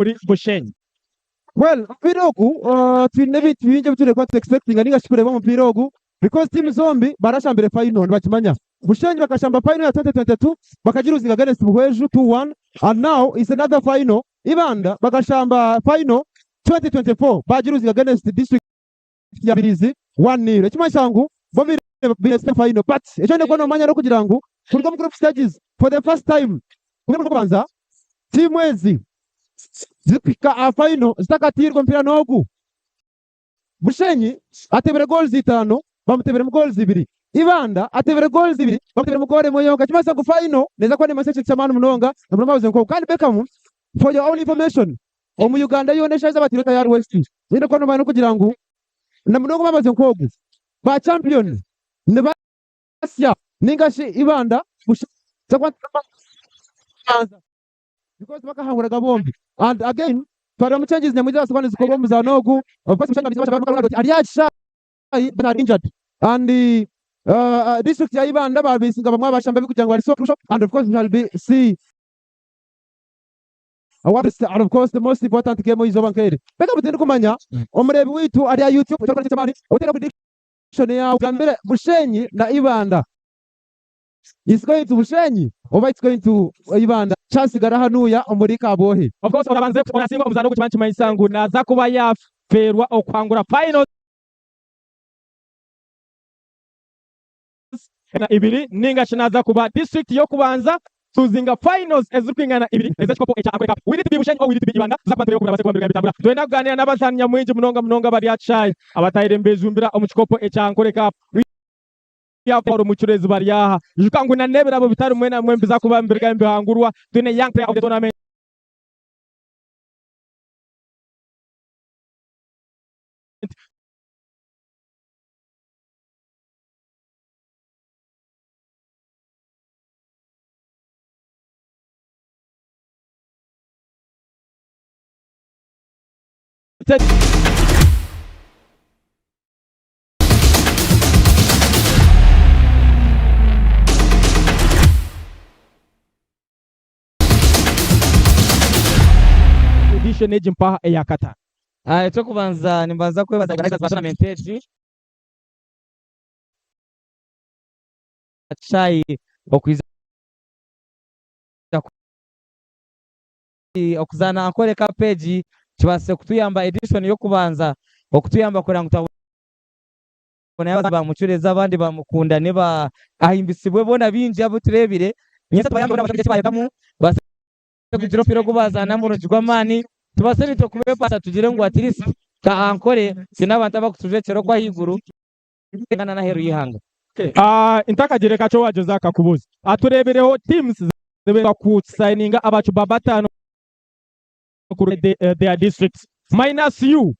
kuri Bushenyi. Well, Pirogu, twinebi twinje biture kwa expecting aninga shikureba mu Pirogu because team zombi barashambire final bakimanya. Bushenyi bakashamba final ya 2022 bakajiruzinga against Buhweju 2-1 and now is another final. Ibanda bakashamba final 2024 bajiruzinga against district ya Birizi 1-0. Ekimashyangu bombi best final but ejo ndiko no manya no kugira ngo kurwa mu group stages for the first time. Kugira kubanza team ezi zipika final zitakatirwa mpira nogu. Bushenyi atebere goals 5 bamutebere mu goals 2. Ibanda atebere goals 2 bamutebere mu gole moyonga. Kimasa ku final neza kwa ni message cyamana munonga namumaze nko kandi Beckham for your own information omu Uganda yonesha zabatiro tayari West inde kwa no manya kugira ngo na munongo bamaze nkogu ba champion ne basya ningashi Ibanda Bushenyi because bakahanguraga bombi and again twari mu changes nyamuza sobaneze ko bombi za nogu bafashe cyangwa bisaba bakora ariyacha bana injured and the district ya Ibanda babisinga bamwe abashamba bikugira ngo ari so crucial and of course we shall be see and of course the most important game is obankere beka mutende kumanya omurebi witu ari ya YouTube cyangwa cyamani otera prediction ya ugambere Bushenyi na Ibanda is going to Bushenyi or it's going to Ibanda chance garahanuya omurika abohe. Of course orabanze onasinga omuzano ku kibanchi mayisangu naza kuba yaferwa okwangura final na ibiri ninga chinaza kuba district yo kubanza tuzinga finals ezukwingana ibiri ezachikopo echa akweka we need to be Bushenyi or we need to be Ibanda zakwandire yo kubase kwambira bitambura twenda kuganira n'abazanya mwinji munonga bari yachaye abatayire mbejumbira omuchikopo echa ANKOLE Cup ya Paul Muchurezi bariyaha jukangu na nebera abo bitari mwena mwembi za kuba mbirga mbihangurwa twine young player of the tournament edition eji mpaha eyakata. Cyo kubanza nimbaza kwebaza garagaza tournament eji chai okwiza okuzana ANKOLE Cup eji kibase kutuyamba edition yo kubanza okutuyamba kugira ngo tabona yabaza bamucureza abandi bamukunda niba ahimbisibwe bona binji abo turebire nyese tbayamba n'abashaka cybayagamu base kugira piro kubazana mu rugwa mani tubasebe to kubepasa tugire ngo atirisi ka ANKOLE sinabanta bakutujekero kwa higuru ngana na heru yihanga. Intakagire kacho wajo zaka kubuza aturebereho teams zebera ku signinga abacu babatano ku their districts minus you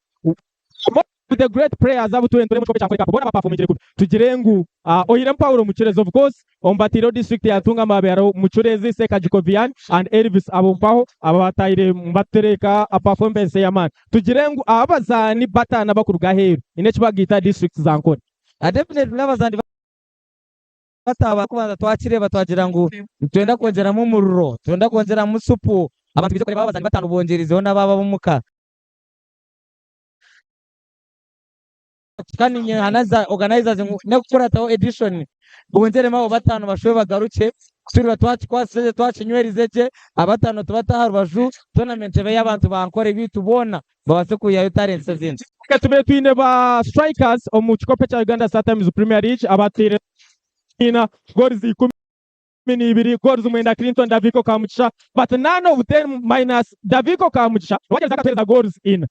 the great players abo tuendere mu cyo cyangwa bona performance ku tugirengu oyire Paulo Muchurezi of course ombatiro district yatunga mabero Muchurezi Sekajikovian and Elvis abompaho abatayire mbatereka performance ya man tugirengu abazani batana bakuruga heru ine kibagita districts za ANKOLE definitely n'abazandi bataba kubanza twakireba twagira ngo twenda kongera mu mururo twenda kongera mu supu abantu bize kureba abazandi batanu bongerezeho n'ababa bumuka kandi hanaza organizers ne gukora edition ubongeremo abo batanu bashobe bagaruke kusubira twatwaseze twacinywerizeke abatanu tubataha baju tournament y'abantu ba ANKOLE bitubona babase kuyayo talents zindi tube twine ba strikers omu kikope cha Uganda StarTimes Premier League abatire ina goals 12 goals mwenda Clinton Daviko Kamuchisha but none of them minus Daviko Kamuchisha wajeza kateza goals in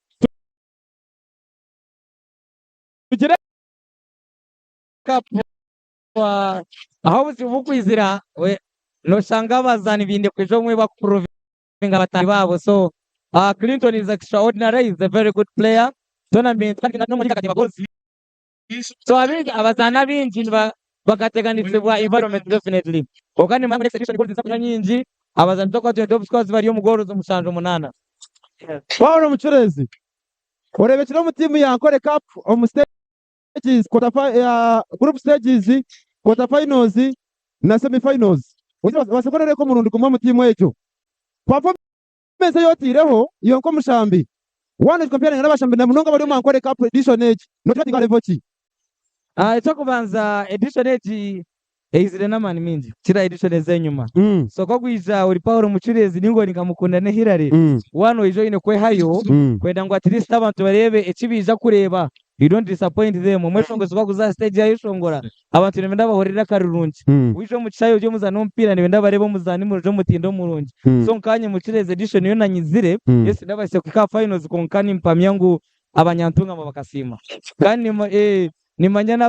tugire cup aho bukwizira we no shanga bazani binde kwejo mwe bakuprovinga batari babo so Clinton is extraordinary, is a very good player tournament kandi no muri kakati goals so abingi abazana bingi bagateganizwa environment definitely okani mu next section goals nsapanya nyingi abazana toko top scores bari yo mu goals umushanje 8 Paulo Muchurezi orebekira mu team ya ANKOLE Cup on stages group stages quarter finals na semi finals wasekonere ko mu rundu kumwe mu team ejo meze yotireho iyo nko mushambi one comparing n'abashambi na munonga bari mu Ankole Cup edition age no twatinga level ki icyo kubanza edition age izire n'amani mingi kira edition zenyuma so ko gwija uri Paul Mucurezi ningo nikamukunda ne Hilary wano ijo ine kwe hayo kwenda ngo at least abantu barebe ekibija kureba you don't disappoint them mweshongo zwa kuza stage yayishongora abantu nemenda bahorira karurungi wijo mucayo byo muzana umpira nebenda barebo muzani mujo mutindo murungi so nkanye Mucurezi edition yo nanyizire yes ndabase ku finals konkani mpamya ngo abanyantunga bakasima kandi nimanya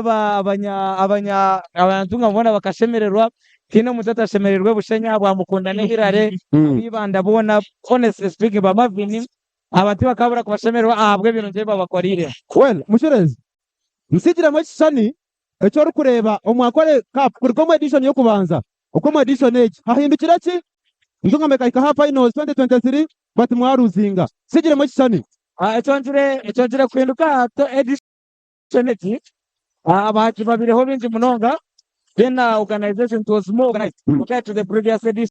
abanyantunga mbona bakashemererwa kino mutata shemererwe Bushenya bwamukunda ne Hilary ibanda bona honestly speaking bamavini abantu bakabura kubashemererwa ahabwe ibintu nje babakorire well Mucurezi nsigira mu kishani ecyo uri kureba mu Ankole Cup kuri mu edition yo kubanza uko mu edition age hahindukira ki ntunga mekaika ha finals 2023 but mwaruzinga sigira mu kishani ecyo njire kuhinduka to edition age abantu babireho binji munonga then organization was more organized compared to the previous edition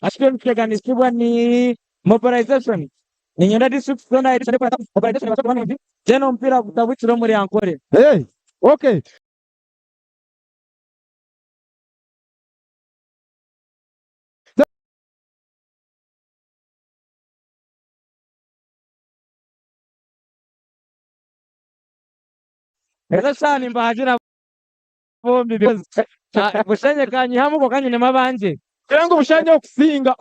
ashike mteganishibwa ni mobilization ni nyenda district zona edition kwa mobilization ya watu tena mpira kutabuchiro muri Ankole okay Ela shani mbahajira bombi Bushenya kanyi hamuko kanyi ne mabanje Tengo Bushenya okusinga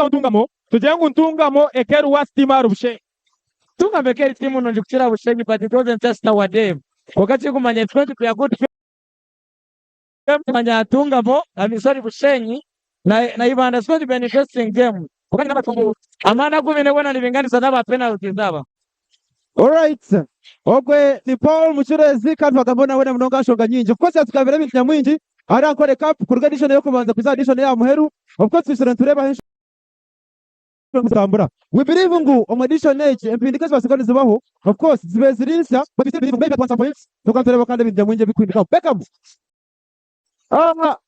untungamo tujenga untungamo ekeru wastimaru Bushenya tunga bekeri timu no ndikira Bushenya but it wasn't just our day wakati kumanya twenty to good manya tungamo sorry Bushenyi na ibanda squad be interesting game wakati nabatungu amana kumene bwana nivinganisa naba penalty zaba. Alright. Ogwe ni Paul Mucurezi kandi bagambona wena munonga shonga nyinji. Of course tukabera ibintu nyamwinji ari Ankole Cup ku edition yo kubanza kuza edition ya muheru. Of course twisira tureba hensho mutambura. We believe ngo on edition age impindikazo basikoni zibaho. Of course zibe zirinsa but we believe maybe at one point tukantureba kandi ibintu nyamwinji bikwindika. Backup.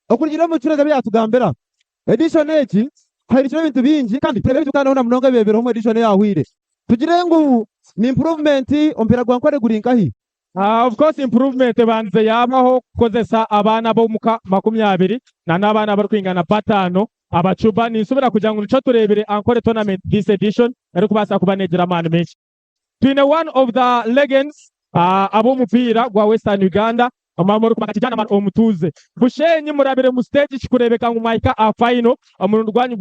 Okugira Mucurezi byatugambera. Edition age hari ibintu binji kandi turebe tukana na munonga bebero mu edition ya hwire. Tugire ngo ni improvement ompira gwa Ankole gurinkahi of course improvement banze yabaho kozesa abana bo muka 20 na nabana bari kwingana patano abacuba ni subira kugira ngo nico turebere Ankole tournament this edition ari kubasa kubanegera man menshi twine one of the legends abo mupira gwa Western Uganda amamoro kumakatijana man omutuze Bushenyi murabire mu stage kikurebeka mu maika a final amuntu rwanyu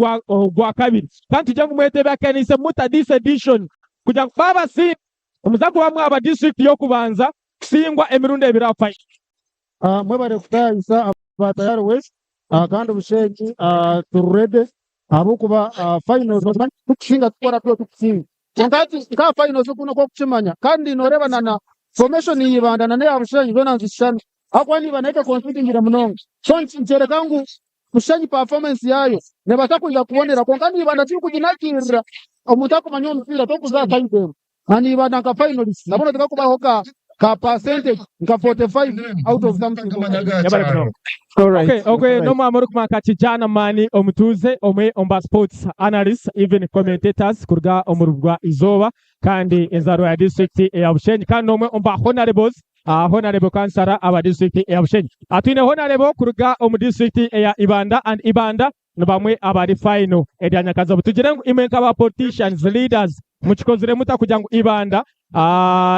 gwa kabiri kandi jangu mwetebe akanise muta this edition kuja baba si umuzaku wamwe aba district yo kubanza singwa emirundi ebirafa mwebare kutayisa abatayaro west kandi Bushenyi turede abukuba finals tukushinga tukora tukutsinga ngati ka finals kuno ko kuchimanya kandi noreba na formation yibanda na ya Bushenyi zona nzishana akwani banaika conflict ngira munonga so nchere kangu Bushenyi performance yayo ne batakunja kuonera konkani ibanda turi kujinakirira omutako manyo mpira tokuza time ani ibanda ka finalist nabona tukakubaho ka percentage nka 45 out of something. Okay no mamuru kumakatijana mani omutuze omwe omba sports analysts even commentators kurga omurugwa izoba kandi enzaro ya district ya Bushenyi kandi omwe omba honorables honorable kansara aba district ya Bushenyi atwine honorable kurga omu district ya Ibanda and Ibanda nabamwe abari final edyanyakaza butugire ngo imenka ba politicians leaders muchikozire muta kugira ngo Ibanda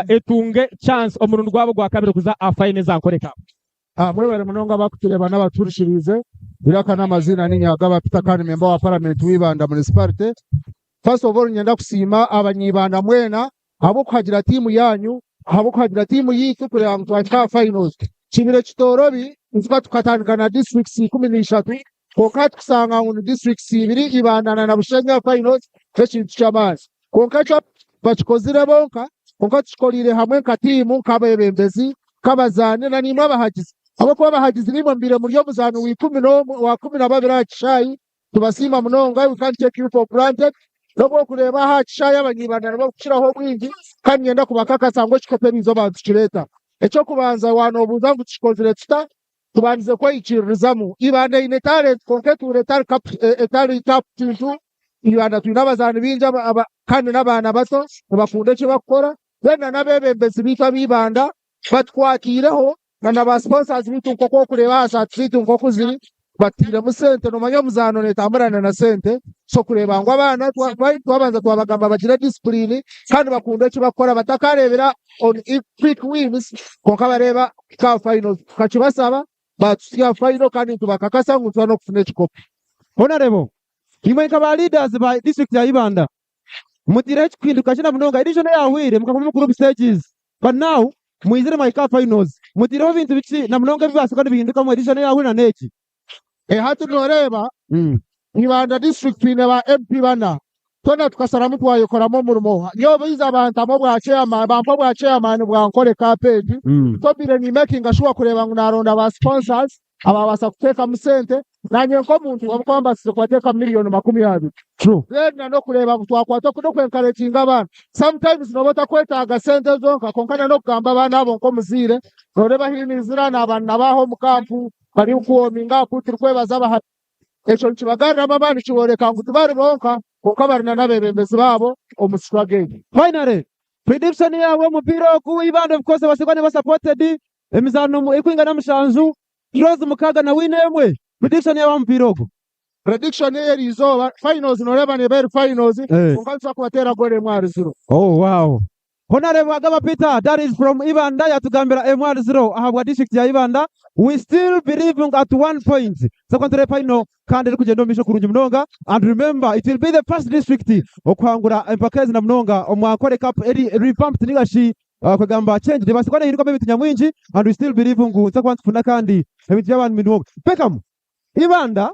etunge chance omurundu gwabo gwa kabiri kuza final za Ankole Cup. Mwebere munonga bakutureba n'abaturishirize biraka n'amazina n'inyaga Peter kandi member wa parliament w'Ibanda municipality. First of all nyenda kusima abanyibanda mwena abo kwagira timu yanyu abo kwagira timu yitu kure amtwa finals kibire kitorobi nzika tukatandika na districts 13 kokati kusanga mu districts 2 Ibanda na Bushenyi finals feshi chamazi konkacho bachikozire bonka konkacho kolire hamwe ka timu kabebembezi kabazane na nimwe abahagizi abo kuba abahagizi nimwe mbire muri yo muzano wa 12 akishayi tubasima munonga we can't take you for granted lobo kureba hakishayi abanyibanda nabo kushiraho bwingi kandi yenda kubakaka sango chikopera izo bazikireta echo kubanza wano buza guchikozire tuta tubanze kweyikirizamu ibanda ine talent konke turetari etari top 2 ibanda tuyina abazani bingi kandi n'abaana bato bakunda eki bakukora bena n'abebembezi bitu ab'ibanda batwatiireho na ba sponsors bitu nk'oku okureeba asati zitu nk'oku ziri batiiremu sente nomanya omuzaano netamburana na sente so kureeba ngu abaana twabanza twabagamba bagire discipline kandi bakunda eki bakukora batakareebera on quick wins konka bareeba ka final tukakibasaba batusya final kandi tubakakasa ngu tubona okufuna ekikopi. Honorable, imwe nkaba leaders ba district ya Ibanda mutire ekikwinduka kina munonga edition yawire mukava mu group stages but now mwizire my cup finals mutireho bintu biki na munonga bibasa kandi bihinduka mu edition yawire na neki hati noreba Ibanda district ine ba MP bana tona tukasaramu twayikoramo omurimo niyo biza abantu abo bwa chairman bampo bwa chairman bwa nkole campaign tobire ni making sure kureba ngo naronda ba sponsors ababasa kuteka musente nanye nko muntu wakwamba sikwateka milioni 20. true then no kureba twakwata kuno kwencouraging abana sometimes nobota kwetaga sente zonka konkana no kugamba abana abo nko muzire noreba hini zira n'abana baho mu kampu bari kuominga kuti kwebaza aba ekyo kibagarira abana kiboreka ngo tubari bonka konka barina n'abebembezi babo omuswagenge. Finally prediction yawe mupira ku Ibanda of course basekwane basupported emizano ikwinga na mushanzu Rose mukaga na win emwe prediction yawe mupira ogo prediction yeri izoba finals noreba ne beri finals konka kubatera gole M0. Oh wow. Honorable Agaba Peter, that is from Ibanda yatugambira M10 ahabwa district ya Ibanda. We still believing at 1 point. Secondary final kandi kugenda misho kurungi mnonga and remember it will be the first district okwangura empakezi na mnonga omwakore cup revamped nigashi kugamba change de basikwane hiriko bebiti nyamwinji and we still believe ngo sakwanza kufuna kandi ebiti y'abantu minwoga. Pekam Ibanda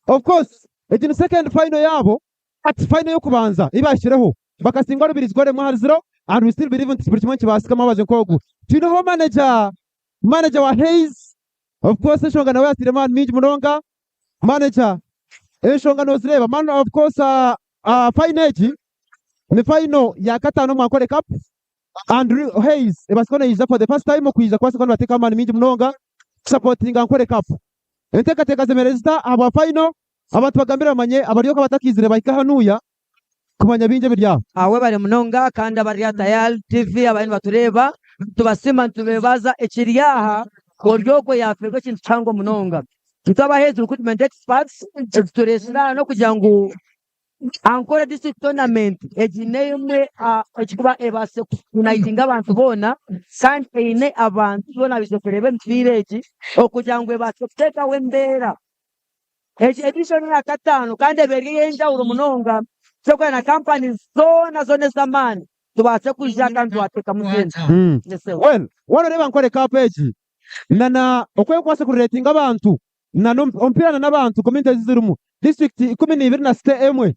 of course it in second final yabo at final yo kubanza ibashireho bakasinga rubirizgore M10 and we still believe in spiritual basika mabaje nkogu. Do you know manager wa Hayes of course eshonga nawe atire minji munonga manager eshonga nozireba man of course final ni final ya katano mwakore cup and Hayes ebasikona iza for the first time okuiza kwa second bateka minji munonga supporting ankore cup enteka zemereza aba final abantu bagambira manye abariyo kabatakizire bayika hanuya kumanya binje birya awe bari munonga kandi abari tayari TV abantu batureba tubasima tubebaza ekiriyaha koryoko yafego kintu cyangwa munonga tutabaheje recruitment experts turesina no kugira ngo ankole district tournament ejinemwe ekikuba ebase kunaitinga abantu bona kandi ine abantu bona bisokerebe mfireji okugira ngo ebase kuteka wembera edition ya katano kandi beriye njawulo munonga soko na companies zone zamani tubase kujya kandi wateka mugenda. Well warareba nkore ka page nana okwe kwase ku rating abantu nano ompirana n'abantu communities zirumu district 12 na state emwe.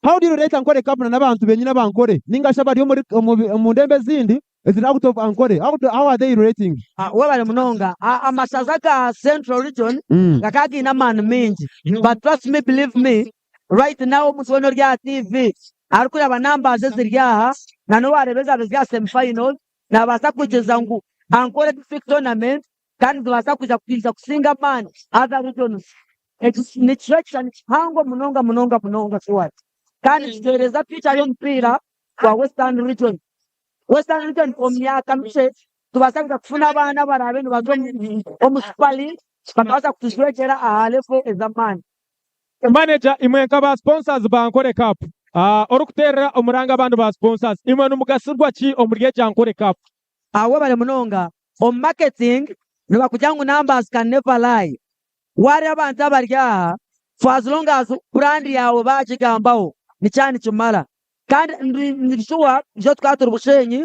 How do you rate ankore cup na n'abantu benyina bankore ningasha bari mu ndembe zindi is out of ankore how are they rating? Wabale munonga amasaza ka central region gakagi na man mingi but trust me believe me right now musono rya TV ariko aba numbers ziryaha nano warebeza bezya semi-final na basa kugeza ngo ankore district tournament kandi basa kuja kusinga man other regions ni traction hango munonga swat kandi tutereza picha yo mpira kwa western region omyaka mse tubasa kufuna abana barabe bazo omuspali bakabasa kutuzwekera ahalefu ezamani. Manager imwe nkaba sponsors ba Ankole Cup orukutera omuranga abantu ba sponsors imwe numugasirwa ki omurye cya Ankole Cup awe bale munonga on marketing niba kujangu numbers can never lie wari abantu abarya for as long as brand yawe bakigambaho ni cyane kimara kandi ndishuwa jo twatura Bushenyi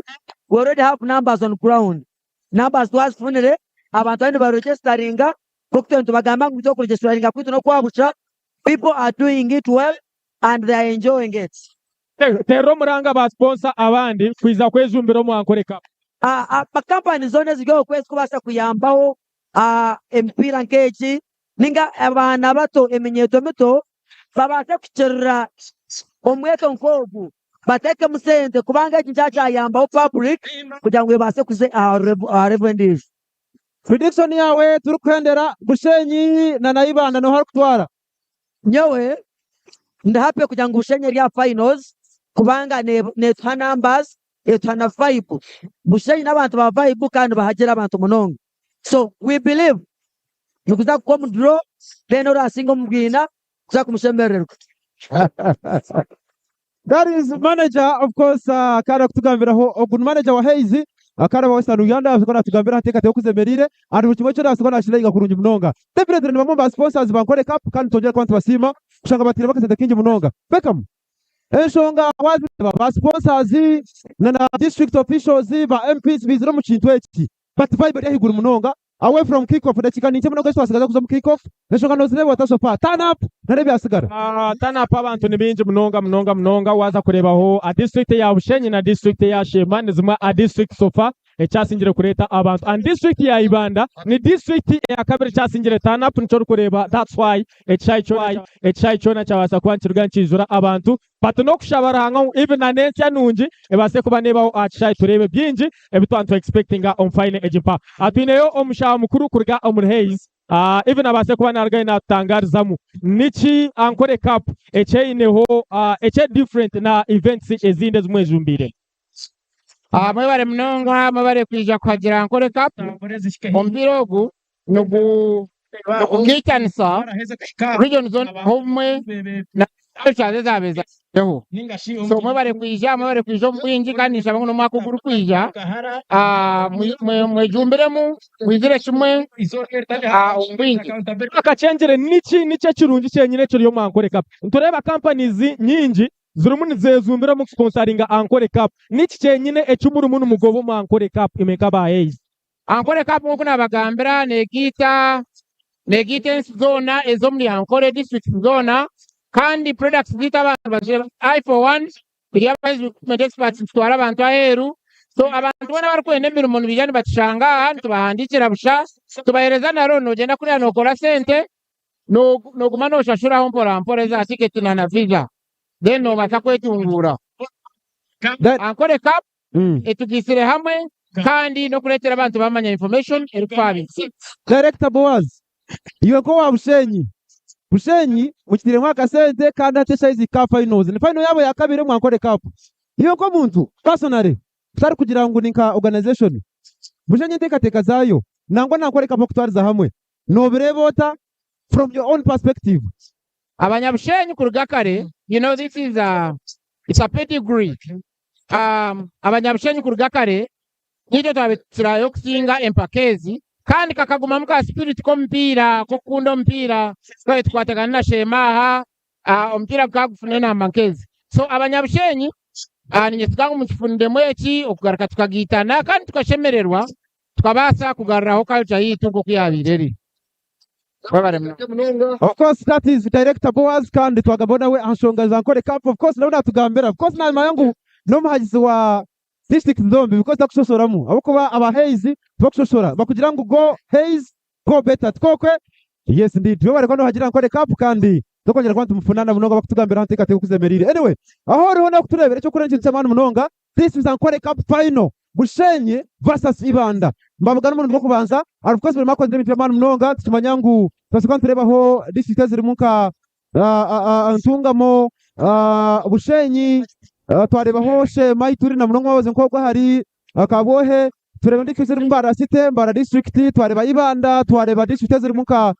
we already have numbers on ground numbers was funere abantu bandi baregisteringa kuko tubagamba ngo cyo kuregisteringa kwitu no kwabuca. People are doing it well and they are enjoying it. Tero muranga ba sponsor abandi kwiza kwezumbiro mu Ankole Cup. Company zone zigo kwezi kubasa kuyambaho empira nkeji ninga abana bato eminyeto mito babase kucerera omweke nkogu bateke musente kubanga kinjacha yambaho public kugira ngo base kuze revenue. prediction yawe turi kwendera Bushenyi na Naibanda no hari kutwara nyewe ndahape kugira ngo Bushenyi rya finals kubanga netwa numbers etwana vibe Bushenyi n'abantu ba vibe kandi bahagera abantu munonga so we believe yukuza kuko draw then urasingo mubwina kuza kumushemererwa. That is manager of course akara kutugambiraho good manager wa Haze akara wa Western Uganda akora tugambira hateka tyo kuzemerire ari mu kimwe cyo nasiko nashirenga kurunja munonga definitely ni bamwe ba sponsors bankore cup kandi tongera kwantu basima kushanga batire bakasenta kinje munonga Beckham enshonga wazi ba sponsors na district officials ba MPs bizira mu kintu eki but vibe ya higuru munonga away from kick off dakika ninche munonga cyo asigaza kuza mu kick off enshonga no zirebo tasofa turn up na rebi asigara turn up abantu ni binji munonga waza kurebaho a district ya Bushenyi na district ya Shema nizima a district sofa ekyasingire kureta abantu and district ya Ibanda ni district ya kabiri cyasingire turn up nicyo kureba that's why echayicho na cyabasa kwancirwa nkizura abantu but no kushabaranga even na nensya nungi ebase kuba nebaho achayi turebe byinji ebitwantu expecting on final ejipa atwineyo omusha mukuru kurga omurheis even abase kuba nargaye natangarizamu niki ankole cup echeineho eche different na events ezinde zimwejumbire mwebare munonga mwebare kwija kwagira ankole cup ompira ogu nokugitanisa region zone homwe na cyazezabeza yeho so mwebare kwija mwingi kandi nshabangu no mwaka uguru kwija mwejumbiremu mwizire kimwe umbingi akacengere nice kirungi cyenyine cyo mu ankole cup tureba companies nyingi zurumuni zezumbira mu sponsoringa ankole cup niki cyenyine ecumuru muntu mugobo mu ankole cup imeka ba Haze ankole cup nkuko nabagambira negita zona ezo muri ankole district zona kandi products zita abantu baje I for 1 biriya experts twara abantu aheru so abantu bona bari kwenda mirimo bijyane batishanga tubahandikira busha tubahereza na rono genda kuri anokora sente no gumano shashura mpora za ticket na visa then no batakwetungura ankole cup etugisire hamwe kandi no kuletera abantu bamanya information erikwabi Director Boaz yuko wa Bushenyi mukitire mwaka sente kandi atesha izi cup finals ni final yabo ya kabiri mu ankole cup yuko muntu personally tari kugira ngo ninka organization Bushenyi teka zayo nangwa nankole cup kutwariza hamwe no birebota from your own perspective abanyabushenyi kurugakare you know this is it's a pedigree abanyabushenyi kurugakare nito twabitsirayo kusinga empakezi kandi kakaguma muka spirit ko mpira ko kunda mpira twaye twatagana na Shemaha ompira kakufune na mankezi so abanyabushenyi ninye tukangu mukifunde mweki okugaruka tukagitana kandi tukashemererwa tukabasa kugaruraho culture yitu ngo kuyabireri. Of course that is Director Boaz kandi twagabona we anshonga za ankole cup of course naona tugambera of course na mayangu no muhagizi wa district zombi because takushosoramu abukuba aba Haze bakushosora bakugira ngo go Haze go better twokwe yes indeed twebare ko no hagira ankole cup kandi dokongera kwantu mufunana munonga bakutugambira hanteka te kuzemerire anyway aho rubona kuturebera cyo kurenje cyamana munonga this is ankole cup final Bushenyi versus Ibanda mbabugana umuntu kubanza of course bari makonze n'imana munonga tumanyangu twasiko turebaho district ziri muka antungamo Bushenyi twarebaho Shema ituri na munonga waze nkobwa hari akabohe tureba ndike ziri mbara city mbara district twareba Ibanda twareba district ziri muka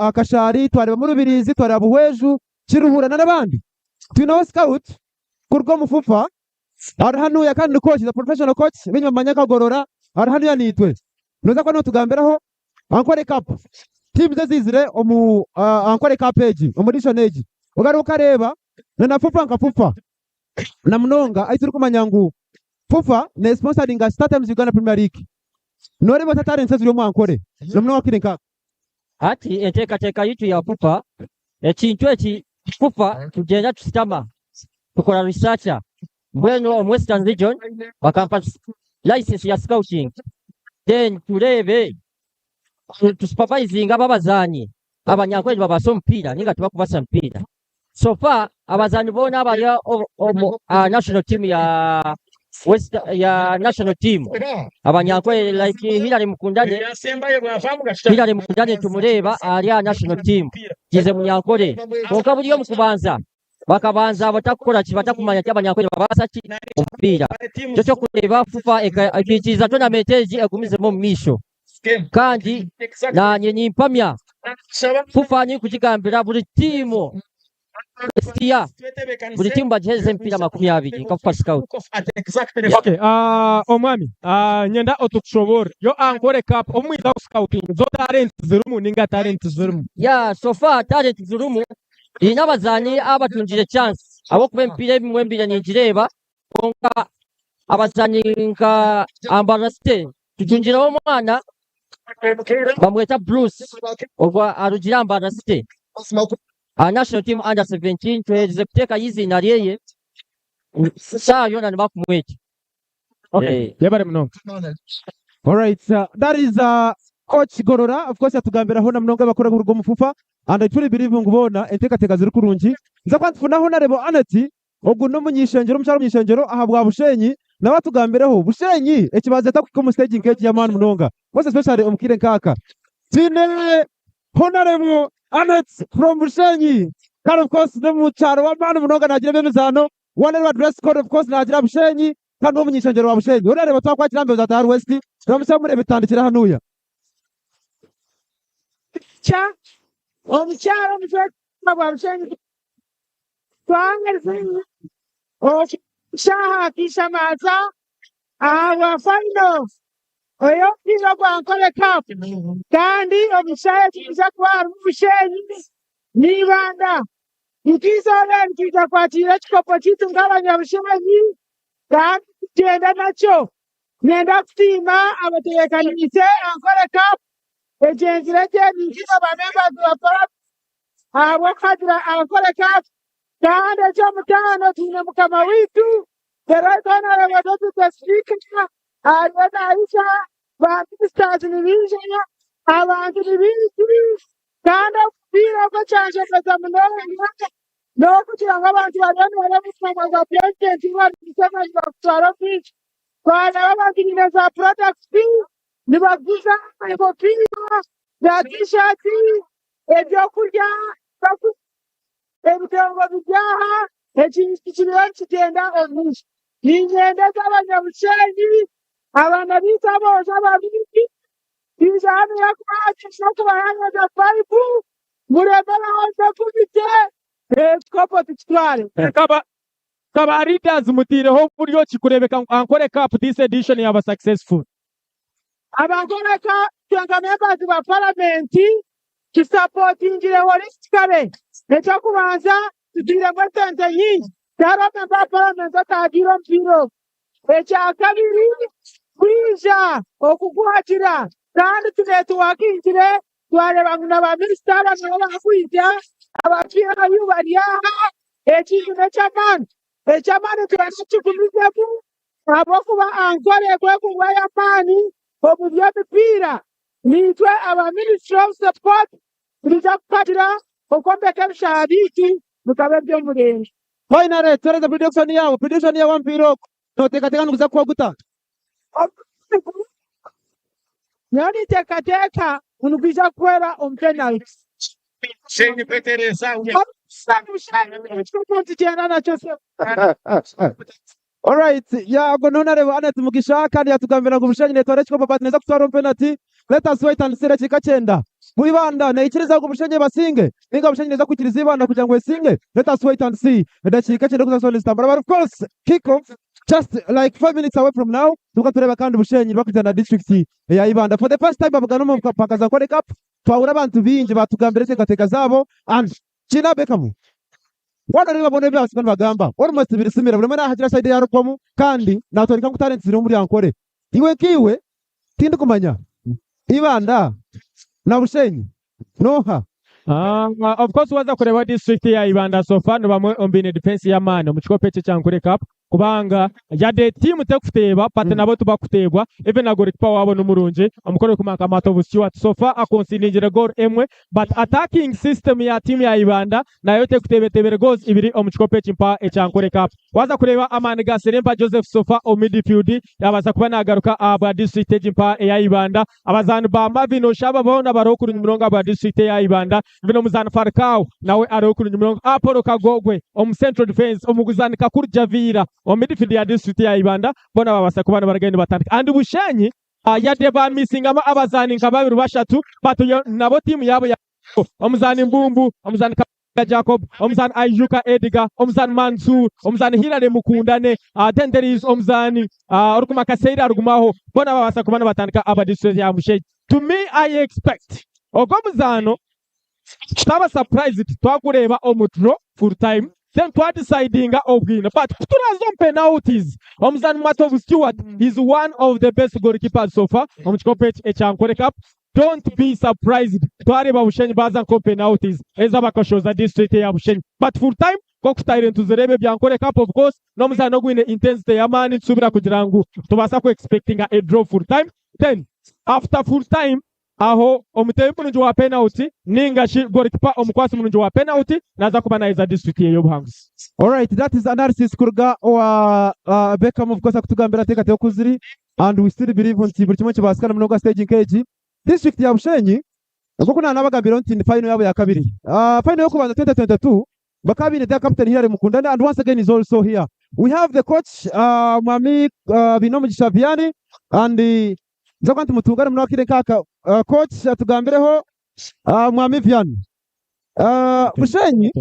akashari twareba mu Rubirizi twareba Buhweju Kiruhura n'abandi twino scout kurwo mufufa arhanu ya kandi coach the professional coach binyuma manyaka gorora arhanu ya nitwe noza ko no tugamberaho ankole cup team zizire omu ankole cup page omudishon age ugaruka reba na fufa nkafufa na munonga aituri kumanyangu fufa na sponsoring StarTimes Uganda Premier League nore bota talent ziri mu ankole no munonga kirenka ati eteka yitu ya fufa ekintu eki fufa tugenda tusitama tukola researcher Bueno Western Region wakampa license ya scouting then turebe tusupervising ababazanyi abanyankweje babaso mpira ninga tubakubasa mpira so far abazanyi bona abaya national team ya West ya national team abanyankole like Hilary Mukundane tumureba ali ya national team kize munyankole konka buli omu kubanza bakabanza abatakukola kibatakumanya ky'abanyankole babasa ki omupira kyo kureba FUFA ekikiza tournament egumize mu misho kandi na nyenyi mpamya FUFA ni kukigambira buli timu Stia buli timu bagiheze mpira 20 nka FUFA scout. Okay, omwami nyenda otukushobora yo Ankole Cup omwiza scouting zo talent zirumu ninga talent zirumu ya so far talent zirumu ina abazanyi abatunjire chance abo kuba empira ebimwembire ninjireba konka abazanyi nka Ambaraste tutunjira omwana bamweta Bruce ogwa arugira Ambaraste national team under 17 tweze kuteka hizi na yeye saa yona nibakumwete. Okay, yabare mnongo. All right, that is coach Gorora. Of course atugambira hona mnonga bakora kurugo mufufa and I truly believe ngubona entekateka ziri kurungi nza kwantfuna hona rebo anati ogu no munyishengero musharo munyishengero ahabwa Bushenyi na batugambireho Bushenyi ekibaza takwiko mu staging cage ya man mnonga most especially omukire nkaka tine honorable Anet from Bushenyi and of course no mucharo wa man mnonga nagira bemezano one address code of course nagira Bushenyi kandi no munyishengero wa Bushenyi urareba twakwakira mbe za Tar West turamusamure bitandikira hanuya cha omucharo mwa Bushenyi twangereza shaha kishamaza awa final oyo kino kwa Ankole Cup kandi omushaya kiza kwa Bushenyi n'Ibanda ikiza kiza kwatira kikopo kitu ngabanya Bushenyi kandi tugenda nakyo nenda kutima abatekanise Ankole Cup ejenzira je ninjira bamemba dwapara abo kadira Ankole Cup kandi ekyomutano tine mukama witu terekana abadotu tesifika alwana aisha batisitazi nibinjanya abantu nibinjiri kandi okupira kwacanjagaza munonga n'okugira ngo abantu babone baramusanga za president babisema bakutwara kwiki bana babagirira za products nibaguza ibopira za t-shirt ebyokurya ebitabo bijyaha ekiriro kigenda omushi n'imyenda z'abanyabushenyi abana bita bose ababiki biza hano yakwakisha kubahanyaza paipu murebera hose kubite kopo tukitware kaba readers mutireho buryo kikurebeka Ankole Cup this edition yaba successful Ankole Cup twanga members ba parliament kisupportingire holistically etakubanza tudire mwetente nyingi tara member parliament atagira mpiro ekyakabiri kwija okukwatira kandi tunetwakinjire twareba na minisita bakwija abapira yubaryaha ekintu nekyamani twakikumizeku abokuba Ankole kwekuwa yamani obulyo bipira nitwe aba Ministry of Support tuliza kukatira okombeka ebishara bitu mukabe by'omurenge finally tereza prediction yawe mpiro notekateka nukuza kuwaguta yani tekateka unukija kwera penalty Bushenyi petereza all right yago nonareba Anet Mugisha kandi yatugambira ngo Bushenyi netware kiko papa neza kutwara penalty let us wait and see reka cyenda mu Ibanda nayikiriza ngo Bushenyi basinge ninga Bushenyi neza kukiriza Ibanda kugira ngo esinge let us wait and see dakika cyenda kuzasona stambara but of course kick off just like 5 minutes away from now tukatureba kandi Bushenyi bakujana district ya Ibanda for the first time babugana mu pakaza Ankole Cup twahura abantu binje batugambira tekateka zabo and China Beckham wana reba bone byose kandi bagamba almost birisimira buri mwana hagira side ya rukomu kandi natwereka ngo talent ziri muri Ankole iwe kiwe tindi kumanya Ibanda na Bushenyi noha of course waza kureba district ya Ibanda so far no bamwe ombine defense ya mano mu kikope cya Ankole Cup kubanga yadde tiimu tekuteeba pate nabo tubakuteebwa even na golikipa waabo n'omurungi omukolo kumaka Matovu Stewart so far akonsiningire goal emwe but attacking system ya tiimu ya Ibanda nayo tekuteebetebere goals ibiri omu kikopo ekimpa ekyankole cup waza kureba amaani ga Serempa Joseph Sofa omu midfield yabaza kuba nagaruka aba district ekimpa eya Ibanda abazaani ba Marvin Oshaba boona bari okuru nyumurongo aba district eya Ibanda bino muzaani Farkao nawe ari okuru nyumurongo Apollo Kagogwe omu central defense omuguzaani Kakuru Javira omu midfield ya district ya Ibanda bona babasa kuba baragenda batandika and Bushenyi yadde ba missingama abazaani nka babiri bashatu batuyo nabo tiimu yabo ya omuzaani Mbumbu omuzaani Jacob omuzaani Ajuka Edgar omuzaani Mansur omuzaani Hilary Mukundane then there is omuzaani orukuma Kaseira arugumaho bona babasa kuba batandika aba district ya Bushenyi to me I expect ogwo muzaano tutaba surprised twakureba omutro full time then twa deciding obwina but turazo penalties omuzaani Matovu Stewart is one of the best goalkeepers so far omu kikopo ekyankole cup don't be surprised twareba Bushenyi baza nko penalties ezabakashoza district ya Bushenyi but full time kokutaire ntuzerebe byankole cup of course n'omuzaani ogwine intensity y'amaani tusubira kugira ngu tubasa ku expecting a draw full time then after full time aho omutebi mulungi wa penalty ningashi goalkeeper omukwasi mulungi wa penalty naza kuba naiza district y'obuhanguzi. Alright, that is analysis kuruga wa Beckham of course akutugambira tekate okuziri and we still believe on buri kimwe kibasikana munoga stage nk'egi district ya Bushenyi ubwo kuna nabagambira nti final yabo ya kabiri final yo kubanza 2022 bakabine their captain Hilary Mukundane and once again is also here. We have the coach Mwami Binomu Gishaviani and nzakwanti mutungane munakire kaka coach atugambireho Mwami Vian Bushenyi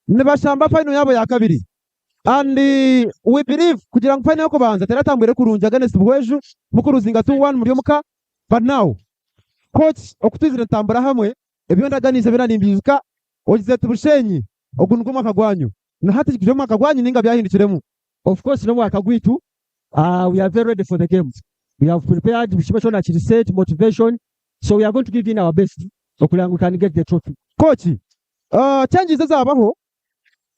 nibashamba final yabo ya kabiri and we believe kugira ngo final yo kubanza teratambwire kurunja against Bweju mukuruzinga 2-1 muri omuka but now coach okutuzira tambura hamwe ebyo ndaganize biranimbizuka ogize Bushenyi ogunugwa mwaka gwanyu na hati kije mwaka gwanyu ninga byahindukiremu of course no mwaka gwitu we are very ready for the games. We have prepared motivation at reset, motivation. So we are going to give in our best. So we can get the trophy. Coach, changes zabaho.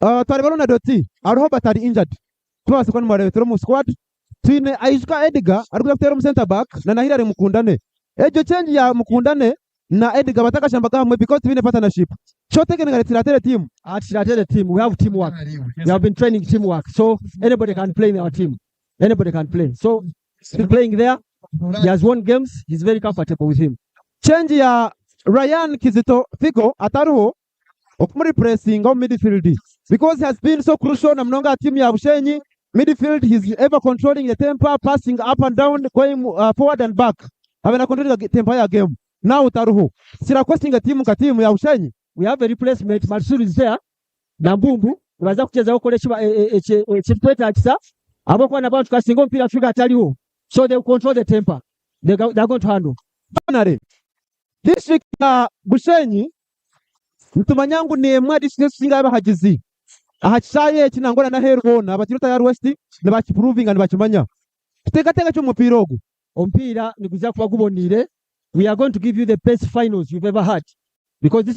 Twaribalo na Doti, ariho batari injured. Twase kwa mwarebetero mu squad. Twine Ajuka Edgar, ariko kutera mu center back na Hilary Mukundane. Ejo change ya Mukundane na Edgar batakashamba hamwe because twine partnership. Shote kenga retiratere team. At the team, we have teamwork. We have been training teamwork. So anybody can play in our team. Anybody can play. So still playing there. He has won games. He's very comfortable with him. Change ya Ryan Kizito Figo ataruho okumuri pressing on midfield because he has been so crucial na mnonga team ya Bushenyi midfield. He's ever controlling the tempo, passing up and down, going forward and back. Havena control the tempo ya game. Now utaruho sira questing a team ka team ya Bushenyi. We have a replacement. Mansur is there. Na Mbumbu baza kucheza huko lechiba chipeta akisa aboko na bantu kasingo mpira Afrika ataliwo. So they control the temper. They're going to handle. Finally, district ya Bushenyi mtumanyangu ni mwa district singa abahagizi ahakisaye kinangora na herona abakiruta ya West ne bakiproving and bakimanya tutekateka cyo mupira ogu ompira ni kuza kuba gubonire. We are going to give you the best finals you've ever had because this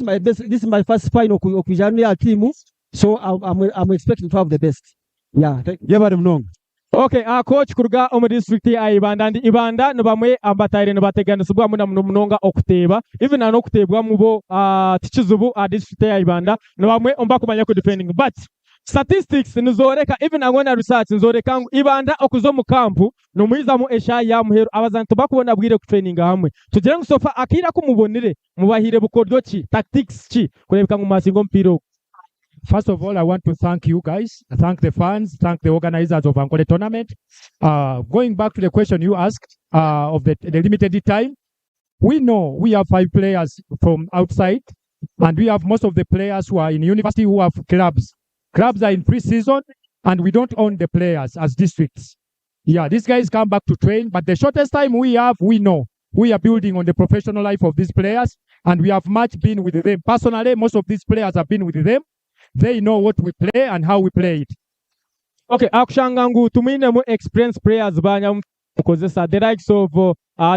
is my first final okujana ya team, so I'm expecting to have the best. Yeah, yabari mnongo. Okay, coach kuruga omu district ya Ibanda ndi Ibanda nibamwe ambatayire nibateganisibwa muna munonga okuteeba even ano okuteebwa mubo tikizubu district ya Ibanda nibamwe ombakumanya ku defending but statistics nizoreka even angona research nzoreka Ibanda okuzo mu camp no muizamu esha ya muheru abazantu bakubona bwire ku training hamwe tugira ngo sofa akira kumubonire mubahire bukoryo ki tactics ki kurebeka mu masingo mpiro. First of all, I want to thank you guys, thank the fans, thank the organizers of ANKOLE tournament. Going back to the question you asked of the limited time, we know we have 5 players from outside, and we have most of the players who are in university who have clubs. Clubs are in pre-season, and we don't own the players as districts. Yeah, these guys come back to train, but the shortest time we have, we know. We are building on the professional life of these players, and we have much been with them. Personally, most of these players have been with them. They know what we play and how we play it. Okay, akushanga ngu tumine mu experience players banya mukozesa the likes of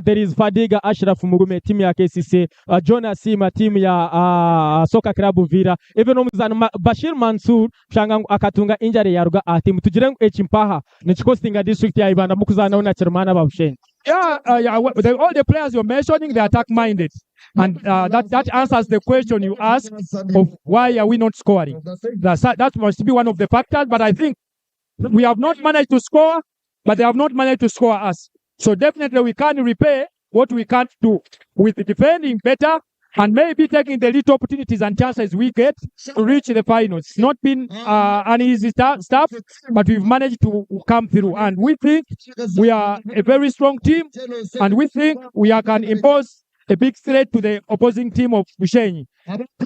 there is Fadiga Ashraf Mugume timu ya KCC, Jonas Sima timu ya Soka Club Vira, even omuzano Bashir Mansur shanga akatunga injury ya ruga timu tugirengo echimpaha nichikostinga district ya Ibanda mukuzana una Chermana babushenyi. Yeah, all the players you're mentioning, they are attack-minded. And that answers the question you asked of why are we not scoring. That must be one of the factors, but I think we have not managed to score, but they have not managed to score us. So definitely we can repay what we can't do with defending better and maybe taking the little opportunities and chances we get to reach the finals. It's not been an easy stuff, but we've managed to come through. And we think we are a very strong team, and we think we can impose a big threat to the opposing team of Bushenyi.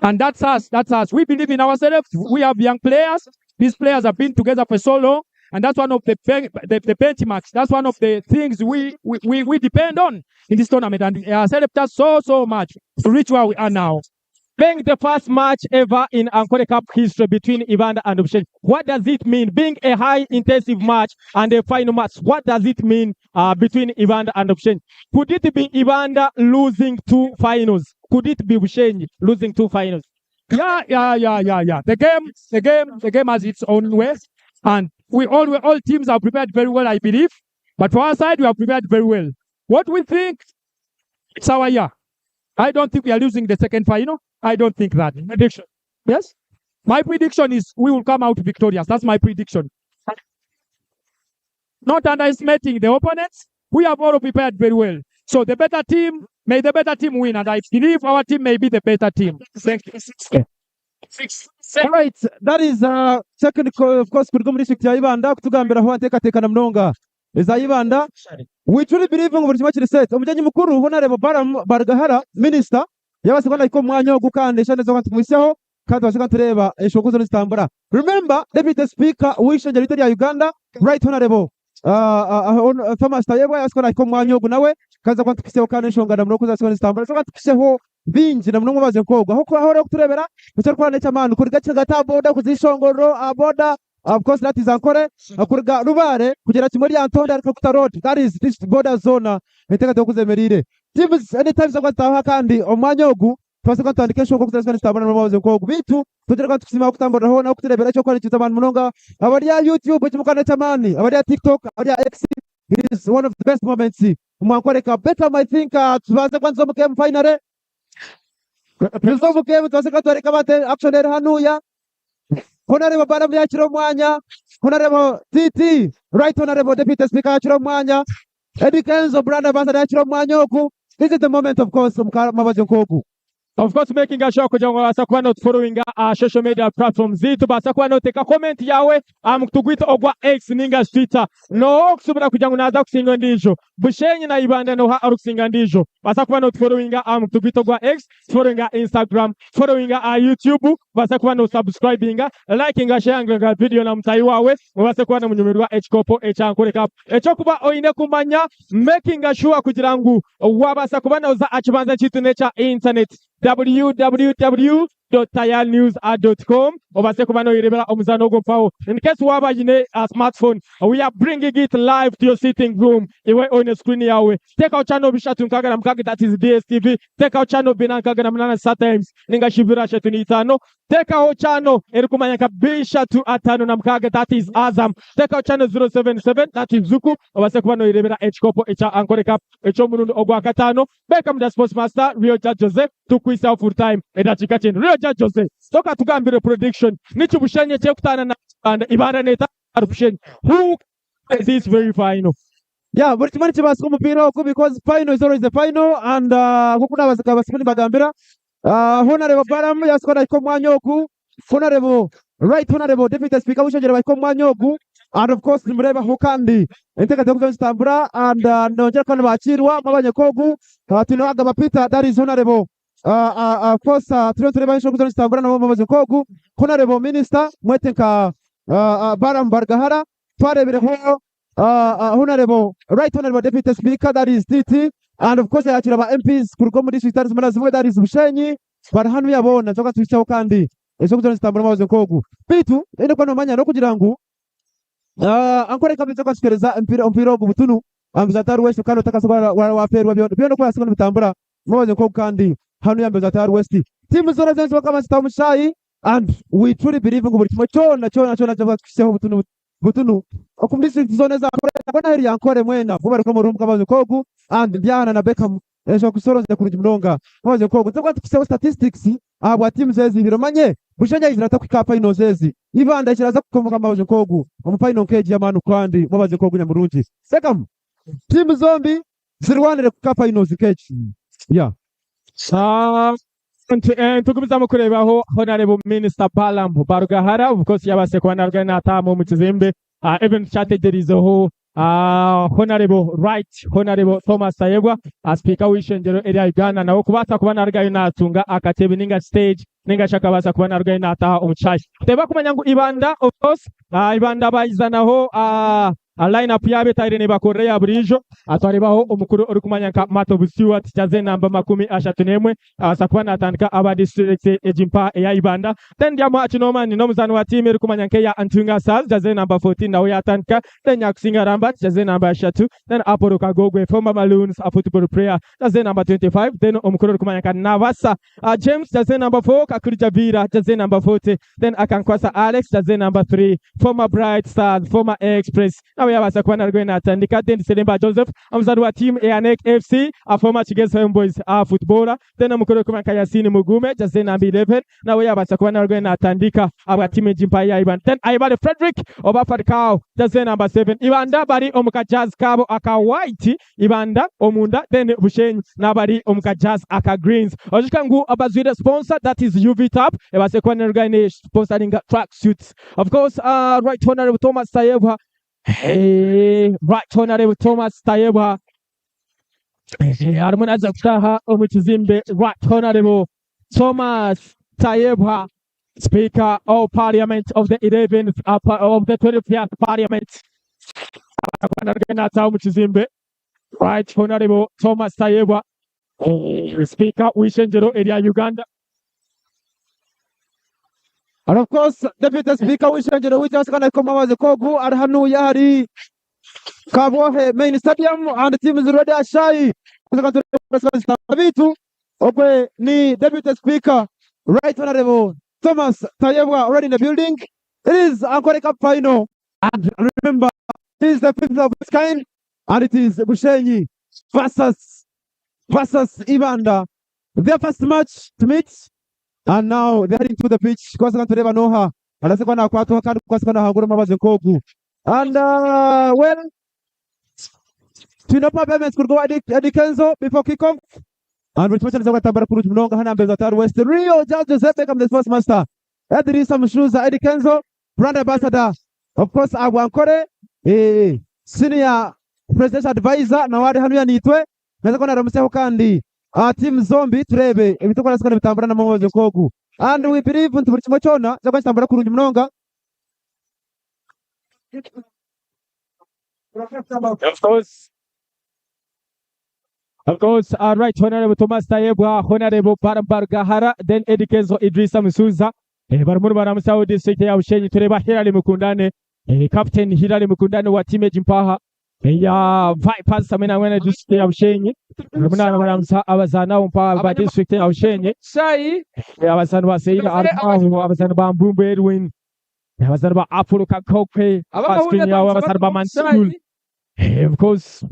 And that's us. That's us. We believe in ourselves. We have young players. These players have been together for so long. And that's one of the benchmarks. That's one of the things we depend on in this tournament. And it has helped us so much to reach where we are now. Being the first match ever in ANKOLE Cup history between Ibanda and Bushenyi, what does it mean? Being a high-intensive match and a final match, what does it mean between Ibanda and Bushenyi? Could it be Ibanda losing 2 finals? Could it be Bushenyi losing 2 finals? Yeah. The game has its own way. And all teams are prepared very well, I believe. But for our side, we are prepared very well. What we think, it's our year. I don't think we are losing the second final. I don't think that. Prediction. Yes? My prediction is we will come out victorious. That's my prediction. Not underestimating the opponents. We have all prepared very well. So the better team, may the better team win. And I believe our team may be the better team. Thank you. All right, that is second of course kuri district ya Ibanda kutugambira aho atekana mnonga za Ibanda. We truly believe ngo buri kimwe kiri set. Umujyanyi mukuru Honorable Bargahara Minister yabasekana iko mwanya wo gukandisha neza ko tumwisyaho kandi baseka tureba eshokuzo n'istambura. Remember Deputy Speaker w'ishenje lite ya Uganda Right Honorable Thomas Tayebwa yasekana iko mwanya wo nawe kaza kwantukisyaho kandi nshongana mnoko zasekana n'istambura. So kwantukisyaho binji na mnongo baze kogwa aho kuturebera nicyo twana cy'amantu kuri gace gataboda kuzishongoro aboda. Of course that is ANKOLE kuriga rubare kugera kimuri Antonde ariko kutarod. That is this border zone iteka kuzemerire teams anytime zo kwataha kandi omwanya ogu twase kwandika shoko kuzasana stabana n'abaze kogwa bitu tugera kwatukisima kutambura ho na kuturebera cyo kwari cy'abantu munonga abari ya YouTube cy'umukana cy'amani abari ya TikTok abari ya X. It is one of the best moments ANKOLE Cup. Better I think tubaze kwanza mu game final. Tuzovu game twase kwatwareka bate actionere hanuya. Honorable Baram yachiro mwanya. Honorable TT Right Honorable Deputy Speaker yachiro mwanya. Eddie Kenzo Brand Ambassador yachiro mwanya oku. This is the moment of course mabaje nkoku. Of course making a show kujongo basakwa not following social media platforms zitu basakwa no teka comment yawe kutugwita ogwa X ninga Twitter no kusubira kujango naza kusinga ndijo Bushenyi na Ibanda no ha arukusinga ndijo basakwa not following kutugwita ogwa X following Instagram following YouTube basakwa no subscribing liking sharing video na mtayi wawe basakwa na munyumiri wa Hkopo ANKOLE Cup echokuba oine kumanya making sure kugira ngo wabasakwa na uza achibanza chitu nature internet www.tayalnews.com obase kubano irebera omuzano gopao. In case waba yine a smartphone, we are bringing it live to your sitting room iwe on the screen yawe. Take out channel bishatu nkaga na mkaga, that is DStv. Take out channel bina nkaga na mnana StarTimes ninga shibira shetu ni itano. Take out channel erikumanya kabisha tu atano na mkaga, that is AZAM. Take out channel 077, that is Zuku obase kubano irebera Hkopo ANKOLE Cup echo murundo ogwa katano. Beckham the sports master Rio Jose tukwisa full time edachika chini Rio Jose toka tugambire prediction nichi Bushenyi chekutana na Ibanda neta Bushenyi who is this very final. Yeah, but kimani chibasi kumupira ko because final is always the final and hukuna basipini bagambira Honorable Baram yaskona iko mwanya oku Honorable Right Honorable Deputy Speaker w'ishenje iko mwanya oku and of course nimureba hukandi enteka tukuzambura and nongera kana bakirwa mabanye kogu tunaga bapita. That is Honorable of course tureba insho kuzambura nabo mabanye kogu Honorable Minister mwetenka Baram Bargahara twarebere ho Honorable Right Honorable Deputy Speaker, that is TT, and of course yakira ba MPs kuruko district that is Bushenyi barahanu yabona toka tulichaho kandi eso kuzambura mabanye kogu bitu ende kwa nomanya no kugira ngo ANKOLE Cup nzoka sikereza mpira butunu ambuza atari west kandi utakasa waferwa byo no kwasika bitambura mubaze ko kandi hano yambuza atari west team zona zenze bakama zitamushayi and we truly believe ngo buri kimwe cyona cyabakisheho butunu okumdisi zone za kona heri yankore mwena vuba ariko mu rumwe kabaze kogu and Diana na Beckham ejo kusoronze kurujya mnonga mubaze kogu twakwa tukisheho statistics aba team zezi biromanye Bushenyi izirata kwikapa ino zezi ibanda kiraza kukomoka mabaze kogu mu final keji y'amanu kandi mubaze kogu nyamurungi Beckham team zombi zirwanire kukapa ino zikeji yeah tugumiza mu kurebaho honorable minister Balam Barugahara of course yabase kuba narwe natamu mu kizimbe even cyategerizeho honorable honorable Thomas Sayebwa speaker w'ishengero area Uganda nawo kubasa kuba narwe natunga akatebe ninga stage ninga shakabasa kuba narwe nataha umucayi teba kumanya ngo ibanda of course ibanda bayizanaho line up yabe tayire bakoreya burijo atwaribaho umukuru uri kumanya ka Mato Busiwa tichaze namba 31 asakuba natandika aba district ejimpa ya ibanda then ndiamo achinomani no muzano wa team iri kumanya ke ya Antunga Sals jaze namba 14 nawe yatandika then yakusinga ramba jaze namba 3 then Apollo Kagogwe former Maroons a football player jaze namba 25 then umukuru uri kumanya ka Navasa James jaze namba 4 Kakurija Vira jaze namba 40 then Akankwasa Alex jaze namba 3 former Bright Stars former Express nawe yabasa kuba narwe natandika then Selemba Joseph amuzano wa team ANK FC a former Chigesa Homeboys a footballer then umukuru uri kumanya ka Yasini Mugume jaze namba 11 nawe yabasa kuba narwe natandika aba team ejimpa ya Ibanda then Aibale Frederick Obafarikao jaze namba 7 Ibanda bari omuka Jazz Kabo aka White Ibanda omunda then Bushenyi nabari omuka Jazz aka Greens ojika ngu abazwire sponsor that is UV Tap ebase kuba narwe sponsoring track suits of course right honorable Thomas Sayebwa right honorable Thomas Sayebwa harimonaza kutaha omukizimbe right honorable Thomas Sayebwa Speaker of Parliament of the 11th of the 25th Parliament right honorable Thomas Sayebwa Speaker w'ishengero area Uganda and of course Deputy Speaker w'ishengero w'icyasikana ko mabaze kogu ari hano yari Kabohe main stadium and team is ready ashai bitu okwe ni Deputy Speaker right honorable Thomas Sayebwa already in the building. It is ANKOLE Cup final and remember it is the 5th of its kind and it is Bushenyi versus Ibanda, their first match to meet and now they are into the pitch kwa sababu tureba noha anasema na kwa toka kandi kwa sababu hagura mabaze kogu and well tunapa payments could go at Kenzo before kickoff and which match za tabara kuruji mnonga hana mbele za West Rio Judge Beckham the first master Edrisa Mshuza Eddie Kenzo brand ambassador of course ANKOLE senior presidential advisor na wari hano yanitwe neza kona ramuseho kandi team zombi turebe ibitoko nasikana bitambura na mabaze kogu and we believe nti buri kimwe cyona za kwitambura kuruji mnonga Of course, right honorable Thomas Sayebwa, honorable Barugahara, then Edikezo Idrisa Musuza, barumuru baramusaho district ya Bushenyi tureba Hilary Mukundane, captain Hilary Mukundane wa team Ejimpaha, ya Vipers samena wena district ya Bushenyi, barumuna baramusa abazana umpa ba district ya Bushenyi, sai abazana baseyina arpaho abazana ba Mbumbe Edwin, abazana ba Apollo Kakokwe, abazana ba Mansul, of course.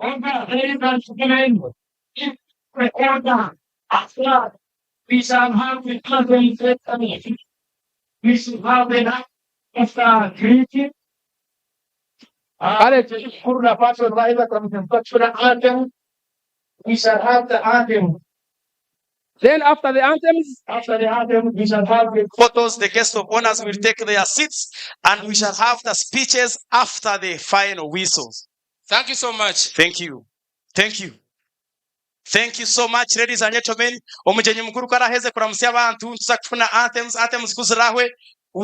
We shall have the content committee. We should have enough after greeting. We shall have the anthem. Then after the anthem, we shall have the Photos, the guest of honors will take their seats, and we shall have the speeches after the final whistles. Thank you so much. Thank you. Thank you. Thank you so much, ladies and gentlemen. Omujenyi mukuru karaheze kuramusia abantu tuza kufuna anthems kuzirahwe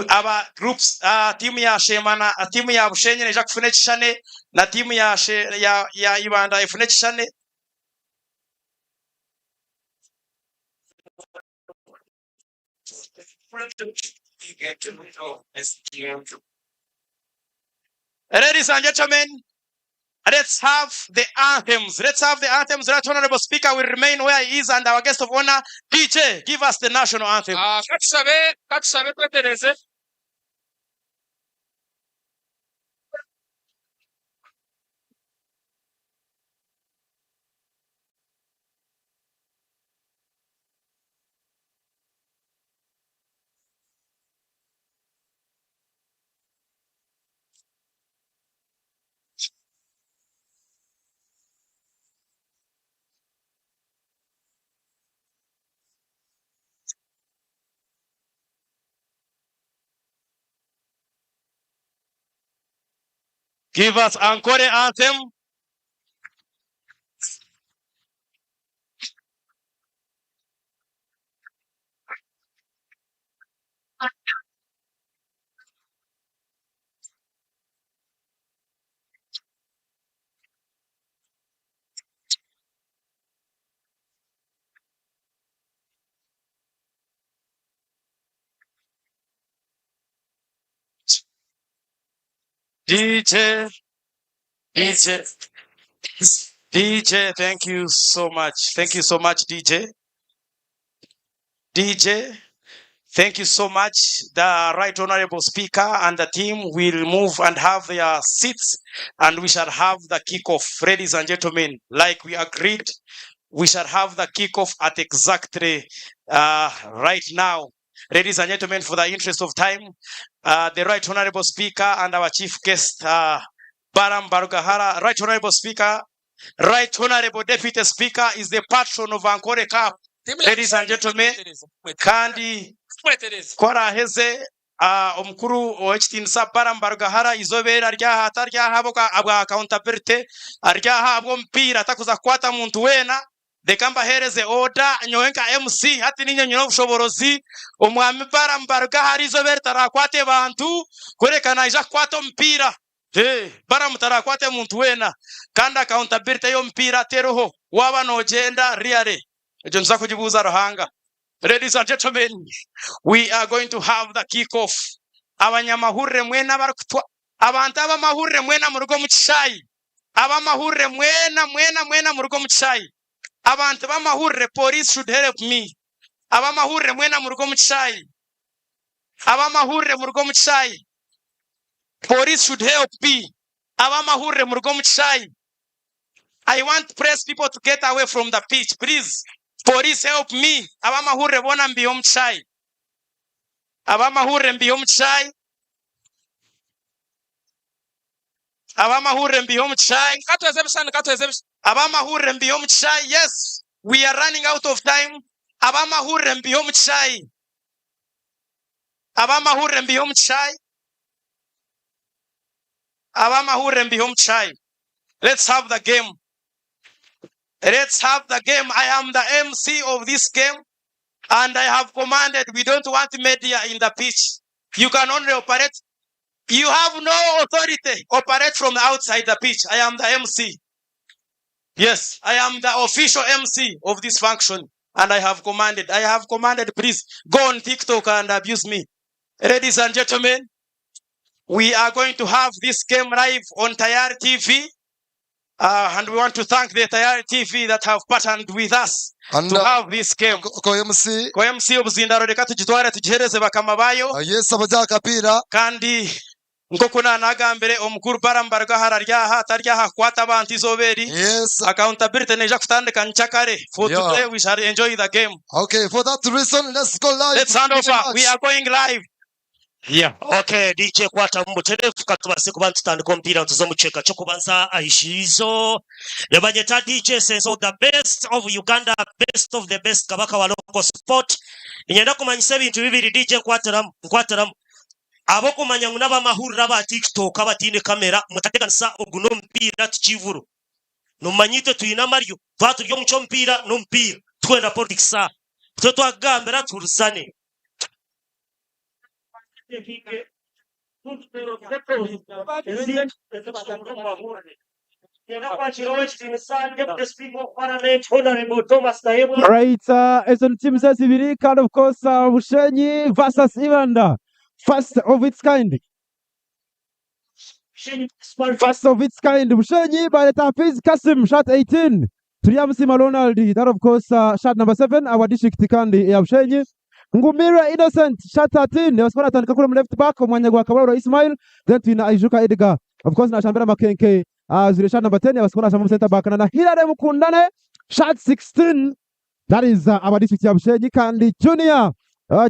aba groups team ya Shemana team ya Bushenyi neja kufuna kishane na team ya Ibanda ifune kishane. Ladies and gentlemen, let's have the anthems. Let's have the anthems. Right Honorable Speaker will remain where he is, and our guest of honor, DJ, give us the national anthem. Katusabe twetereze. Give us ANKOLE anthem. DJ, thank you so much. Thank you so much, DJ. DJ, thank you so much. The Right Honorable Speaker and the team will move and have their seats, and we shall have the kickoff. Ladies and gentlemen, like we agreed, we shall have the kickoff at exactly right now. Ladies and gentlemen, for the interest of time, the Right Honorable Speaker and our chief guest, Baram Barugahara, Right Honorable Speaker, Right Honorable Deputy Speaker is the patron of ANKOLE Cup. Ladies and gentlemen, kandi kwaraheze omukuru owekitinisa Baram Barugahara izobera ryahata ryahaboka abwa accountability aryahabwo mpira takuza kwata muntu wena dekamba hereze order nyowenka MC hati ninyo nyino bushoborozi omwami Baram Barugahara izobera tarakwate bantu kwerekana ija kwato mpira Baram tarakwate muntu wena kanda accountability yo mpira teroho waba no gender really ejo nza kujibuza rohanga. Ladies and gentlemen, we are going to have the kickoff. Abanyamahurre mwena barukutwa abantu abamahurre mwena mu rugo mu kishayi abamahurre mwena mu rugo mu kishayi abantu bamahurre police should help me abamahurre mwena mu rugo mu kishayi abamahurre mu rugo mu kishayi police should help me abamahurre mu rugo mu kishayi. I want press people to get away from the pitch, please. Police help me. Abamahurre bona mbiyo mchai. Abamahurre mbiyo mchai. Abamahurre mbiyo mchai. Abamahurre mbiyo mchai. Yes, we are running out of time. Abamahurre mbiyo mchai. Abamahurre mbiyo mchai. Abamahurre mbiyo mchai. Let's have the game. Let's have the game. I am the MC of this game, and I have commanded we don't want media in the pitch. You can only operate. You have no authority. Operate from outside the pitch. I am the MC. Yes, I am the official MC of this function, and I have commanded, please go on TikTok and abuse me. Ladies and gentlemen, we are going to have this game live on Tayari TV. And we want to thank the Tayari TV that have partnered with us to have this game. MC obuzindaro reka tugitware tugihereze bakama bayo. Yes, abaja kapira. Kandi nkokuna nagambere omukuru Baram Barugahara ryaha taryaha kwata abantu izoberi. Yes. Accountability neja kutandika nchakare. For today we shall enjoy the game. Okay, for that reason, let's go live. Let's hand over. We are going live. Yeah, okay, DJ kwata mbutere tukatubase kubantu tutandika mpira tuzomucheka cyo kubanza aishizo lebanyeta DJ says of the best of Uganda, best of the best kabaka wa local sport inyenda kumanyisa bintu bibiri DJ kwataramu abo kumanya ngunaba mahurira ba TikTok abatine kamera mutateganisa oguno mpira tukivuru numanyite tuyina Mario twaturyo mucyo mpira no mpira twenda politics twe twagambera turusane. Right, as on team says and of course Bushenyi versus IBANDA, first of its kind. First of its kind, Bushenyi by the Tafiz Kasim, shot 18. Triamsima Ronald, that of course, shot number 7, our district Kandi ya Bushenyi. Ngumira Innocent, shot 13. There was one at Kakura left back, Mwanyagwa Kabaro Ismail, then to Ijuka Edgar. Of course, Nashambera Makenke, shot number 10, there was one center back, and Hilare Mukundane, shot 16. That is our district ya Bushenyi. Kandi Junior,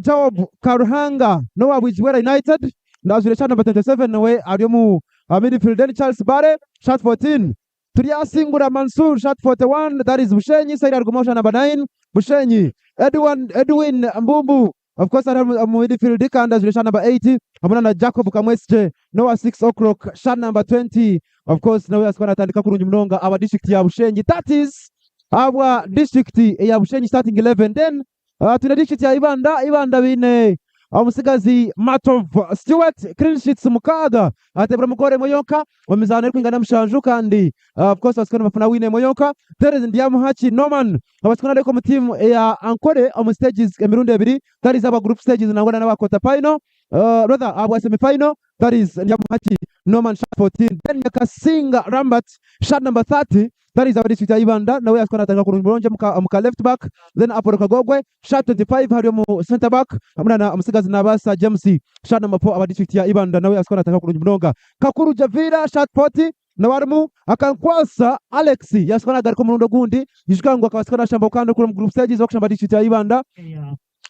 Job Karuhanga, Noah Wijwera United. Now shot number 27, away Adiomu. Midfield, then Charles Bare, shot 14. Turia Singura Mansour, shot 41. That is Bushenyi. Side Argumosha number 9. Bushenyi. Edwin Mbumbu. Of course, I have a midfield. Dikanda, shot number 80. Amunana Jacob Kamwesche. Noah 6 o'clock. Shot number 20. Of course, now we are going to Tandika Kurunjumnonga, our district ya Bushenyi. That is our district ya Bushenyi starting 11. Then, to the district ya Ibanda wine. Umusigazi Matov Stewart clean sheets mukaga atebra mukore moyoka wamizana kwingana mshanju kandi of course wasikana mafuna wine moyoka there is ndiamu hachi Norman wasikana leko mu team ya Ankole on stages emirundi ebiri that is our group stages nangona na quarter final rather our semi final that is ndiamu hachi Norman shot 14 then Yakasinga Rambat shot number 30. That is our district ya Ibanda. Now we are going to take muka left back. Then Apolo Kagogwe. Shot 25. Hariomu center back. Amuna Musigazi Nabasa Jamsi. Shot number 4 our district ya Ibanda. Now we are going to take Kurunjumnonga. Kakuru Javira. Shot 40. Nawarmu akankwasa Alexi. Yaskona gari kumurundo gundi. Yishikangwa kawaskona shambokando kurum group stages. Wakshamba district ya Ibanda.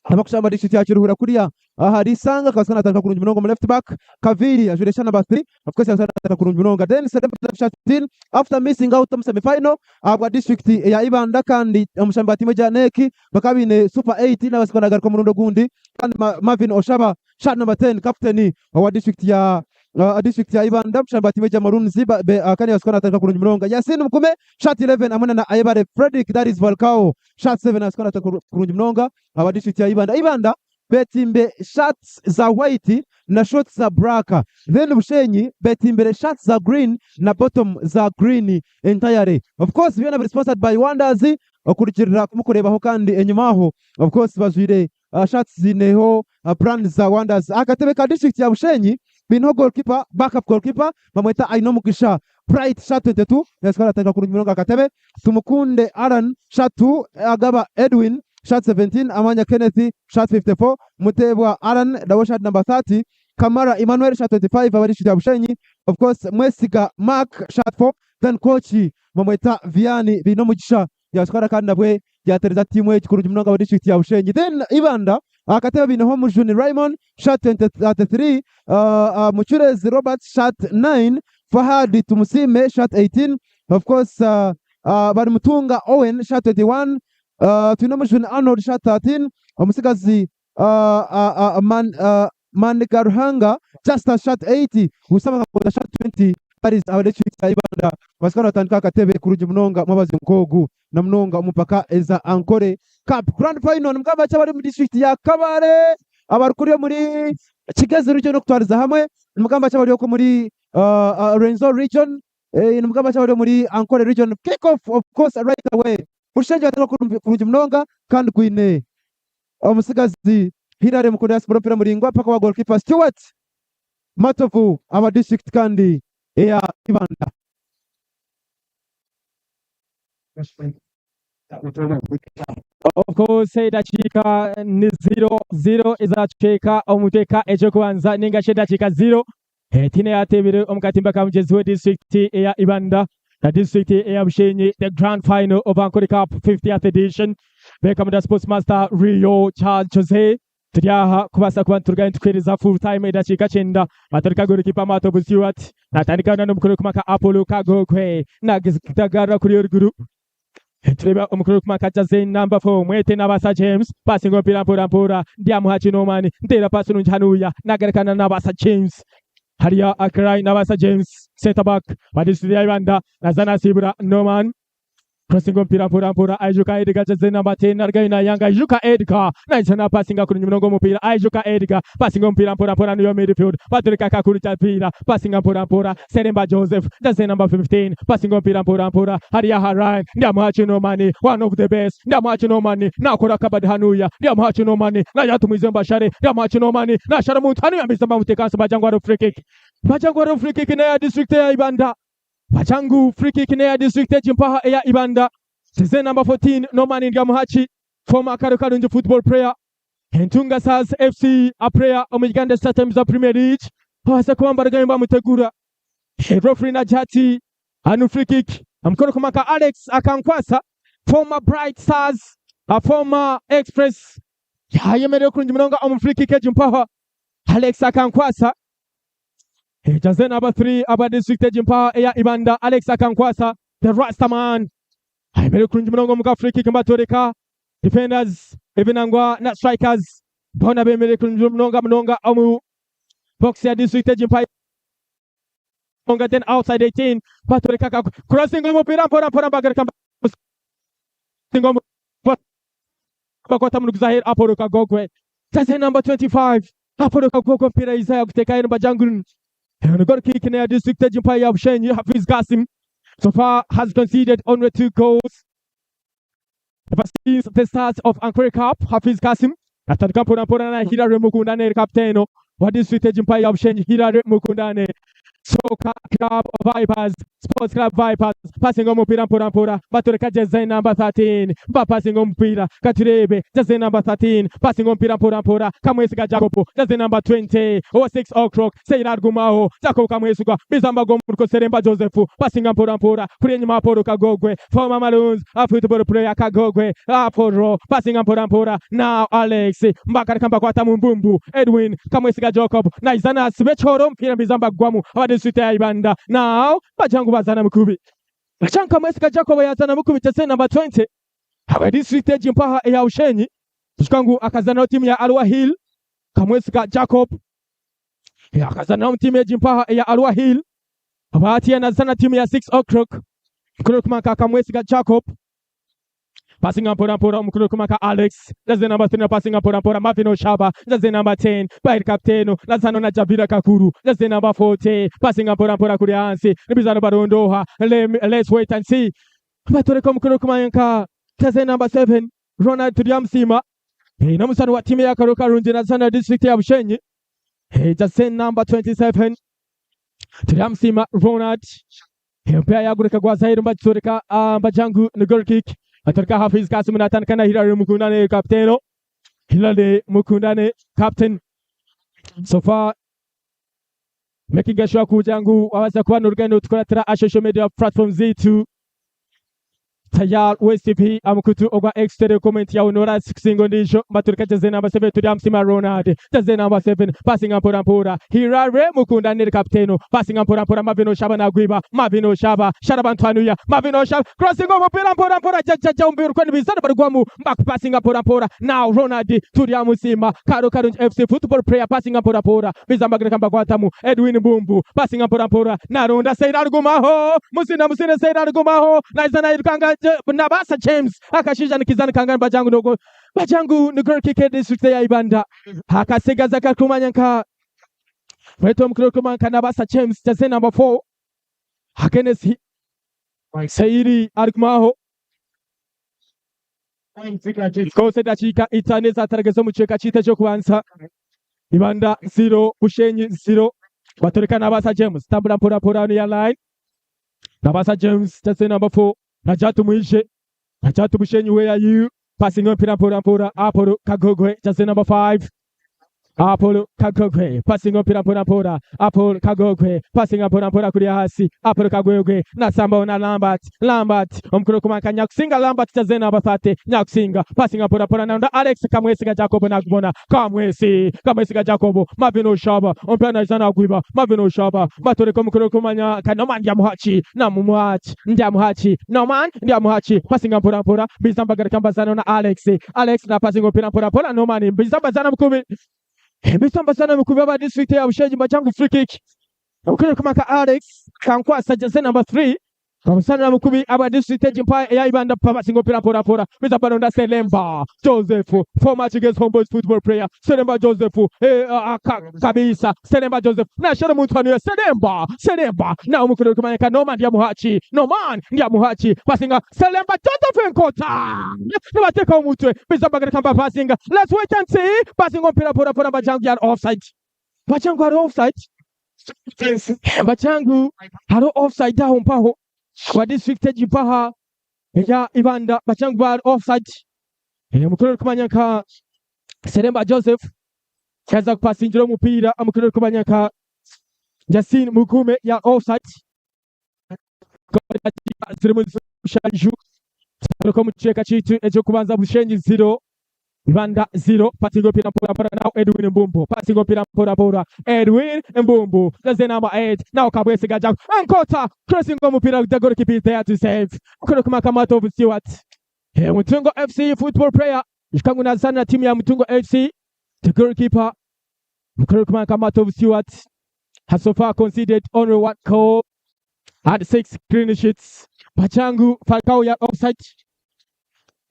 Abakushamba district ya Chiruhura kuria. Harisanga kawaskona taka Kurunjumnonga left back. Kaviri ajuresha number 3. Of course yaskona taka Kurunjumnonga. Then shot 15. After missing out on semi-final, our district ya Ibanda kandi mushamba timu ja neki bakabine super 8 na wasikona gari komurundo gundi kandi Marvin Oshaba shot number 10 captain our district ya Ibanda mushamba timu ja Maroon Ziba kani wasikona taka Kurunjumnonga. Yasin Mkume shot 11 amuna na Ayebare Frederick that is Volcao shot 7 wasikona taka Kurunjumnonga our district ya Ibanda betimbe shots za white na shots za braka. Then Bushenyi betimbe shots za green na bottom za green entirely. Of course we are sponsored by Wonders okurikirira kumukureba ho kandi enyumaho of course bazwire shots zineho brand za Wonders. Akatebe ka district ya Bushenyi bino goalkeeper backup goalkeeper bamweta Aino Mugisha Bright shot 22 yaskara taka Kurunjumnonga akatebe tumukunde Aaron shot 2 agaba Edwin shot 17, Amanya Kenneth, shot 54, Mutebwa Alan, that was shot number 30, Kamara Emmanuel, shot 25, Avadishita Bushenyi, of course, Mwesiga Mark, shot 4, then Kochi, Mamweta Viani, Vinomujisha, Yaskara Kandabwe, Yaterza Timwe, Kurunjumnonga, Avadishita Bushenyi, then Ibanda, Akateba Binohomu Juni Raymond, shot 33, Muchurez Robert, shot 9, Fahadi Tumusime, shot 18, of course, Badmutunga Owen, shot 21, Tunamushun Arnold shot 13. Musigazi Manikaruhanga just a shot 80. Usama kwa shot 20. That is our district Ibanda. Wasikana tanika katebe Kurunjumnonga mwabazi mkogu na mnonga mupaka eza Ankole Cup Grand Final mkaba chabari mu district ya Kabare abarukuriye muri Kigezi region okutwariza hamwe mkaba chabari yoko muri Renzo region mkaba chabari muri Ankole region. Kick off of course right away. Bushenyi ataka Kurunjumnonga kandi kwine Musigazi Hilare Mukunda Yaspora Muringwa paka wa goalkeeper Stewart Matovu our district kandi ya Ibanda. Of course dakika ni 0-0 izacheka omuteka ejo kubanza ninga dakika 0 tine yatebere omukatimba ka mugezi we district ya Ibanda. The district ya Bushenyi, the grand final of ANKOLE Cup 50th edition. Welcome to Sportsmaster Rio Charles Jose. Turiaha kubasa kuba turgaye tukwereza full time edakika 9 atarika goalkeeper Matovu Stewart natandika na n'umukuru kumaka Apolo Kagogwe nagitagara kuri oruguru. Tureba umukuru kumaka Jose number 4 mwete nabasa James passing opira mpora ndiamu hachi Nomani ndera pass nunjanuya nagarekana nabasa James Haria Akrai nabasa James center back badisiri ya Ibanda nazana Sibura Norman crossing mpira Ajuka Edgar Jose number 10 argaina yanga Ajuka Edgar naisana passing Kurunjumnonga mupira Ajuka Edgar passing mpira niyo midfield Patrick Akakurita pira passing mpira Seremba Joseph Jose number 15 passing mpira Haria Harai ndiamachi Nomani one of the best ndiamachi Nomani nakora kabadi hanuya ndiamachi Nomani na yatumize mbashare ndiamachi Nomani na shara mutani yamisamba mutekansa bajangwaro free kick Bachangu free kick na ya district ya Ibanda. Bachangu free kick na ya district ya Jimpaha ya Ibanda. Season number 14 Norman Ngamuhachi, former Karukarunji football player. Hentunga Stars FC a player omiganda StarTimes a Premier League. Hasa kwamba ragamba mutegura. Referee na jati anu free kick. Amkono kumaka Alex akankwasa, former Bright Stars, a former Express. Ya yemere kurunji mnonga free kick ya Jimpaha. Alex akankwasa. Jazen number 3 aba district ya Jimpaha ya Ibanda. Alex akankwasa, the Rastaman. Yemere kurunji mnonga muka free kick mbatoreka. Defenders, Evinangwa, not strikers. Bona bemere kurunji mnonga box ya district ya Jimpaha. Then outside 18, Patorika crossing over Pora Bagar Zahir Aporoka Gogwe. That's number 25. Aporoka Gogo Pira Isaiah Teka Bajangun. And got kick in the district of Jimpaha of Bushenyi. Hafiz Qasim so far has conceded only 2 goals. Since the start of ANKOLE Cup, Hafiz Qasim after the Kampona Hirare Mukundane Captaino. What district of Jimpaha of Bushenyi Hirare Mukundane. Soka Club Vipers, Sports Club Vipers, passing on Pora, Batureka Jazen number 13, passing on Pira, Katurebe, Jazen number 13, passing on Pora, Kamwesiga Jacopo, Jazen number 20, 06 o'clock, Sayar Gumao, Jaco Kamwesuga, Bizamba Gomurko Seremba Joseph, passing on Pora, Purima Poro Kagogwe, former Maroons, a football player Kagogwe, Aporo, passing on Pora, now Alex, Mbakar Kampakwata Mumbumbu, Edwin, Kamwesiga Jacob, Naizana, Svechorum, Pira Bizamba Guamu, district ya Ibanda. Now, Bachangu bazana mukubi. Bachangu Mwesika Jacob yazana mukubi chase number 20. Hawa district ya Jimpaha ya Bushenyi. Bushikangu akazana timu ya Alwa Hill. Kamwesika Jacob. Ya akazana timu ya Jimpaha ya Alwa Hill. Habati ya nazana timu ya 6 o'clock. Mkurukumaka Kamwesika Jacob. Passing up Pora Mkurukumaka Alex. That's the number 3 passing up Pora Mavino Shaba. That's the number 10. By Captaino. Lazano na Jabira Kakuru. That's the number 40. Passing up Pora Kuriansi. Nibizano Barondoha. Let's wait and see. Batoreko Mkurukumayanka. That's the number 7. Ronald Tudiamsima. Hey, namusano wa timu ya Karukarunji na sana district ya Bushenyi. Hey, that's the number 27. Tudiamsima Ronald. Hey, mpea ya gurika kwa Zahir Mbatoreka Bajangu na goal kick. Atarka Hafiz Qasim Nathan kana Hilary Mukundane captaino. Hilary Mukundane captain. So far making sure kujangu wawaza kuwa nurugendo tukora tira social media platform zetu. Tayar DStv amukutu ogwa extra comment ya unora 6 ndisho Baturika jaze number 7 Tudiamsima Ronald jaze number 7 passing up Pora Hilary Mukundane captaino passing up Pora Mavino Shaba na Gwiba Mavino Shaba Sharabantanuya Mavino Shaba crossing over Pora jaja umbiru kwani bizana barugwamu back passing up Pora now Ronald Tudiamsima Karukarunji FC football player passing up Pora bizamba kamba kwa tamu Edwin Bumbu passing up Pora na Ronda Sayar Gumaho musina Sayar Gumaho na izana irukanga Nabasa James akashija nikizani kangani Bajangu ni goal kick district ya Ibanda akasega zaka kumanyanka weto mkurukumanka Nabasa James jaze number 4 hakenesi Sayiri Argumaho kose dachika itaneza targezo mucheka chite cyo kubanza Ibanda 0 Bushenyi 0 batoreka Nabasa James tambula Pora on your line Nabasa James jaze number 4 Najatu Mwishe, Najatu Bushenyi, where are you? Passing on Pora, Apollo Kagogwe, just the number 5. Apollo Kagogwe, passing on Pora, Apollo Kagogwe, passing on Pora Kuriahasi, Apollo Kagogwe, Nasamba na Lambert, Mkurukumaka Nyaksinga, Lambert, just the number 30, Nyaksinga, passing on Pora, now Alex Kamwesiga Jacobo Nagbona, Kamwesiga Jacobo, Mavino Shaba, Ompana Zana Guiba, Mavino Shaba, Batoreko Mkurukumanya, Kanoman Yamuhachi, Ndiamuhachi, Ndiamuhachi, passing on Pora, Bizamba Kambazano na Alex na passing on Pora, no man, Bizamba Zana Mkubi. Bisamba sana mkubeba district ya Bushenyi Bajangu free kick. Ukile kumaka Alex kankwasa jaze number 3. Kamusana mkubi aba district ya Jimpaha ya Ibanda papa singo Pora. Bisamba nonda Selemba Joseph, former against Homeboys football player. Selemba Joseph, kabisa Selemba Joseph. Na shara mutwanu ya Selemba. Na mkule kumaka Norman Ndiamuhachi. Pasinga Selemba Joseph Nkota. Nibateka umutwe. Bisamba kamba pasinga. Let's wait and see. Passing on Pora Bajangu ya offside. Bajangu ya offside. bachangu haro offside aho mpaho kwa district ejipaha ya Ibanda bachangu bar offside mukuru kumanyaka Seremba Joseph kaza kupasinjira umupira amukuru kumanyaka Yasin Mukume ya offside zirimo shanju ko mucheka chitu ejo kubanza Bushenyi 0 Ibanda 0 patingo pira pora now Edwin Mbumbo patingo pira pora Edwin Mbumbo that's the number 8 now Kabwese Gajak Ankota crossing umupira the goalkeeper there to save mukuru kumakamato of Stewart Mutungo FC football player ishikanguna sana timu ya Mutungo FC the goalkeeper mukuru kumakamato of Stewart has so far conceded only 1 goal and 6 clean sheets. Pachangu Falcao ya offside.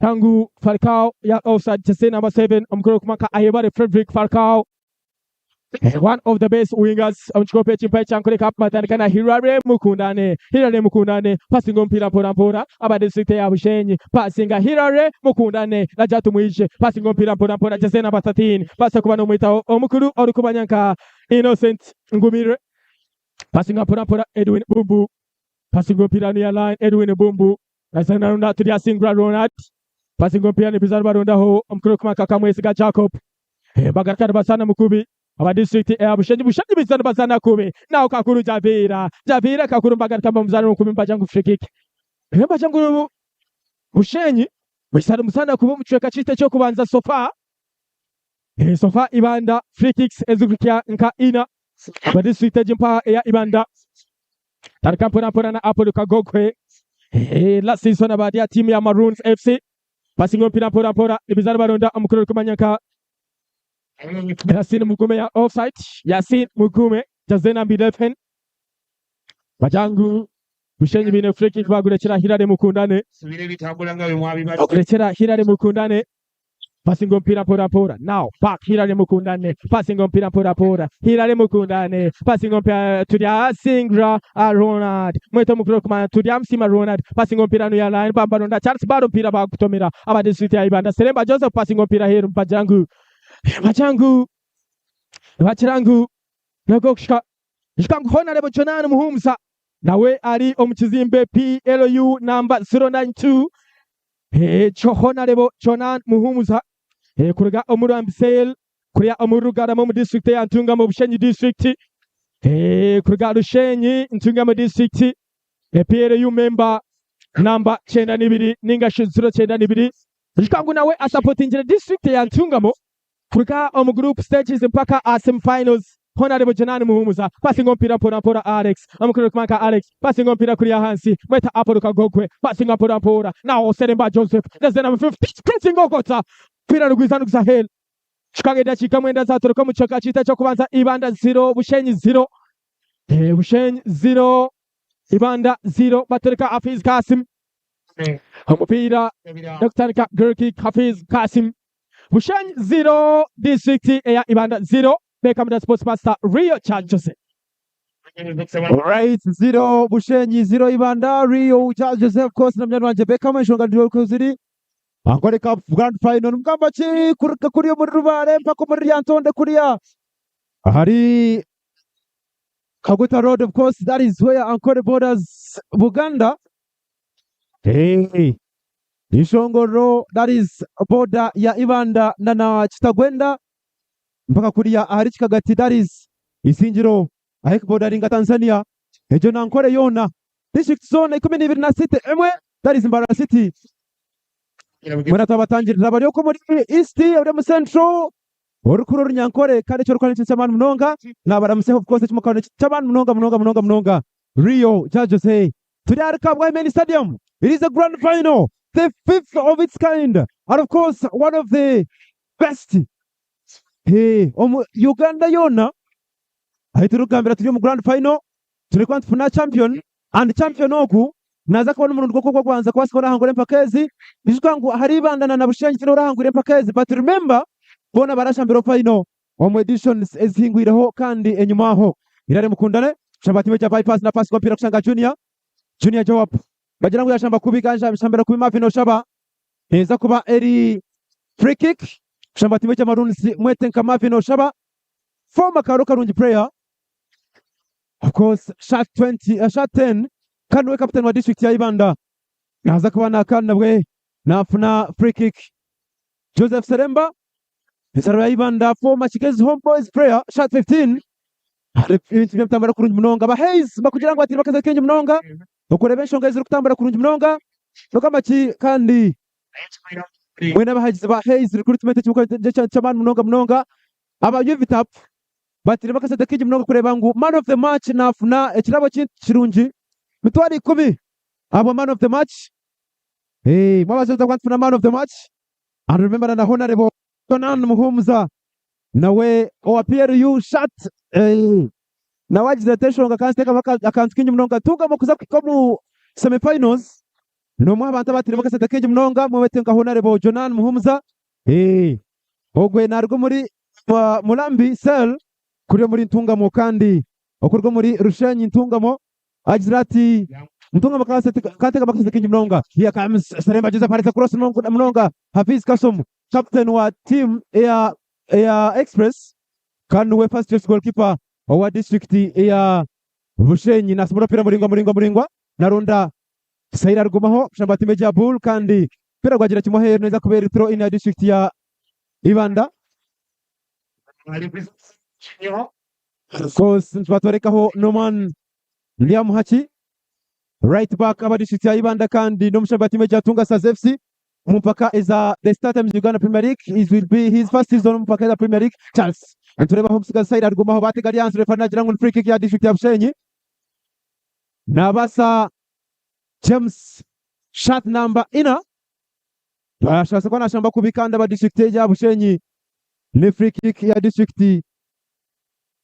Tangu Falcao ya offside. Jesse number 7. Mkuru kumaka Ayebare Frederick Falcao. One of the best wingers. Mchikope chimpai changu leka matanikana Hirare Mukundane. Passing mpira pora. Aba district ya Bushenyi. Passing Hirare Mukundane. Lajatu muishe. Passing mpira pora. Jesse number 13. Passa kubano mwita Omukuru. Oru kubanyanka Innocent Ngumire. Passing pora Edwin Bumbu. Passing mpira ni line Edwin Bumbu. Nasana runda tudia singra Ronald. Passing mpira ni bizarba runda ho. Omukuru kumaka Kamwesiga Jacob. Bagarkar basana Mukubi. Aba district ya Bushenyi bizana basana Kubi. Now Kakuru Javira Kakuru bagarkamba mzana Mukubi Mbajangu free kick. Mbajangu Bushenyi bizana musana kubu mchweka chite cyo kubanza sofa. Sofa Ibanda free kicks ezukia nka ina. Aba district jimpa ya Ibanda. Tarikampona na Apollo Kagokwe. Last season abadia timu ya Maroons FC. Passing mpira pora ibizana baronda amukuru kumanyaka Yasin Mukume ya offside. Yasin Mukume jazena bidefen. Bajangu Bushenyi bine free kick bagurekera Hirare Mukundane. Bagurekera Hirare Mukundane. Passing mpira pora. Now back Hirare Mukundane. Passing mpira pora. Hirare Mukundane. Passing mpira tudia Singra Ronald. Mweto mukuru kuma tudia Msima Ronald. Passing mpira no ya line Bambaronda Charles baro mpira bakutomera. Aba district ya Ibanda. Seremba Joseph passing mpira here Bajangu. Bachirangu Nagokshka Shikangu Honorable Jonani Muhumsa nawe ari omukizimbe PLU number 092 Honorable Jonani Muhumsa kuriga omurambisel kuriya omurugara mu district ya Ntunga mu Bushenyi district kuriga Rushenyi Ntunga mu district PLU member number 92 ninga 092 Shikangu nawe asupporting district ya Ntunga mu Kurika group stages mpaka semi-finals. Honorable Jonani Muhumuza passing mpira pora Alex. Amukuru kumaka Alex passing mpira kuria Hansi. Mweta Apollo Kagokwe passing pora. Now Seremba Joseph. That's the number 50. Pressing Okota. Pira rugwizanu Sahel. Chikageda chikamwenda za toroka muchoka chita cyo kubanza Ibanda 0 Bushenyi 0. Bushenyi 0 Ibanda 0 batereka Hafiz Kasim. Umupira Dr. Gurki Hafiz Kasim. Bushenyi 0 district ya Ibanda 0 Beckham the sports master Rio Charles Joseph. Alright 0 Bushenyi 0 Ibanda Rio Charles Joseph course na mnyano wanje Beckham shonga ndio kuziri Ankole Cup Grand Final mkamba chi kuruka kuriyo muri rubare mpako muri yantonde kuriya hari Kaguta Road of course that is where Ankole borders Buganda. Hey Ishongoro that is border ya Ibanda na Kitagwenda mpaka kuriya ahari Kikagati that is Isinjiro ahek borderinga Tanzania ejo na Ankole yona district zone 12 emwe that is Mbara City mwana tabatangirira bari ko muri East uri mu Central orukuro runyankore kandi cyo rukwana cy'abantu munonga nabaramuseho of course cy'umukano cy'abantu munonga Rio Jose today at Kabwa Main Stadium it is a grand final, the 5th of its kind, and of course one of the best. Uganda yona aiturugambira turi mu grand final tulikuwa tufuna champion and champion oku naza kubona umuntu goko kwanza kwasikora hangore mpakezi bishukangu hari Ibanda na Bushenyi finora hangure mpakezi but remember bona barashambiro final omu editions ezihingwireho kandi enyumaho Irare Mukundane shambati meja bypass na pass kwa pira kushanga Junior Joab bagira ngo yashamba kubiganja shambira kubi mafino shaba heza kuba eri free kick shambati meja Maroons mwete nka mafino shaba former Karoka runji player of course shot 20 shot 10 kandi we captain wa district ya Ibanda naza kubana kandi bwe nafuna free kick Joseph Seremba Isaro ya Ibanda former Chikezi Homeboys player shot 15 ibintu byamutambara kurungi munonga ba Hayes bakugira ngo atiri bakaza kenje munonga ukurebe nshonga ziri kutambara kurungi munonga nokambaki kandi mwena bahagize ba Hayes recruitment cyuko cy'abantu munonga aba Yuvitap batiri bakasete kenje munonga kureba ngo man of the match nafuna ekirabo kirungi mitwari 10 abo man of the match mwabaze kwantuna man of the match and remember na honorable Tonan Muhumza nawe OPRU shot na wagize attention akansiteka akantu kinyi munonga tugamo kuza mu semifinals no mu abantu batiri bakasete kinyi munonga mwete honorable Jonan Muhumza ogwe narwo muri Mulambi Cell kuri muri ntungamo kandi okurwo muri Rushenyi ntungamo agira ati Mtunga kateka bakasete kinyi munonga here comes Seremba Joseph Harisa cross munonga Hafiz Kasum captain wa team ya Express kandi we first choice goalkeeper wa district ya Bushenyi nasubira pira muringwa naronda Saira rugumaho shamba time ya Bull kandi pira gwagira kimohero neza kubera throw in ya district ya Ibanda of course twatorekaho Noman Liam Hachi right back aba district ya Ibanda kandi no mushamba time ya Tunga Stars FC Mumpaka is the StarTimes Uganda Premier League. It will be his first season Mumpaka the Premier League. Charles and tureba homsiga side argumaho batega alliance refana jirangu free kick ya district ya Bushenyi. Nabasa James shot number ina. Bashasa kwana shamba kubikanda ba district ya Bushenyi. Ni free kick ya district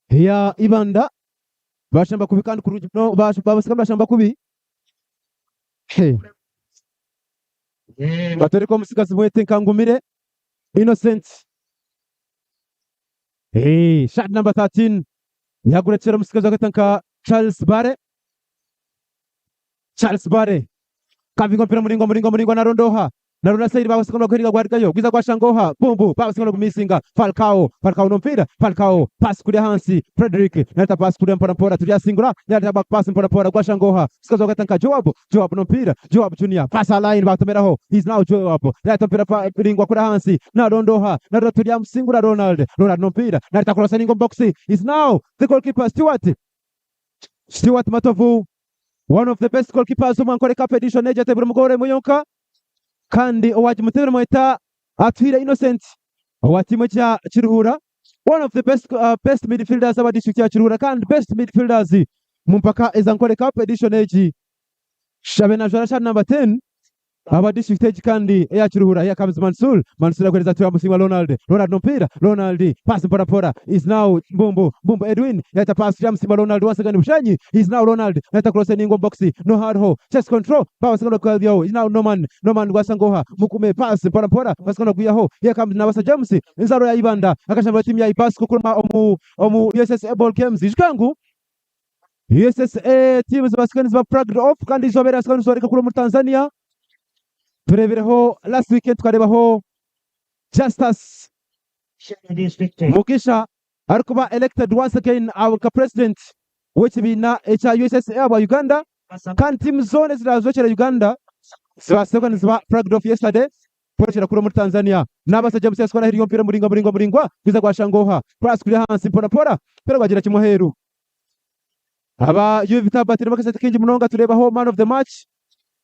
ya Ibanda. Bashamba kubikanda kurungi no bashamba shamba kubi. Batoreko musigazi mwete nkangumire Innocent shot number 13 yagurekera musigazi agatanka Charles Bare kavingo mpira muringo narondoha narona saidi baba sekondo kwiriga gwarikayo gwiza gwashangoha bumbu baba sekondo kumisinga Falcao no mpira Falcao pass kuri hansi Frederick nata pass kuri mpora tulia singura nata back pass mpora gwashangoha sikazo gatanka Joab no mpira Joab Junior pass line batomeraho he's now Joab nata mpira ringwa kuri hansi narondoha nata tulia msingura Ronald no mpira nata cross ningo box is now the goalkeeper Stewart Matovu one of the best goalkeepers of Ankole Cup edition Eja Tebru Mugore Muyonka kandi owaji mutero mweta atwira Innocent owatimu cha Chiruhura one of the best midfielders aba district ya Chiruhura kandi best midfielders mumpaka Ankole Cup edition eji shabena jara number 10 aba district eji kandi ya Chiruhura here comes Mansul akweleza tu amusimwa Ronald no mpira Ronald pass mpora is now Bumbu Edwin yata pass ya msimwa Ronald once again Bushenyi is now Ronald yata cross ningo box no hard ho chest control power sekondo kwa is now Noman gwasangoha mukume pass mpora sekondo kuyaho here comes Nabasa James Nzaro ya Ibanda akashamba timu ya ipass kukuruma omu USSA ball games ikangu USSA teams baskani ba pragged off kandi zobera sekondo zoreka kuri mu Tanzania turebereho last weekend twarebaho Justus Mukisha arikuba elected once again our president which bina USSA aba Uganda kan team zone zirazochera Uganda second zwa pragged off yesterday pochera kuri mu Tanzania nabasa James yaskona hiriyo mpira muringwa biza gwashangoha pass kuri hansi pora pero bagira kimoheru aba Yuvita batiri bakasete kinji munonga turebaho man of the match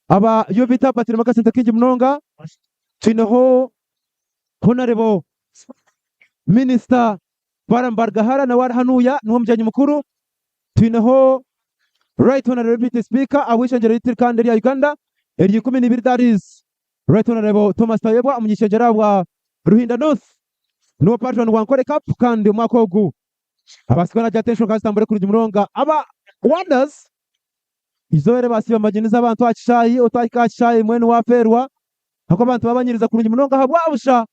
aba Yuvita batiri makasente kinji munonga tuneho honorable minister Barambargahara na warhanuya nuwo mujyanyi mukuru tuneho right honorable deputy speaker awishanjera itirikande ya Uganda eri 12 that is right honorable Thomas Tayebwa umunyishanjera wa Ruhinda North nuwo patron wa Ankole Cup kandi umwaka ogu abasikana jatensho kastambure kuri munonga aba wonders izore basiba majiniza abantu akishayi otakakishayi mwene waferwa hako abantu babanyiriza kurungi munonga habwabusha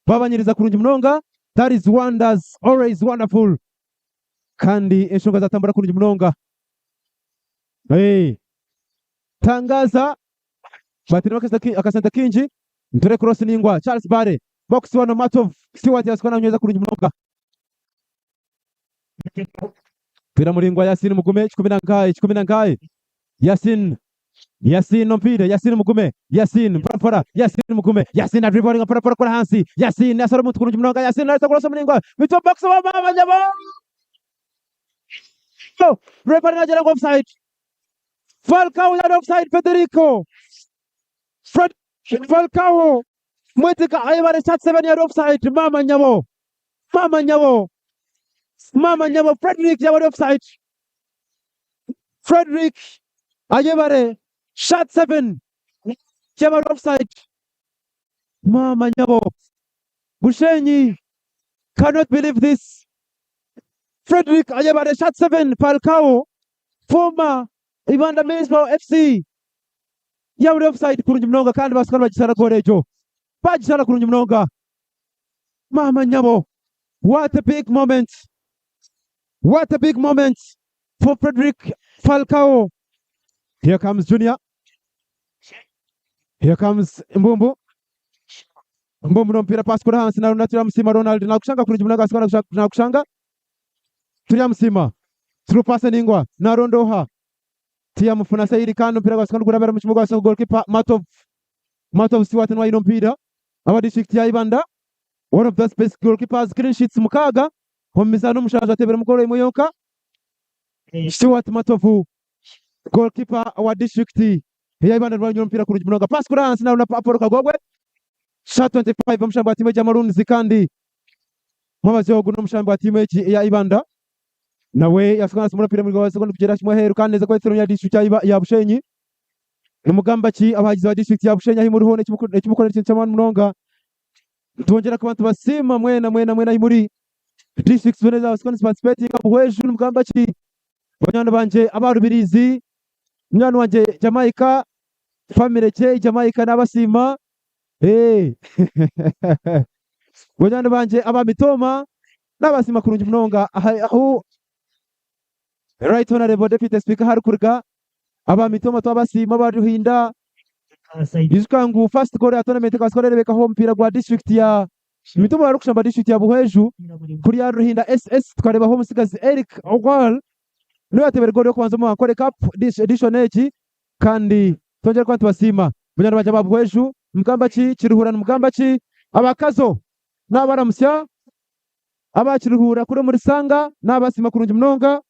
babanyiriza kurungi munonga that is wonders always wonderful kandi eshonga zatambura kurungi munonga tangaza batiri akasenta kinji ntore cross ningwa Charles Bare box one Matov Stewart yaskona nyeza kurungi munonga Pira muringwa Yasin Mugume 10 Yasin Nompire Yasin Mugume Yasin Pora Yasin Mugume Yasin dribbling para hansi Yasin asara mutu kurunji mnonga Yasin arita kurosa muringwa mito box wa mama nyabo referee anajaribu offside Falcao ya offside Federico Falcao mwetika ayibare chat 7 ya offside mama nyabo Frederick ya offside Frederick ayibare shot 7 ya offside mama nyabo Bushenyi cannot believe this Frederick ayibare shot 7 Falcao former Ibanda Baseball FC ya offside kurunji mnonga kandi basikana bagisara gorejo bagisara kurunji mnonga mama nyabo what a big moment for Frederick Falcao. Here comes Junior, here comes Mbumbu no mpira pass kura hansi na tunatira msima Ronald na kushanga kurunji mnonga asikana na kushanga tulia msima through pass ningwa na rondoha tia mfuna sairi kanu mpira kwa kura bera mchimugo wa goalkeeper Matov siwate nwa ino mpira aba district ya Ibanda one of the best goalkeepers clean sheets mukaga homisano mushaje atebera mukoro imoyoka Stuart Matovu goalkeeper wa district ya Ibanda rwa mpira kurunji mnonga pass kura hansi na aporo kagogwe shot 25 mshamba timu ya Maroon zikandi mama zogo no mshamba timu ya Ibanda nawe yafukana simura pira muri sekondi kugera kimwe heru kandi neza ko itsiro ya district ya Bushenyi numugamba ki abagize wa district ya Bushenyi ahi muri hone kimukorera ikintu cy'abantu munonga tongera kubantu basima mwena muri district zone za sekondi participating abuhweju numugamba ki banyana banje abarubirizi mwana wanje Jamaica family che Jamaica n'abasima banyana banje abamitoma n'abasima kurunji munonga aho Right Honorable Deputy Speaker harukurga aba mitoma twabasima baruhinda Yiskangu first goal ya tournament kaskorere beka home pira gwa district ya mitoma barukushamba district ya Buhweju kuri ya ruhinda SS twareba home sigazi Eric Ogwal no yatebere goal yo kubanza mu Ankole Cup edition eki kandi tongera kwa twasima bunyana baje ba Buhweju mugamba ki kiruhurana mugamba ki abakazo n'abaramusya abakiruhura kuri muri sanga n'abasima kurunji mnonga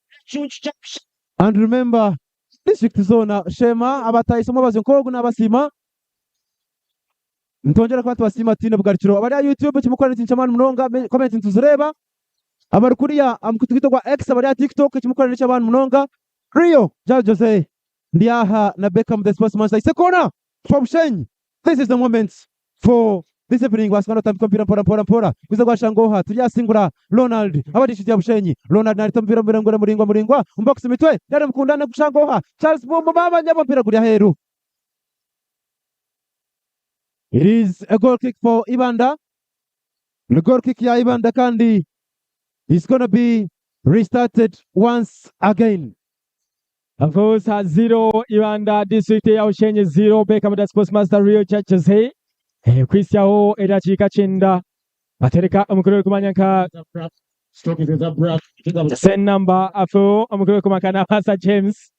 and remember district zone shema abatayisomo bazinkogo n'abasima ntongera kwa twasima tine bugarikiro abari ya YouTube kimukora n'iki cyamana munonga comment ntuzureba abarukuriya amukutwito kwa X abari ya TikTok kimukora n'iki cy'abantu munonga Rio Jose ndiaha na Beckham the sportsman say corner for Bushenyi. This is the moment for this evening was kana tampira pora kuza kwa shangoha tuyasingura Ronald abadishiti ya Bushenyi Ronald na tampira muringwa umbox mitwe yale mkundana kushangoha Charles Bombo baba nyama mpira kuri heru. It is a goal kick for Ibanda. The goal kick ya Ibanda kandi is going to be restarted once again. Of course, 0 Ibanda district ya Bushenyi 0 Beckham the sportsmaster Rio Jose Kwisiaho edakika cyenda batereka umukuru kumanyaka sen number afo umukuru kumakana pasa James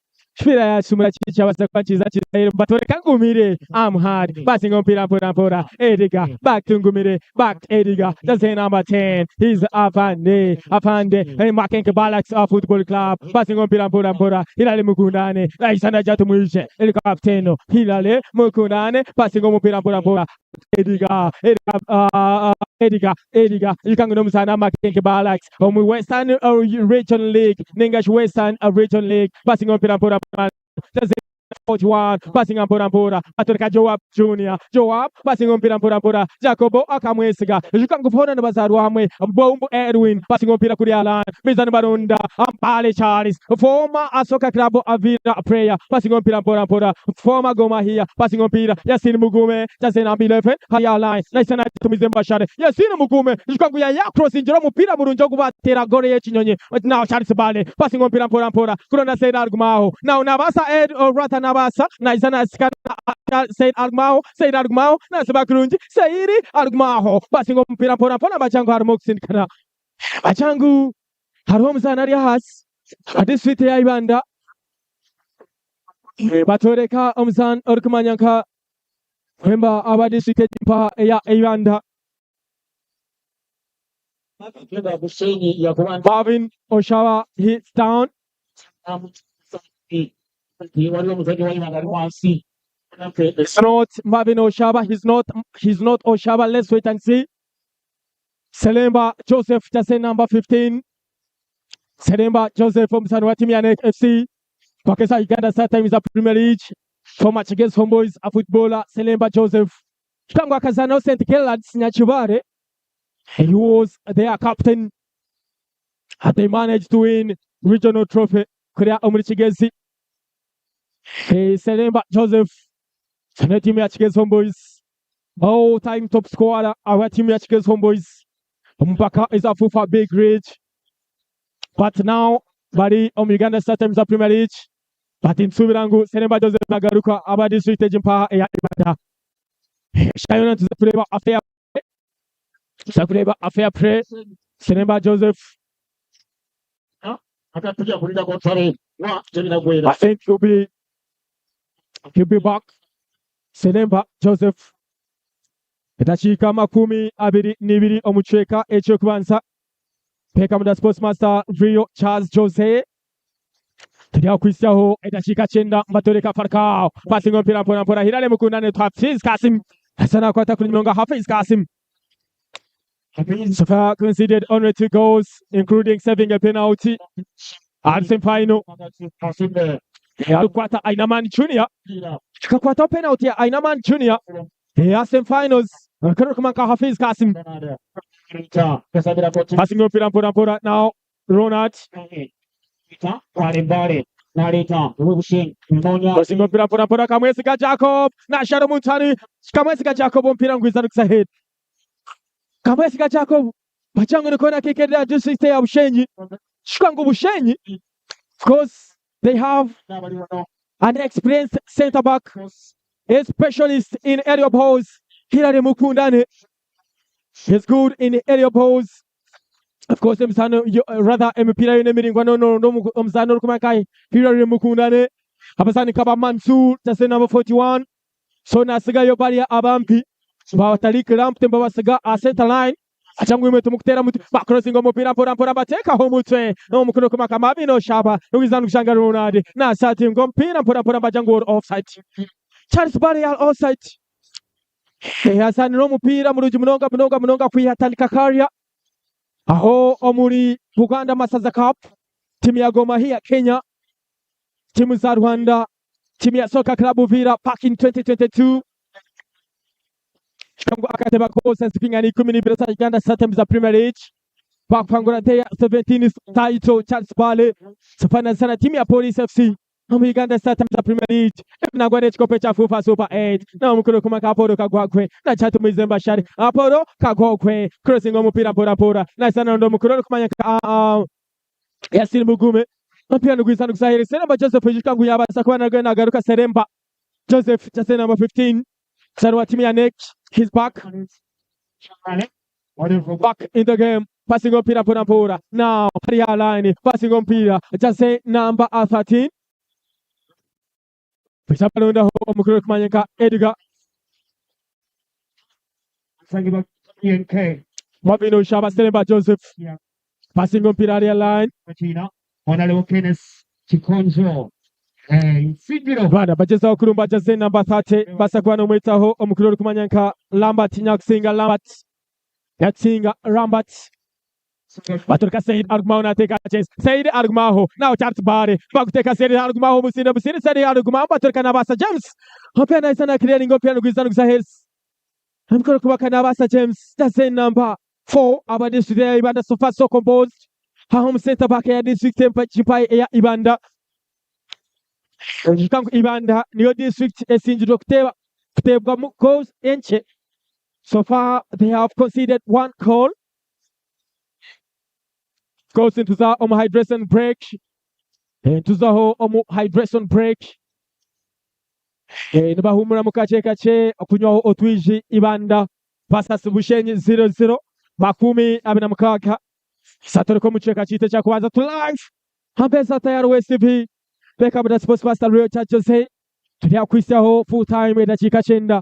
shira ya chumura chicha wasakwachiza chizaire batoreka ngumire I'm hard passing on pora Ediga back to ngumire back Ediga that's number 10 he's Afande hey Makenke Balax Football Club passing on pora Hilale Mukundane Aisana Jatu Muishe el captain Hilale Mukundane passing on pora Ediga ikanguno musana Makenke Balax mu Western Region League Ningash Western Region League passing on pora 41 passing on pora atoreka Joab Junior passing on pora Jacobo akamwesiga jukangufona nabazaru hamwe Bombo Edwin passing on pira kuri Alan Mizani Barunda Ampale Charles former Asoka Club Avira Prayer passing on pora former Goma here passing on pira Yasin Mugume Jasen Ambilefen higher line nice na tumizemba share Yasin Mugume jukangu ya cross injira mupira burunjo kubatera gore yechinyonye now Charles Bale passing on pora kurona Said Argumao now nabasa Ed or Rata nabasa nice na skana Said Argumao na sabakurunji Said Argumao passing on pora bachangu harmoksin kana bachangu haromza nari has district ya Ibanda batoreka omuzan orikumanya nka member aba district mpa ya Ibanda Marvin Oshawa hits down. It's not Marvin Oshaba. He's not Oshaba. Let's wait and see. Selemba Joseph, just number 15. Selemba Joseph from Sanwatimianek FC. Pakistan Uganda StarTimes a Premier League. For match against Homeboys, a footballer. Selemba Joseph. Kangwa Kazano St. Kellad's Nyachibare. He was their captain. They managed to win regional trophy. Korea Omrichigezi. Selemba Joseph. Sana team ya Chiges Homeboys. All time top scorer. Our team ya Chiges Homeboys. Mpaka is a full for big reach. But now, bari Uganda StarTimes a Premier League. But in Subirangu, Selemba Joseph Nagaruka, our district Jimpa ya Ibanda. Shayona to the flavor affair. Sakureba affair play. Selemba Joseph. I think he'll be back. Selemba Joseph. Edachika makumi abiri nibiri omucheka echo kubanza. Peka muda sportsmaster Rio Charles Jose. Tudia kwisyaho edachika chenda mbatoreka Falcao. Passing on pira pora hirale mukundane Hafiz Kasim. Sana kwata kunyonga Hafiz Kasim. So far conceded only 2 goals, including saving a penalty. At semi-final. Kwata Ainaman Junior. Kwata penalty Ainaman Junior. Semi-finals. Kurukumanka Hafiz Kasim. Passing on pira now. Ronald. Passing on pira Kamwesiga Jacob. Na Shadow Muntani. Kamwesiga Jacob on pira ngwizanukisa head. Kamwesiga Jacob. Bachangu nikona kikeda district ya Bushenyi. Shkangu Bushenyi. Of course, they have an experienced centre back, a specialist in aerial balls. Hilary Mukundane is good in aerial balls. Of course, rather Mpira Yunemiringwa no Mzano Kumakai. Hilary Mukundane. Abasani Kaba Mansur, that's the number 41. So Nasiga Yobaria Abampi. Bawatalik Ramp Tembawasaga a center line. Achangu metumukutera mutu crossing omupira pora bateka homutwe no mukuno kumaka Mabino Shaba Luizanu Shanga Ronald na satim gompira pora bajangu offside. Charles Barrier offside. Hasani no mupira muruji munonga kwihatalika Karia. Aho omuri Buganda Masaza Cup. Timu ya Gor Mahia Kenya. Timu za Rwanda. Timu ya Soka Club Uvira back in 2022. Shangu akateba kosa sipingani 10 Uganda StarTimes za Premier League. Bakpangura Day 17 title Charles Bale. Safana sana timu ya Police FC. Uganda StarTimes za Premier League. Na gwade chikopecha FUFA Super 8. Na mukuru kumaka Apollo Kagwakwe. Na chatu Mwizemba Shari. Apollo Kagwakwe. Crossing omupira pora. Na sana ndo mukuru kumanya Yasin Mugume. Mpira nugwisana kusahiri. Selemba Joseph Jikangu yabasa kwa na garuka Selemba Joseph just number 15. Sarwa timu ya Nick. He's back. Back in the game. Passing on pira pora. Now, Haria line. Passing on pira. Just say number 13. Pisapalunda ho mukuru kumanyeka Edgar. Mabino Shaba Selemba Joseph. Passing on pira Haria line. Bana bacheza okurumba jaze number 30 basakwana mwitaho omukuru kumanyanka Lambert Nyakusinga Lambert Baturka Said Argumao na teka chase Said Argumao now Charles Bare bakuteka Said Argumao musina Said Argumao baturka Nabasa James hopena isana clearing up yana gwizana gusahels amukuru kubaka Nabasa James jaze number 4 aba district ya Ibanda so far so composed home center back ya district Chimpai ya Ibanda. Ibanda niyo district esinjiro kutebwa goals enche. So far they have conceded 1 goal. Goes into the hydration break. Into the hydration break. Nibahumura mukache okunywa otwiji Ibanda versus Bushenyi 0-0 makumi abina mukaka Satori ko mucheka chite cha kwanza to live Ambesa tayari DStv beka bada sports master Richard Jose tuli akwisaho full time edakika 9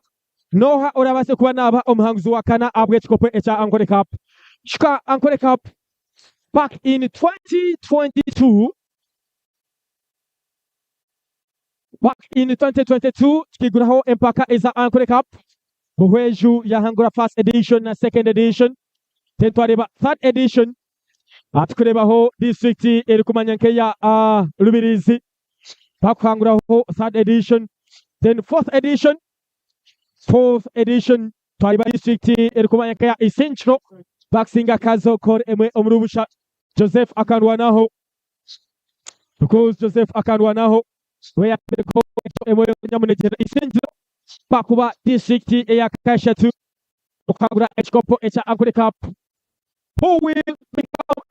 noha orabase kuba naba omuhanguzi wa kana abwe kikopo echa Ankole Cup chika Ankole Cup back in 2022 chikiguraho empaka eza Ankole Cup buhweju yahangura first edition na second edition tentwareba third edition atukurebaho district eri kumanyanke ya Lubirizi bakuhanguraho third edition then fourth edition twariba district eri kumanyanke ya Essential bakusinga kazo kor emwe omurubusha Joseph akanwanaho because Joseph akanwanaho we yabeko emwe nyamunegera Essential bakuba district eya Kashatu okagura ekikopo echa Ankole Cup. Who will become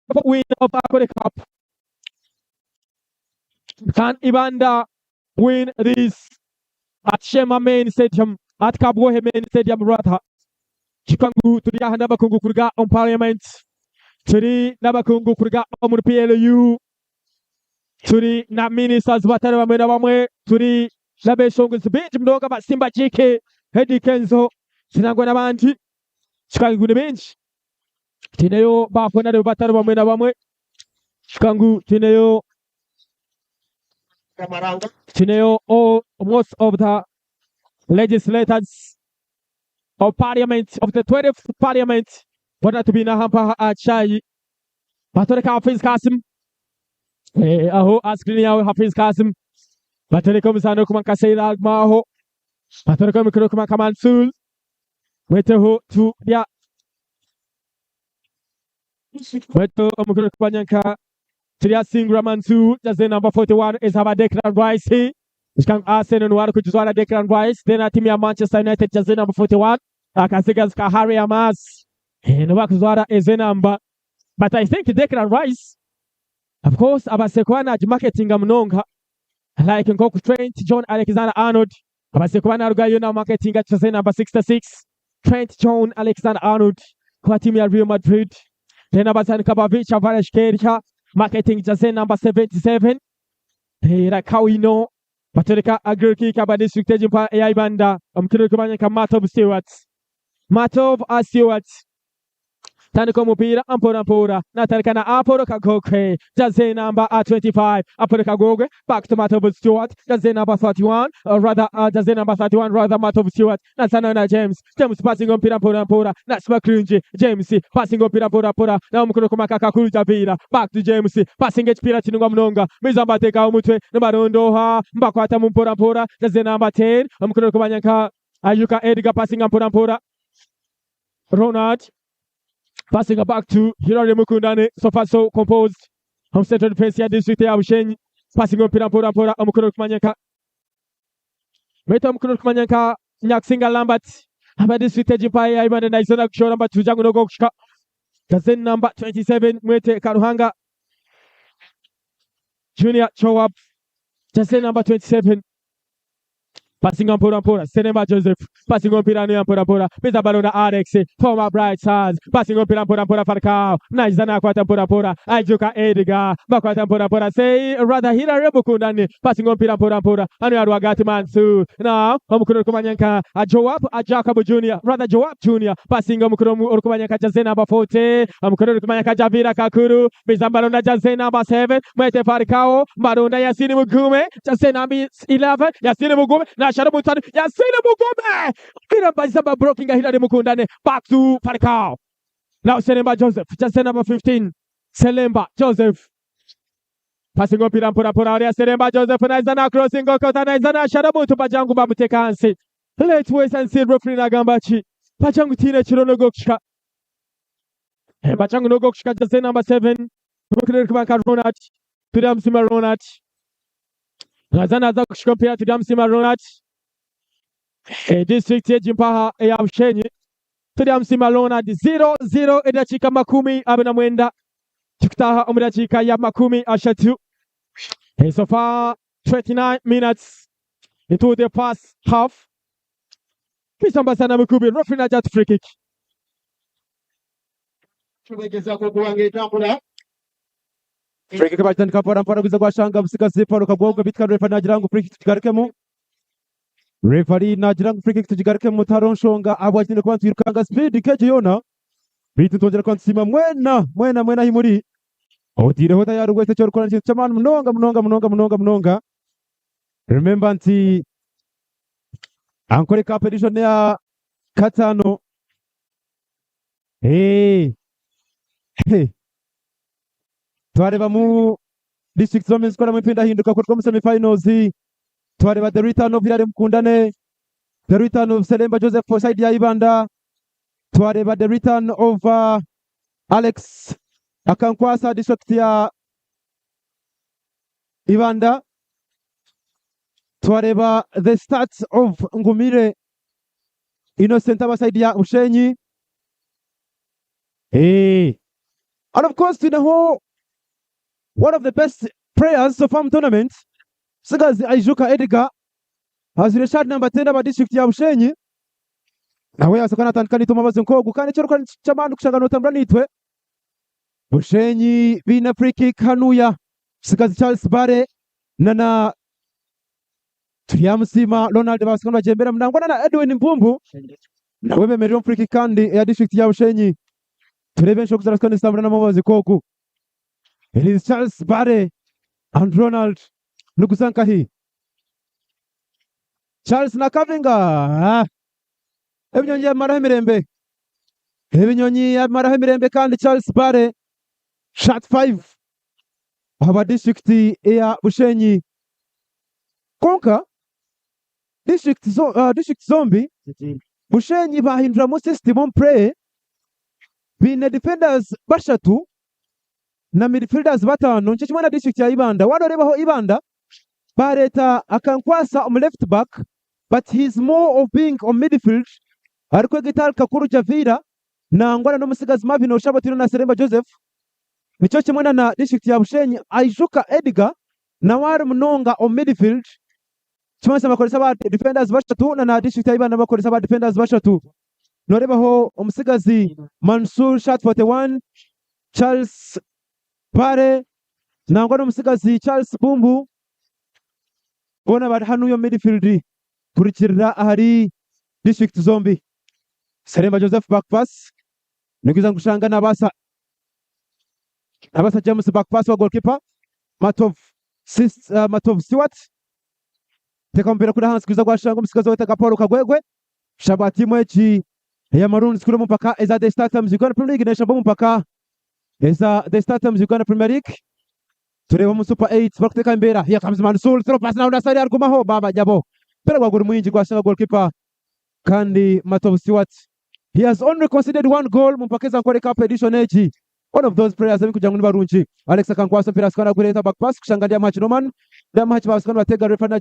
the winner of Ankole Cup? Can Ibanda win this at Shema Main Stadium, at Kabwohe Main Stadium rather? Chikangu turi ahanda bakungu kurga on Parliament, turi nabakungu kurga on PLU, turi na ministers batari bamwe bamwe, turi nabeshongozi benshi mnoga ba Simba JK, Hedi Kenzo, sinangwa n'abandi, chikangu ni benshi. Tineyo bafana de batari bamwe na bamwe, chikangu tineyo all most of the legislators of parliament of the 12th parliament wana to be na hapa achai batore ka Hafiz Kasim aho askrini yao Hafiz Kasim batore ko misano kuma kaseila maho batore ko mikro kuma kamansul wete ho tu dia weto omukro kubanyanka Tria Singra Mansu, that's the number 41 is have a Declan Rice here. Which can Arsenal and Waru Kujuzwana Declan Rice. Then a team of Manchester United, just the number 41. Akasigas Kahari Amas. And Wakuzwara is the number. But I think Declan Rice, of course, Abasekwana marketing Amnonga. Like in Cook Trent, John Alexander Arnold. Abasekwana Rugayuna marketing at the number 66. Trent John Alexander Arnold. Kwatimia Real Madrid. Then Abasan Kabavich Avarish Keria. Marketing just number 77. Like how we know. Batereka Agriki Kaba District Jimpa IBANDA. Kirkumanya Matov Stewart. Matov Stewart. Taniko Mupira Ampora. Natalkana Aporo Kagoke. Just number 25. Aporo Kagoge. Back to Matov Stewart. Just number 31. Or rather, just number 31. Rather Matov Stewart. Nasanana James. James passing on Pirampora. That's Macrunji. James passing on Pirampora. Now Mukurumaka Kuruja. Back to James. Passing it Piratinunga. Mizamba Teka Mutwe. Nabarondoha. Bakwata Mumpora. Just number 10. Mukurukumanyaka. Ayuka Edgar passing on Purampora. Ronald. Passing it back to Hirari Mukundane, so far so composed. Home Central Defense here, District of Bushenyi. Passing on Pirampora, Amukuruk Manyaka. Metam Kuruk Manyaka, Nyaxinga Lambert. About District of Jipai, Ivan and Isaac, show number 2, Jango Gokshka. Gazin number 27, Mwete Karuhanga. Junior Chowap. Gazin number 27. Passing on Purampora, Senema Joseph, passing on Pirania Purampora, Pisa Barona Arex, former Bright Stars, passing on Pirampora Farcao, Naizana Quatampora, Ajuka Edgar, Bakatampora, say rather Hira Rebukundani, passing on Pirampora, and Aruagati Mansu. Now, Omkurukumanyanka, a Joab, a Jacob Junior, rather Joab Junior, passing on Mukurukumanyanka Jazena Bafote, Omkurukumanyanka Javira Kakuru, Bizambarona Jazena Bas 7, Mete Farcao, Marona Yasini Mugume, Jazena 11, Yasini Mugume. Sharabutan, Yasina Mugome, Kira Bazaba broken a Hillary Mukundane, back to Farcao. Now Selemba Joseph, just number 15. Selemba Joseph. Passing up Pirampura, Selemba Joseph, Naizana crossing Gokota, Naizana Sharabutu Pajangu Babutekansi. Let's wait and see Rufrina Gambachi. Pajangu Tina Chirono Gokshka. Pajangu no Gokshka, just number 7. Rukraka Ronat, Pidam Sima Ronat. Nazana Zaksh compared to Damsima Ronat. District Jimpaha Bushenyi. To Damsima Ronat 0-0 Edachika Makumi Abinamwenda. Tuktaha Umdachika Yamakumi Ashatu. So far 29 minutes into the past half. Pisambasana Mukubi, roughing a jet free kick. free kick batandika mpora gwiza gwashanga musigaze Paul Kagwogwe bitwa refa nagira ngo free kick tugarukemo referee nagira ngo free kick tugarukemo taronshonga abwakine kwa twirukanga speed keje yona bitu tongera kwa nsima mwena himuri otire hota ya rugwese cyo rukora kintu cyamana mnonga remember nti Ankole Cup edition ya katano twareba mu district zone skora mwipinda hinduka kwa mu semi-finals twareba the return of Hilary Mkundane, the return of Selemba Joseph for side ya Ibanda, twareba the return of Alex Akankwasa district ya Ibanda, twareba the stats of Ngumire Innocent side ya Bushenyi. And of course, to the whole one of the best players of farm tournament, Sigazi Aijuka Edgar, has Richard number 10 aba district ya Bushenyi. Nawe asakana tankani tumabaze nkogu kandi cyo rukana cy'abantu kushangana utambra nitwe. Bushenyi bina free kick hanuya. Sigazi Charles Bare nana Triamusima Ronald basikana bajembera mnangwana na Edwin Mbumbu. Nawe bemerera free kick kandi ya district ya Bushenyi. Turebe nshoku zaraskana stambra na mabaze koku. It is Charles Bare and Ronald Nukusanka hii. Charles Nakavinga. Ebinyonyi ya marahe mirembe. Ebinyonyi ya marahe mirembe kandi Charles Bare. Shot 5. Aba district ya Bushenyi. Konka. District Zombie. Bushenyi bahindura mu system on play. Bine defenders bashatu. Na midfielders batano nche chimwana district ya Ibanda wadorebaho Ibanda bareta Akankwasa on left back but he's more of being on midfield ariko gital Kakuru Javira na ngwana no musigazi Marvin Oshabatiro na Selemba Joseph nicho chimwana na district ya Bushenyi Aijuka Edgar na wari mnonga on midfield chimwana bakoresa ba defenders bashatu na district ya Ibanda bakoresa ba defenders bashatu norebaho umusigazi Mansur shot 41 Charles Bare nangwa n'umusigazi Charles Bumbu bona bari hano yo midfield kurikirira ahari district Zombie Selemba Joseph back pass nikiza ngushanga nabasa James back pass wa goalkeeper Matov Stewart teka mpira kuri hansi kuza gwashanga umusigazi weteka Paul Kagwegwe Shabati mwechi ya Maroons kuri mpaka eza the StarTimes Uganda Premier League nesha mpaka eza the StarTimes Uganda Premier League tureba mu Super 8 bakuteka imbera here comes Mansour throw pass na ndasari argumaho baba jabo pera gwagura mwinji gwashanga goalkeeper kandi Matov Stewart he has only conceded one goal mu mpaka Ankole Cup edition age one of those players abikuja ngo nibarunji Alex Akankwasa pira skana kureta back pass kushangalia match Roman da match baskana batega refa na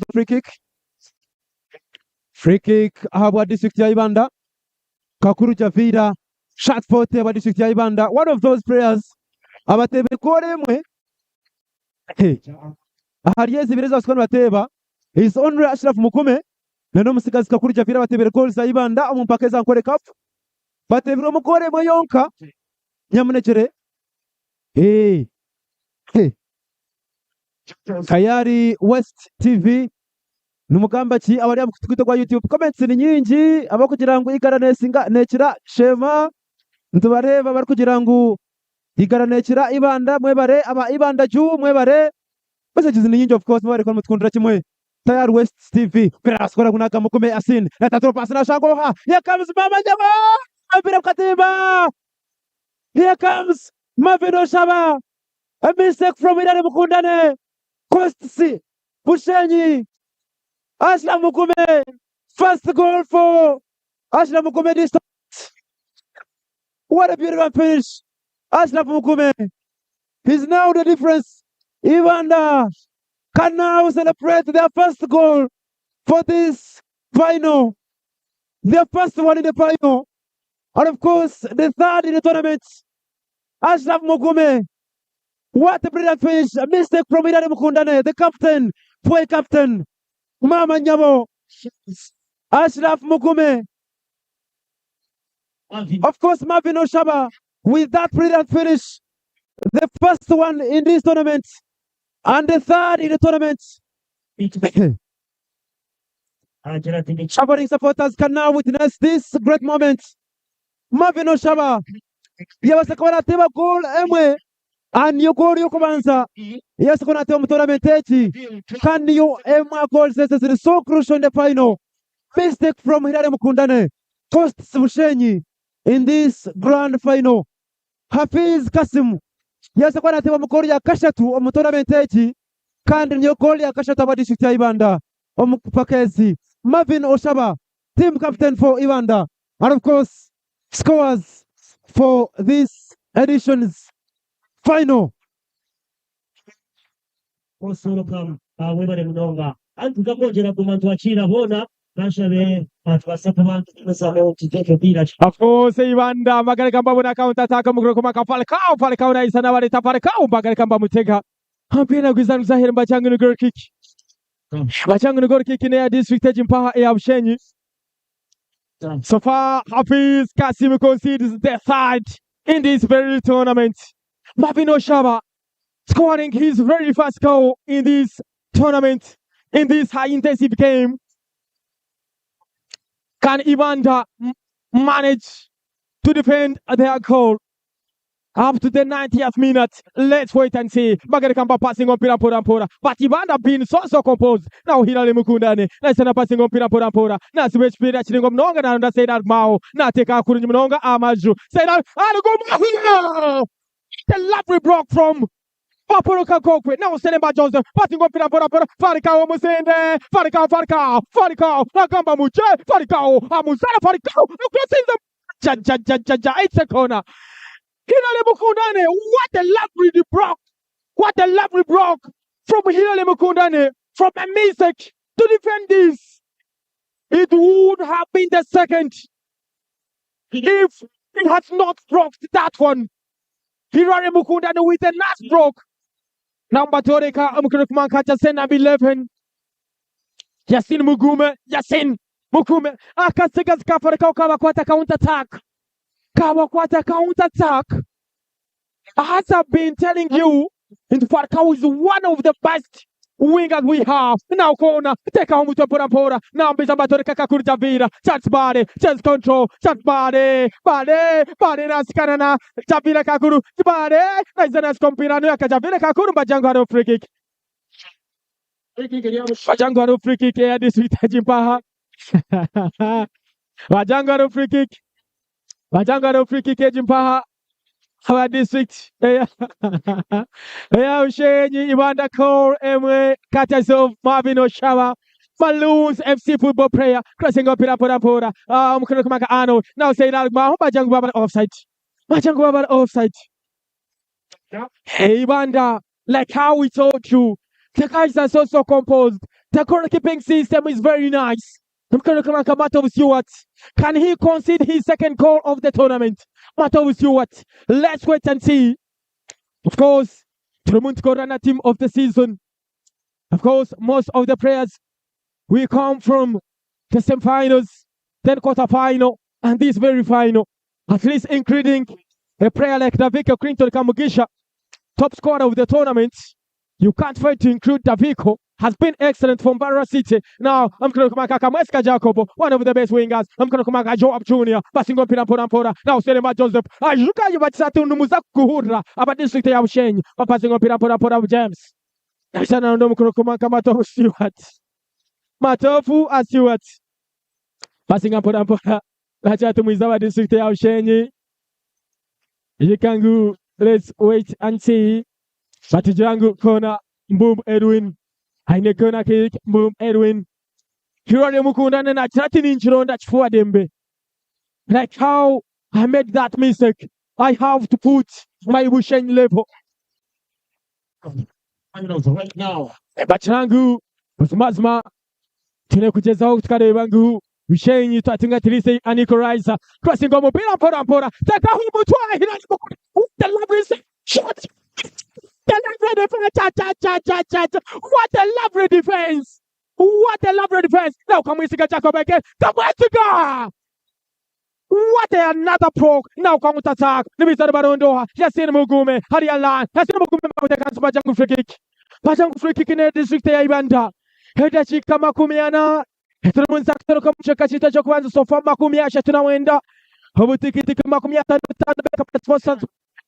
free kick ahabwa district ya Ibanda Kakuru Javira shot 40 aba district ya Ibanda one of those players abatebe koremwe ahariye bireza baskana bateba is only Ashraf Mukume na no musigazi Kakuru Javira batebere goals za Ibanda mu mpaka Ankole Cup batebere mukoremwe yonka nyamunekere Tayari West TV numugamba ki abari mu kutwita kwa YouTube comments ni nyingi aba kugira ngo igaranesinga nekira shema ntubareba bari kugira ngo igaranekira Ibanda mwebare aba Ibanda ju mwebare messages ni nyingi of course mwebare kwa mutkundira kimwe Tayari West TV pera skora kunaka Mukume Asin na tatro pass na shangoha here comes mama jama mpira katimba here comes Marvin Oshaba a mistake from Hilary Mkundane cost Bushenyi Aslam Mukume first goal for Aslam Mukume this time. What a beautiful finish Aslam Mukume is now the difference Ibanda can now celebrate their first goal for this final their first one in the final and of course the third in the tournament Aslam Mukume. What a brilliant finish. A mistake from Hilary Mkundane, the captain, boy captain. Mama Nyamo. Ashraf Mukume. Of course, Marvin Oshaba with that brilliant finish. the first one in this tournament and the third in the tournament. Traveling supporters can now witness this great moment. Marvin Oshaba yabasa kuba nateba goal emwe aniyo goal yokubanza yabasa kuba nateba mu tournament eki kandi yo emwe goals is so crucial in the final. Mistake from Hilary Mukundane costs Bushenyi in this grand final. Hafiz Kasim yabasa kuba nateba mu goal ya kashatu mu tournament eki kandi niyo goal ya kashatu aba district ya Ibanda omupakezi. Marvin Oshaba, team captain for Ibanda, and of course scores for this edition's final. Osoroka webale munonga antuka kongera ku bantu akira bona nashabe atwasapa bantu tumesamo kiteke bila. Of course, Ibanda magari kamba bona counter attack mukuru kuma Falcao na isana bari Falcao magari kamba mutega hampira gwizana zahira mbachangu ni goal kick. Bachangu ni goal kick in district Jimpaha ya Bushenyi. So far, Hafiz Kasim concedes the third in this very tournament. Marvin Oshaba scoring his very first goal in this tournament, in this high-intensive game. Can Ibanda manage to defend their goal up to the 90th minute? Let's wait and see. Magari Kamba passing on Pora. But Ibanda being so composed. Now Hilary Mukundane. Let's send a passing on Pora. Now switch period actually of Nonga and say that Mao. Now take out Kurinonga Amaju. Say that I'll go. The lovely block from Paporoka Kokwe. Now send him back Joseph. Passing on Pora. Farikao Musende. Farikao. Nagamba Muche. Farikao. Amusana Farikao. Crossing the it's a corner. Hilary Mukundane, what a lovely block from Hilary Mukundane from a mistake to defend this. It would have been the second if he had not blocked that one. Hilary Mukundane with a nice block. Number Toreka Amkurukumanka Jasen number 11. Yasin Mugume. Akasigas Kafaraka Kawakwata counter-attack. Kawakwata counter-attack. As I've been telling you, Farkao is one of the best wingers we have. Now corner, take home to Pora. Now Bizabatori Kakakuri Javira. Chance body, chance control, chance body, Naskarana, Javira Kakuru, body, Nizanas Compirano, Javira Kakuru, Bajangaro free kick. Bajangaro free kick here this week, Jimpaha. Bajangaro free kick. Bajangaro free kick, Jimpaha. Our district. Bushenyi Ibanda core Emwe Katasov Marvin Oshaba. Balloons FC football player crossing up Pora. Mukurakumaka Arnold. Now say that Majangu offside. Hey Ibanda, like how we told you, the guys are so composed. The goalkeeping system is very nice. Stewart. Can he concede his second goal of the tournament? Matthew Stewart. Let's wait and see. Of course, Tremont Corona team of the season. Of course, most of the players will come from the semifinals, then quarterfinal, and this very final. At least including a player like Daviko Clinton Kamugisha, top scorer of the tournament. You can't fail to include Daviko. Has been excellent from Barra City. Now, I'm going to come Kamweska Jacobo, one of the best wingers. I'm going to come Joab Jr. Passing on Pora. Now, Selema Joseph. Ajuka Yubatsatu Numuza Kuhura. About district of Shen. Passing on Pora James. National Nomukurukuma Kamato Stewart. Matofu as Stewart. Passing on Pora. Lachatu Mizawa district of Shen. Yikangu. Let's wait and see. Batijangu Kona. Boom Edwin. Aine kona kick, boom, Edwin. Hilary Mukundane na chatting Chironda Chfua Dembe. Like how I made that mistake, I have to put my Bushenyi level. Right now. Bachangu, Mazma, Tune kucheza huku tukareba ngu. Bushenyi twatinga tilise Aniko Raisa. Crossing on Pora. Take a home to Hilary Mukundane. The lovely shot. What a lovely defense! Now come we see Jacob again. Come on, What another proc now counter attack. Nimisa Barondoha. Yasin Mugume. Harialan. Yasin Mugume Makuteka Bajangu free kick. Bajangu free kick in the district ya Ibanda. Hedachi kama kumiana. Tunaanza kutoka mchaka chita cha kwanza sofa makumi asha tunawenda. Habutikiti makumi atano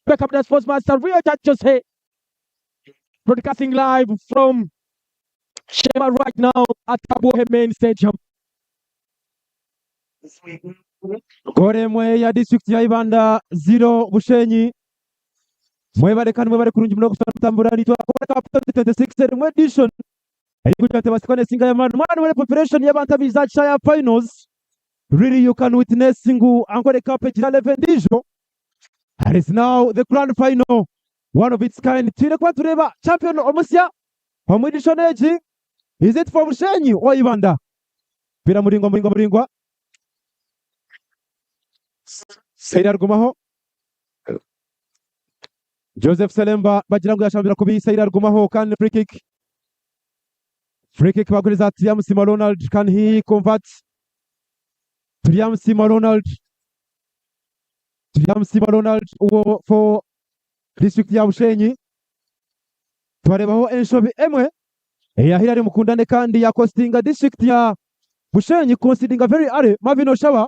backup the sports master real touches here. Broadcasting live from Shema right now at Kabuhe main stadium. Goremwe ya district ya Ibanda 0 Bushenyi. Mwebarekani mwebare kurungi mnogo tamburani twakora 26 edition. Ayikuja basikone singa ya mwana wale preparation y'abantu bizacha ya finals. Really you can witness singu Ankole Cup 11 edition. And it's now the grand final, one of its kind. Tire kwa tureba champion omusya from edition age. Is it for Bushenyi or Ibanda? Pira muringwa. Saidar Gumaho. Joseph Selemba bajirangu yashambira kubi Saidar Gumaho can free kick. Free kick baguriza Tiam Sima Ronald, can he convert? Tiam Sima Ronald for district ya Bushenyi. Twarebaho enshobi emwe eyahirari mukundane kandi ya costinga district ya Bushenyi considering very are Mavino Shawa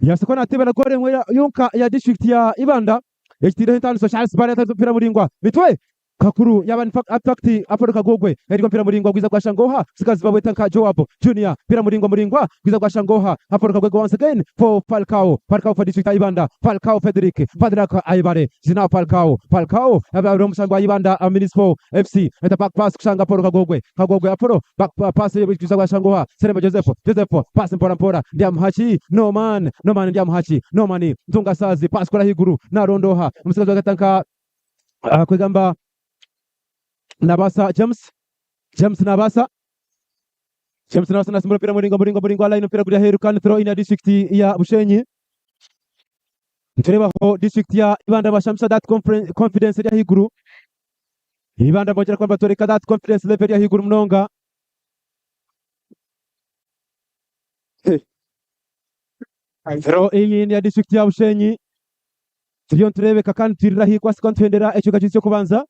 yasekona atebera gore mwe yunka ya district ya Ibanda ekitire hitano social spare atapira muringwa bitwe kakuru yabani attakti aporo kagogwe eriko pira muringwa gwiza kwa Shangoha sikazi babweta nka Joab Junior pira muringwa gwiza kwa Shangoha aporo kagogwe once again for Falcao for district Ibanda Falcao Federic Padraka Aibare zina Falcao aba Shangwa Ibanda Municipal FC eta back pass kushanga aporo kagogwe aporo back pass gwiza kwa Shangoha Serema Joseph pass mpora ndiamhachi no man ndiamhachi no mani Mtunga Sazi pass kwa higuru na rondoha msikazi wakatanka kwegamba Nabasa James Nabasa nasimura pira muringo line pira kuja heru kan throw in a district ya Bushenyi. Ntureba ho district ya Ibanda bashamsa that confidence ya higuru. Ibanda bojera kwamba toreka that confidence level ya higuru mnonga. Throw in ya district ya Bushenyi. Tulion turebe kakan tirirahi kwa kontendera echo kachisi kubanza.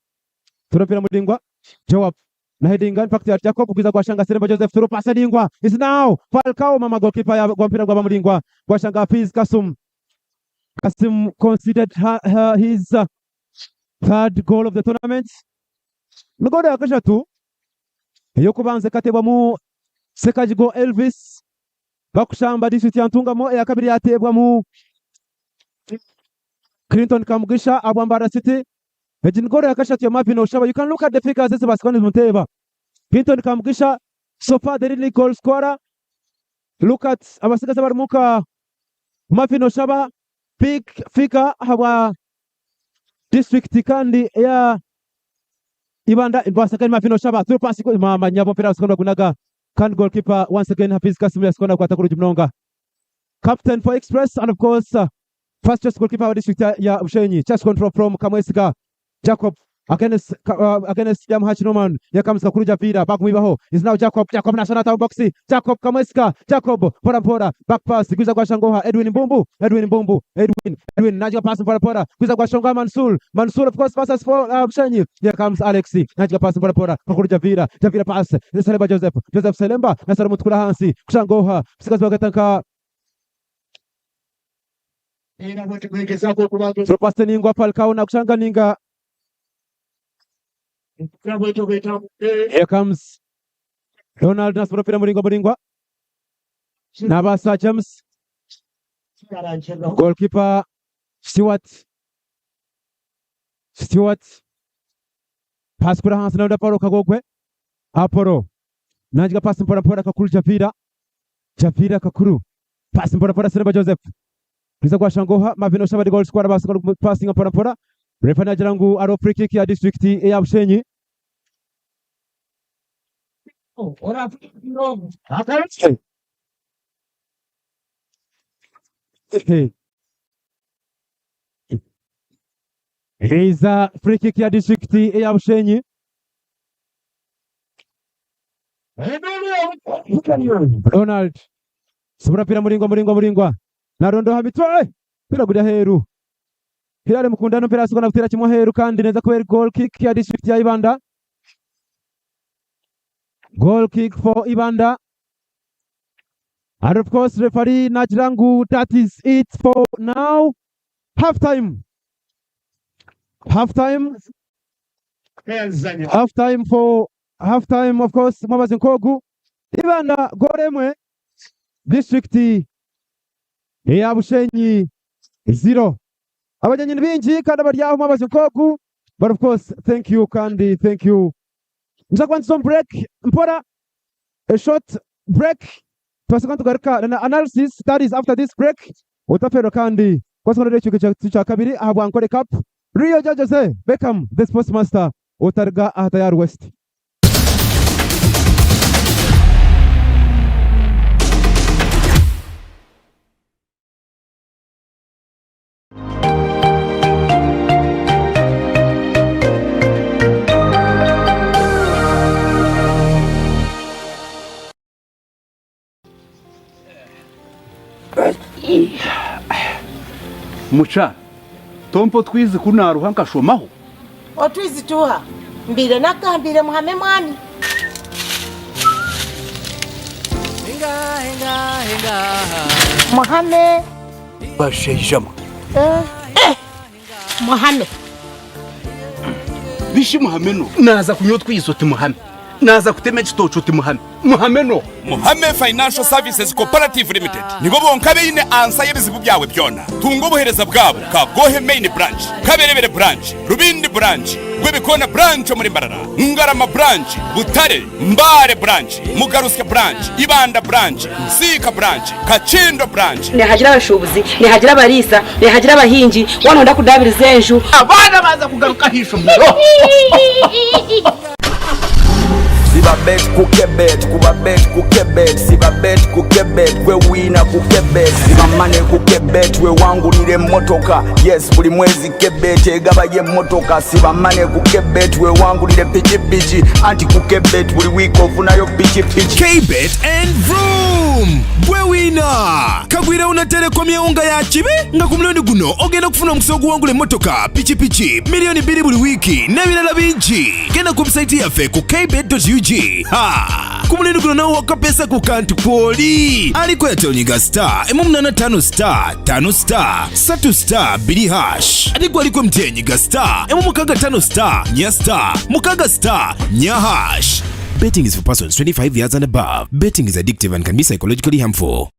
Turopira muringwa Joab na heading impact ya Jacob kugiza kwa Shanga Seremba Joseph turo pasa dingwa is now Falcao mama goalkeeper ya mpira kwa muringwa kwa Shanga Fiz Kasim considered his third goal of the tournament. Mugode akasha tu yokubanze katebwa mu Sekajigo Elvis bakushamba district ya Ntungamo ya kabiri yatebwa mu Clinton Kamugisha Abwambara City. Ejingore akashati ya Mavino Shawa. You can look at the figures this basikoni Munteva. Clinton Kamugisha so far the leading goal scorer. Look at abasika zabarimuka Mavino Shawa big figure hawa district kandi ya Ibanda ibasaka Mavino Shawa through pass ko mama nyabo pira sikona kunaga kan goalkeeper once again Hafiz Kasim sikona kwa takuru jumnonga. Captain for Express and of course first just goalkeeper wa district ya Bushenyi. Chest control from Kamwesika Jacob against Jamhachi Noman. Here comes Kakuruja Vida. Back Mibaho is now Jacob national town boxy. Jacob Kamweska. Jacob Pora. Back pass. Guza kwa Shangoha. Edwin Mbumbu. Edwin Najika pass Pora. Guza kwa Shangoha Mansul of course passes for Bushenyi. Here comes Alexi. Najika pass Pora. Kakuruja Vida. Javira pass. Selemba Joseph Selemba. Nasara Mutkula Hansi. Shangoha. Sikazi wakatanka. Tropasta ningwa Falcao na kushanga ninga. Here comes Ronald Nasura pira muringwa Nabasa James goalkeeper Stewart pass kura hansi na paro kagogwe aporo najika pass mpora kakuru Javira kakuru pass mpora Sereba Joseph Kiza kwa Shangoha Mavino Shawa the goal scorer basikoni passing mpora Refana Jarangu aro free kick ya district ya Bushenyi. He's a free kick ya district ya Bushenyi. Ronald Subra pira muringwa narondo hamitwe pira guda heru Hilale mukundano pira siko nafutira kimwe heru kandi neza kubera goal kick ya district ya Ibanda. Goal kick for Ibanda. And of course referee Najirangu, that is it for now. Halftime. Halftime of course Mabazi Nkogu. Ibanda goremwe district ya Bushenyi 0. Abajanyi bingi kandi baryaho Mabazi Nkogu. But of course thank you kandi thank you. Mzakwanza some break mpora a short break. Twasakwanza tugaruka na analysis that is after this break. Utafero kandi kwa sababu ndio cha kabiri ahabu Ankole Cup. Rio Jose Beckham the sportsmaster utarga Atayar West. Mucha tompo twizi kunaruha nkashomaho otwizi tuha mbire nakambire muhame mwami muhame bashejama muhame bishi muhame no naza kunyo twizo timuhame naza kutema kitocho timuhame muhame no Muhame Financial Services Cooperative Limited nibo bonkabe ine ansa yebizibu byawe byona tungo buhereza bwabo ka Gohe Main Branch Kaberebere Branch Rubindi Branch Gwebikona Branch muri Mbarara Ngarama Branch Butare Mbare Branch Mugaruske Branch Ibanda Branch Sika Branch Kachindo Branch nihagira abashubuzi nihagira abarisa nihagira abahingi wano ndakudabiriza enju abana baza kugaruka hisho Siba bet kukebet, kuba bet kukebet, siba bet kukebet, we wina kukebet, siba mane kukebet, we wangu nile motoka, yes buli mwezi kebet, egaba ye motoka, siba mane kukebet, we wangu nile pichi pichi, anti kukebet, buli week off na yo pichi pichi. K-Bet and Vroom, we wina, kagwira unatere kwa miunga ya chibi, nga kumloni guno, ogena kufuna mkisogu wangu le motoka, pichi pichi, milioni bili buli wiki, nebila la binchi, gena kumsaiti ya fe ku kbet.ug. Ha! Kumulini kuno nao waka pesa kukantu poli. Aliko ya telninga star, emumnana 5 star, 5 star, 3 star, bili hash. Aliko aliko mtenyiga star, emumukaga 5 star, nya star, mukaga star, nya hash. Betting is for persons 25 years and above. Betting is addictive and can be psychologically harmful.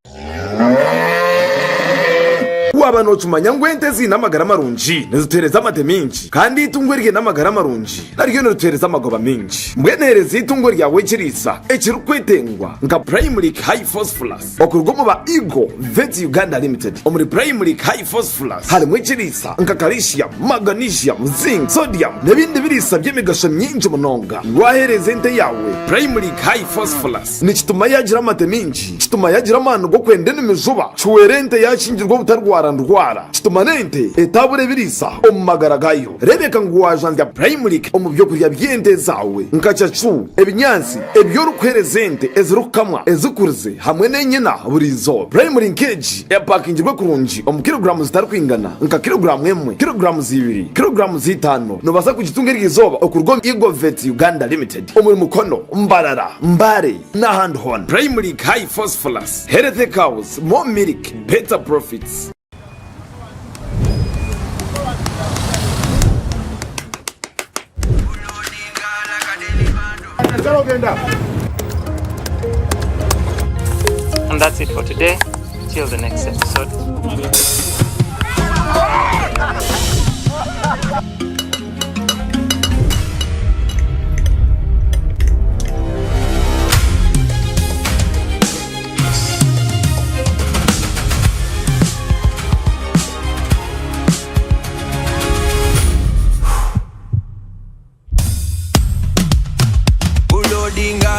Waba no tumanya ngwente zinamagara marunji nezitereza amate minji kandi itungwe rye namagara marunji naryo nerutereza amagoba minji mbwenereza itungwe ryawe kirisa ekirukwetengwa nka primary high phosphorus okurugoma ba Eagle Vet Uganda Limited omuri primary high phosphorus harimo kirisa nka calcium magnesium zinc sodium nebindi birisa by'emigasho myinji munonga wahereza ente yawe primary high phosphorus ni kituma yagira amate minji kituma yagira amano go kwende n'imizuba chuwerente yakingirwa butarwara ndwara kitumanente etabure birisa omumagaragayo rebeka ngwajanja primary omubyo kurya byende zawe nkacacu ebinyansi ebyorukwherezente ezirukamwa ezikuruze hamwe n'enyina burizo primary nkeji yapakingirwe kurunji omukilogramu zitarukwingana nka kilogramu 1 kilogramu 2 kilogramu 5 no basa kugitungira izoba okurwo Eagle Vet Uganda Limited omuri mukono Mbarara Mbare na Handhon primary high phosphorus healthy cows more milk better profits. And that's it for today. Till the next episode.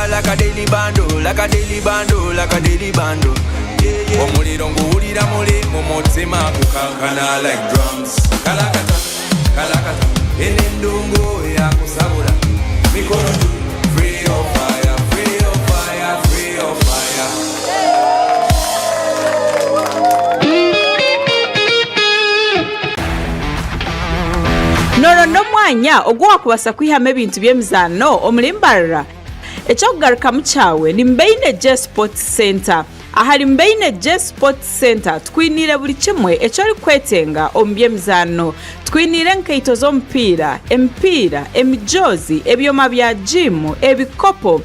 Like a daily bando, like a daily bando, like a daily bando. Yeah, yeah. Omuliro nguwulira muli mu mutima kukankana like drums. Kalakata, kalakata. Enendungu ya kusabula. Mikono juu. Free your fire, free your fire, free your fire. omwanya ogwakubasa kwihamu ebintu by'emizano omulimbarara ekyokugarukamu kyawe ni Mbeine J Sports Center. Ahali Mbeine J Sports Center twinire buli kimwe ekyori kwetenga omu by'emizano. Twinire enkaito z'omupiira, emipiira, emijozi, ebyoma bya gym, ebikopo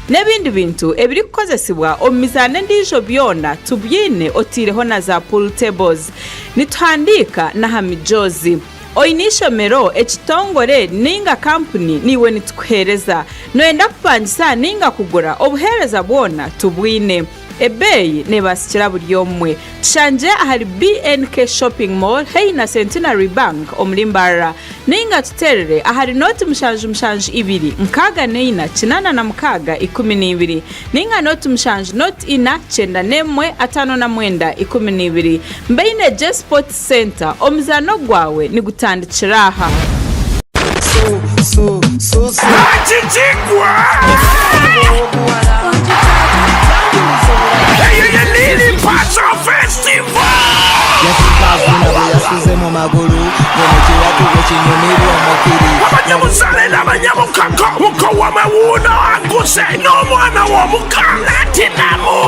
n'ebindi bintu ebiri kukozesibwa omu mizano endiijo byona tubyine otiireho na za pool tables. Nituhandiika n'aha mijozi. Oyine ishomero ekitongore ninga company niwe nitukuhereza. Noyenda kupangisa ninga kugura obuhereza bwona tubwine. Ebeyi nebasikira buli omwe. Tushanje ahali BNK Shopping Mall heina Centenary Bank omulimbarara. Ninga tuterere ahali noti mushanju ibiri nkaga neina chinana na mkaga 12. Ninga noti mushanju noti ina chenda nemwe atano na mwenda 12. Mbeine J Sports Center omuzano gwawe ni gutandikiraha. Yasize mu maguru yonekera kugo kinyumiri omukiri abanyamusale n'abanyamukaka uko wamawuno anguse n'omwana w'omukana tinamo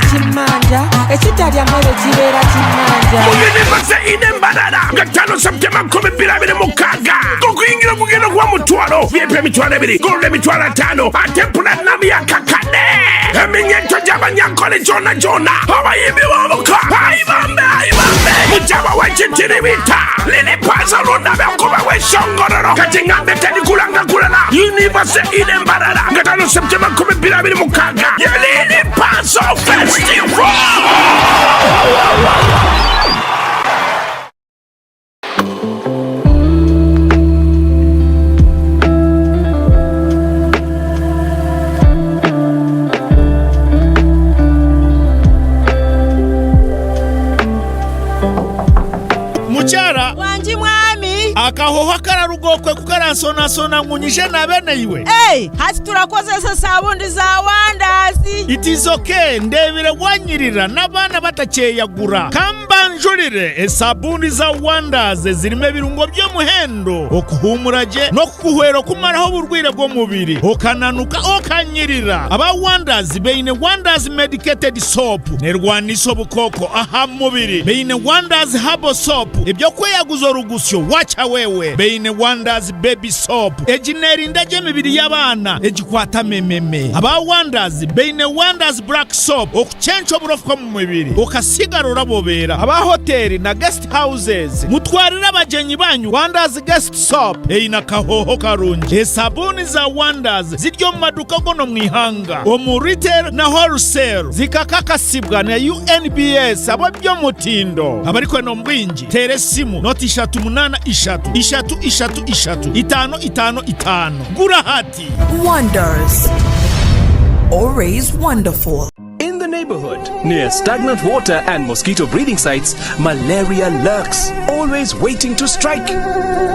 kimanja ekitalya mmere kibeera kimanja uyinivaze inembalala gatano Septemba 2026 okuyingira kugenda kuba mutwalo vyepe emitwalo 2 golde emitwalo 5 ate platinum ya kakane eminyeto gy'abanyankole jona abayimbi b'omuka ayibambe mujaba w'ekitiribita lili paza lundabe okuba w'eshongororo kati ngambe tedikulanga kulala universe inembalala gatano Septemba 2026 yelili pazo festival. Muchara wanji mwami akahoho kararugokwe kukaransonasona nkunyije na bene iwe. Hati turakozesa sabundi za wandazi. It is okay ndebire wanyirira n'abana batakeyagura kambanjurire esabundi za wandazi zirimo ebirungo by'omuhendo okuhumuraje no kukuhwera kumaraho burwire bw'omubiri okananuka okanyirira aba wandazi beine wandazi medicated soap nerwaniso obukoko aha mubiri beine wandazi herbal soap ebyo kweyaguza orugusyo wacha wewe beine wandazi baby soap ejinerinda gy'emibiri y'abana ejikwata mememe aba wandazi beine wandazi black soap okuchencha oburofu mu mubiri okasigarura bobera aba hoteli na guest houses mutwarira abajenyi banyu wandazi guest soap eina kahoho karungi esabuni za wandazi ziryo mu maduka gono mwihanga omu retail na wholesale zikakakasibwa na UNBS abo byo mutindo abariko no mbwinji tere simu noti 3 gura hati Wonders, always wonderful. In the neighborhood, near stagnant water and mosquito breeding sites, malaria lurks, always waiting to strike.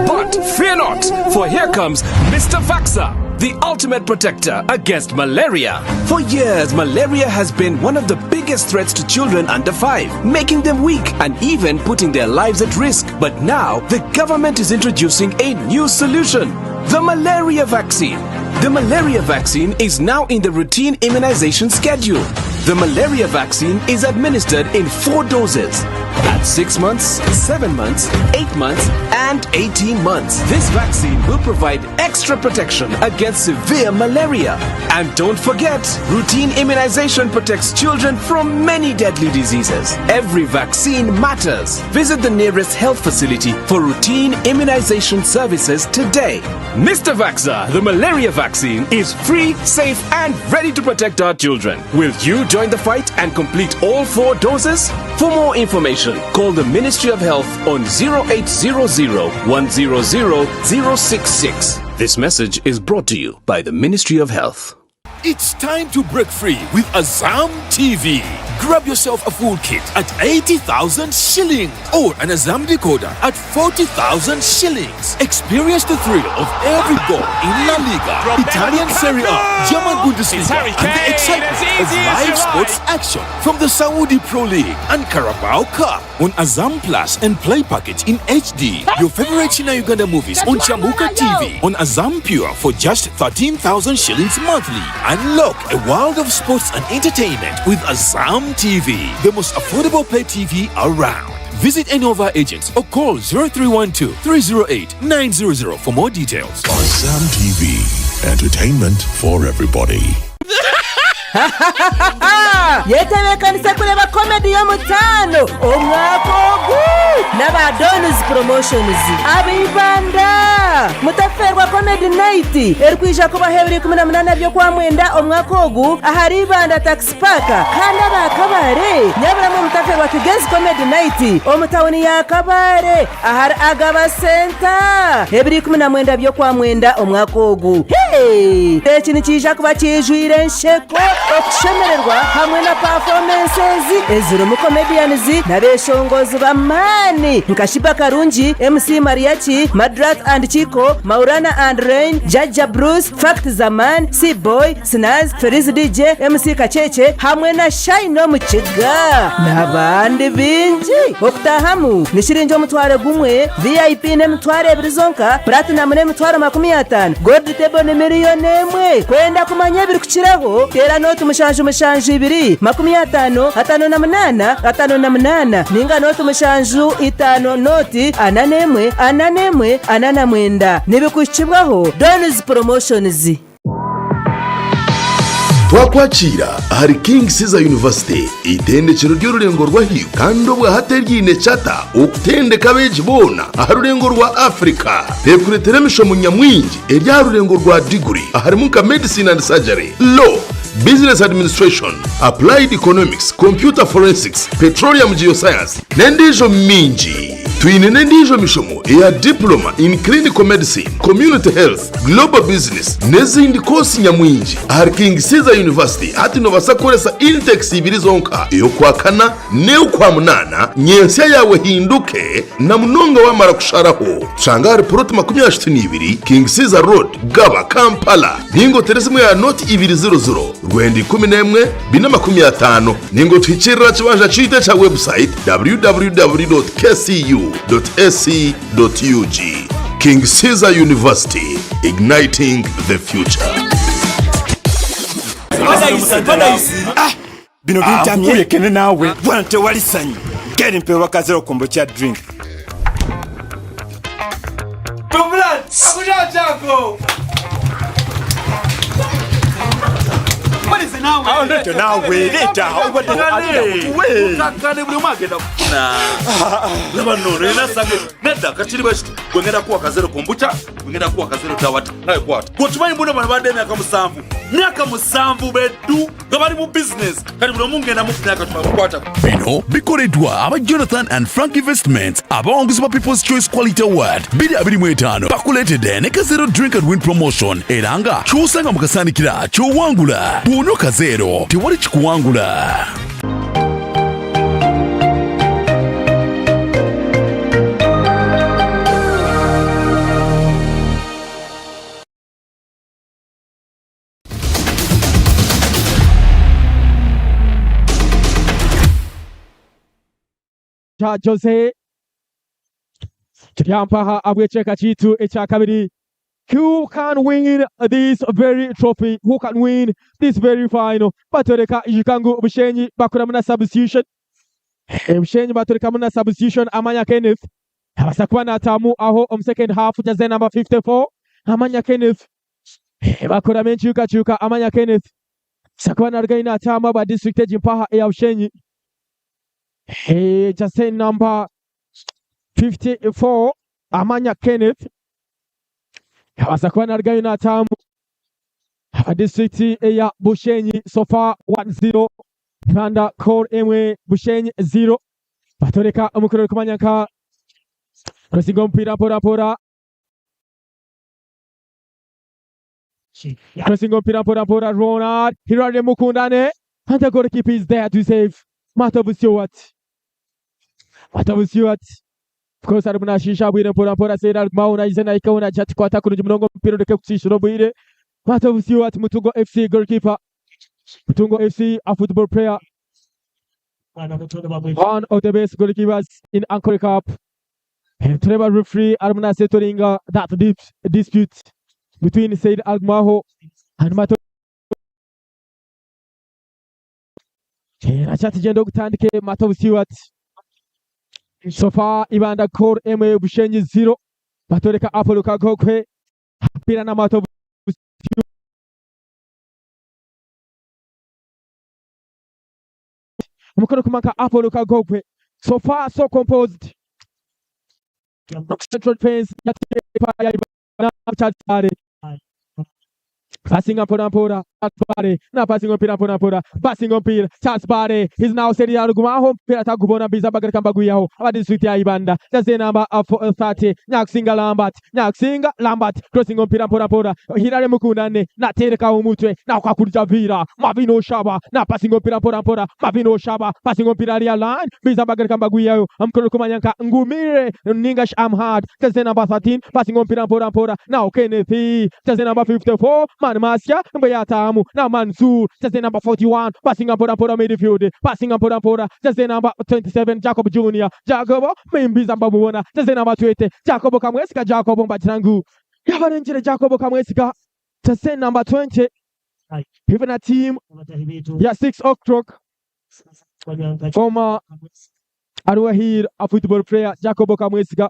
But fear not, for here comes Mr. Vaxa, the ultimate protector against malaria. For years, malaria has been one of the biggest threats to children under 5, making them weak and even putting their lives at risk. But now, the government is introducing a new solution, the malaria vaccine. The malaria vaccine is now in the routine immunization schedule. The malaria vaccine is administered in 4 doses at 6 months, 7 months, 8 months, and 18 months. This vaccine will provide extra protection against severe malaria. And don't forget, routine immunization protects children from many deadly diseases. Every vaccine matters. Visit the nearest health facility for routine immunization services today. Mr. Vaxa, the malaria vaccine is free, safe, and ready to protect our children. Will you join the fight and complete all 4 doses? For more information, call the Ministry of Health on 0800 100 066. This message is brought to you by the Ministry of Health. It's time to break free with AZAM TV. Grab yourself a full kit at 80,000 shillings or an AZAM decoder at 40,000 shillings. Experience the thrill of every goal in La Liga, Italian Serie A, German Bundesliga, and the excitement of live sports action from the Saudi Pro League and Carabao Cup on AZAM Plus and Play Package in HD. Your favorite China Uganda movies on Chambuka TV on AZAM Pure for just 13,000 shillings monthly. Unlock a world of sports and entertainment with AZAM TV, the most affordable pay TV around. Visit any of our agents or call 0312 308 900 for more details. AZAM TV, entertainment for everybody. yetebekanisa kureba komedi yo mutano omwaka ogu n'abadonis promotions abibanda mutaferwa comedy night erikwija kubahebera 18 byo kwa mwenda omwaka ogu ahari ibanda tax park kandi abakabare nyabura mutaferwa kigezi comedy night omutawuni ya kabare ahari agaba center hebiri 18 byo kwa mwenda omwaka ogu ekini kija kuba kijwire nsheko okushemererwa hamwe na performances eziro mu comedians n'abeshongozi bamani nkashiba karungi MC Mariachi Madrat and Chico Maurana and Rain Jaja Bruce Fact Zaman C-Boy Snaz Feriz DJ MC Kacheche hamwe na Shine Mukiga n'abandi bingi okutahamu nishirinjo omutware gumwe VIP n'emutware ebrizonka Platinum n'emutware 50 Gold Table ne miliyoni emwe kwenda kumanya ebiri kukiraho tera noti mushanju ibiri 50 588 ninga noti mushanju 5 noti 81 nibikushibwaho Donis Promotions. twakwakira ahari King Caesar University itendekero ry'ururengo rwa hiyo kandi obwa hateryine chata okutendeka beji bona ahari ururengo rwa Africa pekuretera mishomo nyamwingi erya rurengo rwa degree ahari muka medicine and surgery law business administration applied economics computer forensics petroleum geoscience nendijo minji twine nendijo mishomo ya diploma in clinical medicine community health global business nezindi kosi nyamwingi ahari King Caesar University hati no basakoresa intex ibiri zonka yo kwakana ne kwa munana nyensia yawe hinduke na munonga wamara kusharaho shangari proti 22 King Caesar Road Gaba Kampala ningo teresimu ya noti 200 rwendi 11 250 ningo twicirira kibanja chite cha website www.kcu.ac.ug. King Caesar University, igniting the future. Bino bintamye kene nawe bwante walisanyi keri mpewa kazero kombo cha drink Tublat akuja chako What is it now? I don't know. Later, how about the kakane buli magenda na labano rena sange neda kachiri bashi gwengera kuwa kazero kombucha gwengera kuwa kazero dawata naye kwata kochimani mbona bana bade myaka musanvu bedu gabari mu business kali buli mungenda mu myaka tumakwata bino bikoredwa aba Jonathan and Frank Investments abawongozi ba People's Choice Quality Award 2025 bakuletedde ne kazero drink and win promotion eranga kyosanga mukasanikira kyowangula buno kazero tewali kikuwangula. cha Jose Chiampaha abwecheka chitu echa kabiri. Who can win this very trophy? Who can win this very final? Batoreka Ikangu Bushenyi Bakuramana substitution. Bushenyi Batoreka Muna substitution Amanya Kenneth. Abasakwana tamu aho second half jaze number 54. Amanya Kenneth. Bakuramenchi chuka Amanya Kenneth. Sakwana Argaina Tama ba district Jimpaha ya Bushenyi. Jaze number 54 Amanya Kenneth. Abasakwana Argaina Tamu district ya Bushenyi so far 1-0. Kanda Core Emwe Bushenyi 0. Batoreka umukuru kumanyaka. Crossing mpira pora. Crossing mpira pora Ronald. Hirane Mukundane. And the goalkeeper is there to save. Matovu Stewart. Matovu Stewart. Of course, ari munashisha bwire mpora sera mauna izena ikaona chati kwata kurunji murongo mpira ndeke kutsishiro bwire. Matovu Stewart Mutungo FC goalkeeper. Mutungo FC a football player. One of the best goalkeepers in ANKOLE Cup. And Trevor referee Armana settling that dispute between Said Algmaho and Mato. Achati jendo kutandike Matovu Stewart. So far Ibanda Core MA Bushenyi 0. Batoreka Apollo Kagokwe. Pira na Matovu Stewart. Mkono kumaka Apollo Kagokwe. So far so composed. Central fence passing up on Pora, now passing on Pora, passing on Pir, Charles Bade, he's now setting out Gumaho, Pirata Gubona, Bizabaga Cambaguio, about this with Ibanda, that's the number of 30, Naxinga Lambat, crossing on Pora, Hirare Mukundane, not Tereka Umutwe, now Kakujavira, Mavino Shaba, now passing on Pora, Mavino Shaba, passing on Piraria line, Bizabaga Cambaguio, Kurukumanyanka, Ngumire, Ningash Amhad, that's the number 13, passing on Pora, now Kenneth, that's the number 54, Masia, Bayatamu, now Mansour, just the number 41, passing up on midfield, passing up on just the number 27, Jacob Jr., Jacobo, Mimbi Zambabuna, just the number 20, Jacobo Kamweska, Jacobo Bachangu, Yavanenje Jacobo Kamweska, just the number 20, even a team, 6 o'clock, former Arwahir, a football player, Jacobo Kamweska,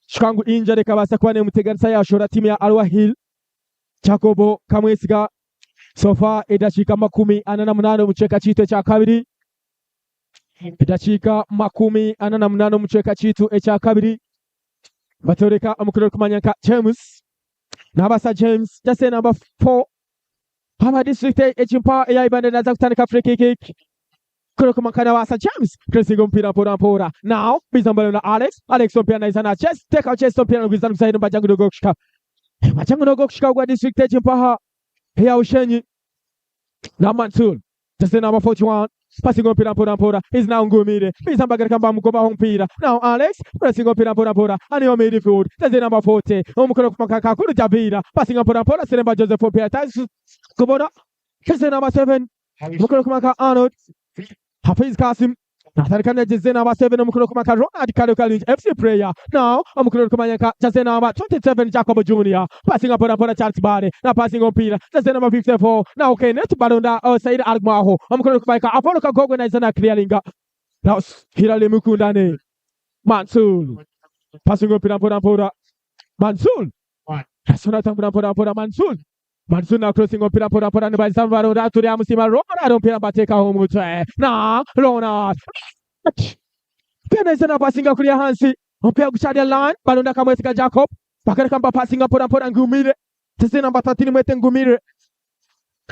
Shkangu injury kabasa kwane muteganisa yashora timu ya Arwahir. Jacobo Kamweska so far idachika 48 mucheka chito cha kabiri. Idachika 48 mucheka chito cha kabiri. Batoreka amukuru kumanyanka James. Nabasa James just number 4. Hama district echimpa ya Ibanda naza kutanika free kick. Kuro kumankana wasa James. Pressing mpira pora. Now bizambalo na Alex mpira na izana chest. Take out chest mpira na bizana kusaidi mbajangu dogokshika. Machangu no Chicago district Chimpaha here Bushenyi na Mansour just the number 41 passing on Pora is now Ngumire he's Ambaga Kamba Mukoba Mpira now Alex pressing on Pora and your midfield just the number 40 Omukoro Makaka Kuru Jabira passing on Pora Selemba Joseph Piatas Kubona just the number 7 Mukoro Maka Arnold Hafiz Kasim Natarikana just the number 7 Mukoro Maka Ronald Kalukalin FC player now Mukoro Kumanyaka just the number 27 Jacob Jr. passing up on Charles Bade now passing on Peter just the number 54 now okay net Balonda or Said Algmaho Mukoro Kumaka Apollo Kagogo Nizana clearing up now Hirale Mukundane Mansour passing on Pora Mansour Pora Mansour now crossing on Pora and by Samvaro to the Amusima Rona. I don't pay about take a home with now Rona. Penazana passing up Korea Hansi on Pia line, Balonda Kamweska Jacob, Pakaramba passing up on and Gumire, to say number 13 met and Gumire.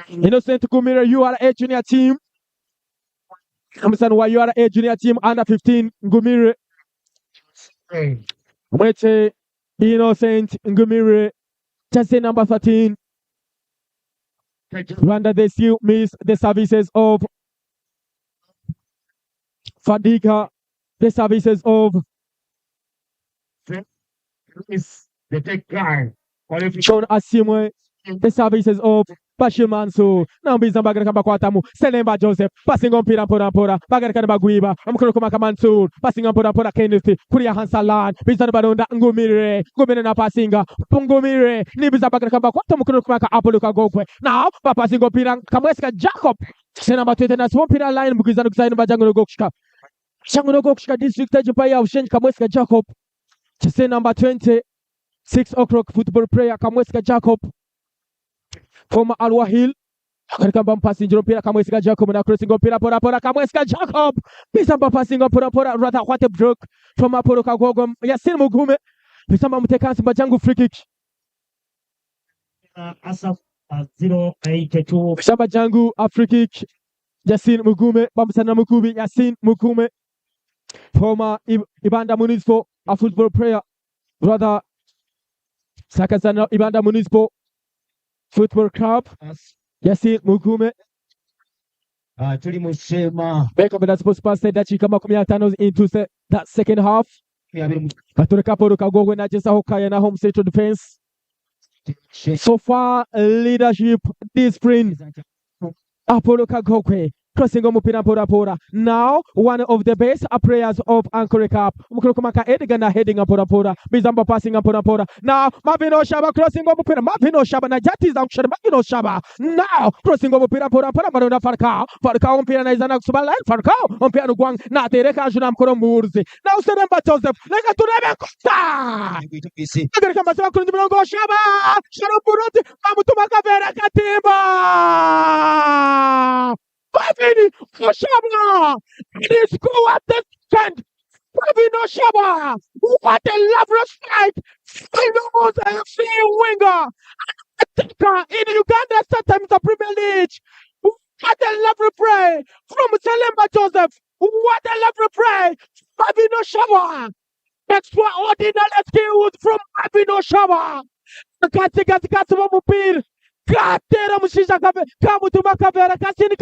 Innocent Gumire, you are a junior team. Understand why you are a junior team under 15 Gumire. Wait, Innocent Gumire, just say number 13. Rwanda, they still miss the services of Fadika, the services of the tech guy, Sean Asimwe, the services of Bashir Mansour. Now Bizambaga Kambakwatamu, Selemba Joseph, passing on Pora, Bagaraka Baguiba, Amkurumaka Mansour, passing on Pora Kenneth, Kuria Hansalan, Bizanabaronda, Ngumire, Gumina Passinga, Pungumire, Nibizabaga Kambakwatamu Kurumaka Apollo Kagokwe. Now, passing on Pirang, Kamweska Jacob, Senaba Twitter, and Swampira line, Bukizan Bajango Gokshka. Shango Gokshka district Paya of Shen Kamweska Jacob. To say number 20, 6 o'clock football player Kamweska Jacob. Former Alwahil, Kambam passing Pira Kamweska Jacob and crossing up Pora Kamweska Jacob. Pisamba passing up Pora, rather what a broke from Apollo Kagogom, Yasin Mugume. Pisamba Mutekas Bajangu free kick. Asaf 082. Pisamba Jangu a free kick. Yasin Mugume, Bamsana Mukubi, Yasin Mugume. Former Ibanda Municipal, a football player. Brother Sakasana Ibanda Municipal. Football club, Yasin Mugume. tuli mu shema Beka bena sports pass dakika 15 into that second half. Katoleka Paul Kagogwe na Jessa Hokaya na home central defense. So far leadership this sprint. Apollo Kagogwe crossing omupira pora. Now one of the best players of ANKOLE Cup. Mukulukumaka Edgar heading pora. Bizamba passing pora. Now Mavino Shaba crossing omupira. Mavino Shaba na Jati Zanction Mavino Shaba. Now crossing omupira pora Marona Farka. Farka ompira na Izana Subala. Farka ompira no Guang na Tereka Junam Koromurzi. Now Seremba Joseph. Lega to Rebe Costa. Lega kama sema kundi mlongo Shaba. Sharopuruti Mamutumaka Vera Katimba. Pavini Shaba! It is go at the stand! Pavino Shaba! What a lovely strike! Finals FC winger! Attacker in Uganda StarTimes the Premier League! What a lovely play from Salemba Joseph! What a lovely play! Pavino Shaba! Extraordinary skills from Pavino Shaba! Kati mupira! Katera mushisha kamutuma kavera kasini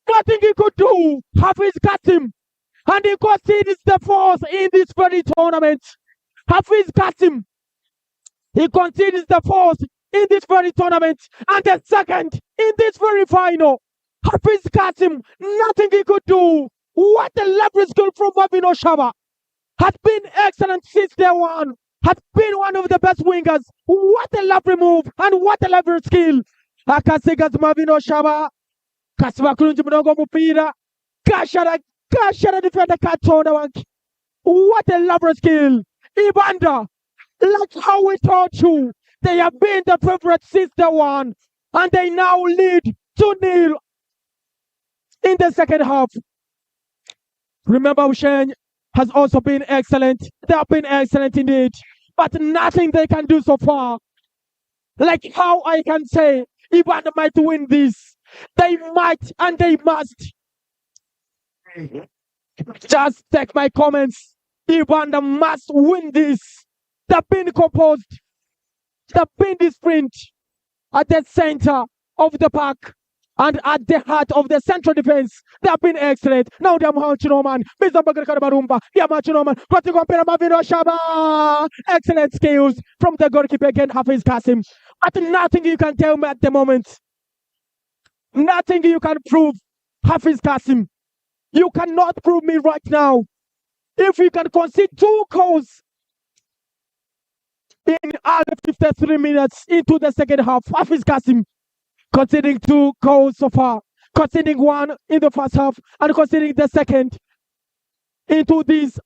nothing he could do. Hafiz Kasim, and he concedes the fourth in this very tournament. Hafiz Kasim, he concedes the fourth in this very tournament and the second in this very final. Hafiz Kasim, nothing he could do. What a lovely skill from Mavino Shaba. Has been excellent since day one. Has been one of the best wingers. What a lovely move and what a lovely skill. Akasigas Mavino Shaba. Kasiba kurunji mdogo mupira. Kashara defender katona wanki. What a lovely skill. Ibanda, like how we taught you, they have been the favorite since day one. And they now lead 2-0 in the second half. Remember, Bushenyi has also been excellent. They have been excellent indeed. But nothing they can do so far. Like how I can say, Ibanda might win this. They might and they must. Just take my comments. Ibanda must win this. They've been composed. They've been the sprint at the center of the park and at the heart of the central defense. They have been excellent. Now they're Chinoman. Excellent skills from the goalkeeper again, Hafiz Kasim. But nothing you can tell me at the moment. Nothing you can prove, Hafiz Kasim. You cannot prove me right now. If you can concede 2 goals in under 53 minutes into the second half, Hafiz Kasim conceding 2 goals so far, conceding 1 in the first half and conceding the second into these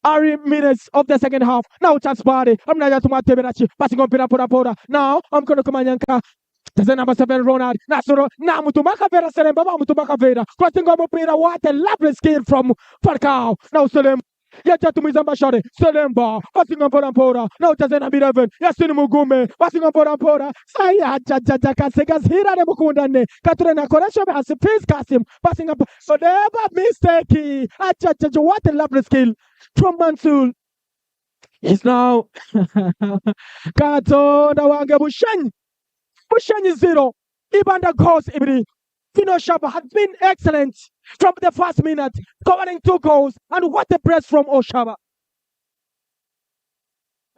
early minutes of the second half. Now chance body. I'm not to Mateberachi, passing on Pora. Now I'm going to come Yanka. The number 7 Ronald Nasoro Namutumaka Vera Seremba Mutumaka Vera crossing over Pira. What a lovely skill from Farkao. Now Solem Yatumizamba Shore Solemba passing on Pora. Now Tazena Biraven Yasin Mugume passing on Pora. Saya Jajaka Segas Hira Mukundane Katrina Koresha has a face Kasim passing up. So never mistake. What a lovely skill from Mansul. He's now Kato Nawanga Bushenyi. Bushenyi 0. Ibanda goes Ibri. Fino Shaba has been excellent from the first minute, covering 2 goals. And what a press from Oshaba.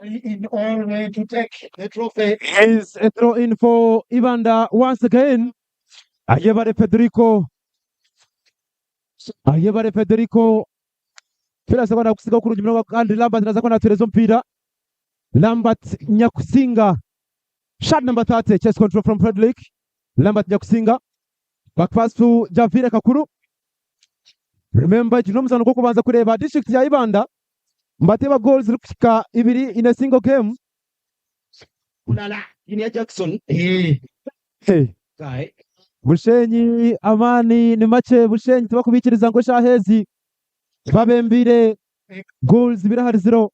In all way to take the trophy. Is a throw in for Ibanda once again. Ayebare Federico. Fila sabana kusiga kurunji mnao kandi Lambert naza na tuelezo mpira. Lambert Nyakusinga. Shot number 30, chest control from Frederick. Lambert Nyakusinga. Back pass to Javire Kakuru. Remember, Jinomza Noko kubanza kureba district ya Ibanda. Mbateba goals rukika ibiri in a single game. Ulala, Inia Jackson. Hey. Guy. Bushenyi, Amani, ni mache Bushenyi tubakubikiriza ngo shahezi. Babembire goals birahari 0.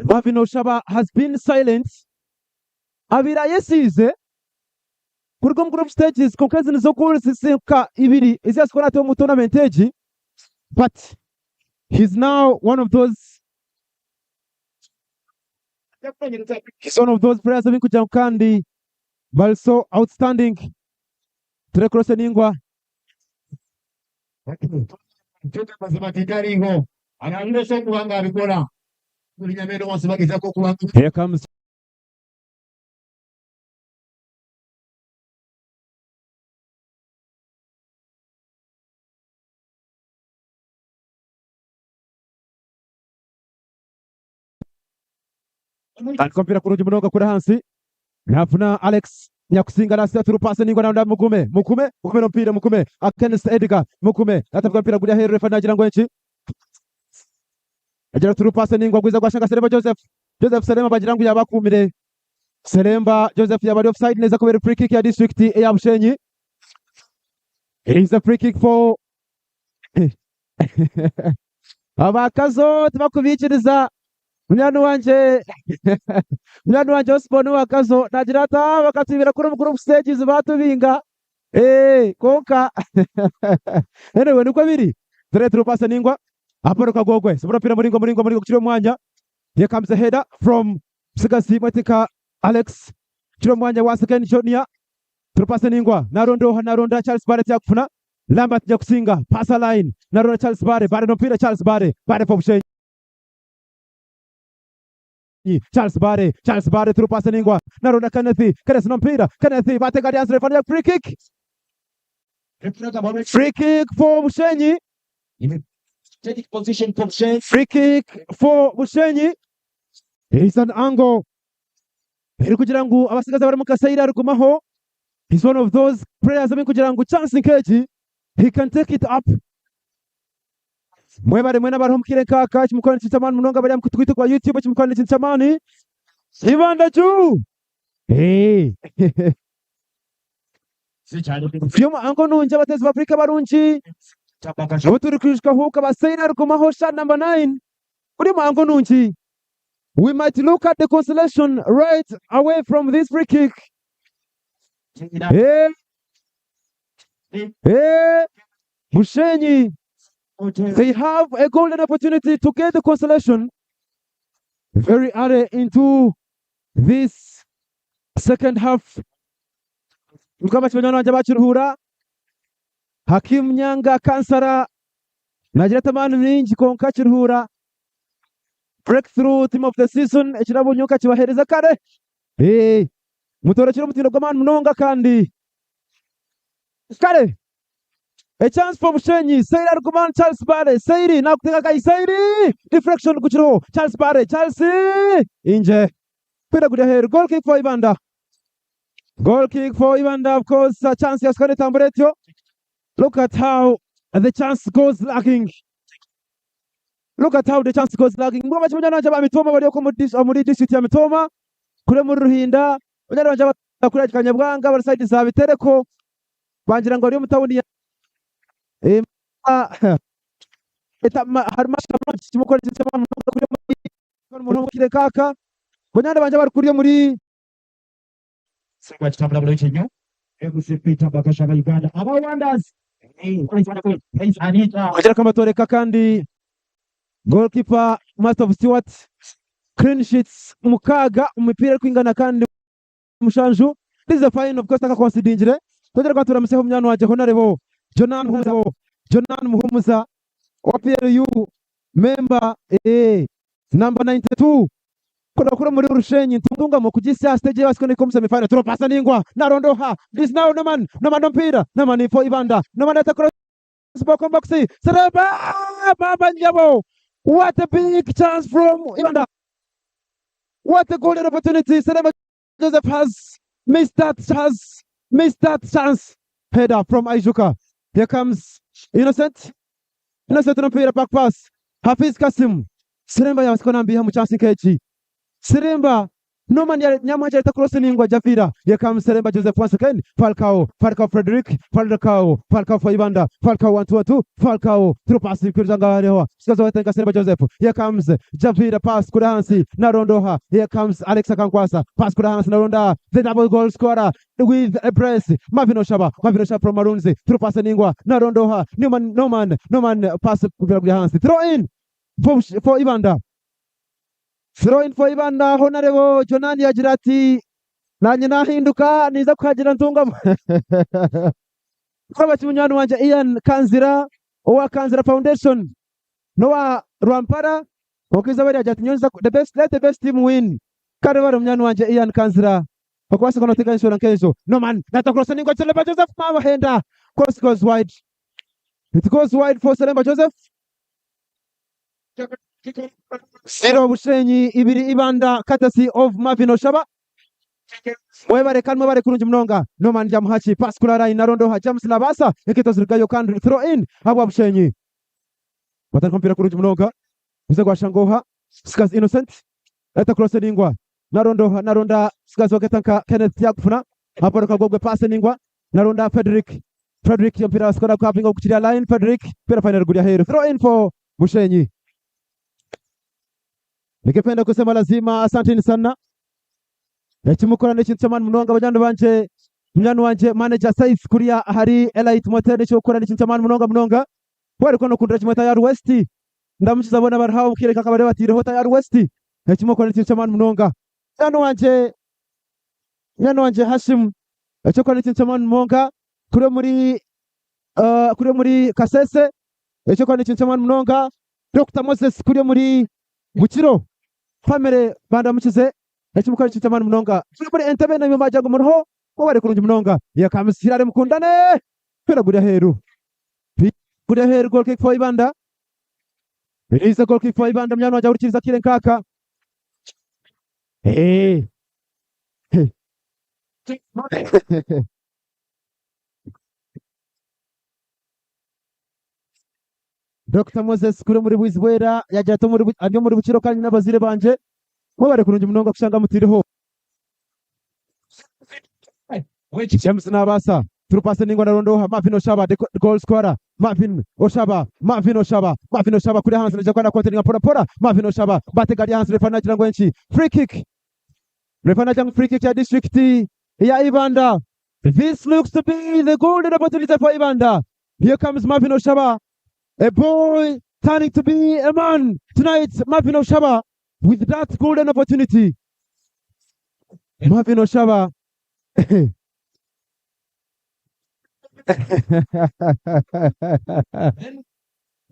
Mavino Shaba has been silent. Abira yesize. Kurgom group stages konkazi nizo goals sika ibiri isi askora to mu tournament age. But he's now one of those players who kandi balso outstanding turekurose ningwa Mtoto mazima titari ngo anaanza sio kuanga abikola kulinyamendo wasibageza ko kuanga. Here comes Alikompira kurudi mnoga kura hansi nafuna Alex nyakusinga nasi turupase ningwa na mukume no mpira mukume against Edgar mukume atavuga mpira kujya hero refa nagira ngo enchi ajira turupase ningwa gwiza gwashanga Seremba Joseph Seremba bagira ngo yabakumire Seremba Joseph yabari offside neza kubera free kick ya district ya Bushenyi. It is a free kick for abakazo tubakubikiriza Munyana wanje Osborne wakazo nagira ata bakatubira kuri mukuru stages batubinga konka anyway niko biri dore turupasa ningwa aporo kagogwe sobora pira muringo kiro mwanya. Here comes the header from Sigasi Mwetika Alex kiro mwanya wa second Junior turupasa ningwa naronda Charles Barre yakufuna Lambert nyakusinga pasa line naronda Charles Barre no pira Charles Barre for Bushenyi. Charles Barre through passing ningwa naronda Kenneth no mpira Kenneth batega dance refa ya free kick for Bushenyi. Take position for Bushenyi. Free kick for Bushenyi. It's an angle iri kugira ngo abasigaza bari mu kasayira rukumaho. He's one of those players amin kugira ngo chance nkeji he can take it up. Mwebare mwena bari homkire kaka chimukwana chitamani munonga bari amkutwite kwa YouTube chimukwana chitamani Ibanda juu Fyoma ango nunja batezi wa Afrika barunchi Abuturi krishka huka basayina rukumaho shot number 9 Uri ango nunchi. We might look at the consolation right away from this free kick. Bushenyi, they have a golden opportunity to get the consolation very early into this second half. Mkama chimanyana wanja bachiruhura Hakim Nyanga Kansara Najira tamani ninji konka chiruhura breakthrough team of the season echirabo nyoka chibahereza kare mutoro chiro mutino gw'amani munonga kandi kare a chance for Bushenyi. Sayiri Arguman Charles Barre Sayiri nakutega kai Sayiri deflection kuchiro Charles Barre inje pira kuja here. Goal kick for Ibanda. Of course a chance ya skare tamburetyo. Look at how the chance goes lacking. Mbwa chimanya nanja bamitoma bali ko muri district ya Mitoma kure mu Ruhinda onyara banja bakura Kanyabwanga bari side za Bitereko bangira ngo ari mutawuni ya harmasha chimukora cy'abantu kuri mu kire kaka bonyanda banja bari kuri muri Sema chitabula bulu chenyo ekusipita bakashaka Uganda aba wonders Kujira kama toreka kandi goalkeeper Master of Stewart clean sheets mukaga umupira kwingana kandi mushanju. This is the final of course taka considinjire tugera kwa turamuseho myano waje honorable Jonan Muhumuza wa PLU member number 92 kura muri Rushenyi tunga mu kugisa stage yasko ni komse mifano turopasa ningwa narondoha this now no man mpira no man for Ibanda no man atakora spoko boxi Seremba baba njabo. What a big chance from Ibanda. What a golden opportunity. Seremba Joseph has missed that chance. Header from Aijuka. Here comes Innocent no player back pass. Hafiz Kasim. Seremba yasikona mbiha mu chance nkechi. Seremba no man nyamanja cross ningwa Javira. Here comes Seremba Joseph once again. Falcao Frederick. Falcao for Ibanda. Falcao 1-2. Falcao through pass kuzanga lewa. Sikazo watenga Seremba Joseph. Here comes Javira pass kuransi narondoha. Here comes Alex Kankwasa. Pass kuransi naronda. The double goal scorer with a press. Mavino Shaba from Marunzi. Through pass ningwa narondoha. No man pass kuransi. Throw in for Ibanda. Honorable Jonani Ajirati nanye nahinduka niza kuhagira ntunga kwaba kimunywana wanje Ian Kanzira owa Kanzira Foundation nowa Rwampara okiza bari ajati nyonza let the best team win kare bari munywana wanje Ian Kanzira bakwasa kono teka inshora nkezo no man natacross ningo Selemba Joseph mama henda cross goes wide, it goes wide for Selemba Joseph. Zero Bushenyi ibiri Ibanda courtesy of Marvin Oshaba. Mwebare kan mwebare kurunji mnonga no man jam hachi pass kulara inarondo ha James Labasa ekito zirikayo kan throw in abo Bushenyi watan kompira kurunji mnonga uze kwa shangoha Skas Innocent eta cross ningwa naronda Skas waketanka Kenneth yakufuna hapo kagogwe pass ningwa naronda Frederick mpira skora kwa pinga kuchiria line Frederick pira final gudia hero throw in for Bushenyi. Nikipenda kusema lazima asanteni sana. Yachimukora n'ekintu cy'amani munonga abajyando banje mnyanu wanje manager size kuria hari elite moteri cyo gukora n'ekintu cy'amani munonga bari kono kundira kimota ya West ndamukiza bona bari hawo kireka kabare batire hota ya West yachimukora n'ekintu cy'amani munonga mnyanu wanje Hashim cyo gukora n'ekintu cy'amani munonga kure muri Kasese cyo gukora n'ekintu cy'amani munonga Dr Moses kure muri Bukiro family banda mukize ekimukora kitamani munonga muri Entebbe na majango murho bari kurunji munonga yakamusirare mukundane pera guri heru goal kick for Ibanda. It is a goal kick for Ibanda. Mnyano aja urikiriza kile nkaka Dr Moses kure muri Bwizbwera yajato muri abyo muri Bukiro kandi n'abazire banje bo bari kurunja munonga kushanga mutiriho James Nabasa through pass ningo na rondo Marvin Oshaba the goal scorer Marvin Oshaba kuri hansi naje kwenda kontering pora Marvin Oshaba bate gari hansi refana jirango enchi free kick ya district ya Ibanda. This looks to be the golden opportunity for Ibanda. Here comes Marvin Oshaba, a boy turning to be a man tonight. Marvin Oshaba with that golden opportunity. Marvin Oshaba.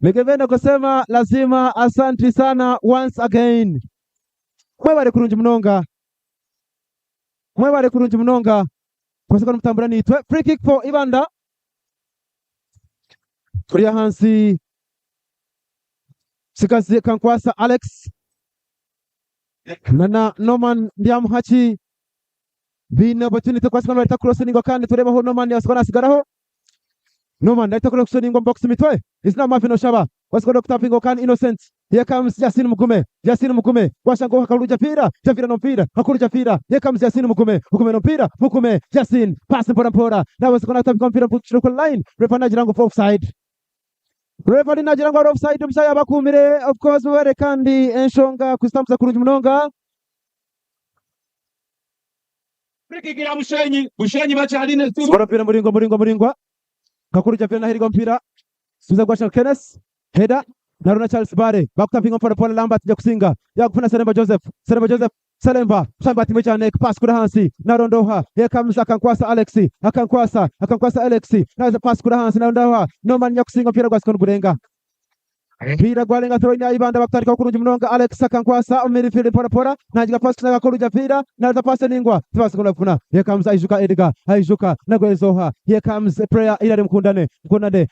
Nikipenda kusema lazima asanti sana once again. Mwebale kurunji mnonga. Kwa sababu mtambura ni free kick for Ibanda. Kuria hansi Sikazi Kankwasa Alex Nana Norman Ndiamuhachi bine opportunity kwa sababu alita cross ningo kandi tureba ho Norman yasikona asigaraho Norman alita cross ningo box mitwe is now Marvin Oshaba wasikona kutapingo kandi Innocent. Here comes Yasin Mukume washango hakaruja pira Javira no mpira hakuruja pira. Here comes Yasin Mukume no mpira Mukume Yasin pass mpora na wasikona kutapingo mpira pushoko line refana jirango offside. Referee najirango offside msaya bakumire of course were kandi enshonga kustamza kurunji mnonga. Frikikira Bushenyi bachaline tu. Skora pira muringwa. Kakuruja pira na hirigo mpira. Suza kwa Kenneth. Header. Naruna Charles Bare. Bakutapinga pole Lambert ya kusinga. Ya kufuna Selemba Joseph. Selemba. Shambati mecha neck pass kura hansi. Narondoha. Here comes Akankwasa Alexi. Akankwasa Alexi. Naza pass kura hansi narondoha. No man ya kusinga pira kwa sikonu gurenga. Pira gwalenga throw ina Ibanda bakutarika kurunji mnonga Alex Akankwasa umiri field pora. Najiga pass kuna kuruja pira. Naza pass ningwa. Pass kuna funa. Here comes Aishuka Edgar. Nagwezoha. Here comes a prayer ila mkundane.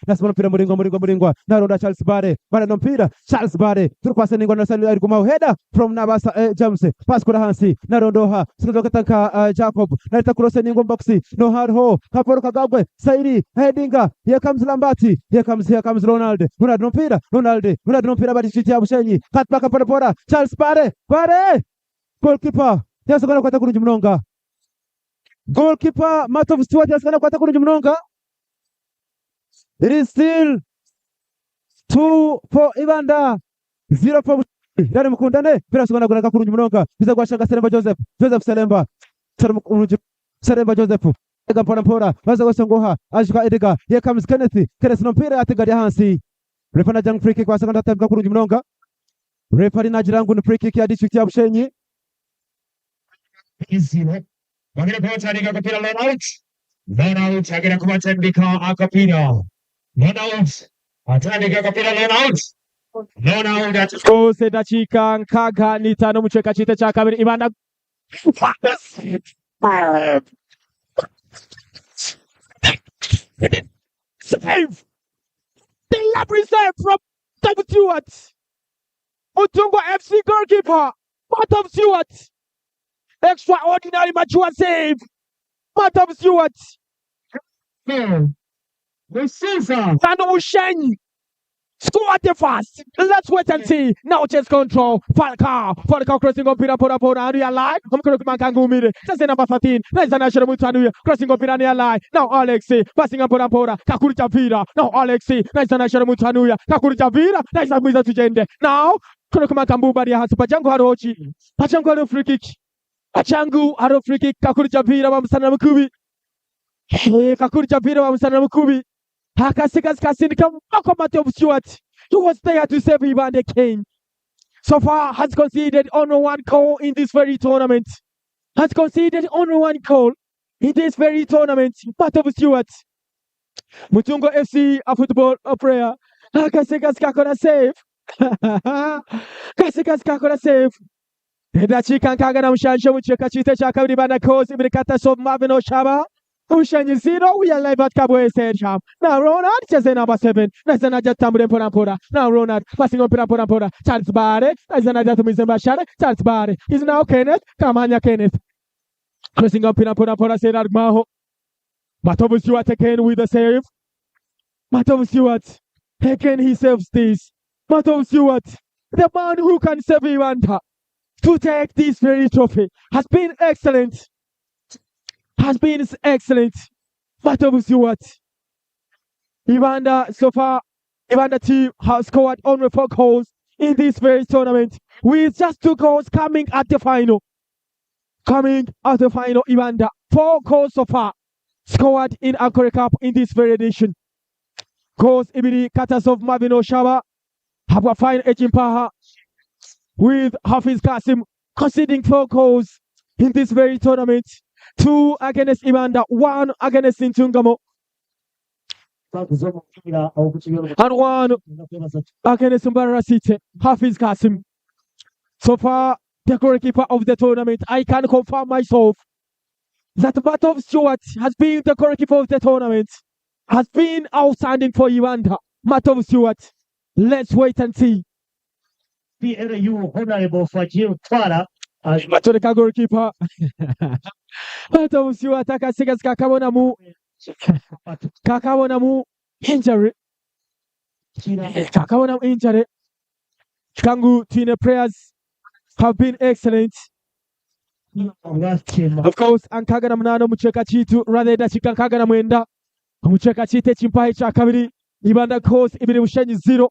Nasema pira muringwa. Naronda Charles Bare. Bare no mpira. Charles Bare. Through pass ningwa na sali kumau header from Nabasa James. Pass kuna hansi. Narondoha. Sikuzo katanka Jacob. Narita cross ningwa boxi. No hard ho. Kaporo kagabwe. Saidi. Headinga. Here comes Lambati. Here comes Ronaldo. Ronaldo no pira bari chitia Bushenyi. Katpaka pora. Charles Bare. Goalkeeper. Yasakana kwata kurunji mnonga. Goalkeeper Matov Stewart yasakana kwata kurunji mnonga. It is still 2 for Ibanda. 0 for Dani mkundane. Pira sukana kuna kurunji mnonga. Biza kwa shanga Selemba Joseph. Selemba Joseph. Ega pora. Baza kwa songoha. Ashuka Edgar. Here comes Kenneth no pira atigari hansi. Refana jang free kick kwa sakanda tabika kurunji mnonga. Refari najirangu ni free kick ya district ya Bushenyi. bagire kubatandika agapira line out. Line out agera kubatandika agapira. Line out. Atandika agapira line out. Line out. Kose dakika nkaga n'itanu mu ceka cyite cya kabiri Ibanda save. The lovely save from Tom Stewart. Mutungo FC goalkeeper Tom Stewart. Extraordinary mature save. Tom Stewart. The season. And Bushenyi. Score the fast. Let's wait and see. Now chase control. Falcao crossing on Pira Pora Pora. Area line. I'm going to Mangangumire. That's the number 13. Nice and national Mutanu. Crossing on Pirania line. Now Alexi. Passing on Pora Pora. Kakurita Pira. Now Alexi. Nice and national Mutanu. Kakurita Pira. Nice and Miza Tujende. Now. Kurokuma Kambuba has Pajango Harochi. Pajango Haro free kick. Pachangu Haro free kick. Kakurita Pira Mamsana Mukubi. Kakurita Pira Mamsana Mukubi. Hakasikas Kasindika Tom Stewart. He was there to save Ibanda Kane. So far has conceded only one goal in this very tournament. Has conceded only one goal in this very tournament. Tom Stewart. Mutungo FC a football player. Hakasikas Kakora save. Kasikas Kakora save. Dakika Kagana Mushansho Mucheka Chita Chaka Ibanda Coast Ibikata Sof Mavino Shaba. Bushenyi 0, we are live at Kabwe Stadium. Now Ronald, just number 7. Nazana Jatambre Pora. Now Ronald, passing on Pora. Charles Barre, Nazana Jatamizamba Share, Charles Barre. Is now Kenneth, Kamanya Kenneth. Crossing up Pora, said Maho. Matom Stewart again with the save. Matom Stewart, again he saves this. Matom Stewart, the man who can save Ibanda to take this very trophy, has been excellent. Has been excellent. Matom Stewart. Ibanda, so far, Ibanda team has scored only 4 goals in this very tournament, with just 2 goals coming at the final. Ibanda. 4 goals so far scored in ANKOLE Cup in this very edition. Goals Ibiri Katas of Mavino Shaba, Habwa Fine Echimpaha, with Hafiz Kasim conceding 4 goals in this very tournament. 2 against Ibanda, 1 against Intungamo, and 1 against Mbarara City, Hafiz Kasim. So far, the goalkeeper of the tournament, I can confirm myself that Matom Stewart has been the goalkeeper of the tournament, has been outstanding for Ibanda. Matom Stewart, let's wait and see. PLU Honorable Fajil Twara. Matoreka goalkeeper. Matom Stewart akasigas kakabonamu injury. Kangu Twine prayers have been excellent. Of course, Ankagana Mnano Mucheka Chitu, rather than Chikankagana Mwenda, Mucheka Chite Chimpai Chakabiri, Ibanda coast, Ibiri Bushenyi 0.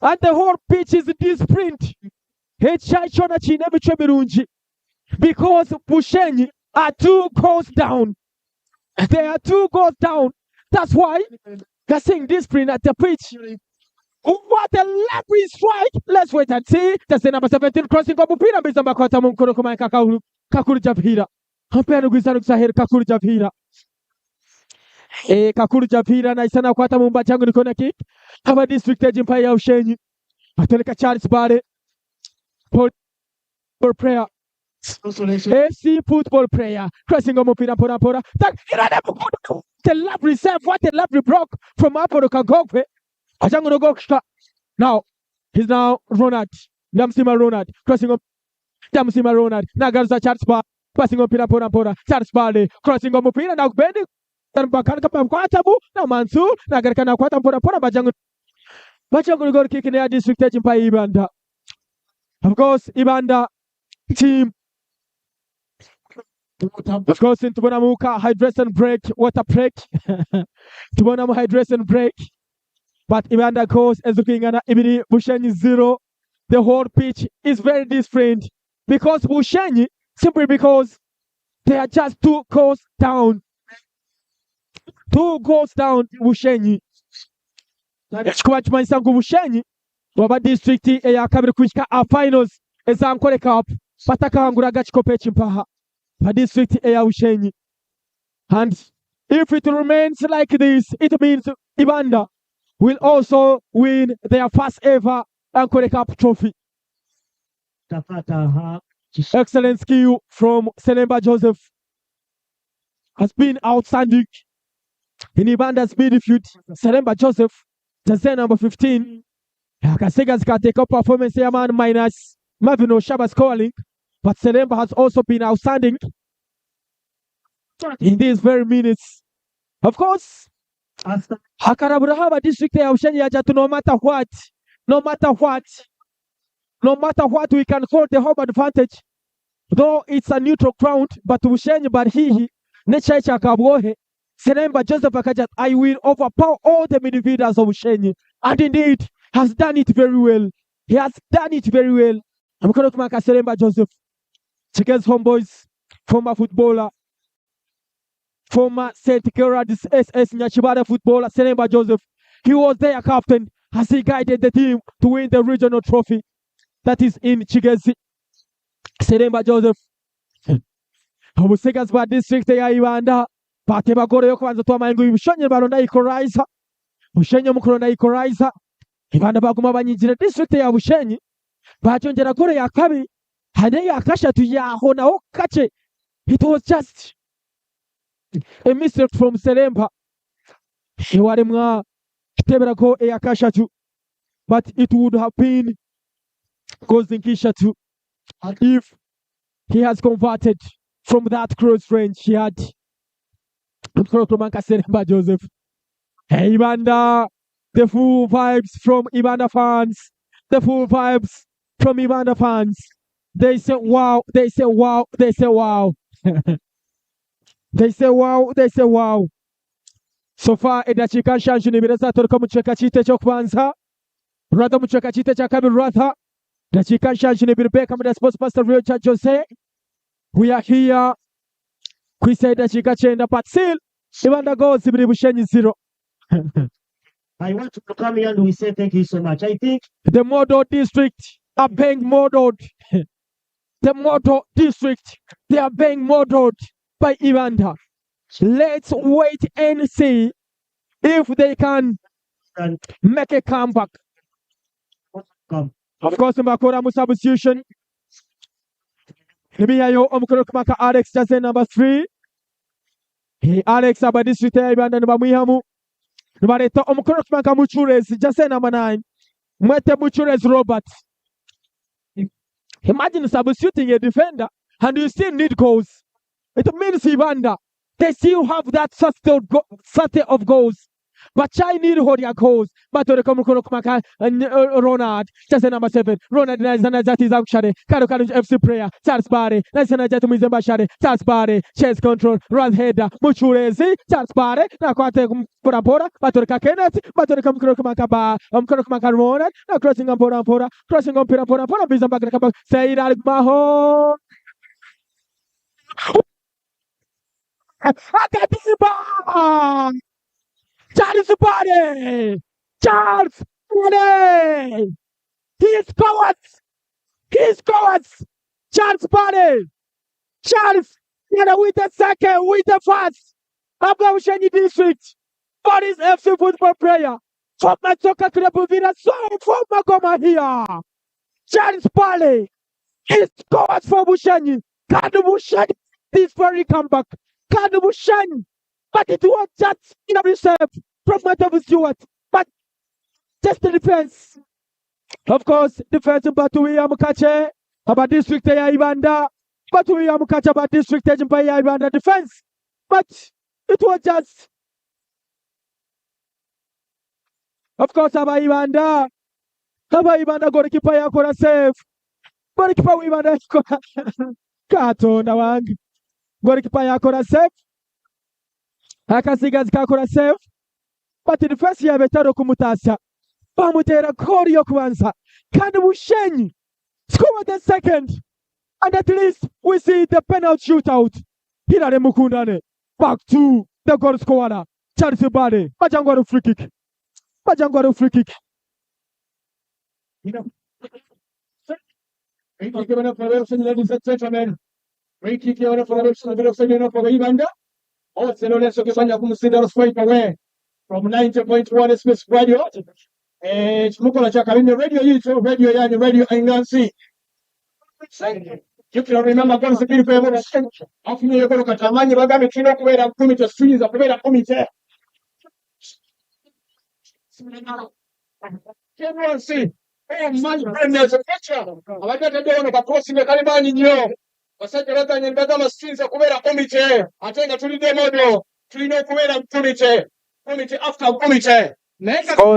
And the whole pitch is this sprint. Because Bushenyi are 2 goals down. They are 2 goals down. That's why they're saying this sprint at the pitch. What a lovely strike. Let's wait and see. That's the number 17 crossing for Bupina. Bizamba Kota Munkoro Kumai Kakuru Japira. Hampano Guzano Sahir Kakuru Japira. Kakuru Japira Naisana Kwata Mumba Changu Kona kick. Have a district empire of Bushenyi. Atolika Charles Barre. For prayer. FC football player crossing on Pora. The lovely serve, what a lovely block from Apollo Kagokwe. Ajango Goksta. Now he's now Ronald. Damsima Ronald crossing on Damsima Ronald. Nagarza Charles Bar passing on Pora. Charles Barley crossing on Mupira. Now bending. Now Mansur Nagarkana Quata Pora Bajango. Bajango go kicking the district by Ibanda. Of course, Ibanda team. Of course, in Tubonamuka, hydration break, water break. Tubonamu hydration break. But Ibanda goes as looking at Ibiri Bushenyi 0. The whole pitch is very different. Because Bushenyi, simply because they are just 2 goals down. 2 goals down, Bushenyi. Chikumachimanyisangu Bushenyi. Waba district ya kabiri kushika finals. Eza ANKOLE Cup. Pataka hanguraga chikope chimpaha. by district ya Bushenyi. And if it remains like this, it means Ibanda will also win their first ever ANKOLE Cup trophy. Excellent skill from Selemba Joseph has been outstanding in Ibanda's midfield. Selemba Joseph, jersey number 15. Akasega zikateka performance ya man minus Marvin Oshaba scoring, but Selemba has also been outstanding in these very minutes. Of course, Hakaraburahaba district ya Bushenyi Yajatu, no matter what, we can hold the home advantage. Though it's a neutral ground, but Bushenyi Barhihi, Necha Kabwohe, Selemba Joseph Akajat, I will overpower all the midfielders of Bushenyi. And indeed, has done it very well. He has done it very well. I'm going to mark Selemba Joseph. Chickens homeboys, former footballer, former St. Gerard's SS Nyachibada footballer, Selemba Joseph. He was their captain as he guided the team to win the regional trophy that is in Chigezi. Selemba Joseph. Obusigas ba district ya Ibanda. Pate bagore yo kwanza twa mayengo Bushenyi baronda ikoriza. Bushenyi mukoronda ikoriza. Ibanda baguma banyinjira district ya Bushenyi. Bachongera gore ya kabiri. Hane ya kashatu yaho naho kache. It was just a mistake from Selemba. He waremwa kitebera ko ya kashatu. But it would have been causing Kishatu if he has converted from that close range he had. Selemba Joseph. Hey Ibanda, the full vibes from Ibanda fans. The full vibes from Ibanda fans. They say wow, they say wow, they say wow. They say wow, they say wow. So far, edachika shanju nibireza toroka mucheka chite cyo kwanza. Rather mucheka chite cha kabiri rather. Dachika shanju nibireka mu sports pastor Real Church Jose. We are here. Kwisa edachika chenda but still Ibanda goes ibiri Bushenyi 0. I want to come here and we say thank you so much. I think the Modo district are being modeled. The Modo district, they are being modeled by Ibanda. Let's wait and see if they can make a comeback. Of course, Mbakora substitution. Nimiyayo Omkorokmaka Alex jersey number 3. Alex aba district ya Ibanda nibamwihamu. Nibareta Omkorokmaka Muchurez jersey number 9. Mwete Muchurez Robert. Imagine substituting a defender and you still need goals. It means Ibanda, they still have that sate of goals. But I need Hodia goals. But the Komukorokmaka and Ronald, just number 7. Ronald Nazat is Akshare, Karo FC player, Charles Barre, Nasanajat Mizambashare, Charles Barre, chest control, run header, Muchurezi, Charles Barre, Nakwate Pora, Batorka Kenneth, Batorka Korokmaka Ronald, now crossing on Pora, crossing on Pora, Bizambaka, Said Maho. Akatiba! Charles Barre! Charles Barre! He scores! He scores! Charles Barre! Charles with the second, with the first. Bushenyi district. For his FC football player. From Machoka Krabuvira, so from Magoma here. Charles Barre! He scores for Bushenyi. Can Bushenyi this very comeback? Can Bushenyi? But it was just in a reserve from Matavu Stewart. But just the defense. Of course, defense Batuwi Amukache about district ya Ibanda. Batuwi Amukache about district ya Ibanda defense. But it was just. Of course, Aba Ibanda goalkeeper yakora save. Goalkeeper Ibanda Kato na wangi. Goalkeeper yakora save. Akasiga zikakora save. But the first year betaro kumutasa. Bamutera kori yokwanza. Can Bushenyi score the second? And at least we see the penalty shootout. Hirare Mukundane. Back to the goal scorer. Charles Barre. Majangwaru free kick. Majangwaru free kick. Thank you, ladies and gentlemen. Free kick here for IBANDA. Also known as Sokifanya Kumusidaro FreeToAir from 90.1 Space Radio. Chumukola cha Kabine Radio yicho radio yani radio Aingansi. You can remember guns the people ever afu niyo ko katamanye bagame kino kubera kumite streams kubera kumite. Can see? Oh my goodness, a picture. Abagata dono kakosi mekalimani nyo. Basajja nyembaga mastinza kubera komite atenga tulide modo tulino kubera komite after komite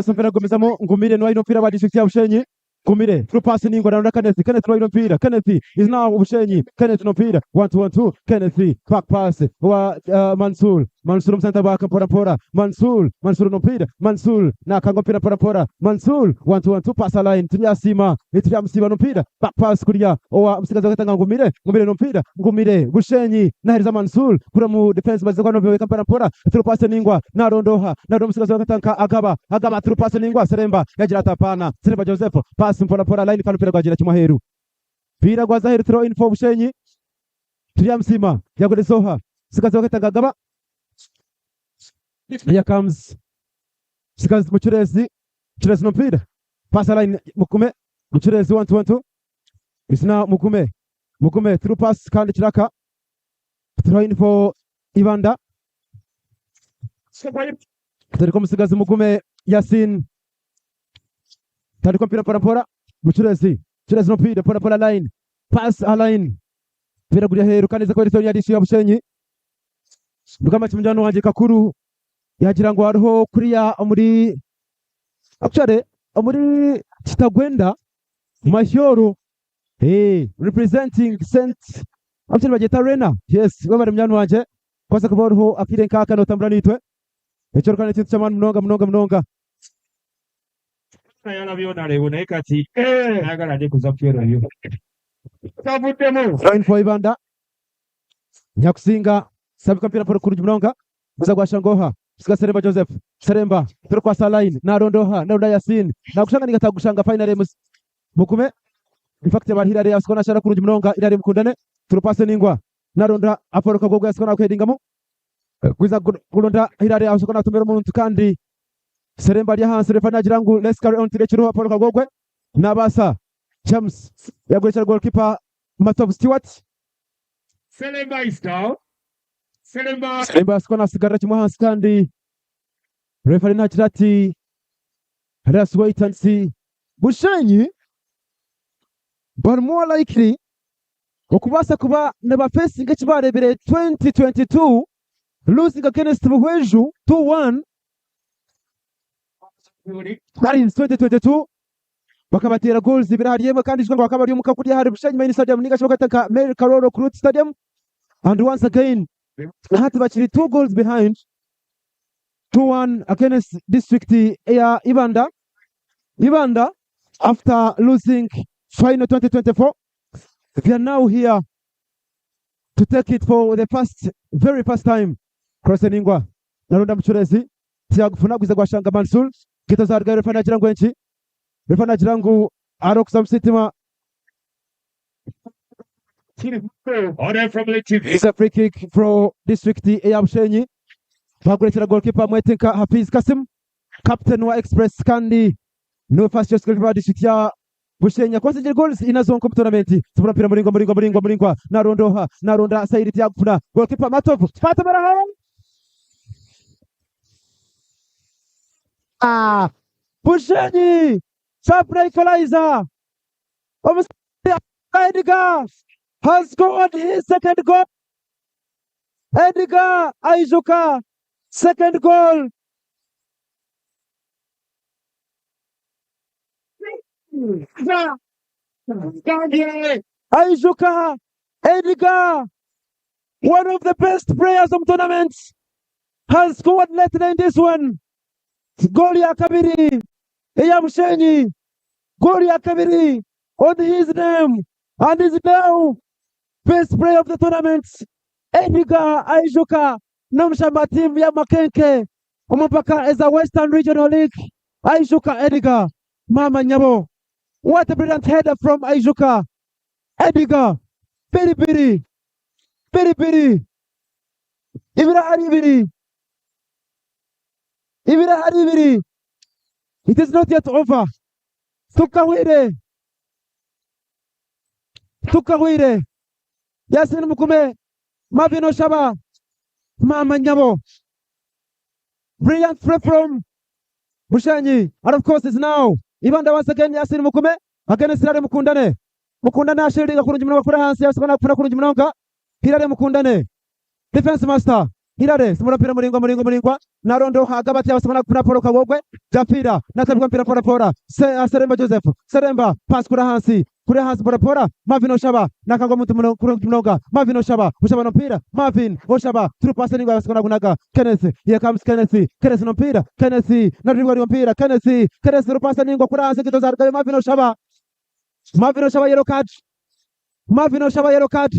Sempena gomezamo ngumire no ino pira wa district ya Bushenyi Kumire through pass ningo na Kenneth no ino pira Kenneth is now Bushenyi Kenneth no pira 1-2-1-2 Kenneth back pass wa Mansul msanta baka pora Mansul no pira Mansul na kango pira pora Mansul 1-2-1-2 pass line tulia msiba no pira back pass kulia wa msikazo katanga ngumire no pira ngumire Bushenyi na heriza Mansul kura mu defense bazakano beweka pora through pass ningwa na rondoha msikazo katanga agaba through pass ningwa Seremba yagira tapana Seremba Joseph pass pora line kanu pira kwagira kimwaheru pira kwa Zahir throw in for Bushenyi tulia msima yagode soha msikazo katanga agaba. Here comes Sikazi Muchurezi no pira pass line Mukume Muchurezi 1-2-1-2 is now Mukume through pass kandi Chiraka throwing for Ibanda Tariko Sikazi Mukume Yasin Tariko pira pora Muchurezi no pira pora line pass a line pira kuja heru kanisa kwa rithoni ya Bushenyi ndukama chimjano wanje Kakuru yagira ngo hariho kuriya muri actually muri Kitagwenda Mashyoro representing Saint actually bageta arena yes bamare mnyano wanje kwaza kuba hariho akire nkaka no tambura nitwe echo kana tintu chamani mnonga yana biona leo na ikati nagala de kuzapfira yo tabutemo line for Ibanda nyakusinga sabika mpira poro kuruju mnonga muza gwashangoha Sika Seremba Joseph Seremba through kwa line na rondoha Yasin na kushanga nigatagushanga final Mukume in fact bahira ya skona shara kuruju mnonga irari mukundane through pass ningwa na ronda aporo kagogo ya skona kwedingamo kwiza kulonda irari ya skona tumero muntu kandi Seremba ya hanse refanya jirangu let's carry on tire chiro aporo kagogwe na basa James yagwechara goalkeeper Matov Stewart Seremba is down Seremba skona sigara chimwa hansi kandi referee na chirati let's wait and see Bushenyi but more likely okubasa kuba neba facing ekibarebere 2022 losing against Buhweju 2-1 that is 2022 bakabatera goals ibirariyemo kandi jwe ngo bakabari mu kakuri hari Bushenyi main stadium niga shobakataka Mary Karoro Cruz Stadium and once again had actually 2 goals behind 2-1 against district Ibanda after losing final 2024 they are now here to take it for the very first time crossingwa naronda Muchurezi cyagufuna gwiza gwashanga Mansul gito za rugari refana jirangu enchi refana jirangu arokusa msitima. Order from the TV. It's a free kick for district ya Bushenyi. Bagurechera goalkeeper Mwetenka Hafiz Kasim, captain wa Express kandi no first choice goalkeeper district ya Bushenyi. Kwasije goals inazonko tournament. Tubura pira muringwa na ronda Saidi ya kufuna goalkeeper Matov pata baraha. Bushenyi sharp equalizer. Edgar has scored his second goal. Edgar Aijuka, second goal. Aijuka, Edgar, one of the best players of tournaments, has scored later in this one. Goal ya Kabiri, Bushenyi, goal ya Kabiri on his name, and is now best player of the tournament. Edgar Aijuka, namshamba team ya Makenke, umapaka as a Western Regional League. Aijuka Edgar, Mama Nyabo. What a brilliant header from Aijuka. Edgar, Piri. Biri. Ibirahari ibiri. It is not yet over. Tukawire. Yasin Mukume. Mavino Shaba. Mama Nyabo. Brilliant throw from Bushenyi. And of course it's now. Ibanda once again Yasin Mukume. Against Hirare Mukundane. Mukundane ashiriga kurungi mnoga kuri hansi yasabana kuri kurungi mnoga. Hirare Mukundane. Defense master. Hirare simurapira muringwa narondo hagabati yabasabana kuri Paul Kagogwe. Japira natabwa mpira pora. Seremba Joseph. Seremba pass kuri hansi pora. Marvin Oshaba nakangwa muntu mnoga. Marvin Oshaba Oshaba no mpira. Marvin Oshaba through pass ni yabasabana kunaga. Kenneth. Here comes Kenneth. Kenneth no mpira. Kenneth na dribbling mpira. Kenneth through pass ni kuri hansi kitoza Marvin Oshaba. Marvin Oshaba yellow card. Marvin Oshaba yellow card.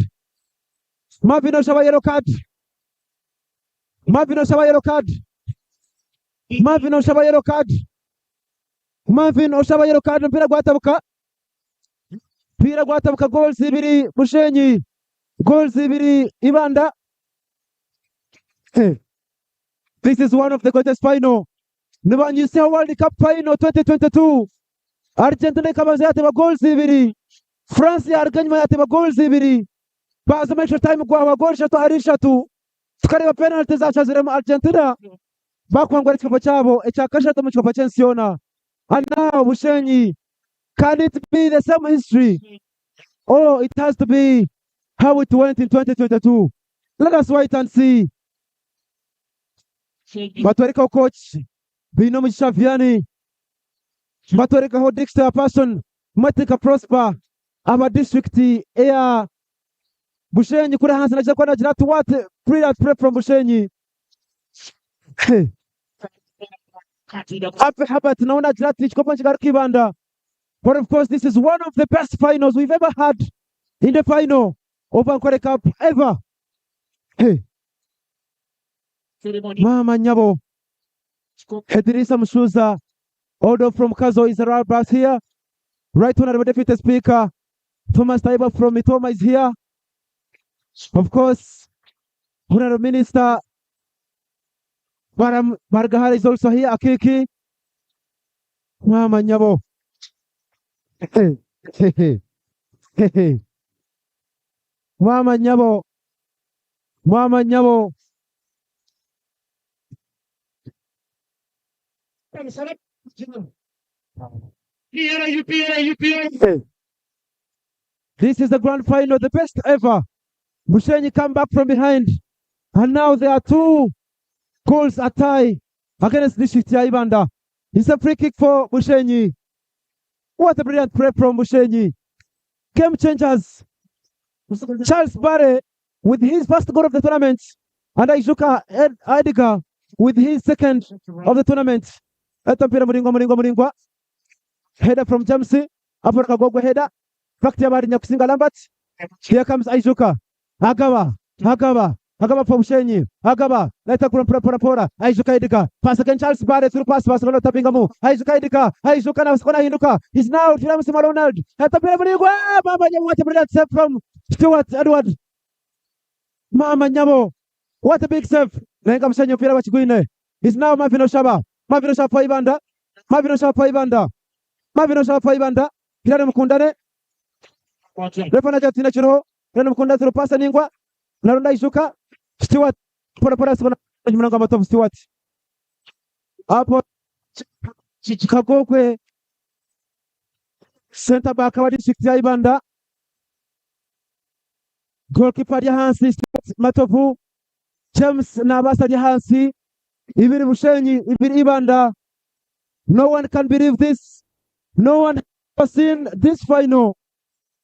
Marvin Oshaba yellow card. Marvin Oshaba yellow card. Marvin Oshaba yellow card. Marvin Oshaba yellow card. Mpira gwatabuka goals ibiri Bushenyi. Goals ibiri Ibanda. Hey. This is one of the greatest final. When you say World Cup final 2022. Argentina kamaze yateba goals ibiri. France yarganywa yateba goals ibiri. Baza make time kwa goals shatu arishatu. Tukareba penalty zacha ziremo Argentina. Bakwangwa ikipo chabo echakashatu mu kipo chensiona. And now Bushenyi, can it be the same history? Oh, it has to be how it went in 2022. Let us wait and see. Batwereka coach Bino Mishaviani. Batwereka ho Dexter person Matika Prosper ama district ya Bushenyi kuri hansi naje kwa nagira tuwate brilliant prep from Bushenyi. Hapa tunaona Jirati chikopa chigari Ibanda. But of course this is one of the best finals we've ever had in the final of ANKOLE Cup ever. Hey. Mama Nyabo. Hedrisa Mshuza. Order from Kazo Israel Brass here. Right Honorable Deputy Speaker Thomas Taiba from Mitoma is here. Of course, Honorable Minister Baram Margahara is also here. Akiki. Mama Nyabo. Mama Nyabo. Mama Nyabo. This is the grand final, the best ever. Bushenyi come back from behind. And now there are 2 goals at tie against District Ibanda. It's a free kick for Bushenyi. What a brilliant play from Bushenyi. Game changers. Charles Barre with his first goal of the tournament. And Aishuka Ediga with his second of the tournament. Muringwa. Header from Jamsi. Africa Gogo header. Fakti Abari Nyakusinga Lambert. Here comes Aishuka. Agaba for Bushenyi. Agaba. Leta kuna pora. Aishuka Ediga. Pass again Charles Barre through pass. Barcelona Tapingamu. Aishuka Ediga. Aishuka na Skona Hinduka. He's now Tiramsi Ronald. Tapira Muringwa. Mama Nyamo. What a brilliant save from Stuart Edward. Mama Nyamo. What a big save. Lenga Bushenyi mpira wachiguine. He's now Marvin Oshaba. Marvin Oshaba for Ibanda. Hirare Mukundane. Refana Jatina Chiro. Hirare Mukundane through pass Ningwa. Naronda Ishuka. Stewart. Pora Sibana. Mnanga Matov Stewart. Apo Chikagokwe. Center back wa district ya Ibanda. Goalkeeper ya Hansi Matovu. James Nabasa ya Hansi. Ibiri Bushenyi, Ibiri Ibanda. No one can believe this. No one has seen this final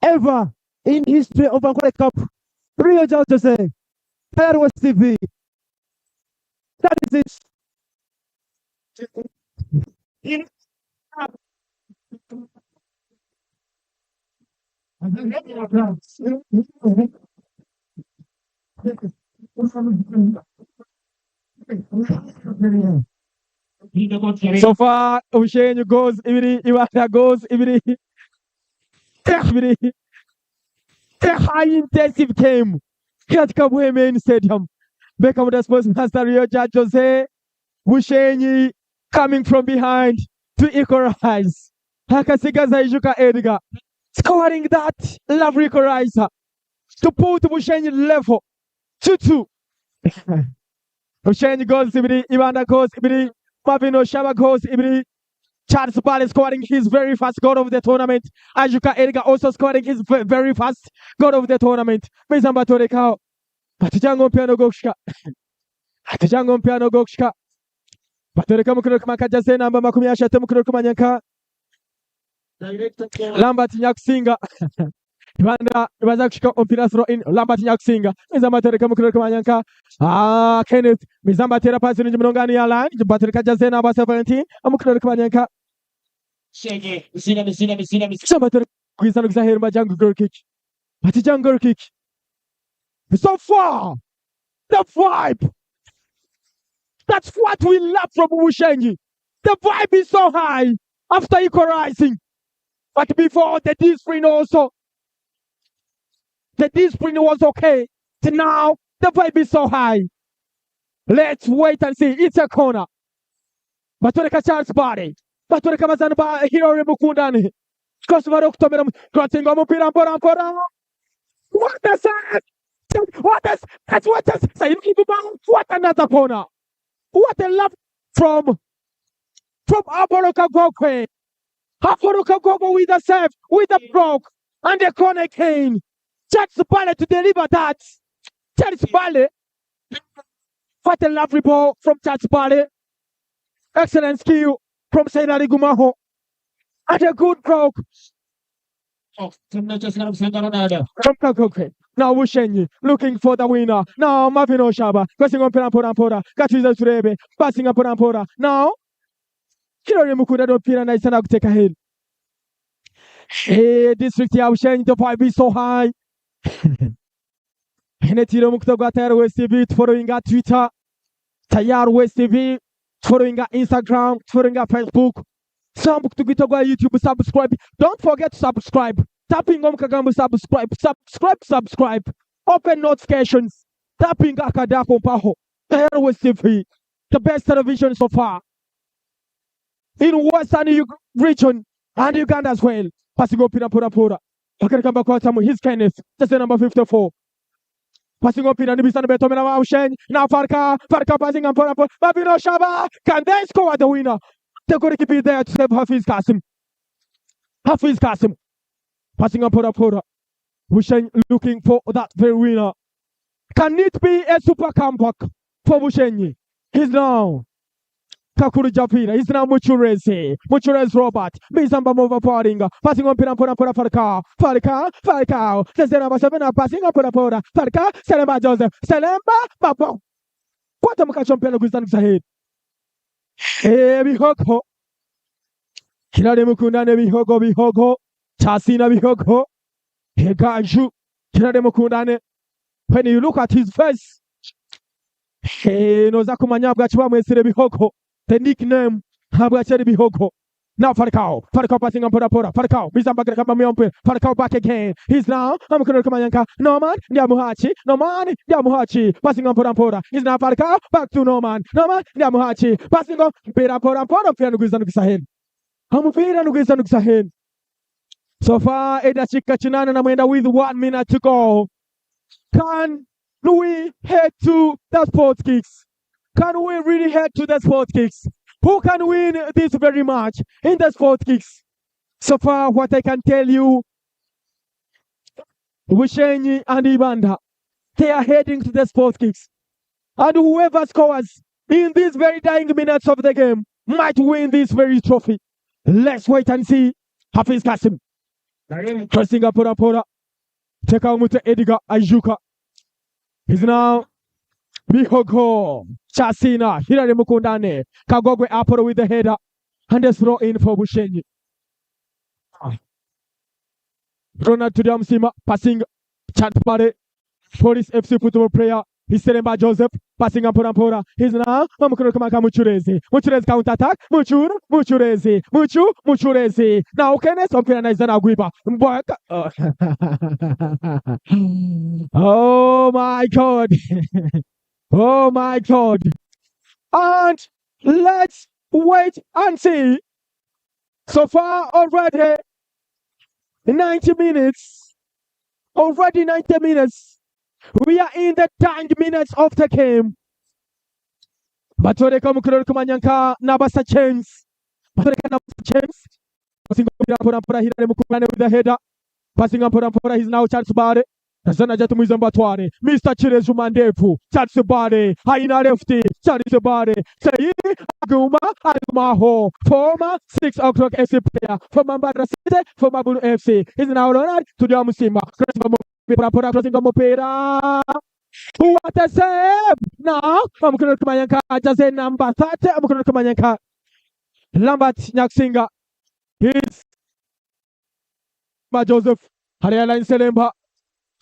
ever in history of ANKOLE Cup. Rio Jose, DStv. That is it. So far, Bushenyi goes, Ibiri, Ibanda goes, Ibiri. A high intensive game. katika Main Stadium. Beckham the sports master Rio Judge Jose Bushenyi coming from behind to equalize. Hakasigaza Ijuka Edgar scoring that lovely equalizer to put Bushenyi level 2-2. Bushenyi goes Ibri, Ibanda goes Ibri, Marvin Oshaba goes Ibri. Charles Bale scoring his very first goal of the tournament. Ajuka Edgar also scoring his very first goal of the tournament. Mizamba Torekao. Patijango Piano Gokshka. Patijango Piano Gokshka. Batoreka Mukuro Makaja namba makumi ashatu Mukuro Manyanka. Lambert Nyakusinga. Ibanda Ibazakshika Ompira throw in Lambert Nyakusinga. Mizamba Toreka Mukuro Manyanka. Kenneth. Mizamba Tera pass in Mlongani line. Batoreka Jazena number 17. Mukuro Manyanka. Somebody Quizano Zahir jungle girl kick. But a jungle kick. So far, the vibe. That's what we love from Bushenyi. The vibe is so high after equalizing. But before the D-sprint also. The D-sprint was okay. So now the vibe is so high. Let's wait and see. It's a corner. But Toreka Charles body. Batureka mazanba hero remukundani. Kosvaro Tomeram crossing over Pirampora. What is that? What is that's what is saying? What another corner? What a love from Aboroka Gokwe. Aboroka Gokwe with a save, with a block, and the corner came. Charles Bale to deliver that. Charles Bale. What a lovely ball from Charles Bale. Excellent skill from Sainari Gumaho. And a good block. From Kakokwe. Now Bushenyi looking for the winner. Now Marvin Oshaba crossing on Perampora. Kachiza Turebe passing up Perampora. Now Kirori Mukura don't feel nice and take a hill. Hey, district here Bushenyi, the vibe is so high. Henetiro Muktogata West TV following our Twitter. Tayar West TV following our Instagram, following our Facebook. Some to get YouTube subscribe. Don't forget to subscribe. Tapping on Kagamu subscribe. Open notifications. Tapping Akadako Paho. Tayar West TV. The best television so far. In Western region and Uganda as well. Passing up Pura. Okay, come back to his Kenneth. That's the number 54. Passing up in the Bistan Betomena Ocean. Now Farka passing on Pura. Babino Shaba. Can they score the winner? They're going to keep it there to save Hafiz Kasim. Passing on Pura. Bushenyi looking for that very winner. Can it be a super comeback for Bushenyi? He's now Kakuru Japira. He's now Muchurese Robert. Bizamba Mova Poringa. Passing on Pura Farka. There's the number 7 passing on Pura. Farka. Selema Joseph. Selema Babo. What am I champion of Gustan Sahid? Hey, Bihoko. Kirare Mukundane Bihoko. Chasina Bihoko. Hegaju. Kirare Mukundane. When you look at his face, hey, no Zakumanya Gachwa Mesire Bihoko. The nickname Habacheri Bihoko. Now Farkao passing on Pura. Farkao. Farkao back again. He's now Amakurukamanyanka. Norman Diamuhachi. Passing on Pura. He's now Farkao back to Norman Diamuhachi. Passing on Pura. Pianugizanuk Sahin. So far, Eda Chikachinana Namenda with 1 minute to go. Can we head to the sports kicks? Can we really head to the sports kicks? Who can win this very match in the sports kicks? So far, what I can tell you, Bushenyi and Ibanda, they are heading to the sports kicks. And whoever scores in these very dying minutes of the game might win this very trophy. Let's wait and see. Hafiz Kasim. Crossing up Pura. Check out Muta Edgar Ajuka. He's now Bihogo. Chasina. Hirare Mukundane. Kagogwe Aporo with the header. And a throw in for Bushenyi. Ronald Tudiamsima passing Chatpare. Police FC football player. He's Seremba Joseph, passing on Pora. He's now Mukuraka Muchurezi. Muchurezi counter attack. Muchurezi. Muchurezi. Now, Kenneth, something nice than Aguiba. Oh my God. Oh my God. And let's wait and see. So far already 90 minutes. Already 90 minutes. We are in the 10 minutes of the game. Batore Kamukur Kumanyanka Nabasa James. Batore Nabasa James. Passing up Pura with the header. Passing up Pura, he's now Charles Bade. Zana Jatumizambatware. Mr. Chirezu Mandefu. Charles Bade. Haina Lefty. Charles Bade. Say Agumaho. Former 6 o'clock FC player. From Mbadra City. From Abunu FC. He's now honored to the Amusima. Crossing Mopera. What a save! Now, I'm going to come and just say number 30. I'm going to come and Lambert Nyaksinga. He's Joseph. Hariala Selemba.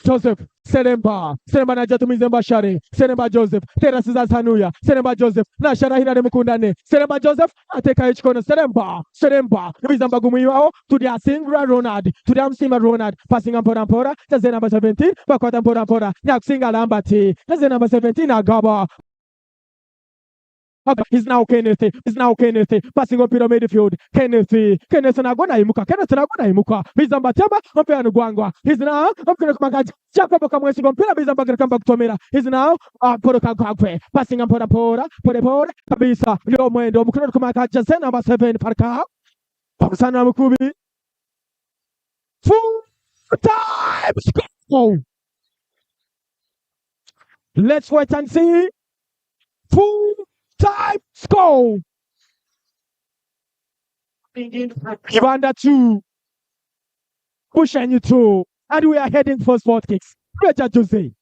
Joseph. Selemba na Jatumizemba Shari. Selemba Joseph. Terasiza Sanuya. Selemba Joseph. Na Shara Hira de Mukundane. Selemba Joseph. Ateka each corner. Selemba. Nibizamba Gumuyo. To the Asingra Ronald. To the Amsima Ronald. Passing on Pora. That's the number 17. Bakwata Pora. Nyaksinga Lambati. That's the number 17. Agaba. He's now Kenneth. Passing up in the midfield. Kenneth Nagona Imuka. Bizamba Tamba, Opeano Guangua. He's now Jacob Kamwesi Gompira Bizamba come back to Mira. He's now Poroka. Passing up Pora, Kabisa, Yomo, Mukumaka, Jasen, number 7, Parka. Paksana Mukubi. Full time. Oh. Let's wait and see. Full time score. Ibanda 2. Bushenyi 2. And we are heading for sport kicks. Reja Jose.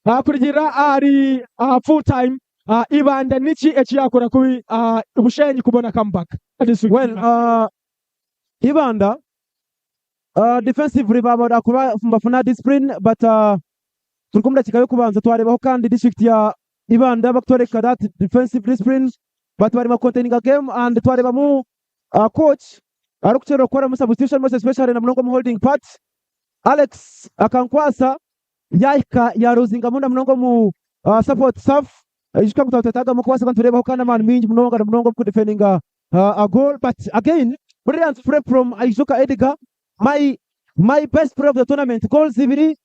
Kurijira ari full time. Ibanda nichi echiyakura kui Bushenyi kubona comeback. Well, Ibanda defensive rebound akuba mbafuna discipline but tulikumda chikayo kubanza twarebaho kandi district ya Ibanda bakutwereka that defensive discipline but bari macontaining a game and twareba mu coach arukuchero gukora mu substitution most especially na mnongo mu holding part Alex akankwasa yaika ya rozinga munda mnongo mu support staff ishika kutataga mu kwasa kanturebaho kana man minji mnongo na mnongo ku defending a goal but again brilliant play from Aizuka Edgar my best player of the tournament goals ibiri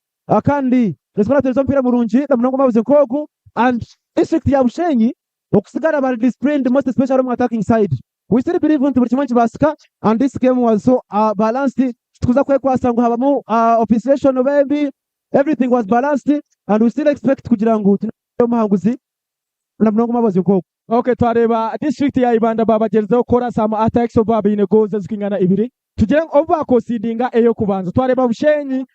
kandi resona telezo mpira murunji na mnongo mabuze kogu and district ya Bushenyi okusigara bari displayed most especially on attacking side. We still believe in Buchimanchi Basika and this game was so balanced. Tukuza kwekwa sangu habamu obsession baby everything was balanced and we still expect kugira ngo muhanguzi na mnongo mabazi ko. Okay, twareba district ya Ibanda baba gerzo kora some attacks of baba in goals zikingana ibiri. Tugira over concedinga eyo kubanza. Twareba Bushenyi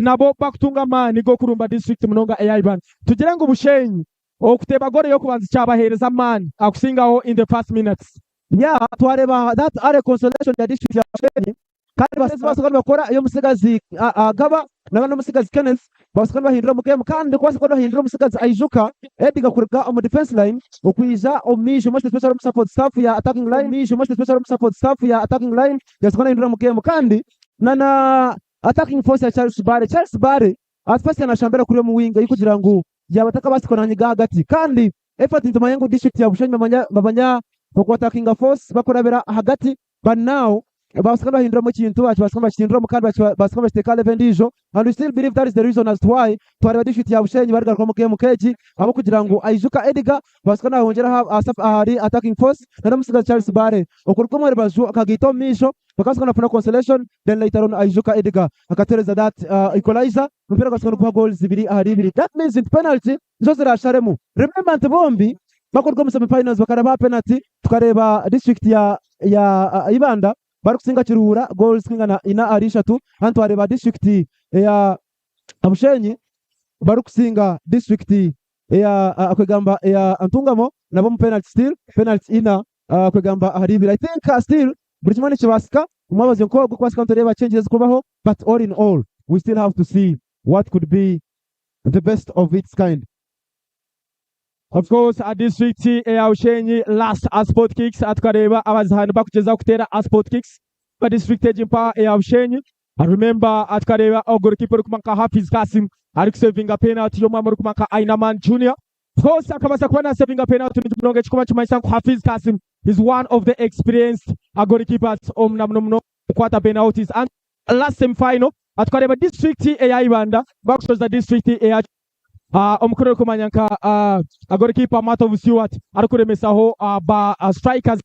nabo bakutunga mani go kurumba district mnonga ya Ibanda. Tugira ngo Bushenyi okuteba gore yo kubanza cyabahereza mani akusingaho in the first minutes. Yeah, twareba that are consolation ya district ya Bushenyi kandi basaba bakora iyo musigazi gaba nabana musigazi Kenneth basaba bahindura mu game kandi kwase ko bahindura musigazi Aizuka Edgar kureka on defense line ukwiza omisho most special support staff ya attacking line misho most special support staff ya attacking line yasikona hindura mu game kandi na attacking force ya Charles Bade atfasi anashambera kuri mu winga yikugira ngo yabataka basikona nyiga hagati kandi effort ntuma yango district ya Bushenyi babanya ko attacking force bakorabera hagati but now basikana hindura mu kintu basikana bashindura mu kandi basikana bashiteka 11 dijo and we still believe that is the reason as to why twari district ya Bushenyi bari garuka mu game keji abo kugira ngo Aizuka Edgar basikana hongera hari attacking force na musiga Charles Bade okuriko mu rebazu akagito misho bakasikana funa consolation then later on Aizuka Edgar akatereza that equalizer mpira gasikana kwa goals zibiri hari ibiri that means in penalty zozera sharemu remember ntibombi bakorwa mu semi finals bakaraba penalty tukareba district ya Ibanda bari kusinga kirura goals kingana ina ari 3 hantu areba district ya Bushenyi bari kusinga district ya akwegamba ya Antungamo nabo mu penalty ina akwegamba hari ibiri I think still Buchimanchi Basika umubaze ko kwasika ntoreba changes kubaho but all in all we still have to see what could be the best of its kind. Of course, a district ya Bushenyi last a sport kicks atkareba abazahani bakugeza kutera a sport kicks ba district ejimpa ya Bushenyi. I remember atkareba goalkeeper kumanka Hafiz Kasim ari saving a penalty yo mwamuru kumanka Ainaman Junior. Of course, akabasa kuba na saving a penalty n'ibinonge chikoma chimayisanku Hafiz Kasim is one of the experienced goalkeepers omnamnomno kwata penalties and last semi-final atkareba district ya Ibanda bakushoza district ya omukuru kumanyanka goalkeeper Matov Stewart arikuremesaho ba strikers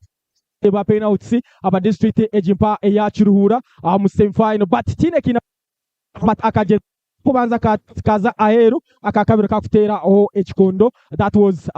ba penalty aba district ejimpa ya Chiruhura mu semi-final but tine kina but akaje kubanza kaza aheru akakabira kakutera ekikondo that was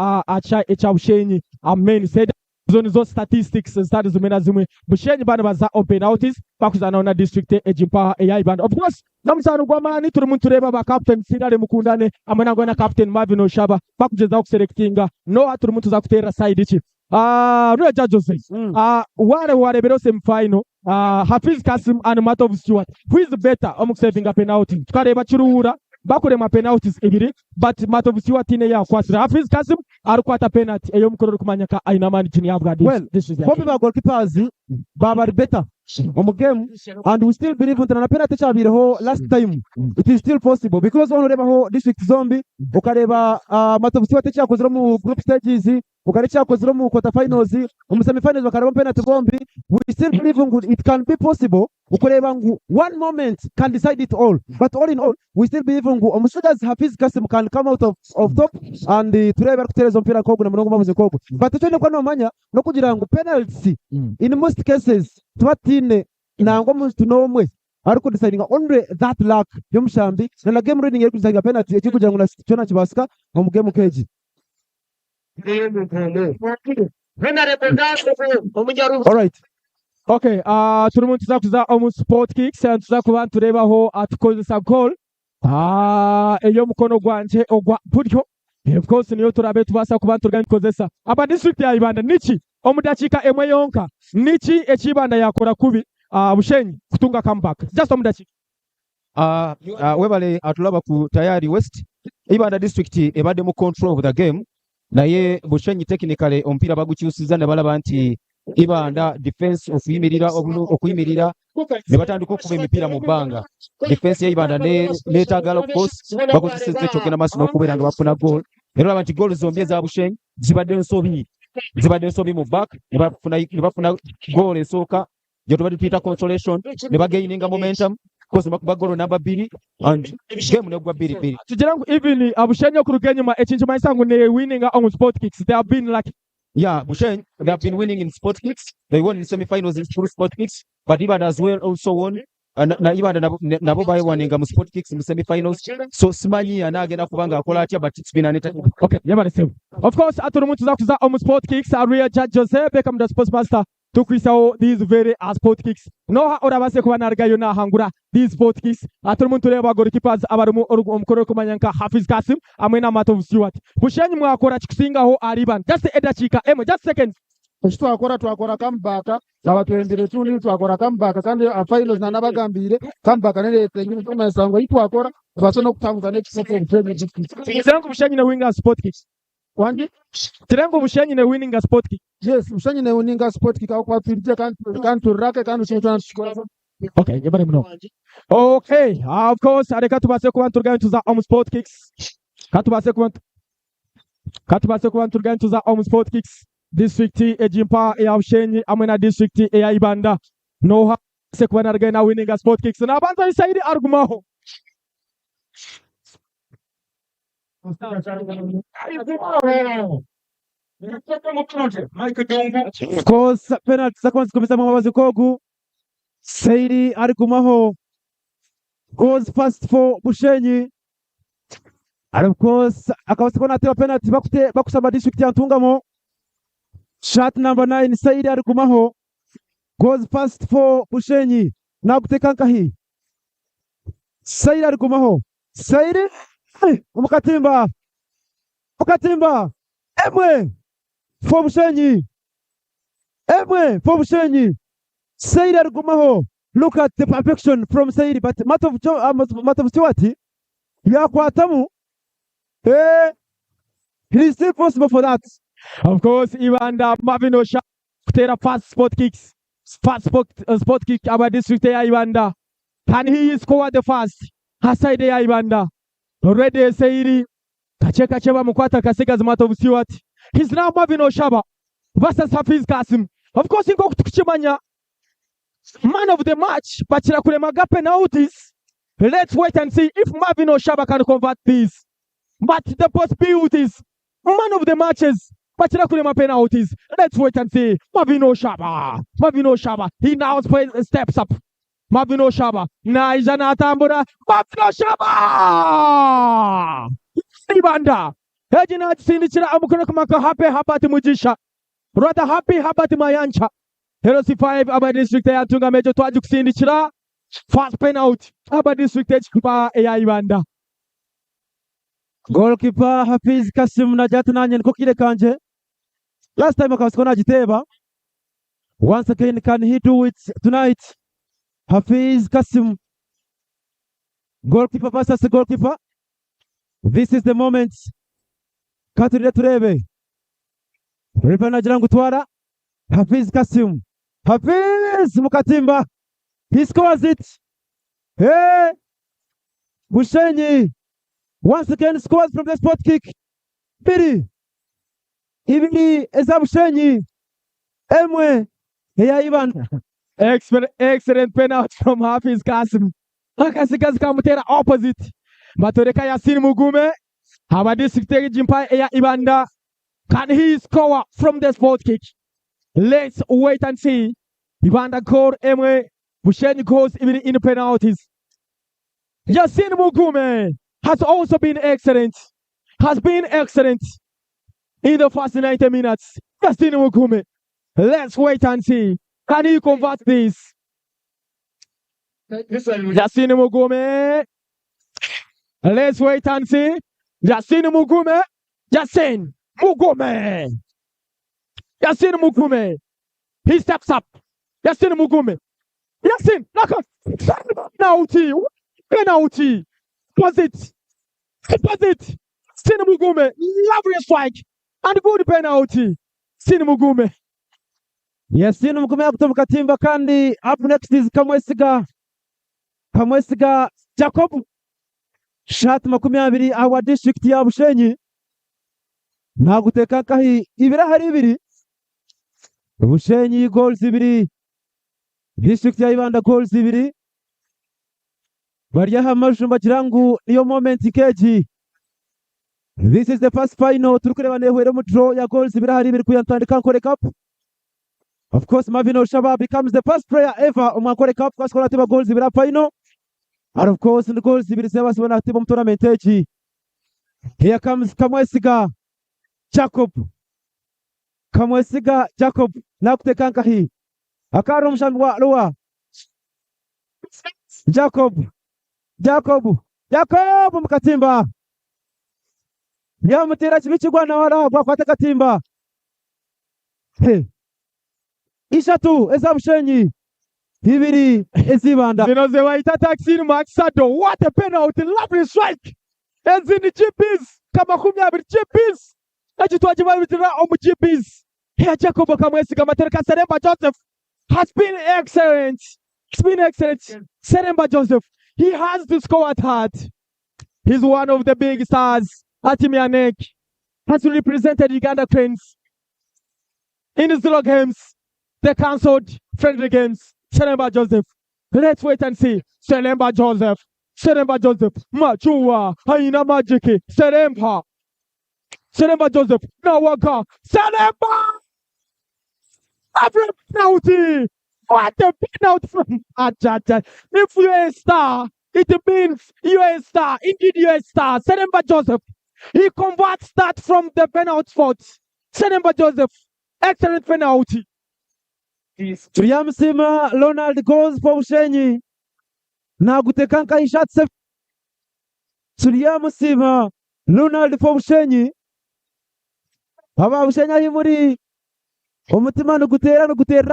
echa Bushenyi main said zone zo statistics studies zimena zimwe Bushenyi bana baza penalties bakuzana na district ejimpa ya Ibanda. Of course namusanu gwamani turi muntu reba ba captain Sirale Mukundane amana na captain Marvin Oshaba bakugeza kuselectinga no turi muntu za kutera side chi Roger Joseph ware bero semi-final Hafiz Kasim and Matov Stewart who is better saving a penalty tukareba Chiruhura bakurema penalties ebiri but Matov Stewart ine ya kwasira Hafiz Kasim arukwata penalty eyo mukoro kumanyaka Ainaman Junior Brady. Well, both our goalkeepers baba better on the game and we still believe in the penalty chabireho last time it is still possible because on reba district zombie ukareba Matov Stewart chakozero mu group stages ukarecha kozero mu quarter finals mu semi finals bakareba penalty bombi. We still believe it can be possible ukureba one moment can decide it all but all in all we still believe omusudas Hafiz Kasim can come out of top and tureba kutereza mpira kogu na mnogo mavuze kogu but twende kwa nomanya no kugira ngo penalty in most cases twatine nango muntu nomwe ariko decidinga only that luck yomushambi na game reading yari kuzaga penalty ekikugira ngo na cyona kibasika mu game keji. All right. Okay, turi tuzakuza sport kicks and tuzakuba turebaho atukozesa goal eyo mukono gwanje ogwa buryo. Of course niyo turabe tubasa kuba turganikozesa aba district ya Ibanda nichi omudachika emwe yonka nichi echibanda yakora kubi Bushenyi kutunga comeback just omudachika webale atulaba ku tayari West Ibanda district ebade mu control of the game naye Bushenyi technically ompira bagukyusiza ne balaba nti Ibanda defense okuyimirira ne batandika okuba emipira mu bbanga defense ya Ibanda netagala of course bakozeseza ekyo kena maso n'okubeera nga bafuna goal era laba nti goal zombi eza Bushenyi zibadde nsobi mu back ne bafuna goal esooka gye tubadde tuyita consolation ne bagaininga momentum because bakubagolo number 2 and game negwa 2-2 tugira ngo even Bushenyi okuruga nyuma ekintu mayisango ne winning on sport kicks they have been like Bushenyi they have been winning in sport kicks. They won in semi-finals in sport kicks but Ibanda as well also won na Ibanda nabo bayiwaninga mu sport kicks in semi-finals so simanyi anagenda kubanga akola atya but it's been an entertaining. Okay yabale save of course aturu muntu zakuza on sport kicks real judge Joseph Beckham the sports master tukwisaho these very sport kicks no orabase kuba nargayo na hangura these sport kicks aturu muntu reba goalkeepers abarumu omukoro kumanyanka Hafiz Kasim amwe na Matov Stewart Bushenyi mwakora kikusingaho ariban just edachika just seconds twakora comeback abatwendere tuni twakora comeback kandi finals na nabagambire comeback nere tengine tuma sango itwakora basono kutanguza next second premier Tirengo Bushenyi na winning sport kicks wangi Tirengo Bushenyi na winning sport kick yes Bushenyi na winning sport kick kwa pirite kantu rake kantu chitwana tushikora. Okay yabare mno okay of course areka tubase kuba turgantuza sport kicks katubase kuba turgantuza sport kicks district ejimpa ya Bushenyi amwe na district ya Ibanda no se kuba nargana winning sport kicks na banza isaidi argumaho of course penalty seconds kumisa mawazi kogu Saidi argumaho goes fast for Bushenyi and of course akawasikona atera penalty bakusaba district ya Ntungamo. Shot number 9 Saidi argumaho goes fast for Bushenyi na kutekanka hii Saidi argumaho Saidi Mukatimba emwe for Bushenyi Saidi argumaho. Look at the perfection from Saidi but Matov Stewart yakwatamu It is still possible for that. Of course, Ibanda Marvin Osha kutera fast spot kicks. Fast spot kick aba district ya Ibanda. Can he score the first? Aside ya Ibanda. Already Seiri. Kacheka cheba mukwata kasega zimata Stewart. He's now Marvin Oshaba versus Hafiz Kasim. Of course, ingo kuchimanya man of the match. Bachira kule magape penalties. Let's wait and see if Marvin Oshaba can convert this. But the possibilities, man of the matches, bachira kule penalties. Let's wait and see. Marvin Oshaba. He now steps up. Marvin Oshaba. Naijana Tambura. Marvin Oshaba. Ibanda. Ejina sindichira amukono kumaka happy habati mujisha. Rather happy habati mayancha. Herosi 5 aba district ya tunga mejo twaju kusindichira. Fast penalty. Aba district ya Ibanda. Goalkeeper Hafiz Kasim na jatnanye niko kile kanje. Last time akasikona jiteba. Once again, can he do it tonight? Hafiz Kasim. Goalkeeper versus goalkeeper. This is the moment. Katurire turebe. Ripana jirangu twara. Hafiz Kasim. Hafiz Mukatimba. He scores it. Hey! Bushenyi. Once again scores from the spot kick. Biri. Ibiri eza Bushenyi. Emwe. Heya Ivan. Excellent penalty from Hafiz Kasim. Akasikazi kamutera opposite. Matoreka Yasin Mugume. Aba district jimpa Heya Ibanda. Can he score from the spot kick? Let's wait and see. Ibanda goal Emwe. Bushenyi goes even in the penalties. Yasin Mugume has also been excellent. Has been excellent in the first 90 minutes. Yasin Mugume. Let's wait and see. Can he convert this? Yasin Mugume. Let's wait and see. Yasin Mugume. Yasin Mugume. Yasin Mugume. He steps up. Yasin Mugume. Yasin, penalty. Was it? Yasin Mugume, lovely strike and good penalty. Yasin Mugume. Yasin Mugume kutoka Katimba kandi. Up next is Kamwesiga Jacob. Shot 20 our district ya Bushenyi. Naguteka kahi ibira hari ibiri. Bushenyi goals ibiri. District ya Ibanda goals ibiri. Bariya hamajumba jirangu niyo moment keji. This is the first final. Turukureba nehwere mu draw ya goals ibiri hari ibiri kuyantandika Ankole Cup. Of course, Marvin Oshaba becomes the first player ever on Ankole Cup kwa skora tiba goals ibiri final. And of course, the goals ibiri seba sibona tiba mu tournament eji. Here comes Kamwesiga Jacob. Kamwesiga Jacob nakuteka nkahi. Akaro mshambwa loa. Jacob Mukatimba. Yamutera chibichigwa na wala kwa Katimba. Hey. Ishatu eza Bushenyi. Ibiri ezibanda. Zinoze waita taxi Maxado. What a penalty, lovely strike. Ezini GPs kama 12 GPs. Ajitwaje babitira omu GPs. Here Jacob Kamwesiga matereka Seremba Joseph has been excellent. It's been excellent. Seremba Joseph, he has to score at heart. He's one of the big stars. Atimianek has represented Uganda Cranes in the Zulu games, the cancelled friendly games. Seremba Joseph. Let's wait and see. Seremba Joseph. Machua. Haina Majiki. Seremba Joseph. Nawaka. Seremba. Every penalty. What a penalty from Ajaja. If you are a star, it means you are a star. Indeed, you are a star. Seremba Joseph. He converts that from the penalty spot. Seremba Joseph. Excellent penalty. Tuyamsima Ronald goes for Bushenyi. Nagutekanka in shot safe. Tuyamsima Ronald for Bushenyi. Aba Bushenyi himuri. Omutima nugutera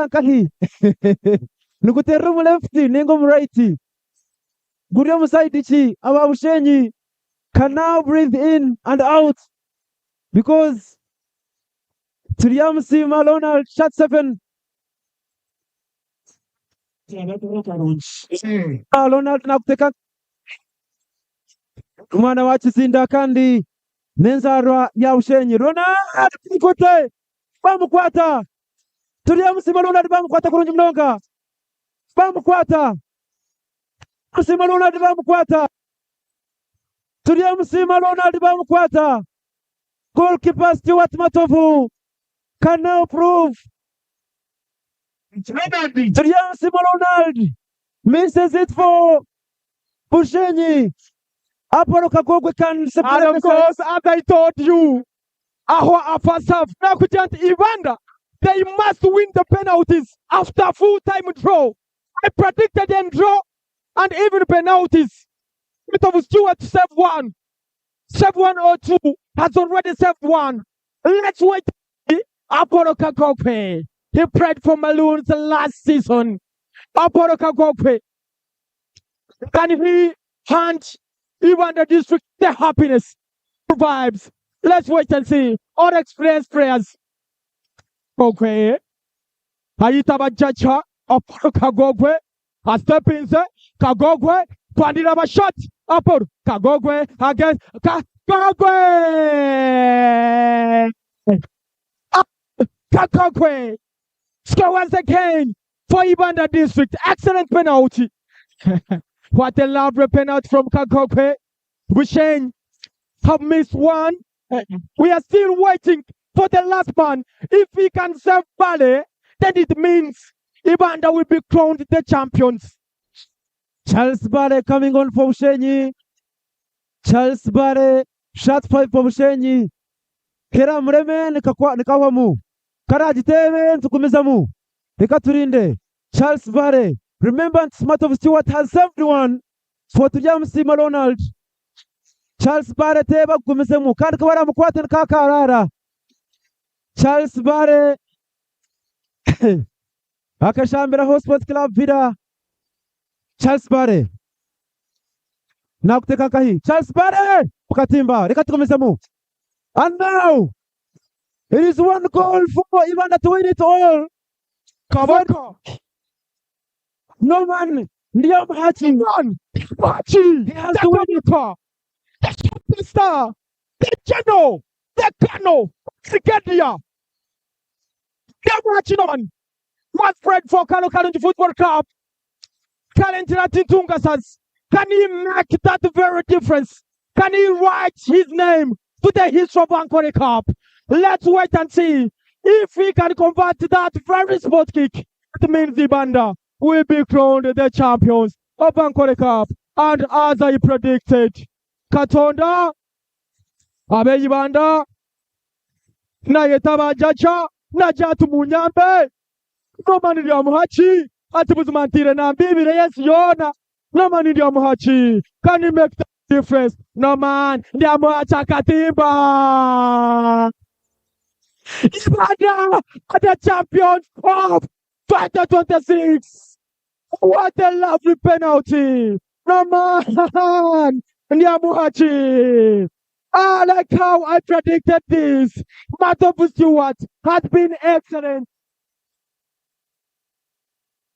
nkahi. Nugutera mu left, ningo mu right. Guriya mu side chi aba Bushenyi. can now breathe in and out because Triamsi Ronald shot 7. Ronald nakuteka umwana wacu Sinda kandi nenzarwa ya Bushenyi. Ronald ikote bamukwata. Triamsi Ronald bamukwata kurungi mnonga. Bamukwata. Triamsi Ronald bamukwata. Triamsi Ronald bamukwata. Goalkeeper Stuart Matovu can now prove Triamsi Ronald misses it for Bushenyi. Apollo Kagogwe can separate. And because as I told you, our first half, now Ibanda, they must win the penalties after full-time draw. I predicted them draw and even penalties. Mitovu Stewart saved one. Saved 1 or 2 has already saved one. Let's wait. Apollo Kagogwe. He played for Maroons last season. Apollo Kagogwe. Can he hand even the district the happiness vibes? Let's wait and see. All experienced players. Okay. Hayitaba Jacha. Apollo Kagogwe. A step in there. Kagogwe. Pandilaba shot. Apollo Kagogwe against Kagogwe. Kagogwe scores again for Ibanda district. Excellent penalty. What a lovely penalty from Kagogwe. Bushenyi have missed one. We are still waiting for the last man. If he can save Bale, then it means Ibanda will be crowned the champions. Charles Bale coming on for Bushenyi. Charles Bale shot 5 for Bushenyi. Kera mreme nikawamu. Karaji tewe ntukumizamu. Nikaturinde. Charles Bale. Remember, Smartov Stewart has saved one for Triamsi Ronald. Charles Bale teba kumizamu. Kandi kabara mukwate nkakarara. Charles Bale. Akashambira Hosport Club Vida. Charles Bale. Nakuteka kahi. Charles Bale. Ukatimba. Nikatukumizamu. And now, it is one goal for Ibanda to win it all. Kavaka. No man. Ndiam Hachi. Hachi. He has to win it. The superstar. The Geno. The Kano. Sigedia. Ndiam was spread for Kano Challenge Football Cup. Kalentina Tintungasas. Can he make that very difference? Can he write his name to the history of ANKOLE Cup? Let's wait and see if he can convert that very spot kick. It means Ibanda will be crowned the champions of ANKOLE Cup. And as I predicted, Katonda, Abe Ibanda, Nayetaba Jacha, Najatu Munyambe, no man in Yamuhachi, Atibuzmantire Nambi, yes, Yona, no man in Yamuhachi. Can you make that difference? No man, Yamuhacha Katimba. Ibanda are the champions of 2026. What a lovely penalty. No man, Nyamuhachi. I like how I predicted this. Matovu Stewart has been excellent.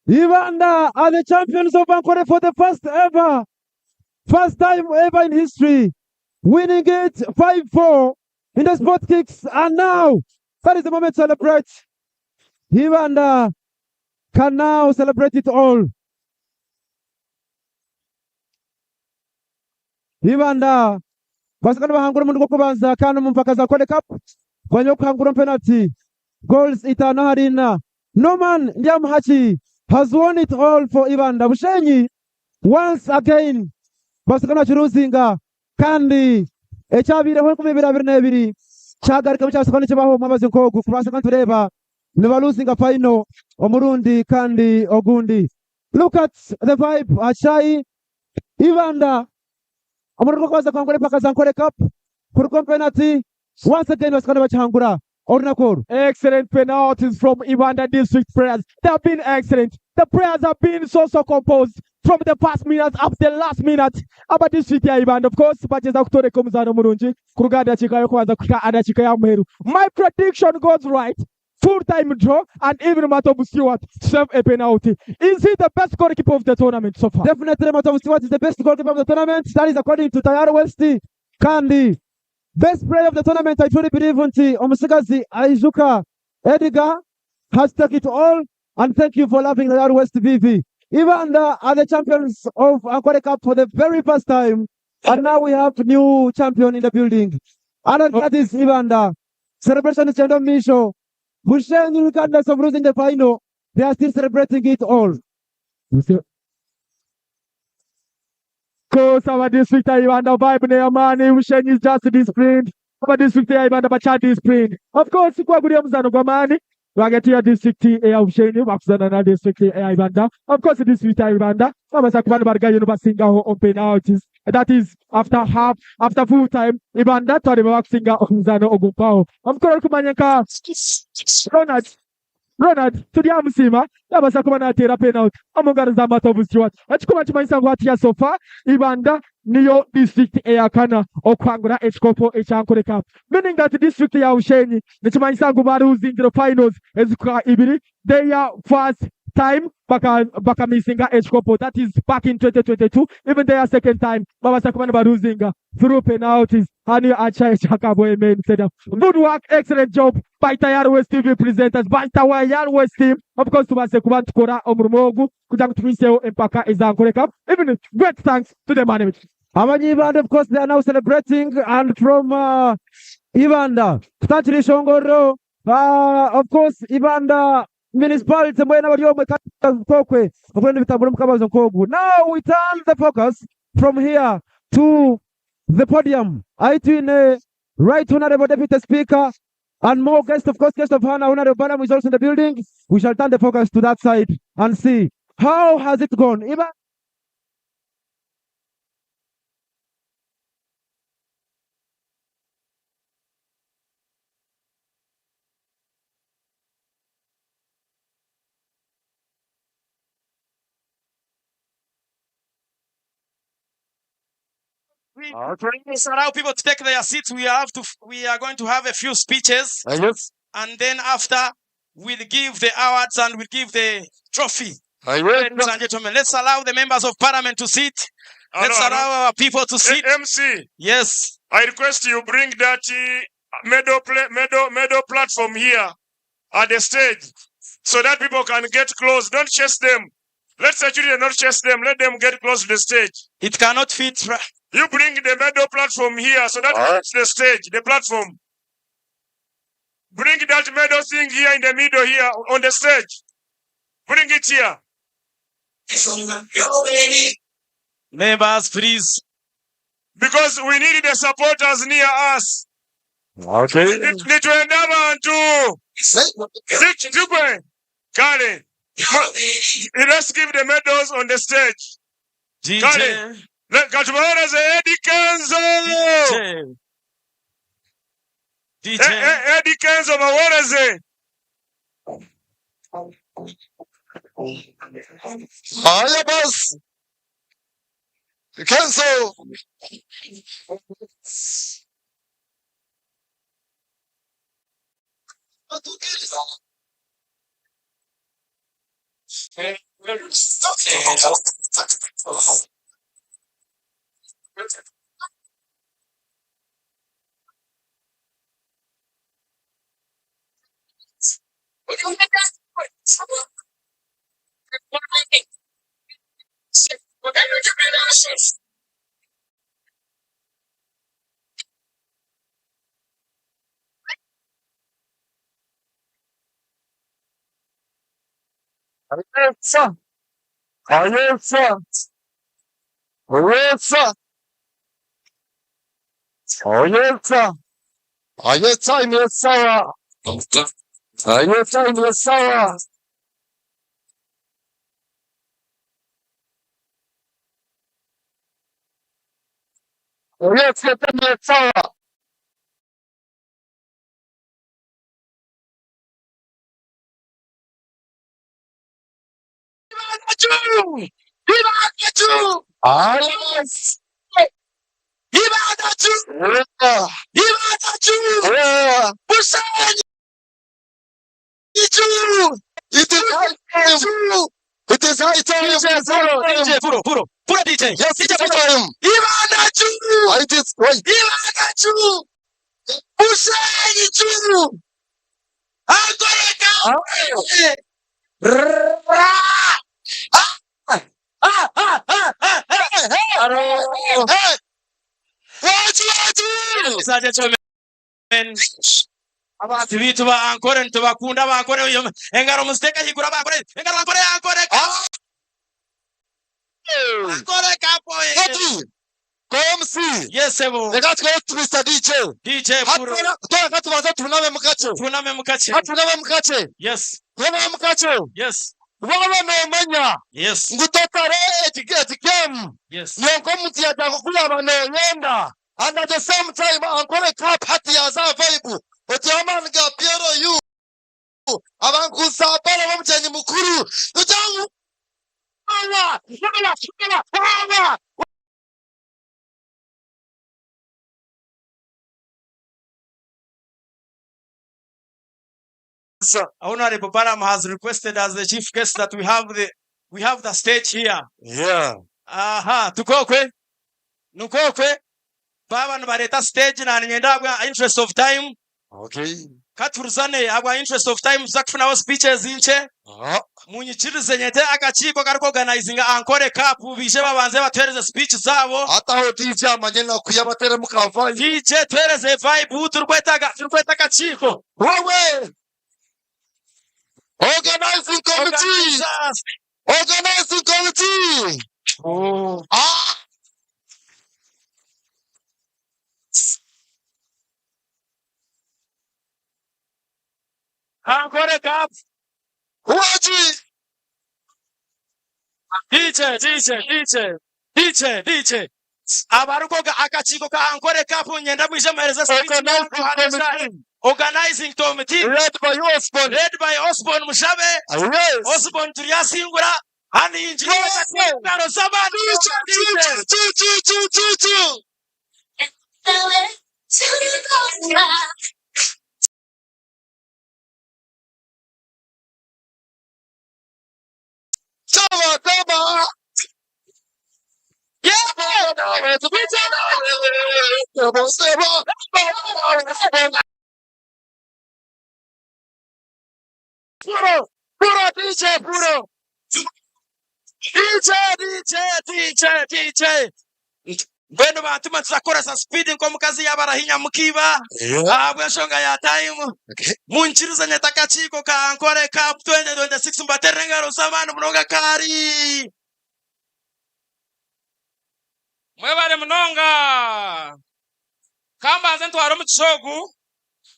Ibanda are the champions of ANKOLE for the first time ever in history, winning it 5-4 in the spot kicks, and now that is the moment to celebrate. Ibanda can now celebrate it all. Ibanda basikana bahangura mundu kubanza kana mumpaka za ANKOLE Cup kwenye kuhangura penalty goals itano harina. Norman Ndiamuhachi has won it all for Ibanda. Bushenyi once again basikana chiruzinga kandi echabire ho kumibira 22 chagarika mucyasakana cyabaho mamaze nkogu kubasaka tureba nibaluzinga final omurundi kandi ogundi. Look at the vibe achai Ibanda amuriko kwaza kwangore paka za ANKOLE Cup kuriko penalty once again basikana bachangura. Excellent penalties from Ibanda district players. They have been excellent. The players have been so composed. from the past minute up the last minute aba district ya Ibanda. Of course bacheza kutoreka omuzano mulungi ku ruganda dakika yokwanza kuhika adakika ya muheru. My prediction goes right. Full-time draw and even Matobu Stewart serve a penalty. Is he the best goalkeeper of the tournament so far? Definitely Matobu Stewart is the best goalkeeper of the tournament. That is according to Tayaro West Kandi. Best player of the tournament, I truly believe unti Omusigazi Aizuka Edgar has taken it all, and thank you for loving Tayaro West VV. Ibanda are the champions of ANKOLE Cup for the very first time, and now we have new champion in the building. And that is Ibanda. Celebration is Chendo Misho. Bushenyi, regardless of losing the final, they are still celebrating it all. Course our district Ibanda vibe ne amani. Bushenyi is just disciplined. Our district Ibanda bacha disciplined. Of course kwa gulia mzano kwa mani. Wagetia district ya Bushenyi wakuzana na district ya Ibanda. Of course district ya Ibanda wamasa kubana bargayo nubasinga on penalties. That is after full time Ibanda twari bakusinga omuzano ogupao. Of course kumanyeka Ronald tudia musima yabasa kubana atera penalty amugariza Matobu Stewart. Achikuma chimanyisa ngo ati ya sofa Ibanda niyo district eyakana okwangura ekikopo ekyankole cup, meaning that district ya Bushenyi nichimanyisa ngo bari uzingiro finals ezikuka ibiri their first time baka missinga ekikopo. That is back in 2022. Even their second time babasa kubana baruzinga through penalties. Hani acha echakabo amen said good work, excellent job by Tayaro West TV presenters, by Tayaro West team. Of course tubase kuba tukora omurumogu kuja kutumiseo empaka ezankole cup. Even great thanks to the management. Ibanda, of course, they are now celebrating, and from Ibanda, Tatri Shongoro, of course, Ibanda municipality. Now we turn the focus from here to the podium. Right Honorable Deputy Speaker and more guest of honor. Honorable Banam is also in the building. We shall turn the focus to that side and see how has it gone. Please allow people to take their seats. We are going to have a few speeches. Yes. And then after we'll give the awards and we'll give the trophy. Ladies and gentlemen, let's allow the members of parliament to sit. Let's allow our people to sit. MC. Yes. I request you bring that medal platform here at the stage so that people can get close. Don't chase them. Let security not chase them. Let them get close to the stage. It cannot fit. You bring the medal platform here so that it's the stage, the platform. Bring that medal thing here in the middle here on the stage. Bring it here. Members, please. Because we need the supporters near us. Okay. Kale. Let's give the medals on the stage. DJ. Eddie Kenzo. DJ. Eddie Kenzo, maworeze. Haya boss. Kenzo. Ibadachu. Yes. Ibadachu. Ibadachu. Bushenyi. It is high time. It is high time. DJ Puro DJ. Yes, DJ it's high time. Ibadachu. It is right. Ibadachu. Bushenyi chu. Ankole abantu bitu ba ankore ntubakunda ba ankore uyo engaro musteka higura ba ankore engaro ankore ankore kapo Comme si. Yes, ebo. Reka twe Mr. DJ Puro. Hatuna tubaza tuname mukace. Tuname mukace. Tuname mukace. Yes. Tuname mukace. Yes. Wala no manya. Yes. Ngutotare game. Yes. Nonko muti yatanga kulaba no yenda. And at the same time ankole cup hati ya za vibe. Otiamani ga Piero you. Abankusa pala bamuchenyi mukuru. Utangu. Ala. Honorable Baram has requested as the chief guest that we have the stage here. Yeah. Aha, tukokwe. Nukokwe. Baba nbareta stage na nyendagwa interest of time. Okay. Katurzane agwa interest of time zakufuna wa speeches inche. Munyichirize nyete akachiko kariko organizing ankole cup bije babanze batwereze speech zabo. Hata ho DJ amanyena kuyabatere mukava. DJ twereze vibe turkweta kachiko. Wewe. Organizing committee. Organizing committee. Oh. Ankole cup. Waji. DJ. Abarukoga akachiko ka ankole cup nyenda bwije mereza speech. Organizing committee led by Osborne Mushabe. Yes. Osborne Turiasingura and engineer Karo Sabani. Tama. Puro DJ Puro. DJ. Bwenu bantu matzakora sa speeding kwa mukazi yabarahinya mukiba. Bweshonga ya time. Munchiriza nyetaka chiko ka ankole cup 2026 mbaterenga rosamano mnoga kari. Mwebale mnonga. Kamba zentu waro mchisogu.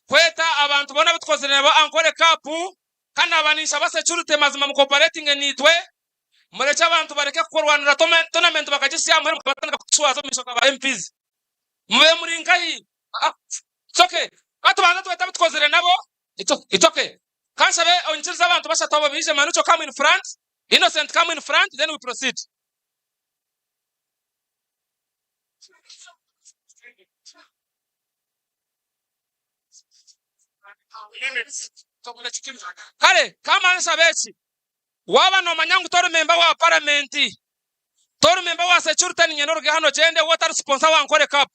Kweta abantu bona bitkozere ba ankole cup. Kana abanisha basecurity mazima mu cooperating nitwe murecha abantu bareke kurwanira tournament bakagisiya muri batanga kuswaza mishoka ba MPs mube muri nkayi it's okay atubanza tweta bitkozere nabo it's okay kansabe onchiriza abantu bashatoba bije manucho come in front innocent come in front then we proceed. Kale kama ansabechi waba no manyangu toru member wa parliament toru member wa security nyenoroge hano jende water sponsor wa ankole cup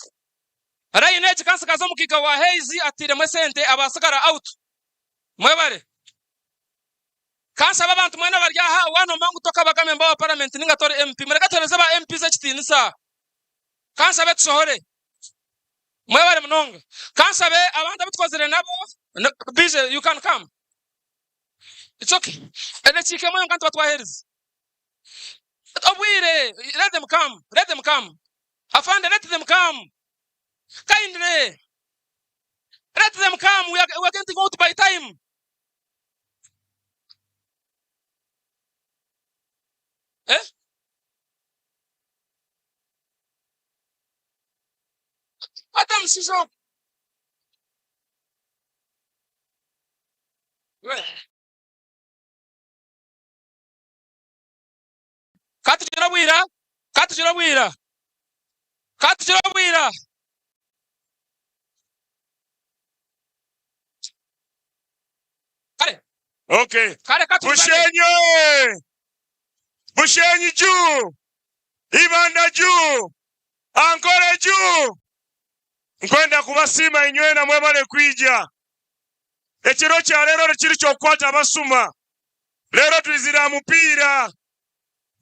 ara ineji kansa kazo mukika wa heizi atire mwesente abasagara out mwebare kansa babantu mwena barya ha wano mangu toka baga member wa parliament ninga toru MP mureka tereza ba MP zachitinisa kansa betsohore mwebare mnonga kansa be abanda bitkozere nabo busy you can come. It's okay. And let's see come on can't what heads. Obwire, let them come. Afande, let them come. Kindly. Let them come. We are going to go to by time. Eh? Adam Siso. Kati chirabwira. Kati chirabwira. Kati chirabwira. Kale. Okay. Kale kati. Bushenyi. Bushenyi juu. Ibanda juu. Ankole juu. Nkwenda kubasima inywe na mwebale kwija. Ekiro kya lero kiri kyokukwata abasuma. Lero tuzira mupiira.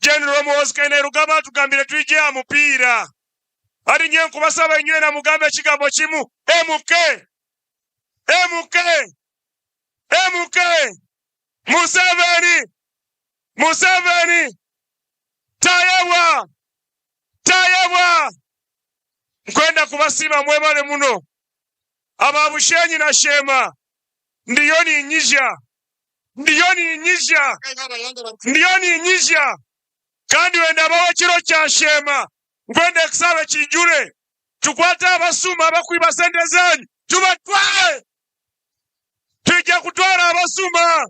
General Muhozikaine Rugaba tugambire twijja mupiira. Ali nye nkubasaba inywe na mugambe ekigambo kimu. MK. MK. MK. Museveni. Museveni. Tayewa. Tayewa. Nkwenda kubasima mwebale muno. Aba Bushenyi na Shema. Ndiyoni nyija. Ndiyoni nyija. Ndiyoni nyija. Kandi wenda bawa kiro kya Shema. Nkwenda kusaba kijure. Tukwata abasuma abakwiba sente zanyu. Tubatwale. Tujja kutwala abasuma.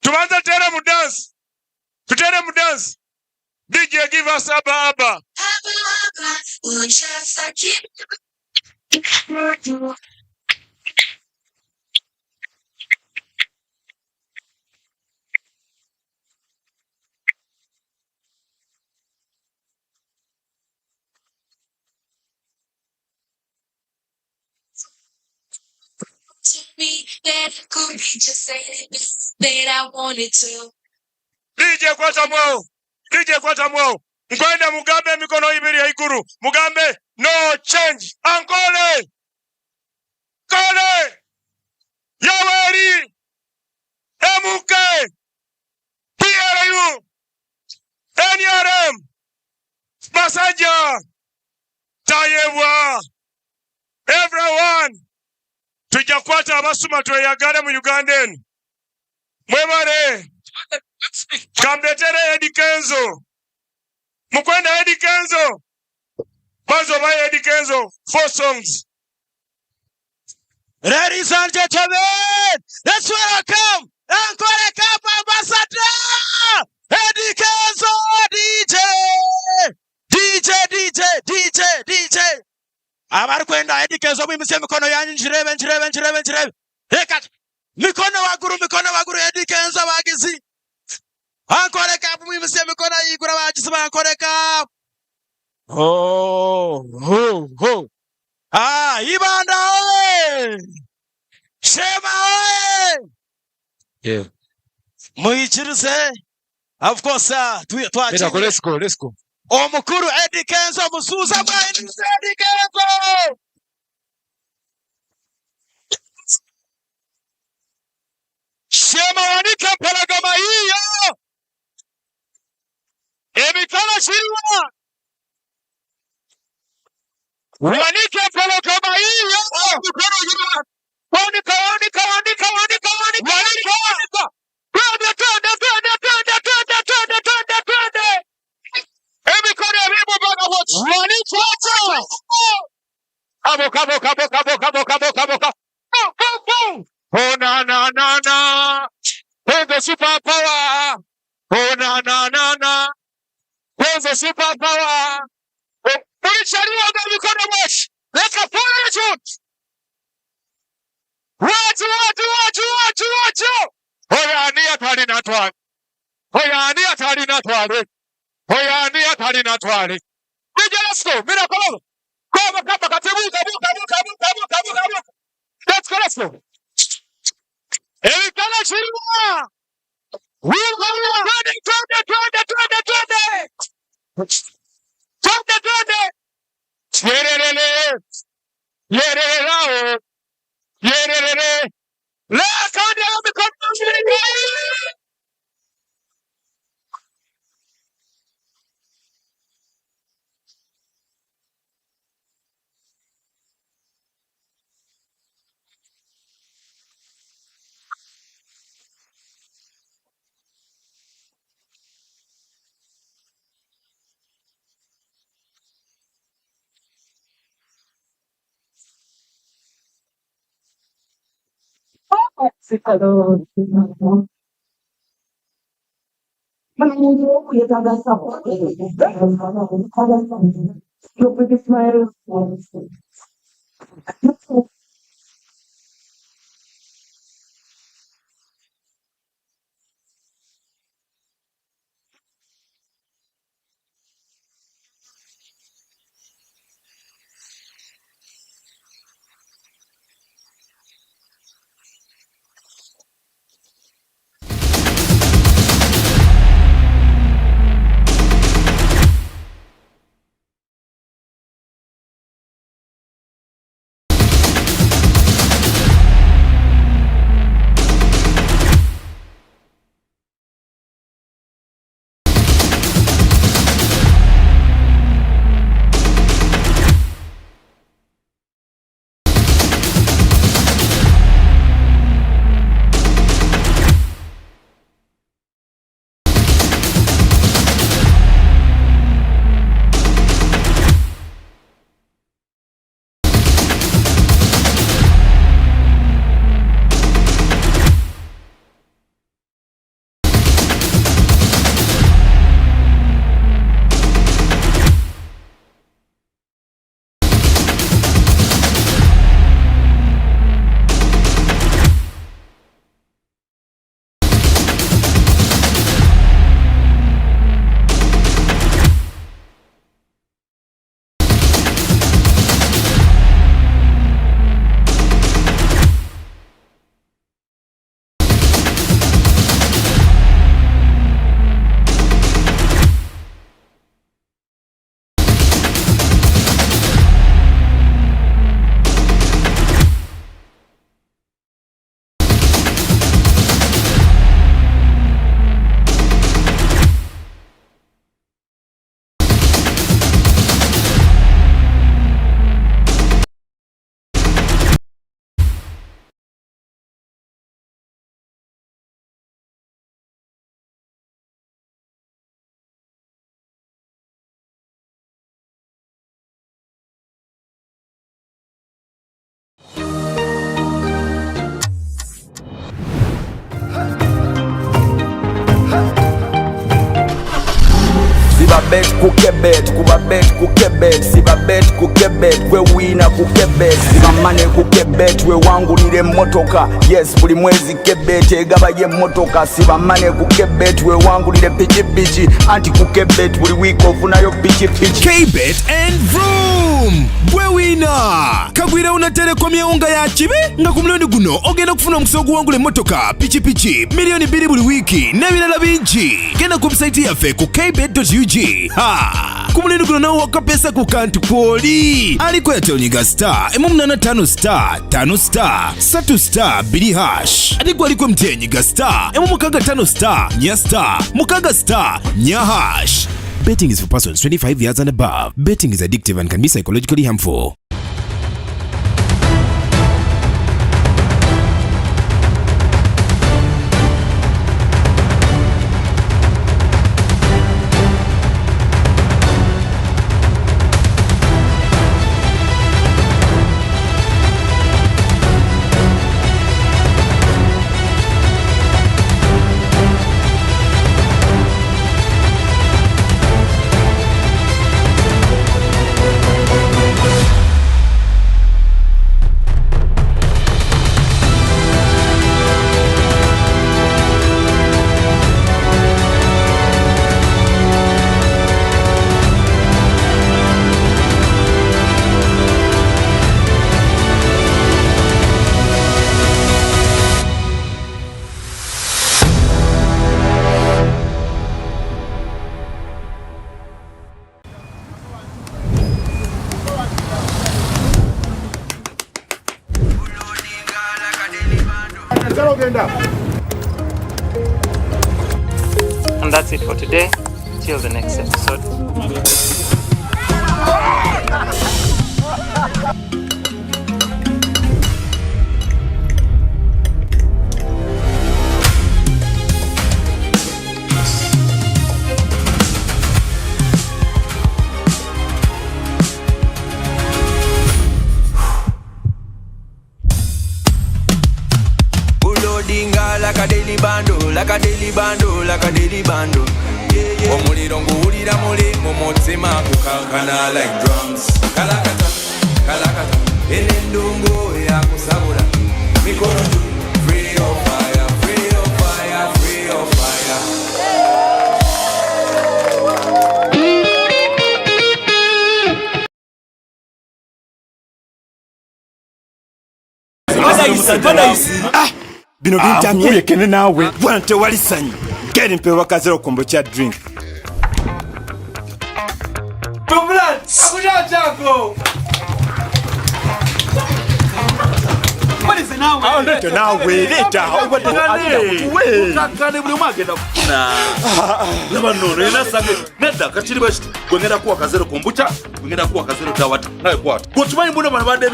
Tubanza tere mu dance. Tutere mu dance. DJ give us Abba Abba. Me that could just say that I wanted to. DJ kwata mwao. DJ kwata mwao. Nkwenda mugambe mikono ibiri ya ikuru. Mugambe no change. Ankole. Kole. Yaweri. MK. PRU. NRM. Passenger. Tayewa. Everyone. Tujakwata abasuma tweyagale mu Uganda eno. Mwebale. Kamletere Eddie Kenzo. Mukwenda Eddie Kenzo. Kwanza baye Eddie Kenzo. 4 songs. Ladies and gentlemen, let's welcome Ankole Cup Ambassador Eddie Kenzo. DJ. Abari kwenda Eddie Kenzo mwimise mikono yanyu njirebe. Heka. Mikono waguru Eddie Kenzo bagizi. Ankole Cup mwimise mikono yigura bagizi ba Ankole Cup. Ibanda oye. Shema oye. Yeah. Muichirize. Of course, let's go. Omukuru Eddie Kenzo musuza bwa Eddie Kenzo. Shema wanika palagama hiyo. Emikana shirwa. Wanika palagama hiyo. Mukuru hiyo. Wanika. Avoka. Oh na. Where's the super power? Oh na. Where's the super power? Ulichaliwa na mikono moshi. Leka pole shoot. Watu. Hoya ania tali na twale. Let's go. Mira kama. Kama katibu. Let's go. Elikana shirwa. Twende. Yerere. La kadi ya mikono shirika. Bet kukebet, kubabet kukebet, sibabet kukebet, we wina kukebet, sibamane kukebet, we wangu nile motoka, yes buli mwezi kebet, egaba ye motoka, sibamane kukebet, we wangu nile pichi pichi, anti kukebet, buli week off nayo pichi pichi. K-Bet and Vroom, we wina, kagwira unatelekomya unga ya chibi, nga kumuloni guno, ogenda kufuna mkusogu wangu le motoka, pichi pichi, milioni 2 buli wiki, nebirala bingi, genda kumsaiti yafe ku kbet.ug. Ha! Kumulendo kuno nawo wakapesa ku kantu poli. Aliko ya teoniga star, M85 star, 5 star, 3 star, 2 hash. Aliko mtenyiga star, M5 star, nya star, mukaga star, nya hash. Betting is for persons 25 years and above. Betting is addictive and can be psychologically harmful. And that's it for today. Till the next episode. Ulodingala a daily bando, like a daily bando, like a daily bando. Yeah, yeah. Omuliro nguwulira muli mu mutima kukankana like drums. Kalakata, kalakata, enendungu ya kusabula. Mikono juu, free your fire, free your fire, free your fire. Bino bintamye kulekene nawe bwante walisanyi geri mpewa kazero kombo cha drink Tublan akuja chako Walize nawe leta nawe leta utakane buli mwagenda kufuna Labanono inasange neda kachiri bashiti gwengera kuwa kazero kombucha gwengera kuwa kazero tawata nawe kwata Kuchimanyi mbuna bana bade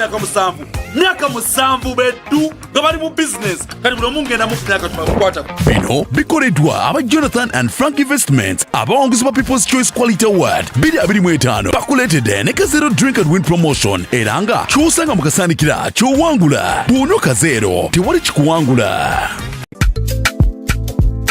myaka musanvu bedu ngabali mu business kali buno mungenda mu myaka tumakwata Bino bikoredwa aba Jonathan and Frank Investments abawongozi ba People's Choice Quality Award 2025 bakuletedde ne Kazero Drink and Win Promotion eranga kyosanga mukasandikira kyowangula buno Kazero tewali kikuwangula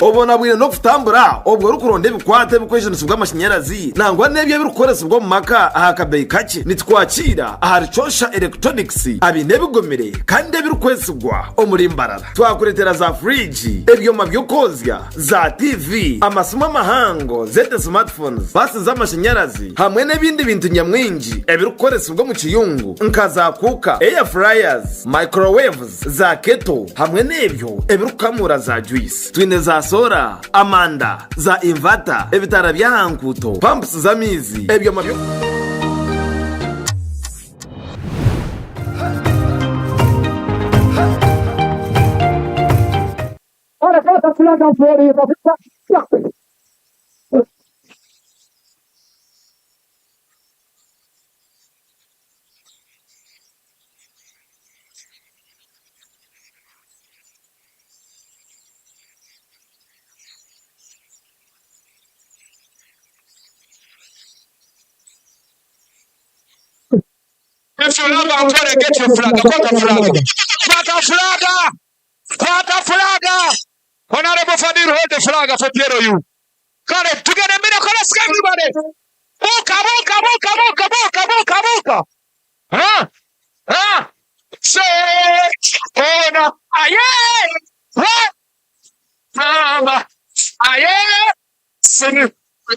obona bwire no kutambura obwo rukuronde bikwate bikoresho bw'amashanyarazi nangwa nebyo birukoresa bwo mumaka ahakabeyi kake nitwakira aharichosha electronics abine bigomere kandi birukwesugwa omurimbarara twakuretera za fridge ebyoma byo kozya za TV amasuma mahango zete smartphones basi z'amashanyarazi hamwe n'ebindi bintu nyamwingi ebirukoresa bwo mu kiyungu nkaza kuka air fryers microwaves za kettle hamwe n'ebyo ebirukamura za juice twine za sora amanda za inverter ebitara bya hankuto pumps za mizi ebyo mabyo Ora kata flaga fuori If you love ANKOLE, get your flag. Got a flag. Got a flag. Got a flag. Honorable Fadil, hold the flag for Piero you. Got it. Together, miracle, let's get everybody. Boca, boca, boca, boca, boca, boca, boca. Huh? Huh? Say, oh no. Aye. What? Aye. Sing.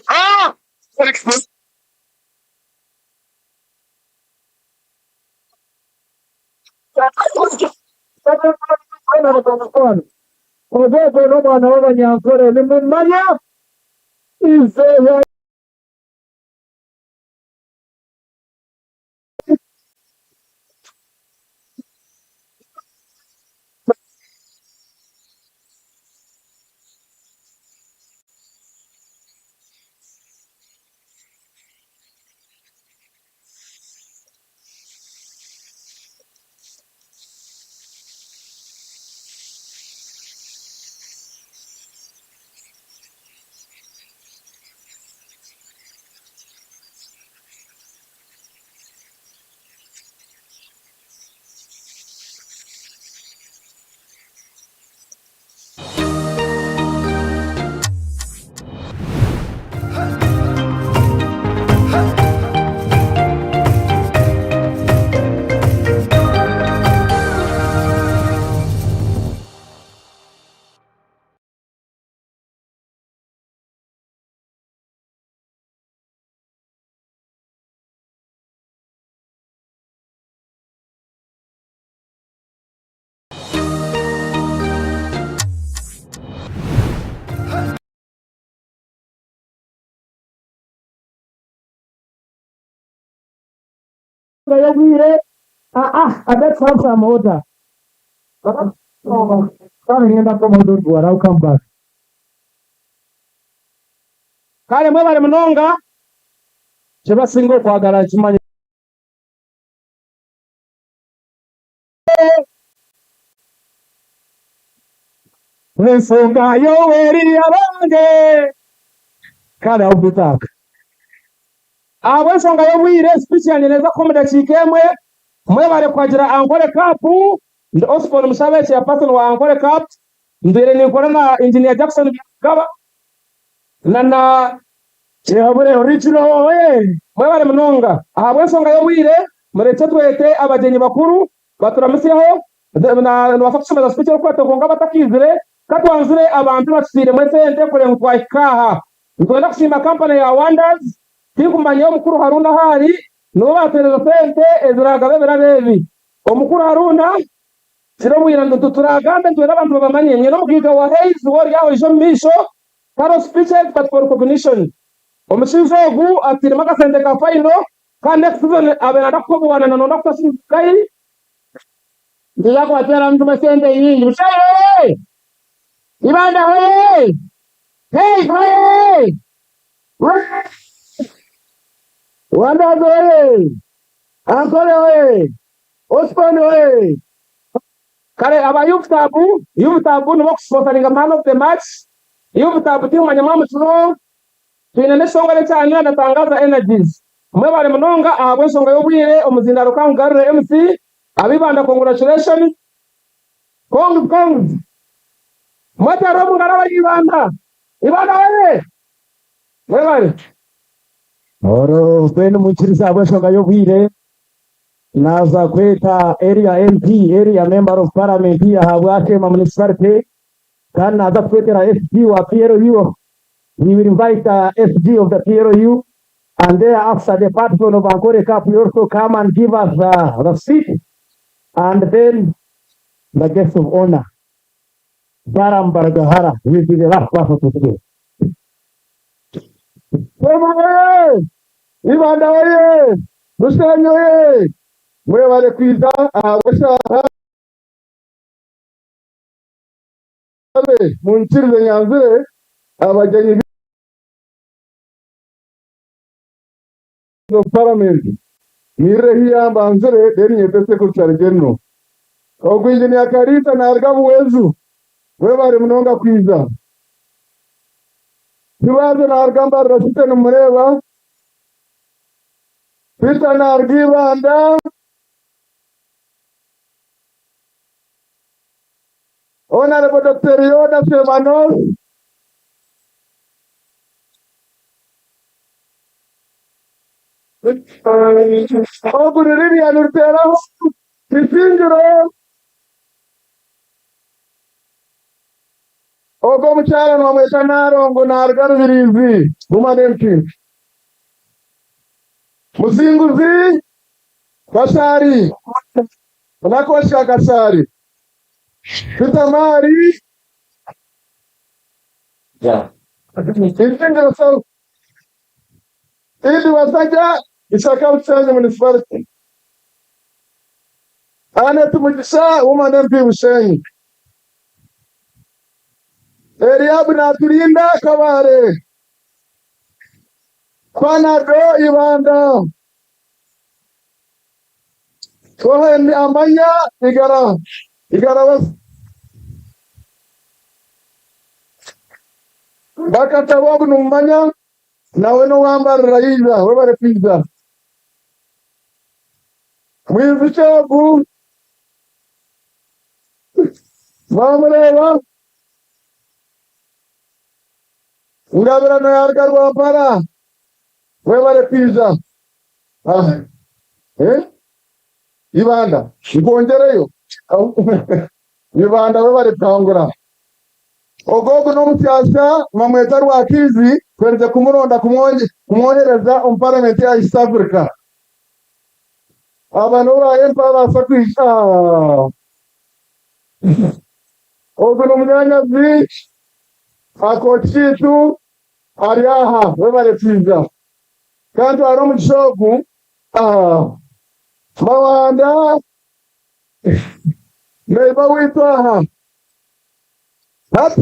Ah. Ozogo n'omwana w'abanyankole nimumanya izeya yagwire I bet some water. Sorry, end up from the I'll come back. Kale mwebale mnonga kyebasinga okwagala kimanyi ensonga yoweri abange kale obutaka abo ensonga y'obwire speech yange neza ko mudakiika emwe mwebale kwagira ANKOLE Cup ndi Osborne Mushabe chairperson wa ANKOLE Cup mbere nikora na engineer Jackson Gaba na Yabure original mwebale munonga ahabwe ensonga y'obwire mureke twete abagenyi bakuru baturamusireho nibasa kusomeza speech y'okwetogonga batakizire katwanzire abantu batusire mu sente kurenga twahikaha ntwenda kushima company ya Wonders tikumanya omukuru Haruna hari nibo batereza sente eziragabe birabebi omukuru Haruna siro bwira turagambe twera abantu babamanye nyene omugiga wa Hayes wori yaho ijo misho karo speeches but for recognition omushinzo ogu atire makasente ka final ka next season abenada kukobuwana nanonda kutasikai ndiza kuwatera mtu masente yingi Bushenyi Ibanda hoye hey hoye Wonders hoye Ankole hoye Osman hoye kare aba youth tabu nibo kusponsoringa man of the match youth tabu timu manyamamu tuno twine songa cyane natangaza energies mwe bari munonga ahabwe nsonga y'obwire omuzindaro kangarure MC abibanda congratulations kong mwataro mungara Ibanda wewe mwe bari oro kwenu munchiriza ahabwe nsonga y'obwire naza kweta area MP area member of parliament ahabwe akema municipality kandi naza kwetera SG wa PRO. We will invite SG of the PRO, and thereafter the patron of Ankole Cup will also come and give us the seat, and then the guest of honor, Baram Baragahara, will be the last person to speak. Ibanda Bushenyi mwebale kwiza munchirize nyanzire abagenyi no parliament mire hiya mbanzire deni nyepese kucharigeno ogwinje ni akarita na argabu wezu webare munonga kwiza tibaze na argamba rasite numureba pita na argibanda Honorable Dr. Yoda Semanos Oguniribi anurtera Pisinjuro Ogo mchara mwametanaro ngunargaru virizi Gumademki Musinguzi Kasari Nakosha Kasari Pitamari Pisinjuro so Ili wasaja Isaka uchanyi municipality. Ane tumujisa umanempi Bushenyi. Eriabu na tulinda Kabare. Panado Ibanda. Kohe ni amanya Igara was. Bakata wabu numanya. Na weno wamba raiza, wabare pizza. Mwizichabu. Mamalewa. Ungabira no yargar wapara. Wabare pizza. Ibanda. Iponjereyo. Ibanda wabare pangura. Ogogo no mutiasa mamweta rwakizi kwereze kumuronda kumwohereza parliament ya East Africa. Abantu baempa basakwisha. Ogo no munyanyazi akochitu ariaha webare pizza. Kandi aro mugishogu mawanda neiba witwaha Hati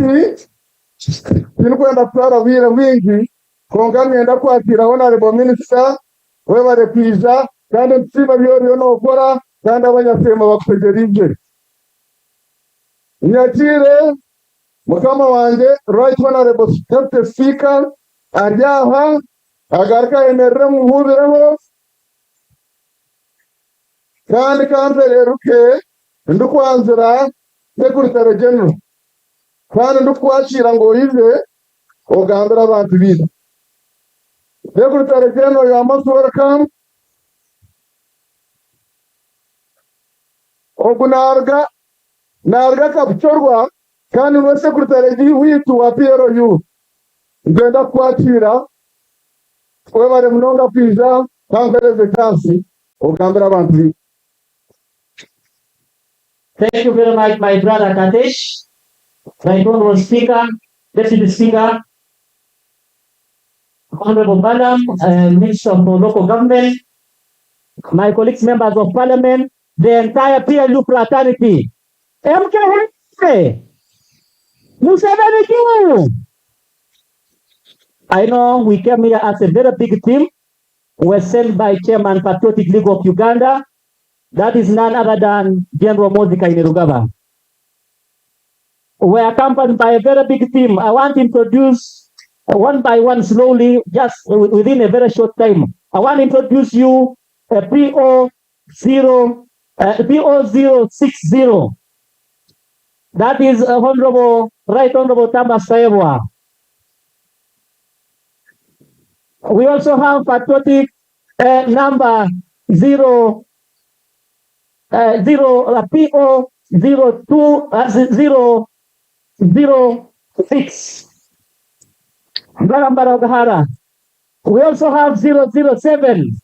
kwenda kutwara vile wingi kongamyenda kwakira honorable minister webare kwiza kandi nsiba byori onokora kandi abanyasema bakutegerije nyakire mukama wanje right honorable deputy speaker aryaha agarka emerre muhubiraho kandi kanzereruke ndukwanzira secretary general kandi ndukwakira ngo ize ogambira abantu bize. Secretary General, you are most welcome. Ogunarga kabuchorwa kandi no secretary witu wa PRU. Ngenda kwakira webare mnonga pizza kangereze kasi ogambira abantu bize. Thank you very much, my brother Katesh, my honorable speaker, deputy speaker, Honorable Madam, Minister of Local Government, my colleagues, members of Parliament, the entire PLU fraternity. MK, Museveni, I know we came here as a very big team. We're sent by Chairman Patriotic League of Uganda. That is none other than General Moses Kainerugaba. We're accompanied by a very big team. I want to introduce one by one slowly, just within a very short time. I want to introduce you a PO060. That is Right Honorable Thomas Saewa. We also have patriotic number 0 PO02006. We also have 007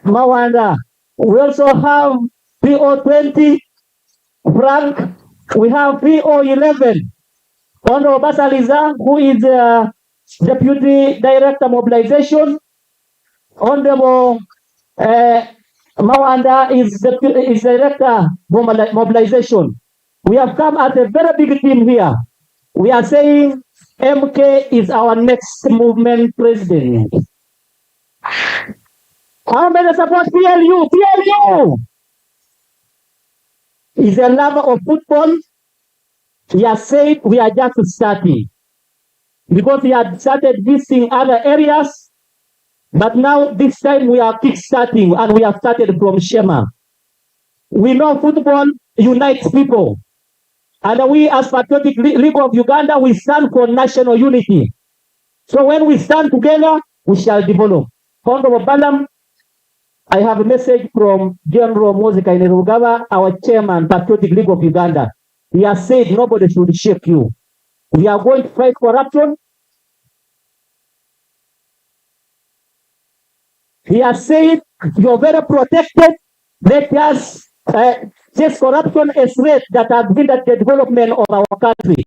Mawanda. We also have PO20 Frank. We have PO11 Honorable Basaliza, who is Deputy Director Mobilization. Honorable Mawanda is Director Mobilization. We have come as a very big team here. We are saying MK is our next movement president. How many support PLU? PLU is a lover of football. He has said we are just starting because he had started visiting other areas, but now this time we are kick-starting and we have started from Shema. We know football unites people. And we as Patriotic League of Uganda, we stand for national unity. So when we stand together, we shall develop. Honorable Balam, I have a message from General Moses Kainerugaba, our chairman, Patriotic League of Uganda. He has said nobody should shake you. We are going to fight corruption. He has said you're very protected. Let us chase corruption as threat that has hindered the development of our country.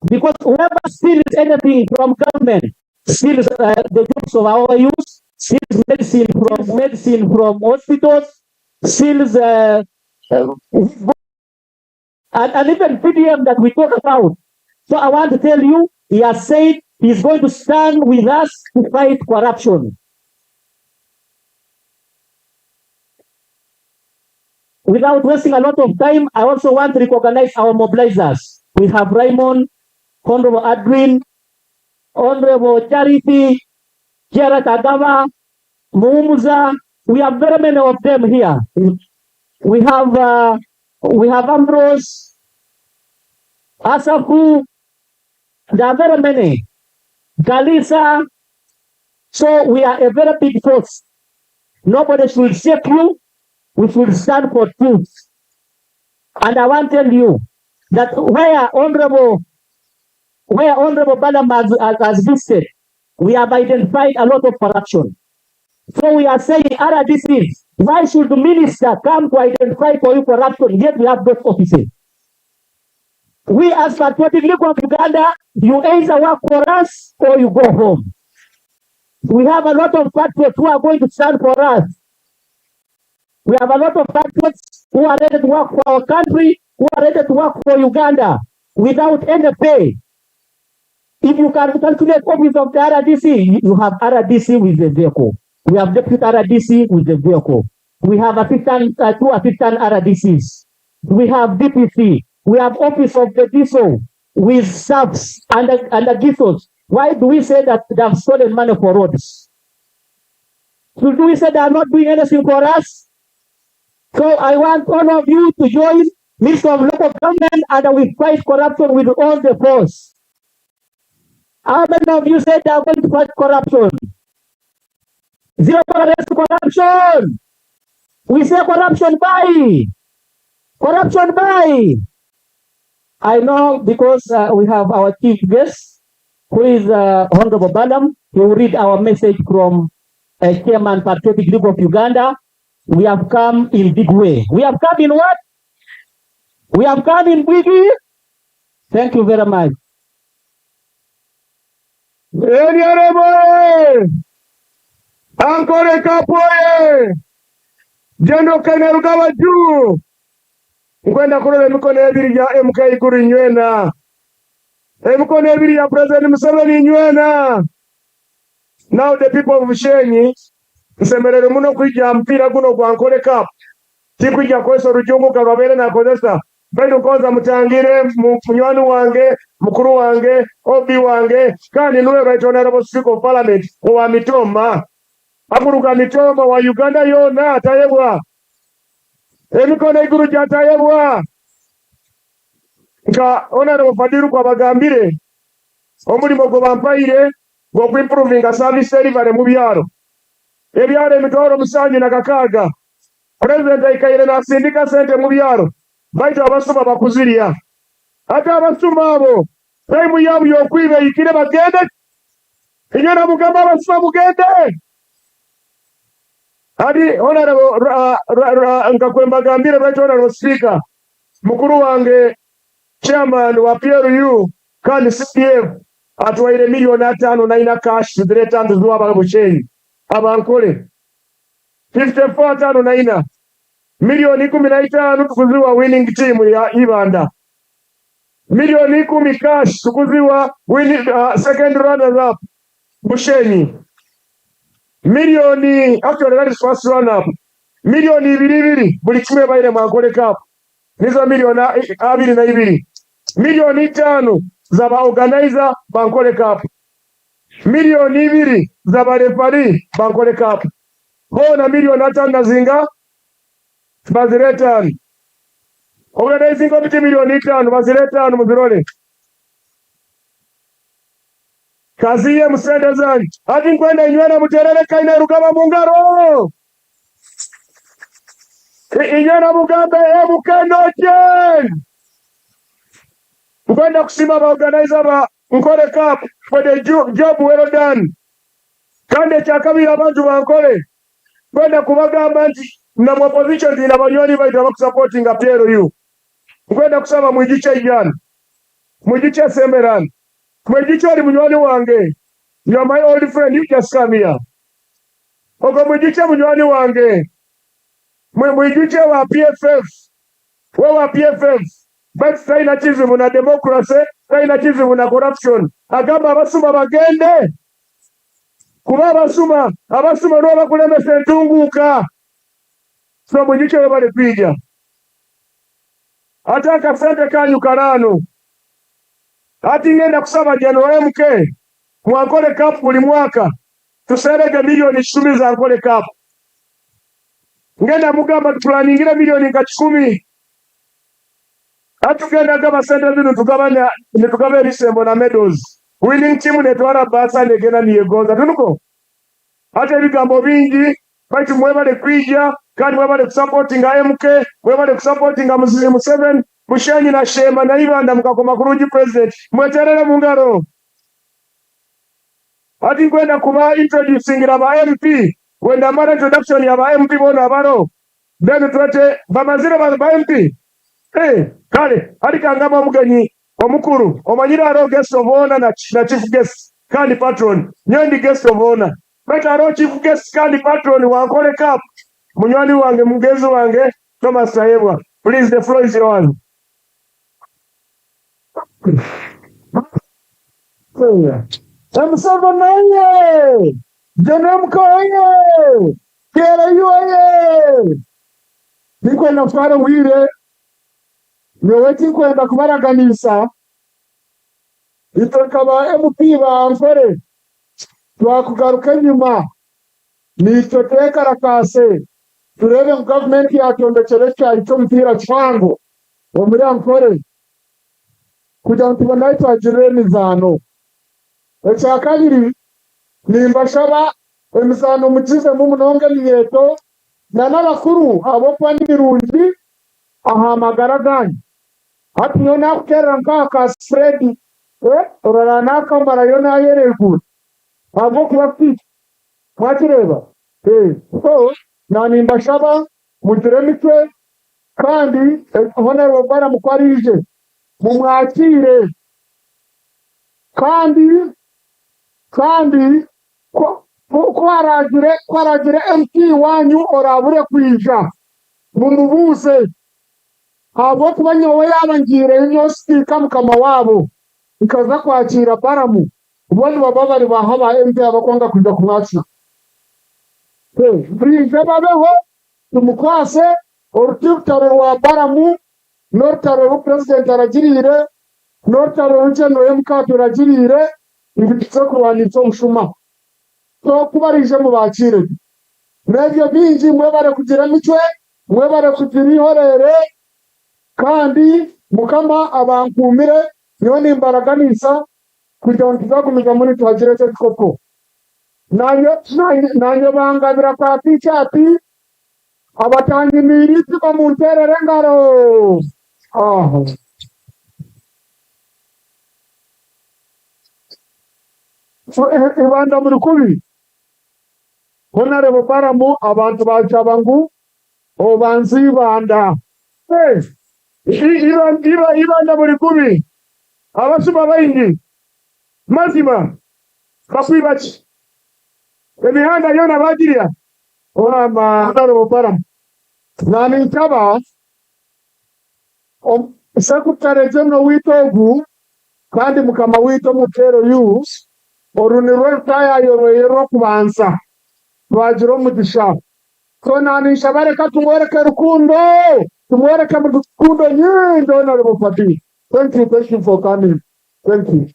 Because whoever steals anything from government, steals the jobs of our youth, steals medicine from hospitals, steals and even PDM that we talk about. So I want to tell you, he has said he's going to stand with us to fight corruption. Without wasting a lot of time, I also want to recognize our mobilizers. We have Raymond, Honorable Adwin, Honorable Charity, Kiara Kagama, Muumuza. We have very many of them here. We have Ambrose, Asafu. There are very many. Galisa. So we are a very big force. Nobody should shake you. We should stand for truth. And I want to tell you that where Honorable Balam has visited, we have identified a lot of corruption. So we are saying, RDCs, why should the minister come to identify for you corruption, yet we have those offices? We as Patriotic League of Uganda, you either work for us or you go home. We have a lot of patriots who are going to stand for us. We have a lot of patriots who are ready to work for our country, who are ready to work for Uganda without any pay. If you can calculate office of the RDC, you have RDC with the vehicle. We have deputy RDC with the vehicle. We have two assistant RDCs. We have DPC. We have office of the DSO with subs and the DSOs. Why do we say that they have stolen money for roads? So do we say they are not doing anything for us? So I want all of you to join Minister of Local Government, and we fight corruption with all the force. How many of you said they are going to fight corruption? Zero tolerance to corruption. We say corruption by. Corruption by. I know because we have our chief guest, who is Honorable Badam. He will read our message from Chairman Patriotic Group of Uganda. We have come in big way. We have come in what? We have come in biggie. Thank you very much. Ankole kapoye jendo kene rugawa juu nkwenda kulola emikono ebiri ya MK ikuru nywena emikono ebiri ya President Museveni nywena. Now the people of Bushenyi nsemerere muno kwija mpira guno gwa Ankole Cup tikwija kweso rujungu kagabere na kozesa bendo koza mutangire munywani wange mukuru wange obi wange kandi nuwe right honorable speaker of parliament wa mitoma aburuga mitoma wa Uganda yona atayebwa emikono iguru jatayebwa nka honorable Fadiru kwa bagambire omulimo go bampaire go improving service delivery mu byaro ebyaro emitoro musanyi na kakaga president ikaire na sindika sente mu byaro baita abasoma bakuziriya ata abasoma abo time yabo yokwibe ikire bagende inyana mugamba abasoma mugende hadi honorable ngakwemba gambire right honorable speaker mukuru wange chairman wa PRU kandi CPF atwaire milioni 5 na ina cash ziretanze zuwa Bushenyi abankole 54 na ina milioni 15 tukuziwa winning team ya IBANDA milioni 10 cash tukuziwa winning second runner up Bushenyi milioni actually that is first runner up milioni 2 buli kimwe baire mu Ankole Cup nizo milioni 22 milioni 5 za ba organizer ba Ankole Cup milioni 2 za ba referee ba Ankole Cup bona milioni 5 zinga baziretani organizing committee milioni 5 baziretani muzirole kaziye musende zanyi ati nkwenda inywena muterere kaina rugaba mungaro inywena mugambe mukenoje nkwenda kusima ba organizer ba Ankole Cup for the job well done kande kyakabira abantu ba Ankole kwenda kubagamba nti na opposition dina banyoni baita bakusupporting PRU nkwenda kusaba mwigice ijana mwigice Semberan mwigice ali munywani wange you are my old friend you just come here ogo mwigice munywani wange mwigice wa PFF wa PFF but saina chizibu na democracy saina chizibu na corruption agamba abasuma bagende kuba abasuma no bakulemesa entunguka so mwigice we bale kwija ataka sente kanyu karano ati ngenda kusaba January MK mu Ankole Cup buli mwaka tuserege milioni 10 za Ankole Cup ngenda mugamba tuplaningira milioni 10 atugenda kama sente zino tugabanya nitugabe lisembo na medals winning team netwara basa negena niyegoza tunuko ate bigambo bingi baitu mwebale kwija kandi mwebale kusupportinga MK mwebale kusupportinga Museveni Bushenyi na Shema na IBANDA mukakoma kuruji president mweterere mungaro ati nkwenda kuba introducing aba MP wenda mara introduction ya ba MP bona baro then twete bamazira ba MP kale ali kangama mugenyi omukuru omanyira aro guest of honor na chief guest kandi patron nyondi guest of honor beta aro chief guest kandi patron wa Ankole Cup munywani wange mugezi wange Thomas Sayebwa please the floor is yours. Msavanaye Janamkoye Kera yuaye Niko na fara wire Nweti kwenda kubaraganisa Itokaba MP ba Ankole twakugaruka nyuma nitoteka rakase turebe government ya kyondekere cya icyo mpira cyango muri ankore kugira ngo tubone aho twagirira imizano. Icya kabiri nimba shaba emizano mukize mu munonge miyeto na n'abakuru abo kwa n'ibirungi ahamagara ganyu hati yo nakutera nkaka Fred urara nakamara yo nayeregura abo kuba fit mwakireba so na nimba shaba mugire mitwe kandi honorable bara mukwarije mumwakire kandi kwaragire MP wanyu orabure kwija mumubuze abo kuba nyowe yabangire inyo speaker mukama wabo ikaza kwakira baramu ubundi baba bari bahaba MP abakwanga kuja kumwakira bije babeho tumukwase urutaro rwa baramu n'urutaro rw'president aragirire n'urutaro rw'General MK turagirire ibitse kurwanitse ushuma so kubarije mu bakire nebyo binji mwebare kugira mitwe mwebare kugira ihorere kandi mukama abankumire niyo nimbaraga nisa kugira ngo tuzakomeza muri twagire cyo koko nanyo bangabira kwa pichati abatangi miriti ko munterere ngaro ibanda muri kubi honorable baramu abantu bacabangu obanzi ibanda ibanda muri kubi abasuma bayingi mazima bakwibachi emihanda yona bagiriya honorable baramu nani nkaba secretary general witogu kandi mukama wito mutero use oruniro tayayoroye ro kubanza rwagiro mugisha so nanisha bareka tumwereke rukundo tumwereke mu rukundo nyindo na rubofati. Thank you for coming. Thank you.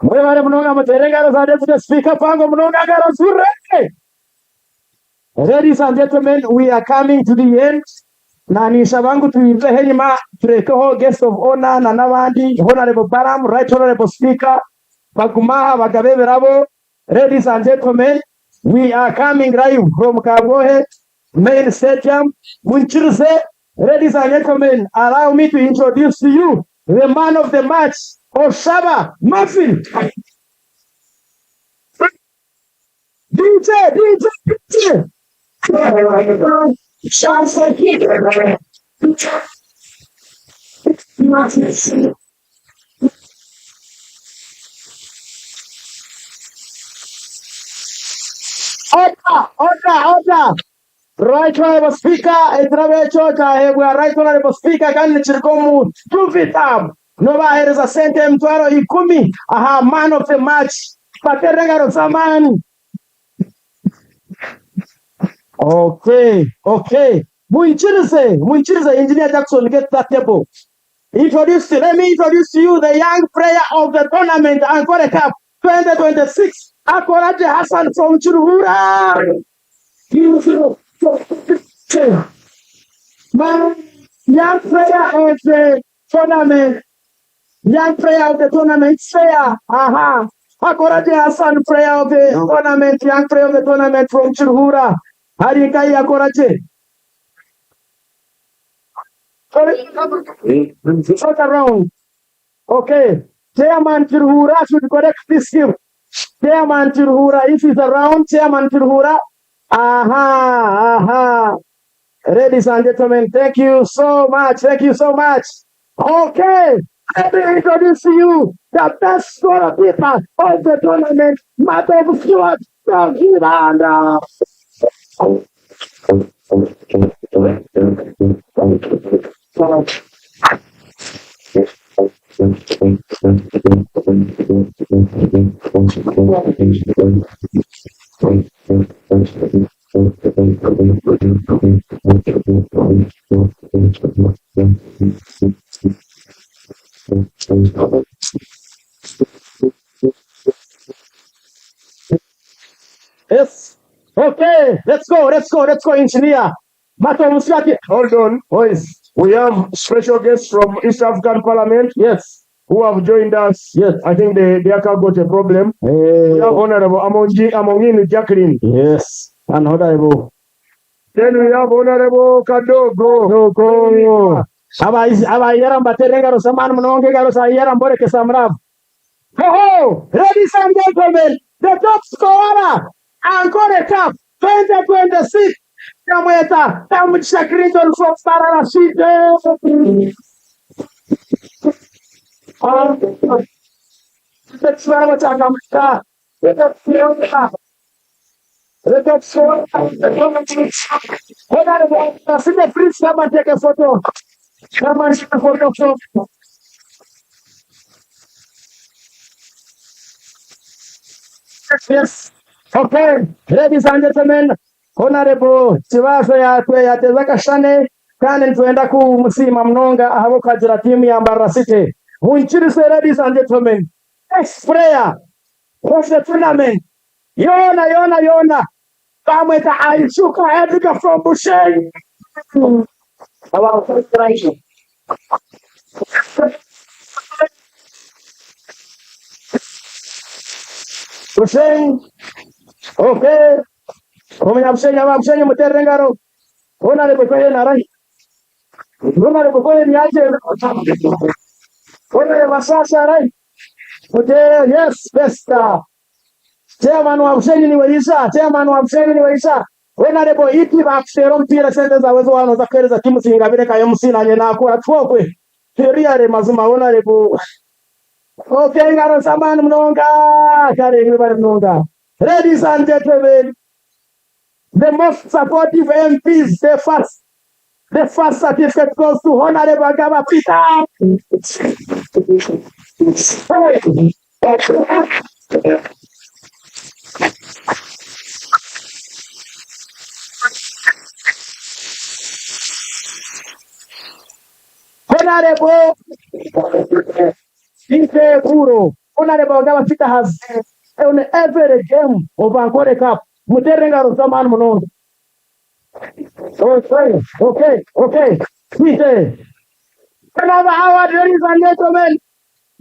Mwe bare mnoga muterengaro za deputy speaker pango mnoga garo surre. Ladies and gentlemen, we are coming to the end. Nanisha bangu tuive henyima turekeho guest of honor na nabandi honorable Baram, right honorable speaker Pakumaha Bagabebe Rabo. Ladies and gentlemen, we are coming live from Kabohe main stadium, Munchirse. Ladies and gentlemen, allow me to introduce to you the man of the match, Oshaba Muffin. DJ. Order. Right honorable speaker, etravecho tahebwa right honorable speaker kandi chirikomu tuvitam. Nova hereza sente mtwaro ikumi. Aha, man of the match. Paterengaro zamani. Okay. Munchirize, Engineer Jackson, get that table. Let me introduce to you the young player of the tournament, Ankole Cup 2026, Akoraje Hassan from Churhura. Young player of the tournament. Player. Aha. Akoraje Hassan, player of the tournament, young player of the tournament from Churhura. Harikai Akoraje. Short around. Okay. Chairman Churhura should correct this here. Chairman Churhura, if he's around, Chairman Churhura. Aha. Ladies and gentlemen, thank you so much. Okay. Let me introduce to you the best scorekeeper of the tournament, Mato Stewart from IBANDA. Yes. Okay. Let's go, engineer. Mato Musrati. Hold on, boys. We have special guests from East African Parliament. Yes. Who have joined us. Yes. I think their car got a problem. We have Honorable Amongini Jacqueline. Yes. And Honorable. Then we have Honorable Kadogo. Kadogo. Aba yaram baterenga rosaman mnonge garo sa yaram bore ke samrav. Ho! Ladies and gentlemen, the top scorer, Ankole Cup 2026. Kamweta, Kamchakriton from Starara City. That's what I'm going to the top scorer, see the prince, come and take a photo. Come and take a photo. Yes. Okay, ladies and gentlemen, Honorable Chivaso yateza kashane kandi tuenda ku musima mnonga aho kagira timu ya Mbarara City. Munchirise, ladies and gentlemen, next player of the tournament, Yona Kamweta Aishuka Edgar from Bushenyi. Our frustration. Bushenyi. Okay. Bushenyi muterengaro. Honorable Koye narai. Honorable Koye ni aje. Honorable Masasa rai. Okay, yes, best. Chairman wa Bushenyi ni Waisha. Honorable iti bakshero mpira sente za wezo wano za kere za timu singabire kayo musina nyena kwa twokwe. Teria re mazuma Honorable. Okay, ngaro samani mnonga. Kare everybody mnonga. Ladies and gentlemen, the most supportive MPs, the first certificate goes to Honorable Gaba Peter. Honorable Ike Kuro. Honorable Gaba Peter has on every game of Ankole Cup. Muterenga Rosaman Mono. Okay. Peter. Another hour, ladies and gentlemen.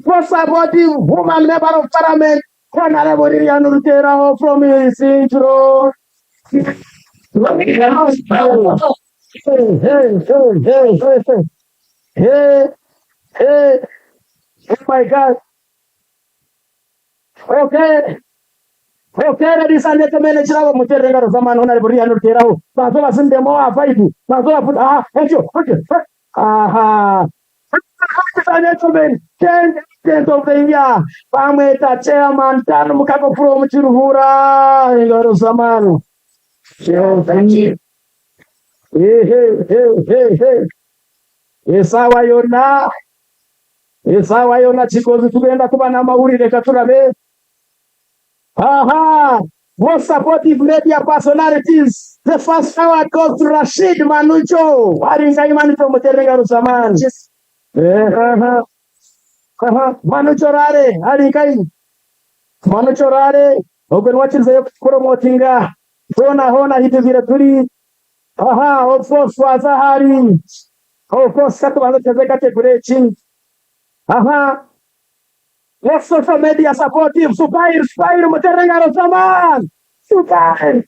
First supportive woman member of Parliament. Honorable Rian Rutera from his intro. Hey. Oh my God. Okay, ladies and gentlemen, chirawo muterenga rosamano na buri hano teraho. Bazo basinde mo afaitu. Bazo put okay. Aha. Ladies and gentlemen, 10th of the year. Pamweta chairman tano mukako from Chiruhura. Ngaro samano. Thank you. Hey. Esawa yona chikozi tugenda kuba na mawulire katulabe. Aha! Most supportive media personalities. The first award goes to Rashid Manucho. Waringa imani to muterenga rusamani. Manucho rare. Haringa. Manucho rare. Open watching the promotinga. Hona hiti vile tuli. Aha! Of course Wazahari. Of course katu wanzo tezeka tegurechi. Aha! Let's social media supportive. Supair muterenga rosaman. Supair.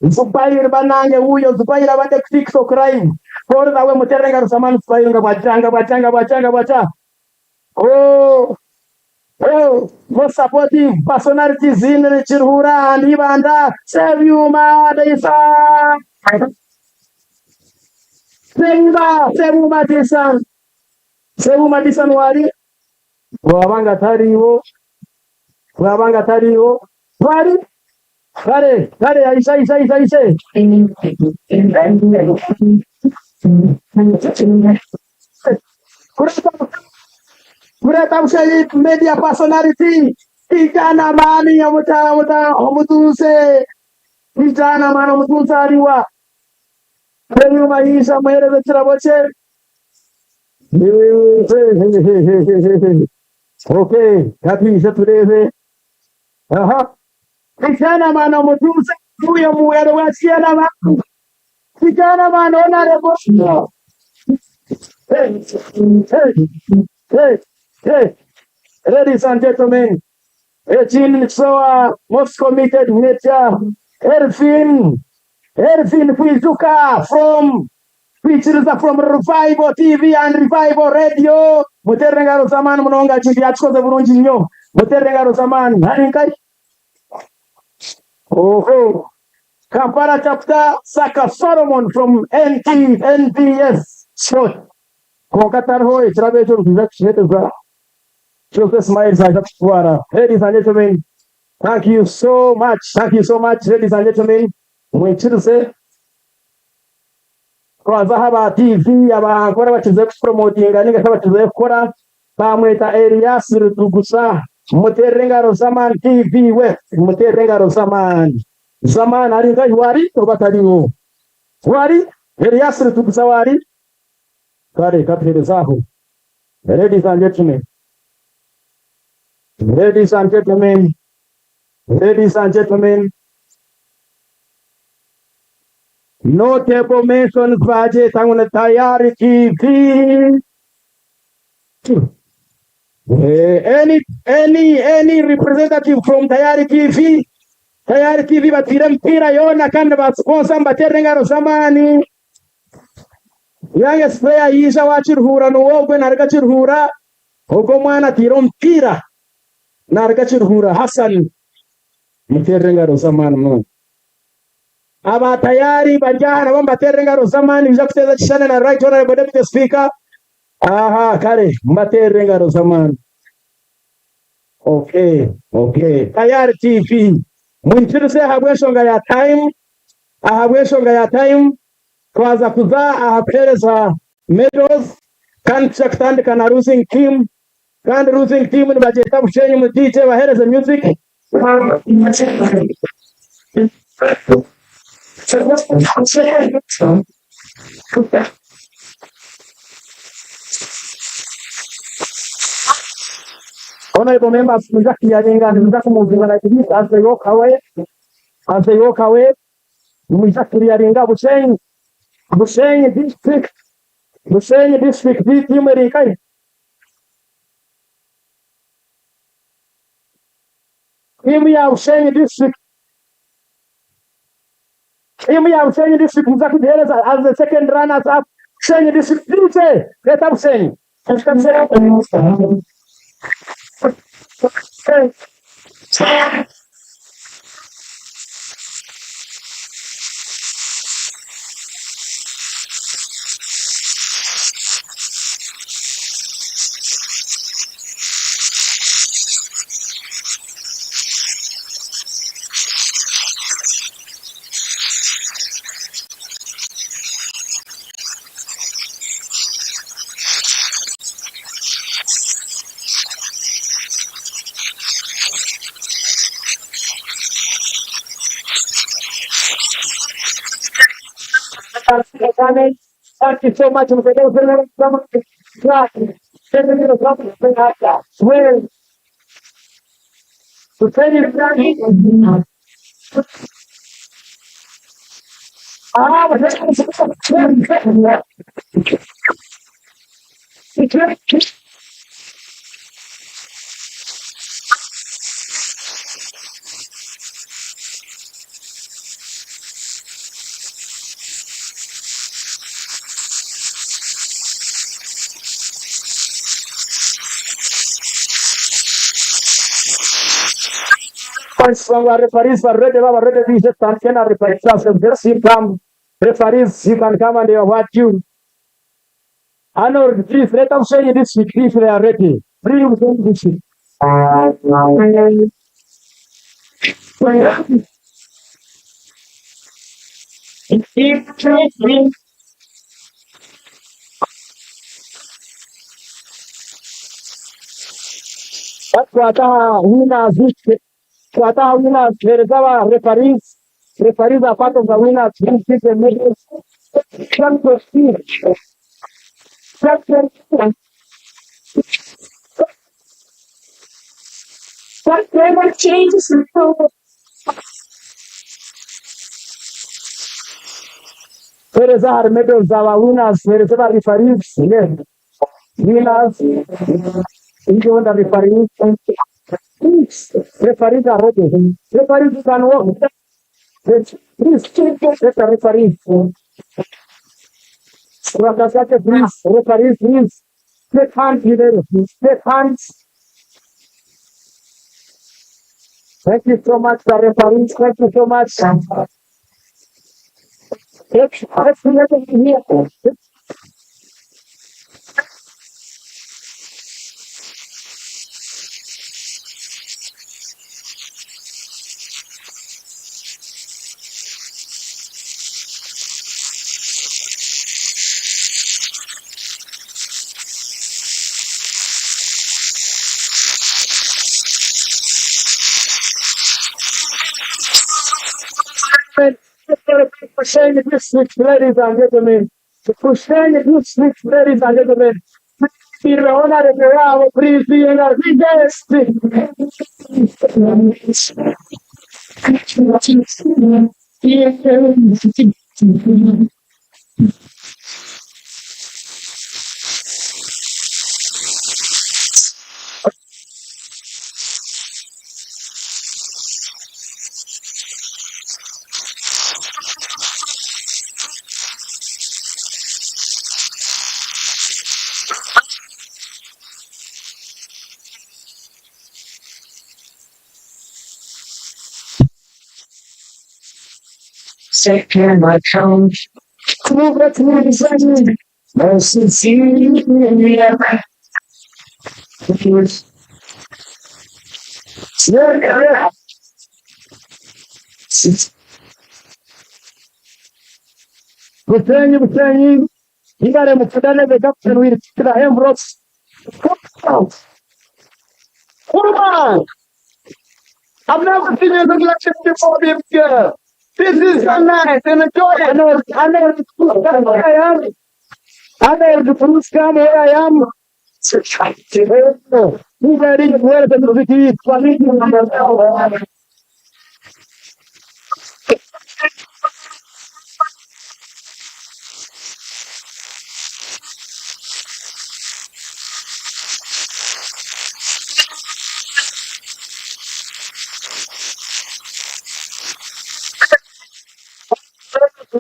Supair banange huyo. Supair abande TikTok crime. Kore nawe muterenga rosaman. Supair bachanga. Oh. Most supportive personalities in Chiruhura and Ibanda. Save you, Madisa. Sebu Madison wali wabanga tariwo wali kare aisha kureta mshahidi media personality kijana mani ya mutuse kijana mani mutuse aliwa sebu maisha mwere chiraboche. Okay, happy Saturday. Kijana mana mutuse huyo muwele wa siana Vijana man, honorable. Hey, hey, hey. Ladies and gentlemen, Ejin Soa, most committed nature, Erfin Fizuka from features from Revival TV and Revival Radio. Muterengaro Saman Mononga Chidi Achko the Burunjinyo. Muterengaro Saman, Harinkai. Oh, Kampala chapter Saka Solomon from NPS. Short. Konkatar Hoy, Travetor, Vivek, Ladies and gentlemen, thank you so much. Thank you so much, ladies and gentlemen. Mwechiruse kwa Zahaba TV abakora bakize promoting ninga bakize gukora bamweta Elias Rutugusa Muterengaro Zaman TV we Muterengaro Zaman ari ngai wari obatariwo wari Elias Rutugusa wari kare kapherezaho. Ladies and gentlemen, ladies and gentlemen, ladies and gentlemen, notable mentions budget on the Tayari TV. Any representative from Tayari TV batira mpira yona kandi basponsor Mbaterengaro Zamani. Youngest player yisha wachiruhura nuwogwe narika chiruhura uko mwana tiro mpira narika chiruhura Hassan Mbaterengaro Zamani no. Aba tayari bajana Mbaterengaro Zamani bija kuteza chishana na right honorable deputy speaker. Aha kare Mbaterengaro Zamani. Okay. Tayari TV. Mwinchiruse habweshonga ya time. Kwaza kuza ahapereza medals kandi chakutandika na losing team kandi losing team ni bajeta bushenyi mu DJ bahereza music. Honorable members, muzaki yaringa muzaki muzinga na TV as they walk away muzaki yaringa Bushenyi district team erikai. Team ya Bushenyi district muzaki dereza as the second runners up. Bushenyi district DJ leta Bushenyi. Thank you so much. From our referees are ready, our ready to stand and referees. Just you come, referees, you can come and they watch you. I know, please let them say this if they are ready. Bring them this. That's what winners, there is our referees. Referees are part of the winners. The medals. What changes in Where is our medals, our winners, where is our referees? Yes. Winners, even the referees. Referees are ready. Referees can walk. Please, let the referees. Please, referees, please. Take hands, take hands. Thank you so much, the referees. Thank you so much. Let's let it here. Pushing the switch, ladies and gentlemen. Pushing the switch, ladies and gentlemen. The honor of the hour, please be in our biggest. Second, my count. Move it to the second. Mercy, see me. Yeah. Pushing. You got him to the doctor with the envelopes. Come on. I've never seen a election before this year. This is a night and a joy. I know where I am. I know the police come where I am. You ready to wear the music?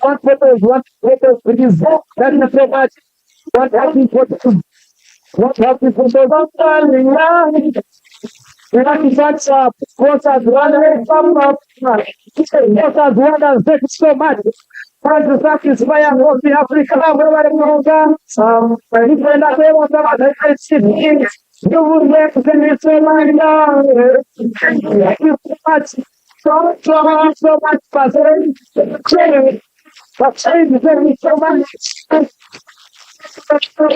One photo, please. That's not so much. What happy photo? What happy photo? Thanks up. Thank you so much. Trying to satisfy all the African you will represent me so much. Thank you so much. So much, Pastor. Thank you so much. Thank you so much for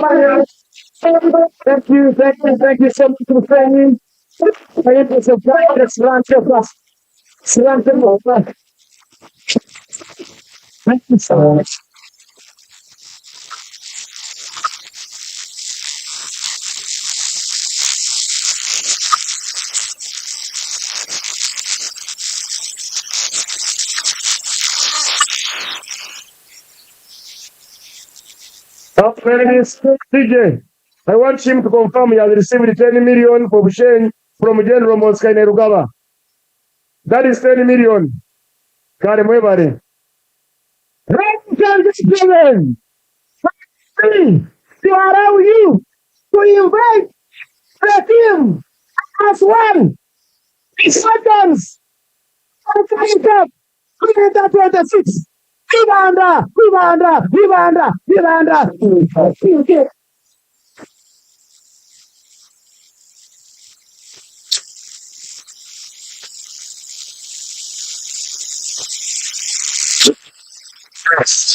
saying. I was a private slant. Thank you so much. Top Felix DJ. I want him to confirm he has received 10 million for Bushenyi from General Mosca in Rugaba. That is 10 million. God, everybody. To allow you to invite the team as one. StarTimes. 26. IBANDA. Yes.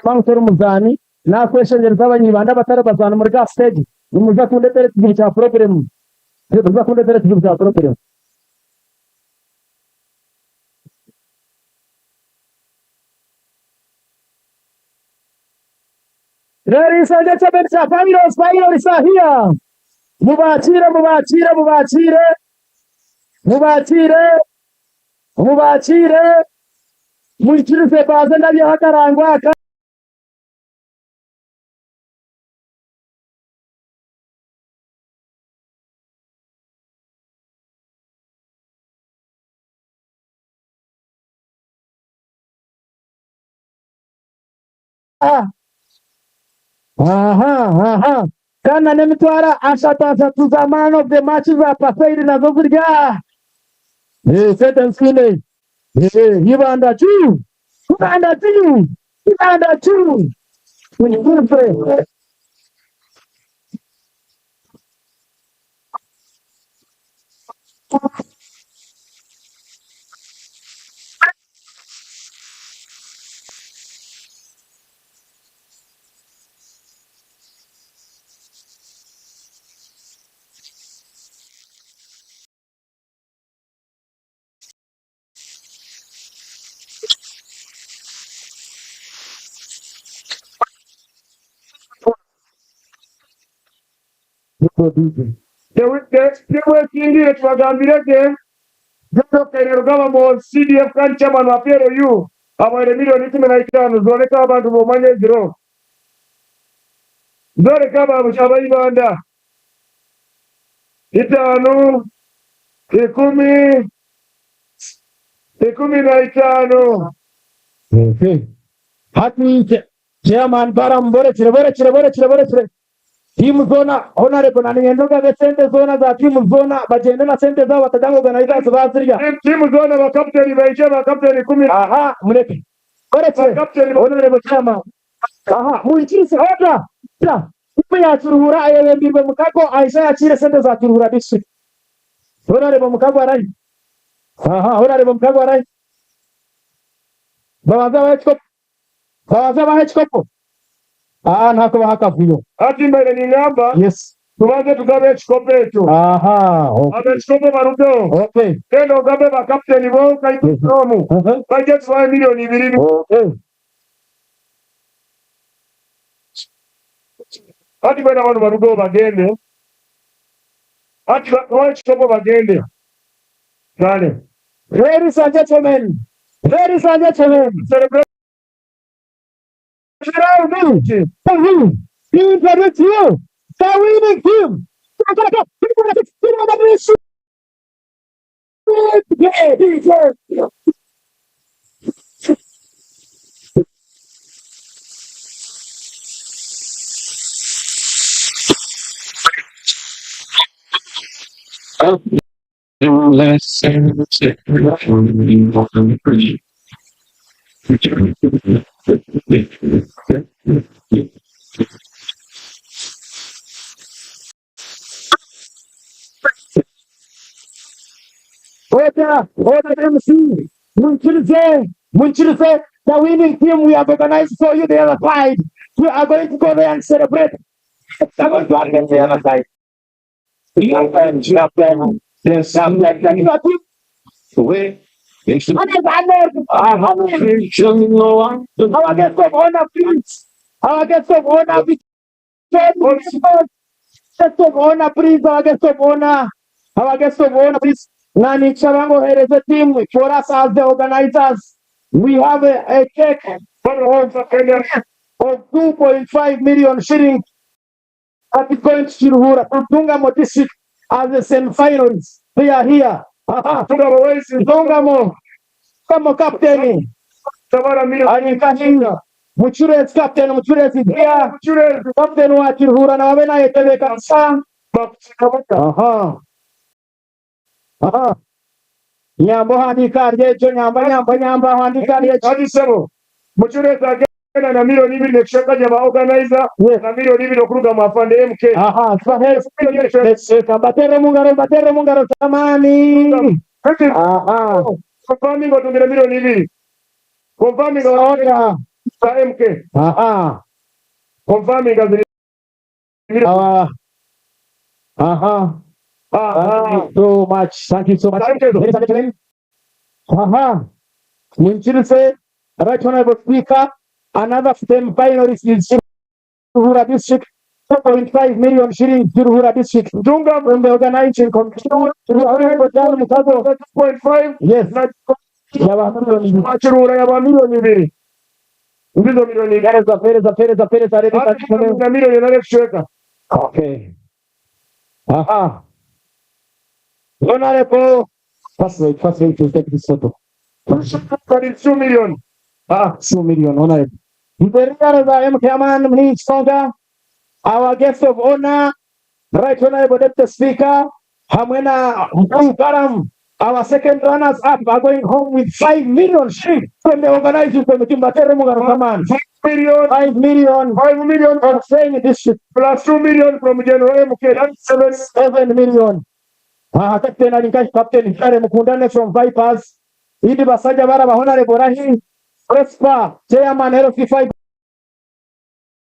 pansoro muzani na kweshengereza abanyibanda batara bazana muri ga stage nimuza kundetere ikintu cya problem tuza kundetere ikintu cya problem. Ladies and gentlemen, Spaniels are here. Mubachire mwikirize baze ndabyo hakarangwa kana nemitwara ashatu za man of the matches za pasaidi nazo kurya sentence ile ibanda tu Tewe kingi twagambireke Joto Kenerugaba mo CDF kan chairman wa PRU abare milioni 15 zoleka abantu bomanye zero zoleka aba IBANDA 5 10 15. hati chairman baram bore chire timu zona honorable na niendoga the sente zona za timu zona bajende na sente za watadango organize sabazirya timu zona ba captain baije ba captain 10 aha muleke correct captain honorable chairman aha muichise order ipe ya turuhura ayewe mbibe mukago aisha ya chire sente za turuhura district honorable mukago arai aha honorable mukago arai bawaza wa hechkopo ntako bahakavuyo ati mbere ni ngamba yes tubanze tugabe chikopecho aha okay chikope barudo okay kendo gabe ba captain bo kai promu budget 1 milioni 2 okay ati bana wanu barudo bagende ati wa chikope bagende dale ladies and gentlemen celebrate introduce you the winning team. Order MC. Munchirize, the winning team we have organized for you the other side. We are going to go there and celebrate. We are going to attend the other side. There's some like that. Wait. Our guest of honor, please. Our guest of honor, please. Our guest of honor, please. Nani Charango here is a team for us as the organizers. We have a check of 2.5 million shillings that is going to Shirhura, Tungamo district as the semi-finals. They are here. Tungamo, come captain. Anikashinga. Muchures captain, Muchures is here. Captain wa Shirhura na wabena yeteweka sa. Nyambo handika ryecho nyamba handika ryecho hadisemo muchureza agenda na milioni 2 nekishaka jama organizer na milioni 2 okuruga mafande MK batere mungaro tamani confirming otungire milioni 2 confirming order Mr. MK. Confirming as so much. Thank you so much. Ladies and gentlemen. Munchilse, Right Honorable Speaker, another semi-finalist is Ruhura District, 4.5 million shillings to Ruhura District. Dunga from the organizing committee. 6.5? Yes. Machirura yaba milioni mbili. Ndizo milioni pereza milioni na kushweka. Okay. Honorable, first wait to take this photo. 2 million. 2 million, honorable. Our guest of honor, Right Honorable Deputy Speaker, Hamwena Karam, our second runners up are going home with 5 million shillings from the organizing committee. 5 million from Saying District, plus 2 million from General MK, 7 million. Captain Alinkash, Captain Kare Mukundane from Vipers, Idi Basaja Baraba, Honorable Rahi, Prespa, Chairman LC5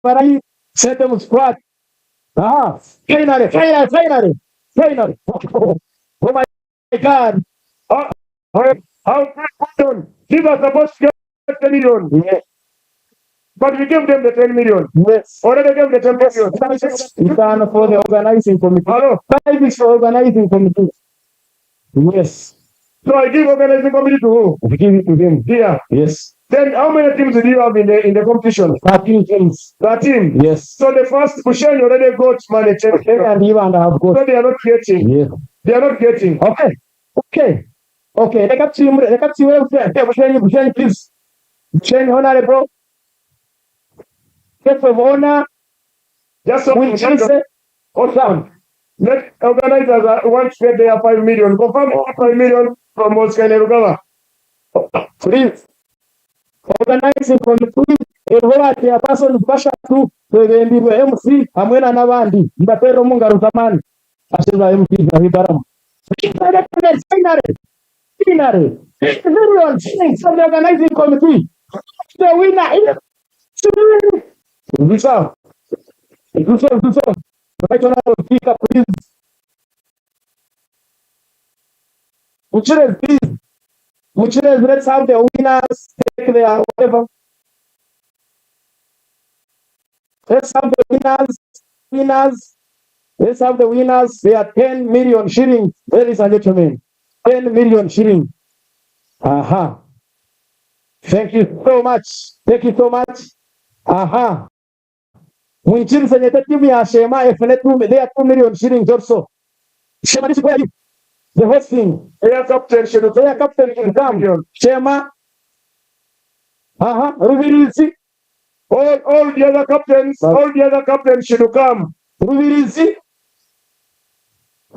Barahi, Setum Squad. Finally. Oh my God. How give us the boss 10 million. Yes. But we gave them the 10 million. Yes. Already gave the 10 million. You can for the organizing committee. Hello. 5 is for organizing committee. Yes. So I give organizing committee to who? We give it to them. Here. Yes. Then how many teams do you have in the competition? 13 teams. 13? Yes. So the first Bushenyi already got money. And IBANDA have got. So they are not getting. Yes. They are not getting. Okay. They got team. Bushenyi, please. Bushenyi, honorable. Guest of honor. Just so we say. Let organizers want to get their 5 million. Confirm 5 million from Moscanerugawa. Please. Organizing committee, a person Basha to the MC, Amena Navandi, Batero Mungaruzaman, Asila MP Vibaram. Finally, everyone from the organizing committee. The winner is Right Honorable Speaker, please. Let's have the winners take their whatever. Let's have the winners. Let's have the winners. They are 10 million shillings, ladies and gentlemen. 10 million shillings. Thank you so much. Munchini senye timu ya Shema FNT, they are 2 million shillings also. Shema, this is where you. The hosting, their captain should come. Shema, Ruvirisi, all the other captains should come. Ruvirisi.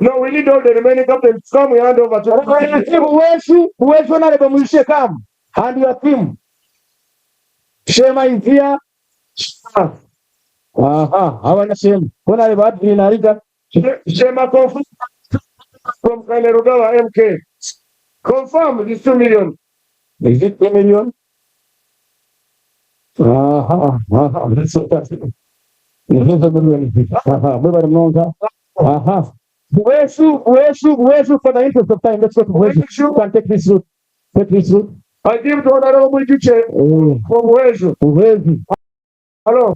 No, we need all the remaining captains to come. We hand over to Who come and your team. Shema is here. Hawana Shema. Shema from Kainerugawa MK. Confirm this 2 million. Is it 2 million? That's what that's it. Wheresu for the interest of time. Let's go to Wheresu. Can take this route. I give to Honorable Mujiche from Wheresu. Hello.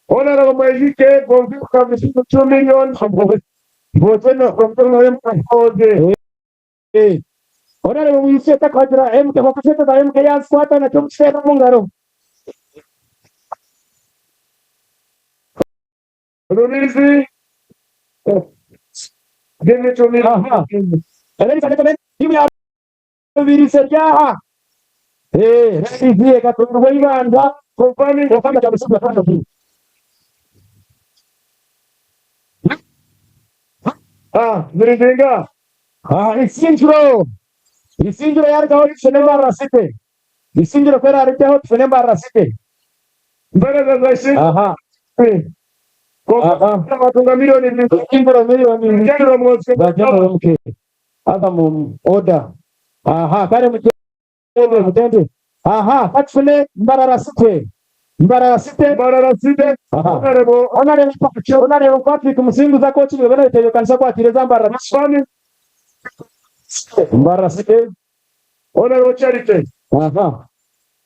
Honorable Mujiche from 2 million. From all day. Honorable Mujiche Takajra MK Hokaseta MK Yanswata na Chumsera Mungaro. Rumizi. Give it to me. Ladies and gentlemen, give me a very serious. Hey, ready to go to IBANDA. Confirming the fact that I'm super proud of you. Niringa. Isinjiro yarga hori fenemba rasite. Isinjiro pera arite hori fenemba rasite. Bere da zaisi. Matunga milioni General Mosque. Okay. AZAM order. Kare mtende. Aha, katfune Mbararasite. Mbararasite. Honorable Patrick Musinguza coach bebana biteyo kanisa kwakireza Mbararasite. Mbararasite. Honorable Charity. Aha.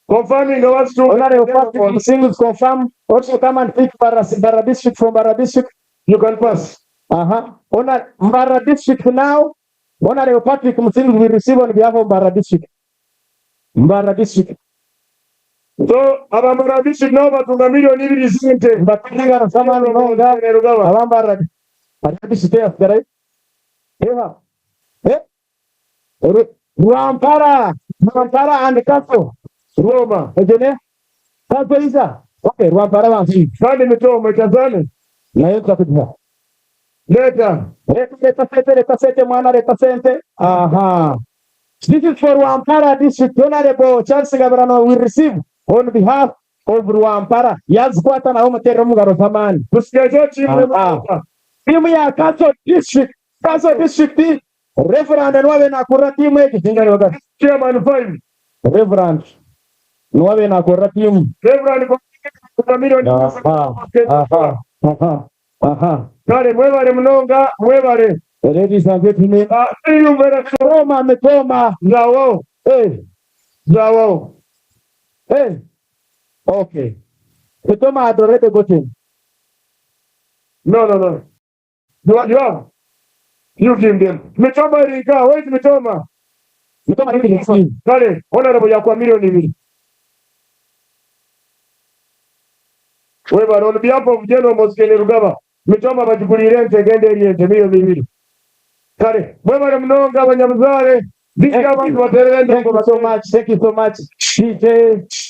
Confirming the ones to Honorable Patrick Musinguza confirm. Also come and pick Mbara district from Mbara district. You can pass. Aha. Mbara district now. Honorable Patrick Musinguza will receive on behalf of Mbara district. Mbara district. So abambara district now batunga milioni 2 zinte. Mbatinga na sama nonga abambara district ya fere. Ewa. Rwampara and Kato. Roma. Ejene? Kato isa. Okay, Rwampara wansi. Sande mitoma Tanzania. Na yetu kutua. Leta sete mwana leta sente. Aha. This is for Rwampara district. Honorable Charles Gabrano will receive on behalf of Rwampara. Yazkwata na umutero mugaro zamani. Tusikiaje Timu ya Kato district. Kato district. Reverend Nwabe nakura timu eki tingani waka. Chairman 5. Reverend Nwabe nakura timu. Reverend kwa milioni. Aha. Kale mwebale mnonga mwebale. Ladies and gentlemen. Roma ametoma. Zawo. Zawo. Okay. Metoma adorete gote. No. You give them. Mitoma ringa, wait mitoma. Mitoma ringa. Kale, honorable ya kwa milioni 2. Wewe on behalf of General Moskele Rugaba. Mitoma bajikulire ntegende iliente milioni 2. Kale, wewe mnonga abanyamuzare. These abantu baterere Thank you so much. Thank you so much. DJ,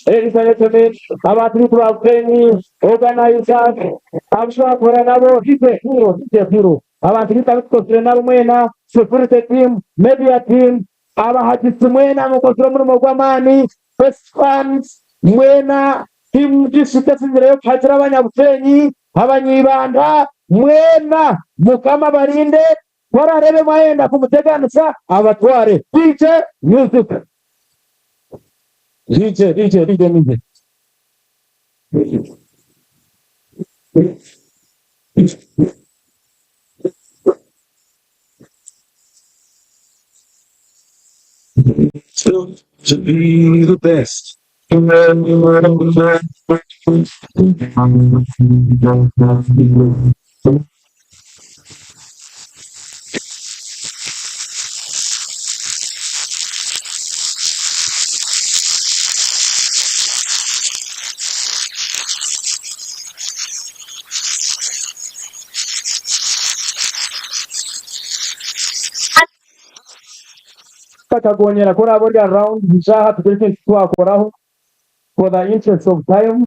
ladies and gentlemen, abantu twabwenyi, organizers, abashakora nabo DJ Hero. Abantu bitabikosire nabo mwena, security team, media team, abahagitsi mwena mukosire muri mugwamani, first fans mwena, team district sinzire yo kwakira abanyabusenyi, abanyibanda mwena, mukama barinde wararebe maenda kumuteganisa abatware. DJ music. DJ. To be the best. Takagonyera kora body around bishaha tugereke twakoraho for the interest of time.